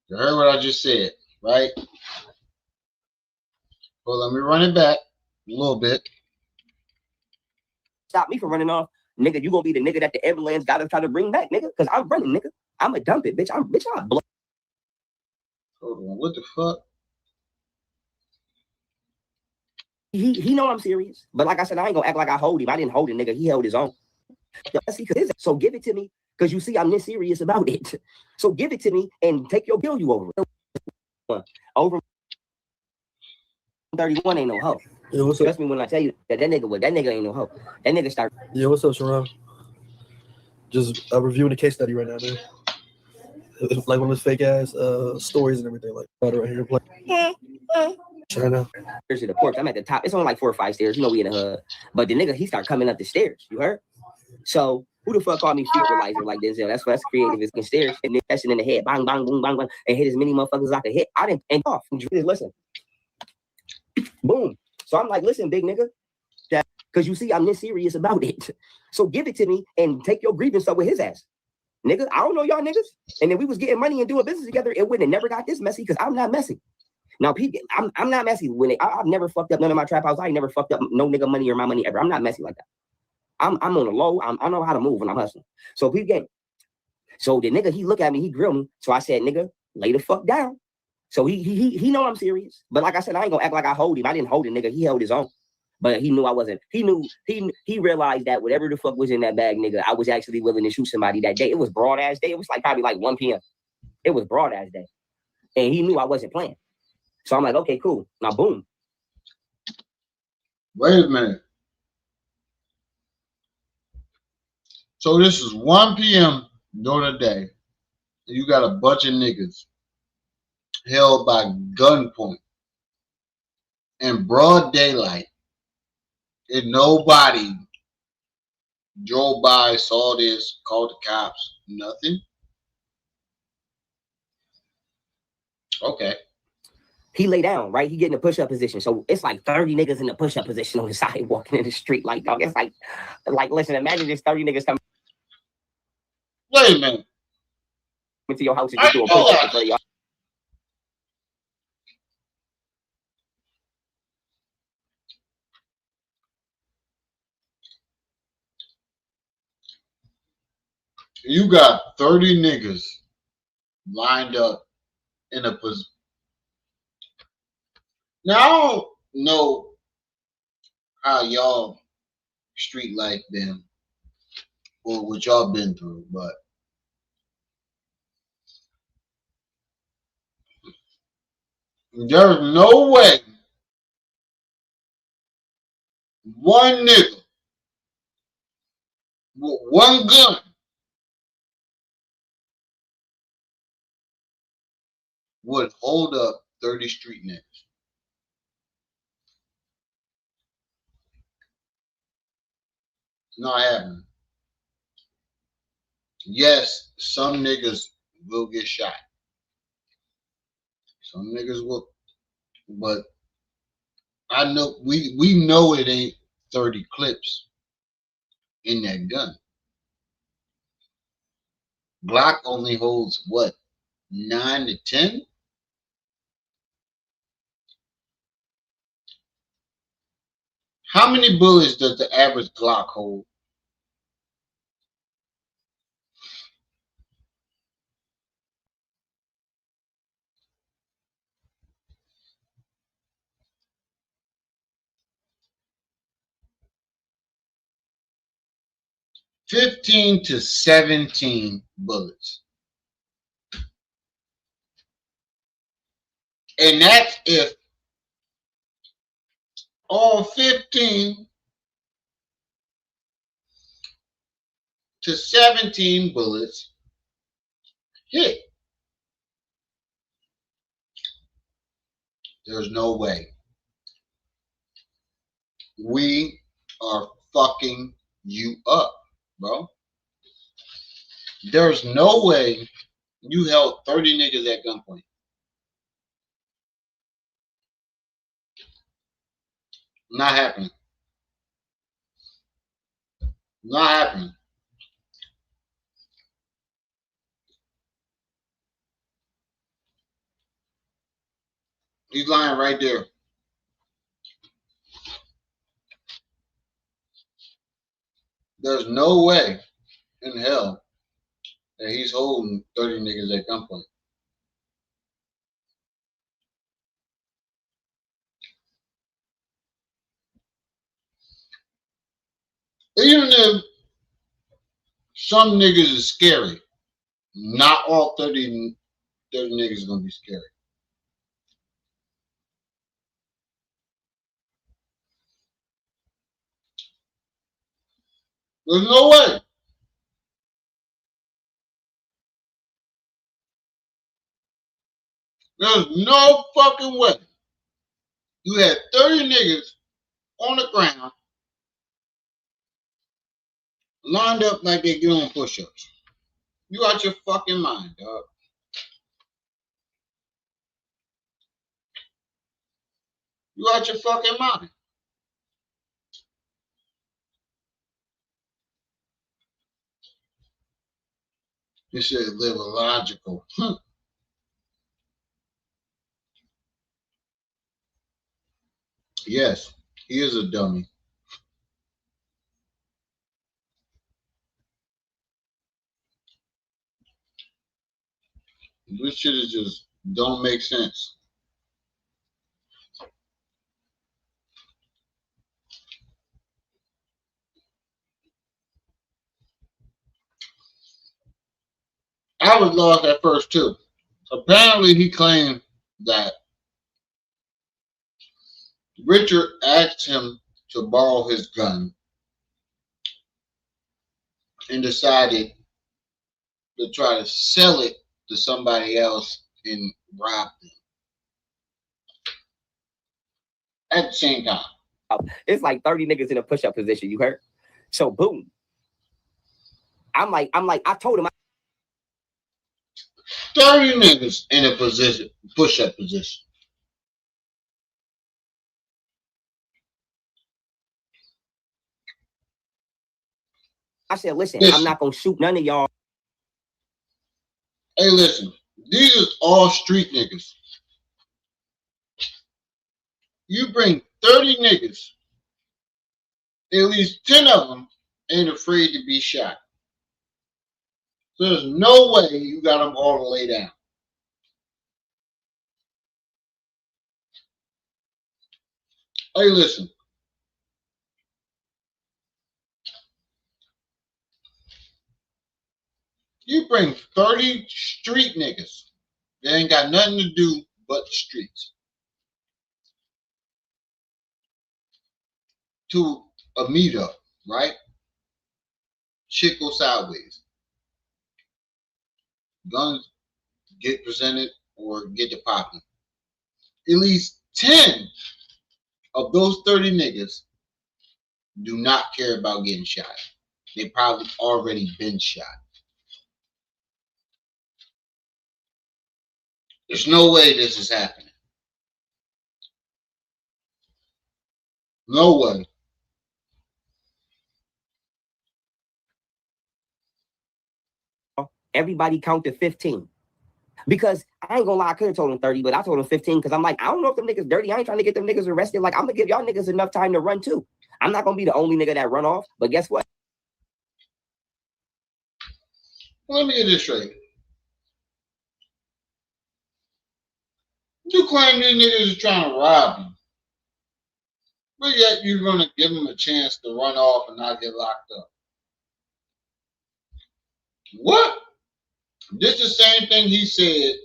you heard what I just said, right? Well, let me run it back a little bit. Stop me from running off. Nigga, you gonna be the nigga that the ambulance got to try to bring back, nigga, because I'm running, nigga. I'm a dump it, bitch. I'll blow. Hold on, what the fuck? He know I'm serious, but like I said, I ain't gonna act like I hold him. I didn't hold him, nigga. He held his own. So give it to me, because you see I'm this serious about it. So give it to me and take your bill you over. Over 31 ain't no hoe. Yeah, what's up? Trust me when I tell you that nigga ain't no hoe. That nigga start. Yeah, what's up, Sharon? Just reviewing the case study right now, man. Like one of those fake ass stories and everything like that right here. China. To the porch. I'm at the top. It's only like 4 or 5 stairs. You know we in the hood. But the nigga, he start coming up the stairs. You heard? So who the fuck called me fertilizer like Denzel? That's creative as stairs. And that shit in the head. Bang, bang, boom, bang, bang. And hit as many motherfuckers as I could hit. I didn't end off. Listen. Boom. So I'm like, listen, big nigga. Because you see, I'm this serious about it. So give it to me and take your grievance up with his ass. Nigga, I don't know y'all niggas. And if we was getting money and doing business together, it wouldn't have never got this messy because I'm not messy. Now, people, I'm not messy. I've never fucked up none of my trap house. I ain't never fucked up no nigga money or my money ever. I'm not messy like that. I'm on the low. I know how to move when I'm hustling. So people game. So the nigga, he look at me, he grill me. So I said, nigga, lay the fuck down. So he know I'm serious. But like I said, I ain't gonna act like I hold him. I didn't hold him, nigga. He held his own. But he knew I wasn't. He realized that whatever the fuck was in that bag, nigga, I was actually willing to shoot somebody that day. It was broad ass day. It was like probably like 1 p.m. It was broad ass day. And he knew I wasn't playing. So I'm like, okay, cool. Now, boom. Wait a minute. So this is 1 p.m. during the day. You got a bunch of niggas held by gunpoint in broad daylight. And nobody drove by, saw this, called the cops, nothing. Okay. He lay down, right? He get in a push-up position. So it's like 30 niggas in the push-up position on the side walking in the street. Like, dog, it's like listen, imagine there's 30 niggas coming. Wait a minute. Into your house and just do a push-up in front of y'all. You got 30 niggas lined up in a position. Now, I don't know how y'all street life been or what y'all been through, but there's no way one nigga with one gun would hold up 30 street niggas. It's not happening. Yes, some niggas will get shot. Some niggas will, but I know we know it ain't 30 clips in that gun. Glock only holds what, 9 to 10? How many bullets does the average Glock hold? $15 to $17 bullets. And that's if all 15 to 17 bullets hit. There's no way. We are fucking you up, bro. There's no way you held 30 niggas at gunpoint. Not happening. Not happening. He's lying right there. There's no way in hell that he's holding 30 niggas at gunpoint. Even if some niggas is scary, not all 30 niggas are gonna be scary. There's no way. There's no fucking way. You had 30 niggas on the ground lined up like they doing push-ups. You out your fucking mind, dog. You out your fucking mind. This shit is live illogical. Yes, he is a dummy. This shit is just don't make sense. I was lost at first too. Apparently he claimed that Richard asked him to borrow his gun and decided to try to sell it to somebody else and rob them at the same time. It's like 30 niggas in a push-up position, you heard? So boom. I'm like, I told him 30 niggas in a position, push-up position. I said, listen, I'm not gonna shoot none of y'all. Hey, listen, these are all street niggas. You bring 30 niggas, at least 10 of them ain't afraid to be shot. So there's no way you got them all to lay down. Hey, listen. You bring 30 street niggas that ain't got nothing to do but the streets to a meetup, right? Shit go sideways. Guns get presented or get to popping. At least 10 of those 30 niggas do not care about getting shot. They probably already been shot. There's no way this is happening. No way. Everybody count to 15. Because I ain't gonna lie, I could have told him 30, but I told him 15 because I'm like, I don't know if them niggas dirty. I ain't trying to get them niggas arrested. Like, I'm gonna give y'all niggas enough time to run too. I'm not gonna be the only nigga that run off, but guess what? Let me get this straight. You claim these niggas are trying to rob you, but yet you're gonna give them a chance to run off and not get locked up. What? This is the same thing he said.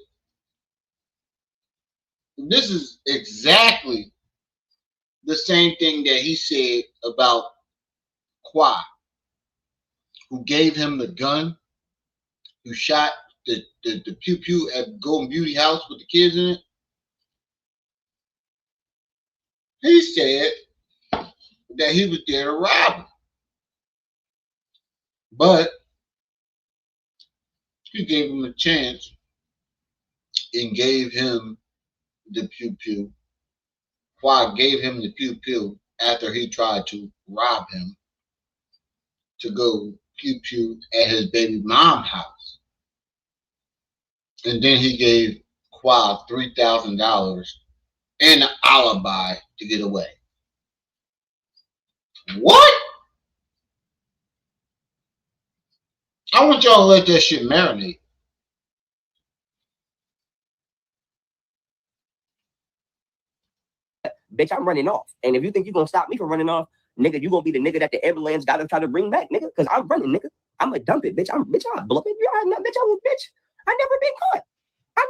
This is exactly the same thing that he said about Qua, who gave him the gun, who shot the pew pew at Golden Beauty House with the kids in it. He said that he was there to rob him, but he gave him a chance and gave him the pew pew. Qua gave him the pew pew after he tried to rob him to go pew pew at his baby mom's house. And then he gave Qua $3,000 and an alibi to get away. What? I want y'all to let that shit marinate. Bitch, I'm running off. And if you think you're gonna stop me from running off, nigga, you gonna be the nigga that the ambulance gotta try to bring back, nigga. Cause I'm running, nigga. I'm gonna dump it, bitch. I'm blow it. You already know, bitch. I never been caught. I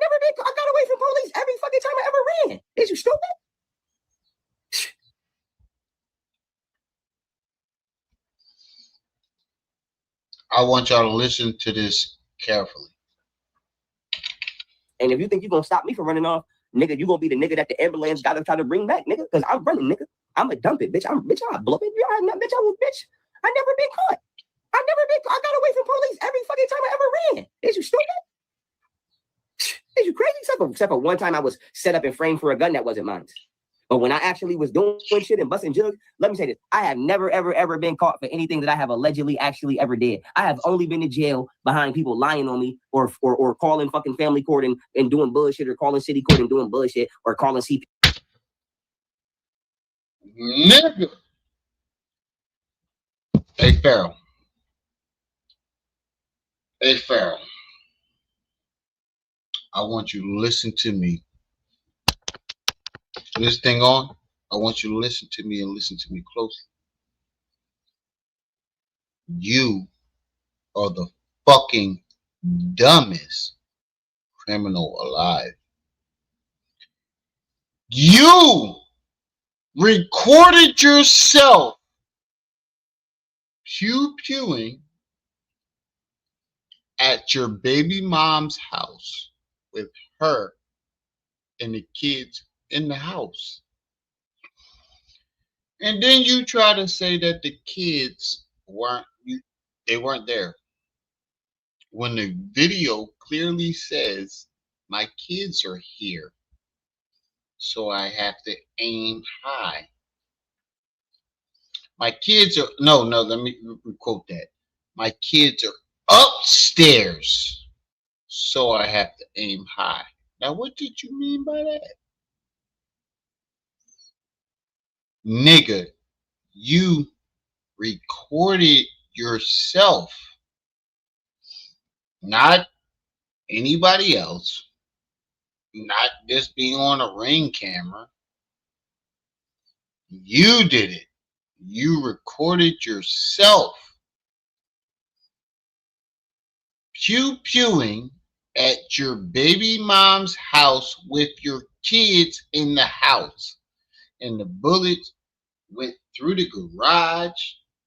got away from police every fucking time I ever ran. Is you stupid? I want y'all to listen to this carefully. And if you think you're gonna stop me from running off, nigga, you gonna be the nigga that the ambulance gotta try to bring back, nigga. Cause I'm running, nigga. I'm a dump it, bitch. I blow it. I never been caught. I got away from police every fucking time I ever ran. Is you stupid? Is you crazy? Except for one time I was set up and framed for a gun that wasn't mine. But when I actually was doing shit and busting jugs, let me say this. I have never, ever been caught for anything that I have allegedly actually ever did. I have only been to jail behind people lying on me or calling fucking family court and doing bullshit, or calling city court and doing bullshit, or calling CP. Nigga. Hey, Pharaoh. Hey, Pharaoh. I want you to listen to me. This thing on, I want you to listen to me and listen to me closely. You are the fucking dumbest criminal alive. You recorded yourself pew-pewing at your baby mom's house with her and the kids in the house. And then you try to say that the kids weren't there. When the video clearly says my kids are here, so I have to aim high. My kids are no, let me quote that. My kids are upstairs, so I have to aim high. Now, what did you mean by that? Nigga, you recorded yourself, not anybody else, not just being on a Ring camera. You did it. You recorded yourself pew-pewing at your baby mom's house with your kids in the house. And the bullets went through the garage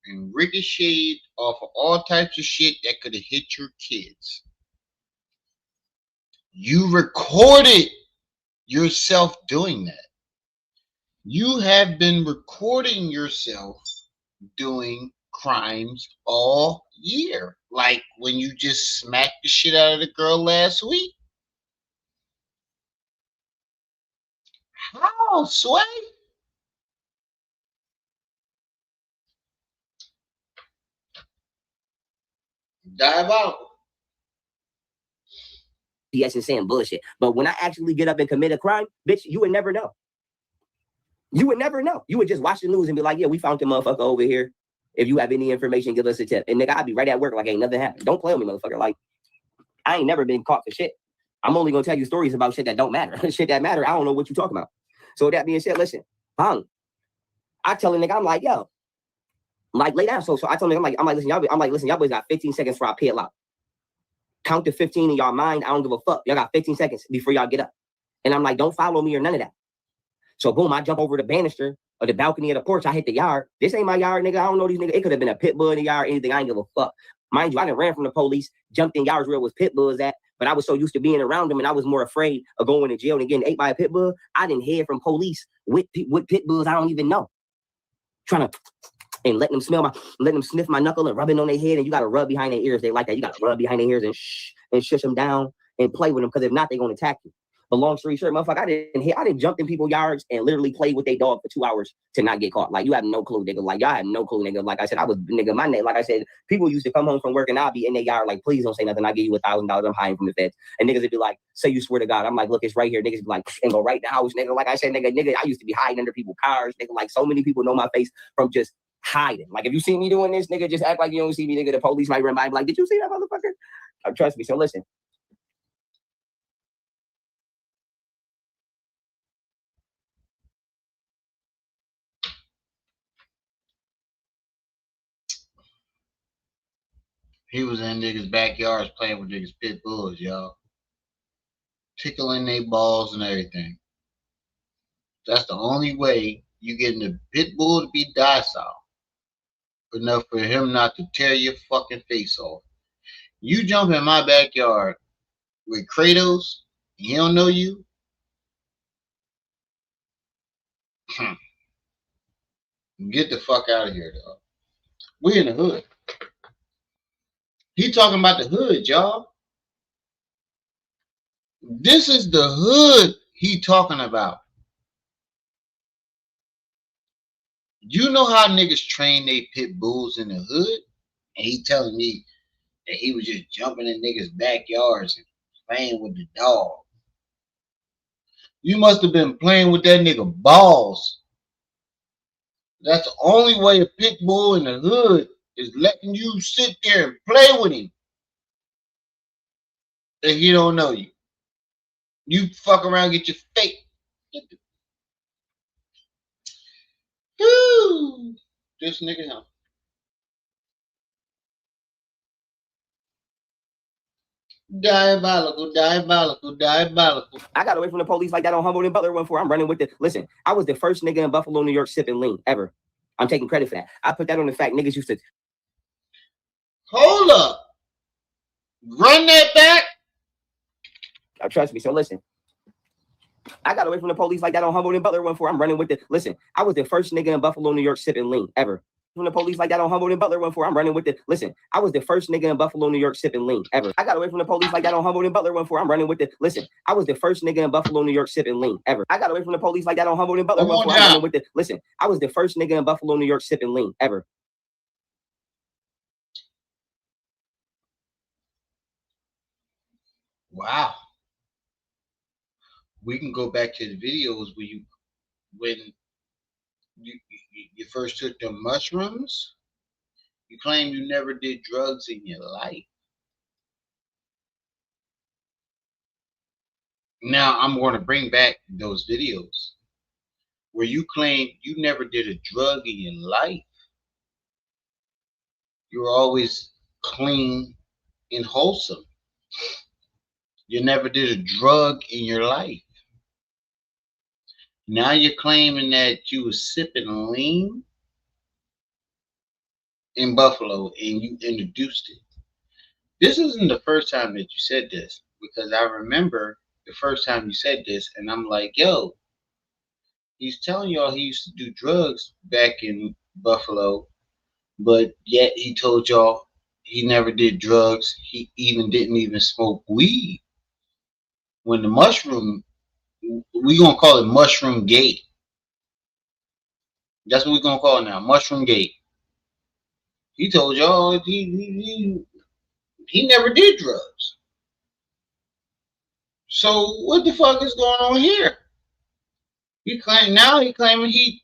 and ricocheted off of all types of shit that could have hit your kids. You recorded yourself doing that. You have been recording yourself doing crimes all year. Like when you just smacked the shit out of the girl last week. How, Sway? Diabolical. Yes, and saying bullshit. But when I actually get up and commit a crime, bitch, you would never know. You would never know. You would just watch the news and be like, yeah, we found the motherfucker over here. If you have any information, give us a tip. And nigga, I'd be right at work like ain't nothing happened. Don't play with me, motherfucker. Like, I ain't never been caught for shit. I'm only gonna tell you stories about shit that don't matter. Shit that matter, I don't know what you talking about. So with that being said, listen, I tell a nigga, I'm like, yo, like lay down. So I told him, I'm like, listen, y'all boys got 15 seconds for our peel out. Count to 15 in y'all mind. I don't give a fuck. Y'all got 15 seconds before y'all get up. And I'm like, don't follow me or none of that. So boom, I jump over the banister or the balcony of the porch. I hit the yard. This ain't my yard, nigga. I don't know these niggas. It could have been a pit bull in the yard, anything. I ain't give a fuck. Mind you, I done ran from the police, jumped in yards where it was pit bulls at, but I was so used to being around them and I was more afraid of going to jail and getting ate by a pit bull. I didn't hear from police with pit bulls I don't even know. Trying to and let them sniff my knuckle and rubbing on their head, and you gotta rub behind their ears. They like that. You gotta rub behind their ears and shush them down and play with them, because if not, they're gonna attack you. But long story short, motherfucker, I didn't jump in people's yards and literally play with their dog for 2 hours to not get caught. Like, you have no clue, nigga. Like, y'all had no clue, nigga. Like I said, my name, like I said, people used to come home from work and I'll be in their yard like, please don't say nothing. I'll give you $1,000. I'm hiding from the feds. And niggas would be like, say you swear to God. I'm like, look, it's right here. Niggas be like, and go right in the house, nigga. Like I said, nigga, I used to be hiding under people's cars, nigga. Like, so many people know my face from just hiding. Like, if you see me doing this, nigga, just act like you don't see me, nigga. The police might run by and be like, did you see that motherfucker? Trust me. So listen. He was in niggas' backyards playing with niggas' pit bulls, y'all. Tickling their balls and everything. That's the only way you getting the pit bull to be docile. enough for him not to tear your fucking face off. You jump in my backyard with Kratos, and he don't know you. Get the fuck out of here, dog. We in the hood. He talking about the hood, y'all. This is the hood he talking about. You know how niggas train they pit bulls in the hood? And he telling me that he was just jumping in niggas' backyards and playing with the dog. You must have been playing with that nigga balls. That's the only way a pit bull in the hood is letting you sit there and play with him if he don't know you. You fuck around, get your face. Woo! This nigga him. Diabolical, diabolical, diabolical. I got away from the police like that on Humboldt and Butler one for. I'm running with the. Listen, I was the first nigga in Buffalo, New York, sipping lean ever. I'm taking credit for that. I put that on the fact niggas used to. Hold up. Run that back. Trust me. So listen. I got away from the police like that on Humboldt and Butler one for. I'm running with the. Listen, I was the first nigga in Buffalo, New York, sipping lean ever. From the police like that on Humboldt and Butler one for. I'm running with the. Listen, I was the first nigga in Buffalo, New York, sipping lean ever. I got away from the police like that on Humboldt and Butler one for. I'm running with the. Listen, I was the first nigga in Buffalo, New York, sipping lean ever. I got away from the police like that on Humboldt and Butler one for. I'm running with the. Listen, I was the first nigga in Buffalo, New York, sipping lean ever. Wow. We can go back to the videos when you first took the mushrooms. You claim you never did drugs in your life. Now I'm going to bring back those videos where you claim you never did a drug in your life. You were always clean and wholesome. You never did a drug in your life. Now you're claiming that you were sipping lean in Buffalo and you introduced it. This isn't the first time that you said this, because I remember the first time you said this, and I'm like, yo, he's telling y'all he used to do drugs back in Buffalo, but yet he told y'all he never did drugs. He didn't even smoke weed. When the mushroom, we gonna call it Mushroom Gate. That's what we're gonna call it now, Mushroom Gate. He told y'all he never did drugs. So what the fuck is going on here? He claiming he.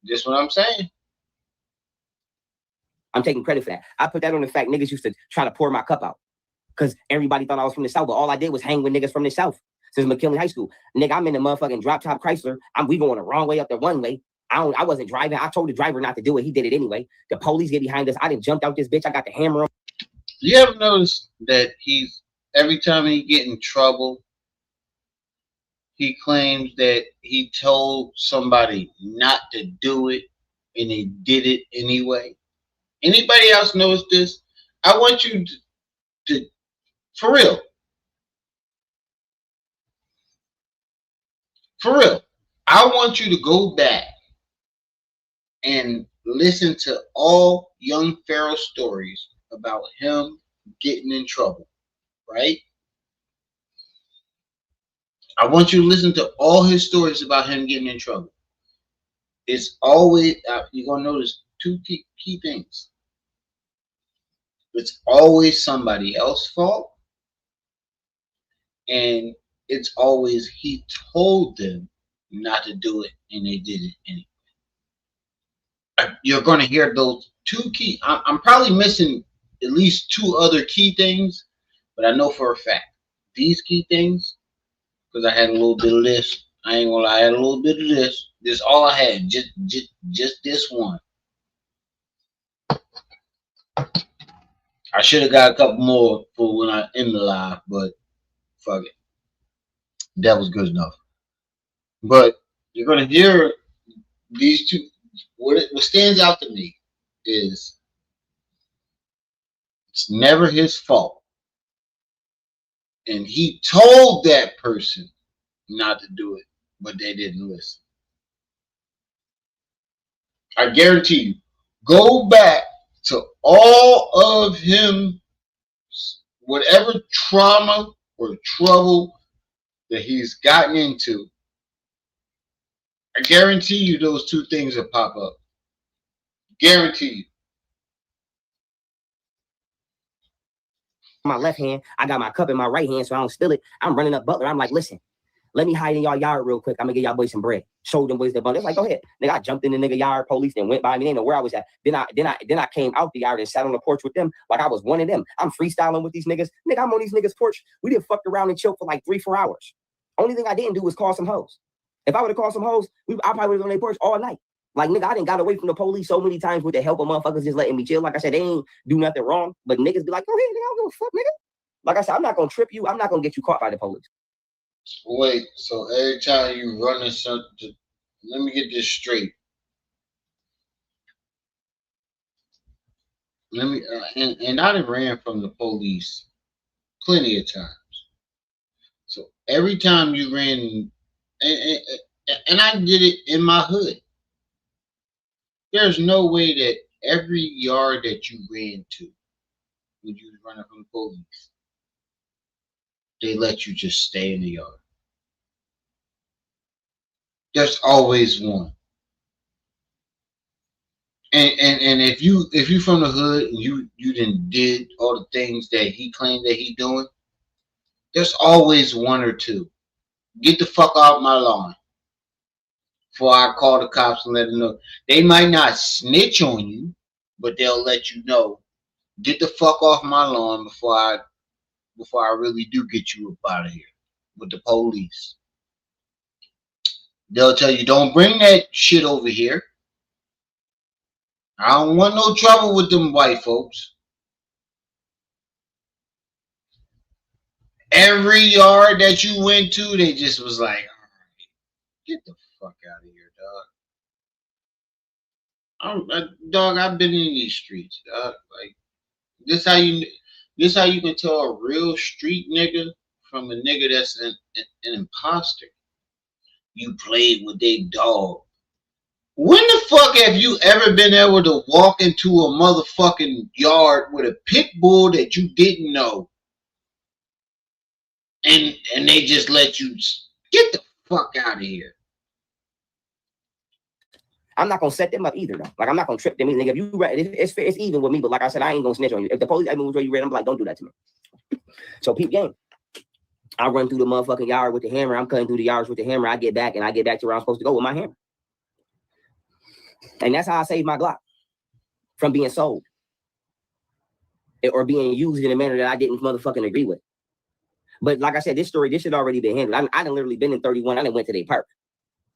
Just what I'm saying. I'm taking credit for that. I put that on the fact niggas used to try to pour my cup out because everybody thought I was from the South, but all I did was hang with niggas from the South since McKinley High School. Nigga, I'm in the motherfucking drop top Chrysler. We going the wrong way up there one way. I wasn't driving. I told the driver not to do it. He did it anyway. The police get behind us. I didn't jump out this bitch. I got the hammer on. You ever notice that every time he get in trouble, he claims that he told somebody not to do it and they did it anyway? Anybody else notice this? I want you to for real, I want you to go back and listen to all young Pharaoh stories about him getting in trouble, right? I want you to listen to all his stories about him getting in trouble. It's always, you're going to notice two key things. It's always somebody else's fault, and it's always he told them not to do it and they did it anyway. You're going to hear those two key. I'm probably missing at least two other key things, but I know for a fact these key things, because I had a little bit of this. I ain't gonna lie, I had a little bit of this. This all I had, just this one. I should have got a couple more for when I end the live, but fuck it. That was good enough. But you're gonna hear these two. What stands out to me is it's never his fault. And he told that person not to do it, but they didn't listen. I guarantee you, go back to all of him, whatever trauma or trouble that he's gotten into. I guarantee you those two things will pop up. Guarantee you. My left hand, I got my cup in my right hand, so I don't spill it. I'm running up Butler. I'm like, listen, let me hide in y'all yard real quick. I'm gonna get y'all boys some bread. Showed them boys the bun. It's like, go ahead. Nigga, I jumped in the nigga yard, police, and went by me. They didn't know where I was at. Then I came out the yard and sat on the porch with them like I was one of them. I'm freestyling with these niggas. Nigga, I'm on these niggas' porch. We didn't fuck around and chill for like 3-4 hours. Only thing I didn't do was call some hoes. If I would have called some hoes, I probably would have on their porch all night. Like, nigga, I didn't got away from the police so many times with the help of motherfuckers just letting me chill. Like I said, they ain't do nothing wrong. But niggas be like, go ahead, nigga, I don't give a fuck, nigga. Like I said, I'm not gonna trip you. I'm not gonna get you caught by the police. Wait, so every time you running something, let me get this straight. Let me, and I done ran from the police plenty of times. So every time you ran, and I did it in my hood. There's no way that every yard that you ran to when you was running from the police, they let you just stay in the yard. There's always one. And if you from the hood and you done did all the things that he claimed that he doing, there's always one or two. Get the fuck off my lawn before I call the cops and let them know. They might not snitch on you, but they'll let you know. Get the fuck off my lawn before I really do get you up out of here with the police. They'll tell you, don't bring that shit over here. I don't want no trouble with them white folks. Every yard that you went to, they just was like, all right, get the fuck out of here, dog. Dog, I've been in these streets, dog. Like, this how you can tell a real street nigga from a nigga that's an imposter. You played with they dog. When the fuck have you ever been able to walk into a motherfucking yard with a pit bull that you didn't know? And they just let you get the fuck out of here. I'm not gonna set them up either, though. Like, I'm not gonna trip them either. Nigga, if you it's even with me, but like I said, I ain't gonna snitch on you. If the police where you ran, I'm like, don't do that to me. So peep game. I run through the motherfucking yard with the hammer. I'm cutting through the yards with the hammer. I get back to where I'm supposed to go with my hammer. And that's how I saved my Glock from being sold or being used in a manner that I didn't motherfucking agree with. But like I said, this shit already been handled. I done literally been in 31. I done went to their park.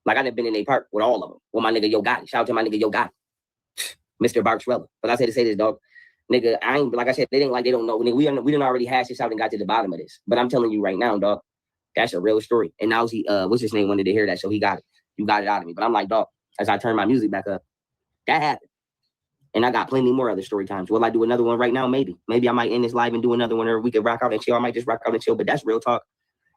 Like, I done been in their park with all of them. With my nigga Yo Gotti. Shout out to my nigga Yo Gotti. Mr. Bartrella. But I said to say this, dog. Nigga, I ain't, like I said, they ain't like they don't know. Nigga, we done already hashed this out and got to the bottom of this. But I'm telling you right now, dog, that's a real story. And now what's his name wanted to hear that, so he got it. You got it out of me. But I'm like, dog, as I turn my music back up, that happened. And I got plenty more other story times. Will I do another one right now? Maybe. Maybe I might end this live and do another one, or we could rock out and chill. I might just rock out and chill. But that's real talk.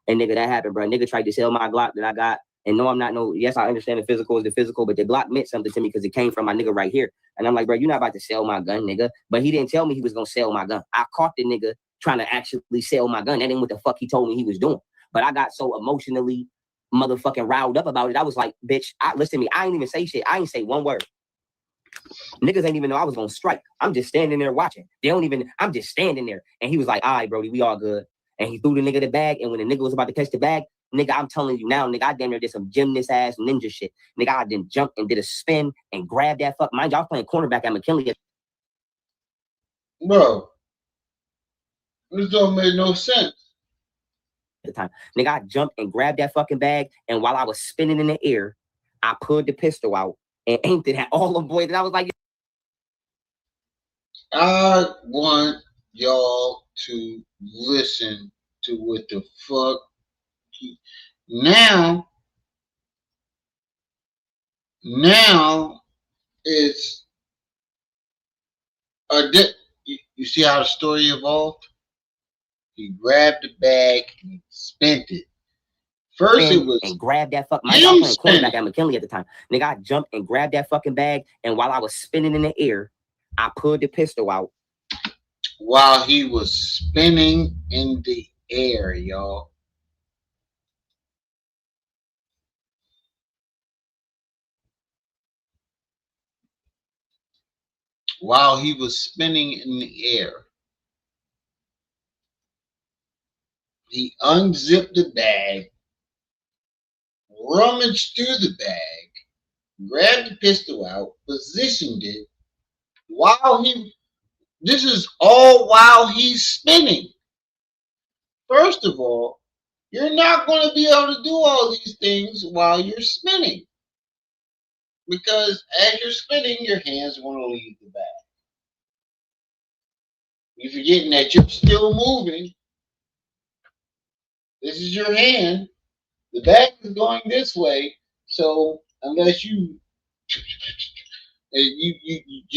And nigga, that happened, bro. Nigga tried to sell my Glock that I got. And no, I'm not yes, I understand the physical is the physical, but the Glock meant something to me because it came from my nigga right here. And I'm like, bro, you're not about to sell my gun, nigga. But he didn't tell me he was going to sell my gun. I caught the nigga trying to actually sell my gun. That ain't what the fuck he told me he was doing. But I got so emotionally motherfucking riled up about it. I was like, bitch, listen to me. I ain't even say shit. I ain't say one word. Niggas ain't even know I was going to strike. I'm just standing there watching. I'm just standing there. And he was like, all right, Brody, we all good. And he threw the nigga the bag. And when the nigga was about to catch the bag, nigga, I'm telling you now, nigga, I damn near did some gymnast ass ninja shit. Nigga, I didn't jump and did a spin and grab that fuck. Mind you, I was playing cornerback at McKinley. Bro, this don't make no sense. At the time, nigga, I jumped and grabbed that fucking bag. And while I was spinning in the air, I pulled the pistol out and aimed it at all them boys. And I was like, I want y'all to listen to what the fuck now it's You see how the story evolved? He grabbed the bag and he spent it. First, it was and grabbed that fuck. him I was playing spinning. cornerback at McKinley at the time. Nigga, I jumped and grabbed that fucking bag, and while I was spinning in the air, I pulled the pistol out. While he was spinning in the air, y'all. While he was spinning in the air, he unzipped the bag, rummaged through the bag, grabbed the pistol out, positioned it while he. This is all while he's spinning. First of all, you're not going to be able to do all these things while you're spinning. Because as you're spinning, your hands are going to leave the bag. You're forgetting that you're still moving. This is your hand. The bag is going this way. So unless you're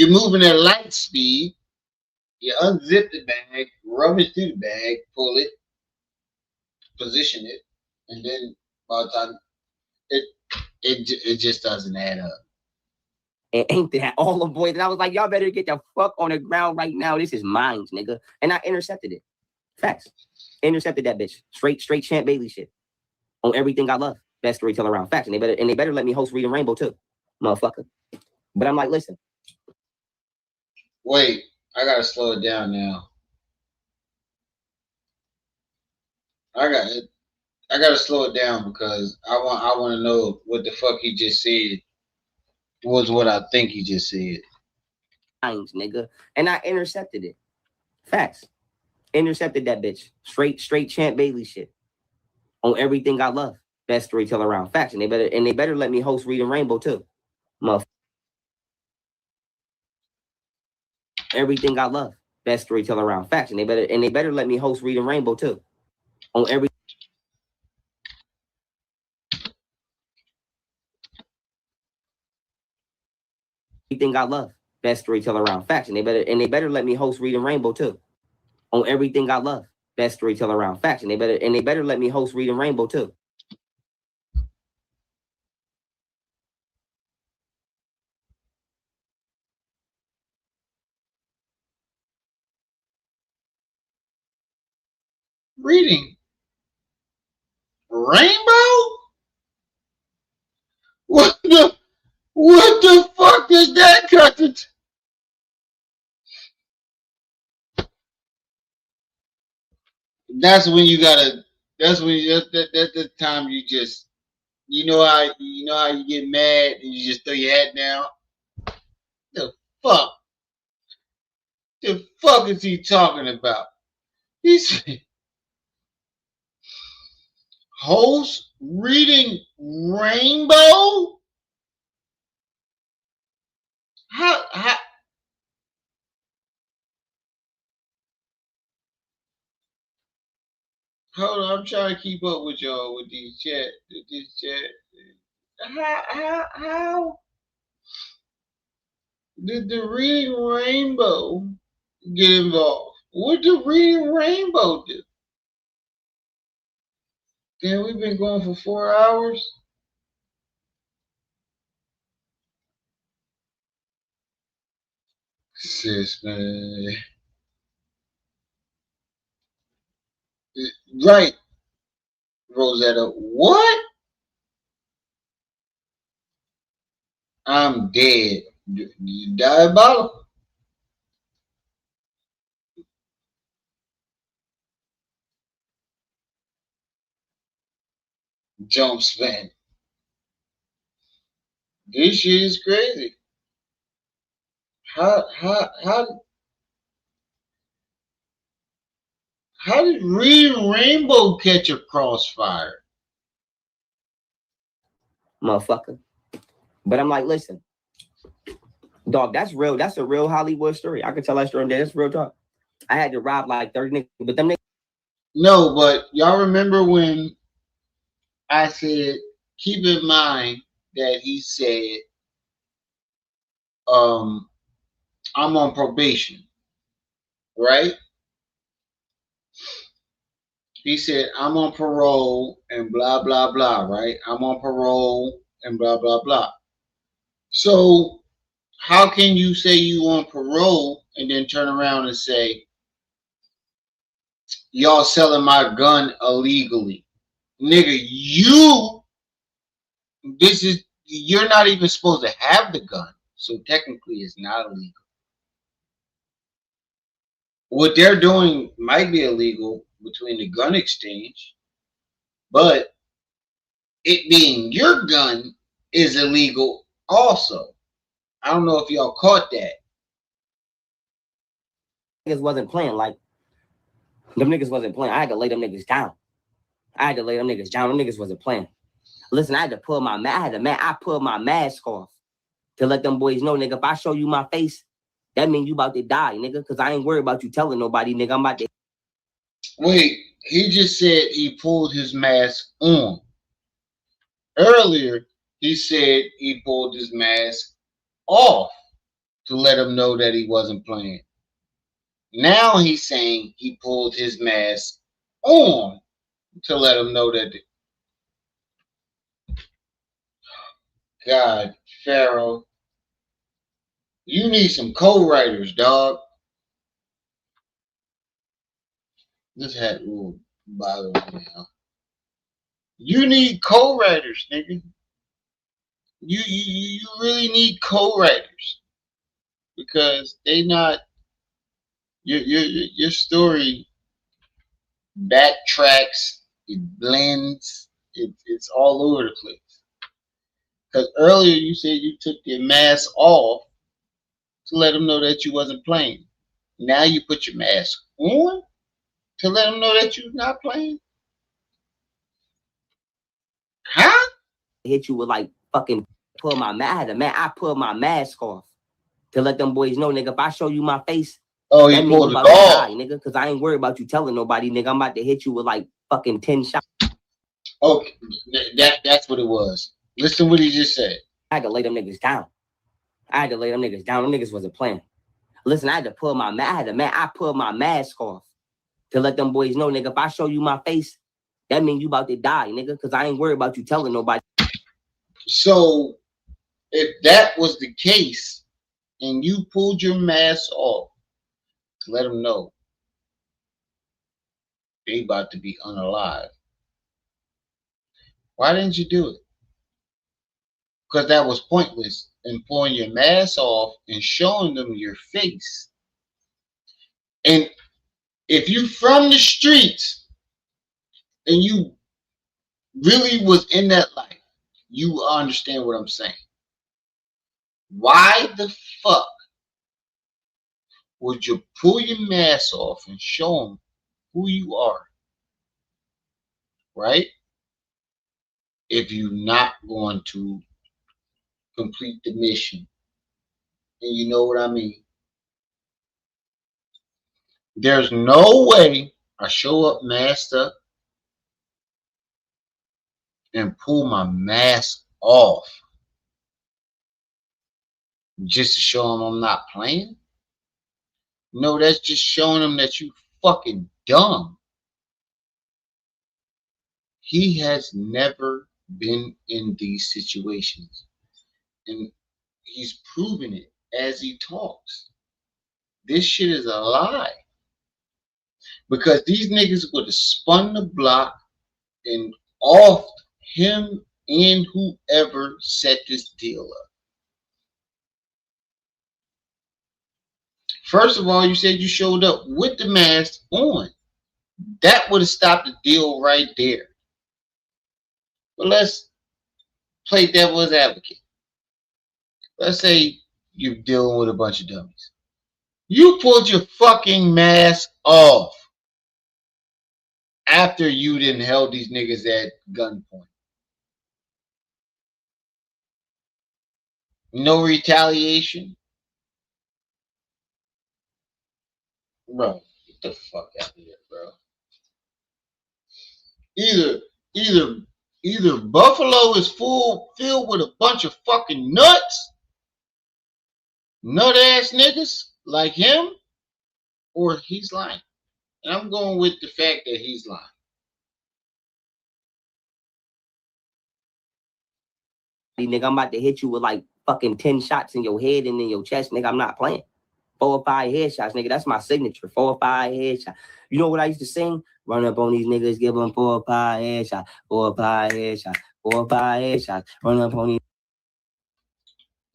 moving at light speed, you unzip the bag, rummage through the bag, pull it, position it, and then by the time it just doesn't add up. And ain't that all the boys? And I was like, y'all better get the fuck on the ground right now. This is mine, nigga. And I intercepted it. Facts. Intercepted that bitch. Straight Champ Bailey shit. On everything I love. Best storyteller around. Facts. And they better let me host Reading Rainbow too. Motherfucker. But I'm like, listen. Wait, I gotta slow it down now. I gotta slow it down because I want to know what the fuck he just said was what I think he just said. Nigga. And I intercepted it. Facts. Intercepted that bitch. Straight Champ Bailey shit. On everything I love. Best storyteller around. Facts. And they better let me host Reading Rainbow too. Motherfucker. Everything I love. Best storyteller around. Facts. And they better let me host Reading Rainbow too. On everything I love. Best storyteller around. Facts. And they better let me host Reading Rainbow too. On everything I love. Best storyteller around. Facts. And they better let me host Reading Rainbow too. Reading Rainbow? What the fuck is that cut to? That's when you gotta. That's the time you just. You know how you get mad and you just throw your hat down. The fuck. The fuck is he talking about? He said, host Reading Rainbow? How hold on, I'm trying to keep up with y'all with these chat. How did the Reading Rainbow get involved? What did Reading Rainbow do? Damn, we've been going for 4 hours. Sis, man. Right, Rosetta. What? I'm dead. Diabolical. Jump spin. This shit is crazy. How did Reading Rainbow catch a crossfire? Motherfucker. But I'm like, listen. Dog, that's real. That's a real Hollywood story. I could tell that story there. That's real talk. I had to rob like 30 niggas, but them niggas. No, but y'all remember when I said, keep in mind that he said, I'm on probation, right? He said, I'm on parole and blah, blah, blah, right? I'm on parole and blah, blah, blah. So how can you say you on parole and then turn around and say, y'all selling my gun illegally? Nigga, you're not even supposed to have the gun. So technically it's not illegal. What they're doing might be illegal between the gun exchange, but it being your gun is illegal also. I don't know if y'all caught that. Niggas wasn't playing like them niggas wasn't playing. I had to lay them niggas down. Them niggas wasn't playing. Listen, I had to pull my I pulled my mask off to let them boys know, nigga, if I show you my face, that mean you about to die, nigga, because I ain't worried about you telling nobody, nigga. I'm about to. Wait, he just said he pulled his mask on. Earlier, he said he pulled his mask off to let him know that he wasn't playing. Now he's saying he pulled his mask on to let him know that. God, Pharaoh, you need some co-writers, dog. This hat will bother me now. You need co-writers, nigga. You really need co-writers because they not your story backtracks, it blends, it's all over the place. Because earlier you said you took your mask off to let them know that you wasn't playing. Now you put your mask on to let them know that you're not playing. Huh? Hit you with like fucking pull my I pulled my mask off to let them boys know, nigga, if I show you my face, oh, that you mean pulled you it about to off, die, nigga, because I ain't worried about you telling nobody, nigga. I'm about to hit you with like fucking 10 shots. Okay, that's what it was. Listen what he just said. I had to lay them niggas down. Them niggas wasn't playing. Listen, I had to pull my I pulled my mask off to let them boys know, nigga, if I show you my face, that mean you about to die, nigga, because I ain't worried about you telling nobody. So if that was the case and you pulled your mask off to let them know they about to be unalive, why didn't you do it? Because that was pointless. And pulling your mask off and showing them your face. And if you from the streets and you really was in that life, you understand what I'm saying. Why the fuck would you pull your mask off and show them who you are? Right? If you're not going to complete the mission. And you know what I mean? There's no way I show up masked up and pull my mask off just to show them I'm not playing. No, that's just showing them that you fucking dumb. He has never been in these situations. And he's proven it as he talks. This shit is a lie. Because these niggas would have spun the block and offed him and whoever set this deal up. First of all, you said you showed up with the mask on. That would have stopped the deal right there. But let's play devil's advocate. Let's say you're dealing with a bunch of dummies. You pulled your fucking mask off after you didn't held these niggas at gunpoint. No retaliation? Bro, get the fuck out of here, bro. Either Buffalo is filled with a bunch of fucking nuts, nut ass niggas like him, or he's lying. And I'm going with the fact that he's lying. Nigga, I'm about to hit you with like fucking 10 shots in your head and in your chest, nigga. I'm not playing. 4 or 5 headshots, nigga. That's my signature. 4 or 5 headshots. You know what I used to sing? Run up on these niggas, give them 4 or 5 headshots. 4 or 5 headshots. 4 or 5 headshots. Run up on these.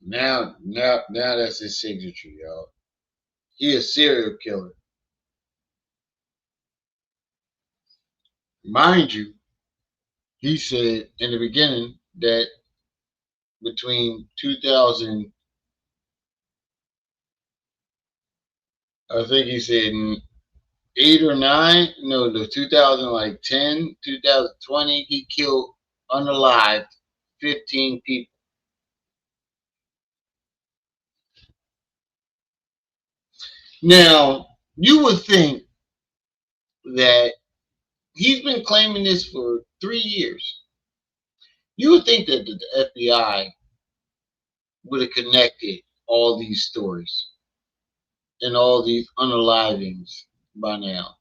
Now that's his signature, y'all. He a serial killer. Mind you, he said in the beginning that between 2000, I think he said 8 or 9, no, the 2010, 2020, he killed unalived 15 people. Now, you would think that he's been claiming this for 3 years. You would think that the FBI would have connected all these stories and all these unalivings by now.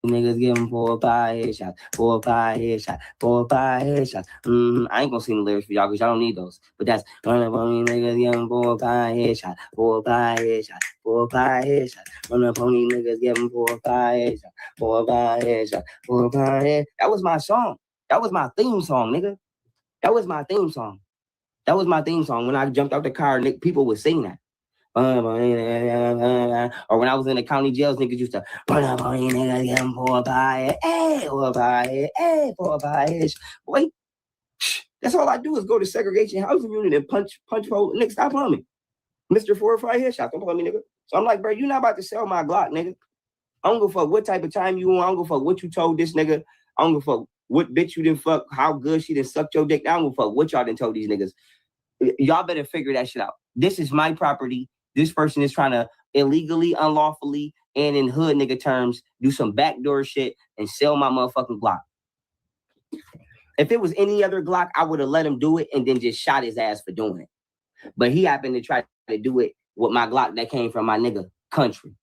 Niggas give them 4 or 5 headshots, 4 or 5 headshots, 4 or 5 headshots. I ain't gonna sing the lyrics for y'all because y'all don't need those. But that's run up on these niggas, give them 4 or 5 headshots, 4 or 5 headshots, 4 or 5 headshots. Run up on these niggas, give them 4 or 5 headshots, 4 or 5 headshots, 4 or 5 headshots. That was my song. That was my theme song, nigga. That was my theme song. That was my theme song. When I jumped out the car, people would sing that. Or when I was in the county jails, niggas used to run up on you, niggas, get them 4 or 5, hey, 4 or 5, hey, 4 or 5. Boy, that's all I do is go to segregation housing unit and punch hole. Nigga, stop on me. Mr. 4 or 5 headshot, don't play me, nigga. So I'm like, bro, you not about to sell my Glock, nigga. I don't give a fuck what type of time you want. I don't give a fuck what you told this nigga. I don't give a fuck what bitch you done fuck, how good she done sucked your dick. I don't give a fuck what y'all done told these niggas. Y'all better figure that shit out. This is my property. This person is trying to illegally, unlawfully, and in hood nigga terms, do some backdoor shit and sell my motherfucking Glock. If it was any other Glock, I would have let him do it and then just shot his ass for doing it. But he happened to try to do it with my Glock that came from my nigga country.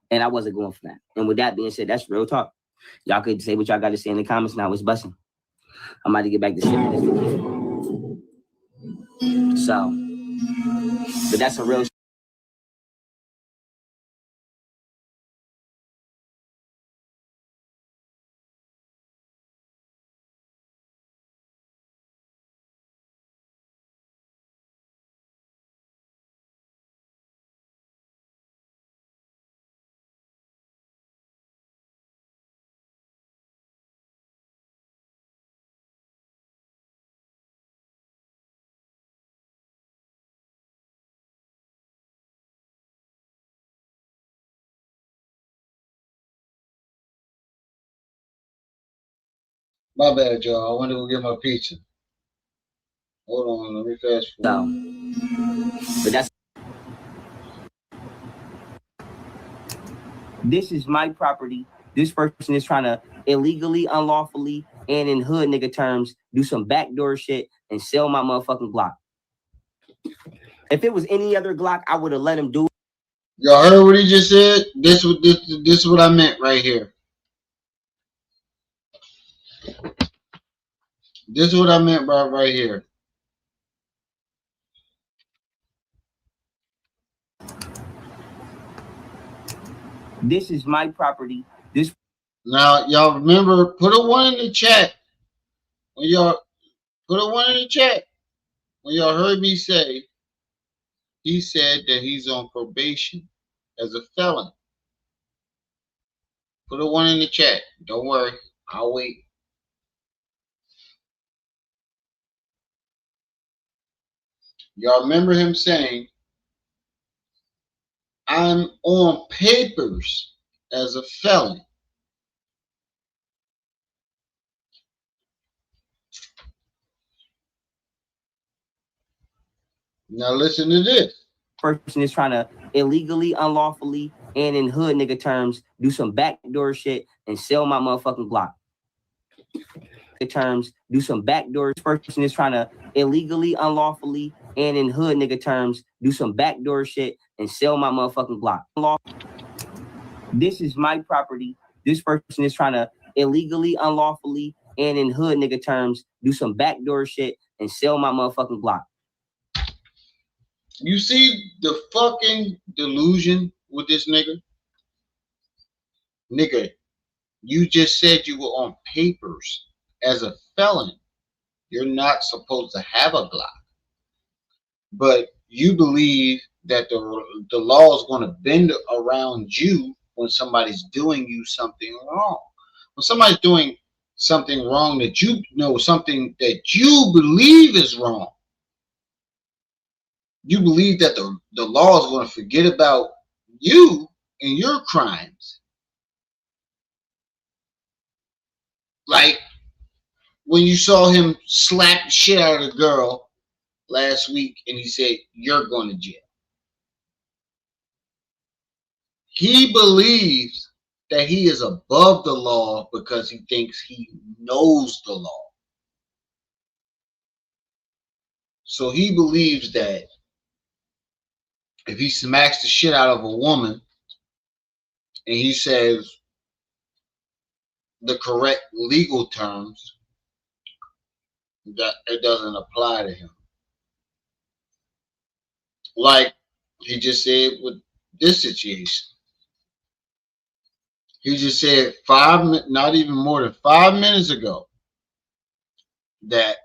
And I wasn't going for that. And with that being said, that's real talk. Y'all could say what y'all got to say in the comments now. It's busting. I'm about to get back to shipping this video. So, but that's a real. My bad, y'all. I went to go get my pizza. Hold on, let me fast forward. But that's. This is my property. This person is trying to illegally, unlawfully, and in hood nigga terms, do some backdoor shit and sell my motherfucking Glock. If it was any other Glock, I would have let him do it. Y'all heard what he just said? This is what I meant right here. This is what I meant by right here. This is my property. This. Now, y'all remember, put a 1 in the chat. When y'all put a 1 in the chat. When y'all heard me say, he said that he's on probation as a felon. Put a 1 in the chat. Don't worry, I'll wait. Y'all remember him saying, I'm on papers as a felon. Now listen to this. Person is trying to illegally, unlawfully, and in hood nigga terms, do some backdoor shit and sell my motherfucking Glock. terms, do some backdoor. This person is trying to illegally, unlawfully, and in hood nigga terms, do some backdoor shit and sell my motherfucking block. This is my property. This person is trying to illegally, unlawfully, and in hood nigga terms, do some backdoor shit and sell my motherfucking block. You see the fucking delusion with this nigga? Nigga, you just said you were on papers as a felon. You're not supposed to have a Glock. But you believe that the law is going to bend around you when somebody's doing you something wrong. When somebody's doing something wrong that you know, something that you believe is wrong, you believe that the law is going to forget about you and your crimes. Like when you saw him slap the shit out of a girl last week and he said, "You're going to jail." He believes that he is above the law because he thinks he knows the law. So he believes that if he smacks the shit out of a woman and he says the correct legal terms, that it doesn't apply to him. Like he just said with this situation. He just said not even more than 5 minutes ago, that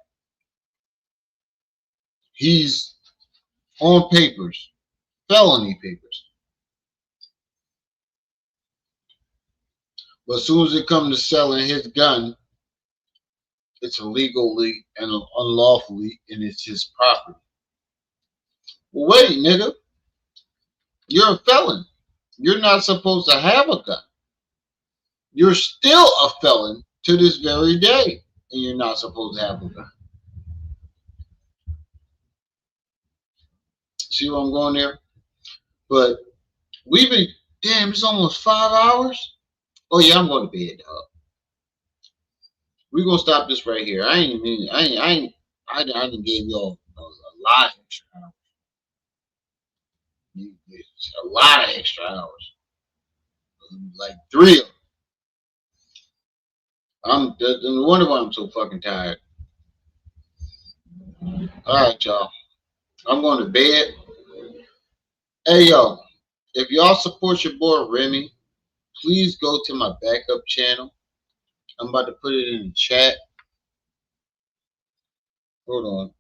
he's on papers, felony papers. But as soon as it comes to selling his gun, it's illegally and unlawfully, and it's his property. Well, wait, nigga. You're a felon. You're not supposed to have a gun. You're still a felon to this very day, and you're not supposed to have a gun. See where I'm going there? But we've been, damn, it's almost 5 hours. Oh yeah, I'm going to bed, dog. We're gonna stop this right here. I didn't give y'all a lot of extra hours. A lot of extra hours. Like 3 of them. No wonder why I'm so fucking tired. Alright, y'all. I'm going to bed. Hey yo, if y'all support your boy Remy, please go to my backup channel. I'm about to put it in the chat. Hold on.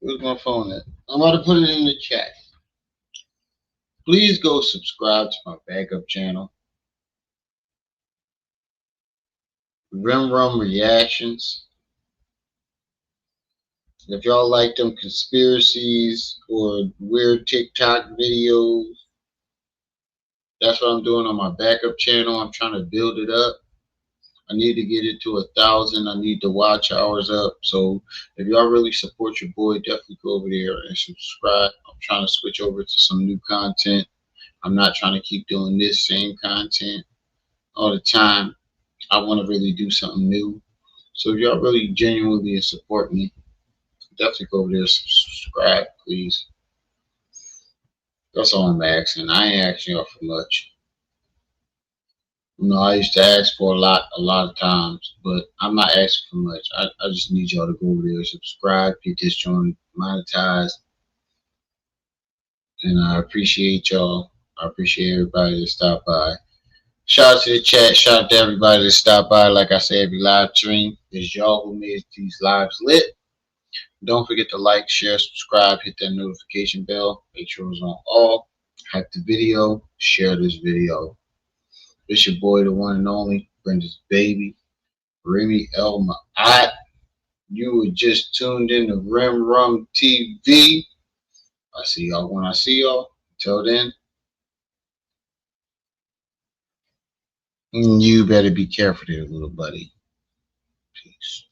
Where's my phone at? I'm about to put it in the chat. Please go subscribe to my backup channel. Rum Reactions. If y'all like them conspiracies or weird TikTok videos, that's what I'm doing on my backup channel. I'm trying to build it up. I need to get it to 1,000. I need the watch hours up. So if y'all really support your boy, definitely go over there and subscribe. I'm trying to switch over to some new content. I'm not trying to keep doing this same content all the time. I want to really do something new. So if y'all really genuinely support me, definitely go over there and subscribe, please. That's all I'm asking. I ain't asking y'all for much. You know, I used to ask for a lot of times, but I'm not asking for much. I just need y'all to go over there and subscribe, get this joint monetized. And I appreciate y'all. I appreciate everybody that stopped by. Shout out to the chat. Shout out to everybody that stopped by. Like I said, every live stream is y'all who made these lives lit. Don't forget to like, share, subscribe, hit that notification bell. Make sure it's on all. Like the video, share this video. It's your boy, the one and only, Brenda's baby, Remy El Ma'at. You were just tuned in to Rum TV. I see y'all when I see y'all. Until then, you better be careful there, little buddy. Peace.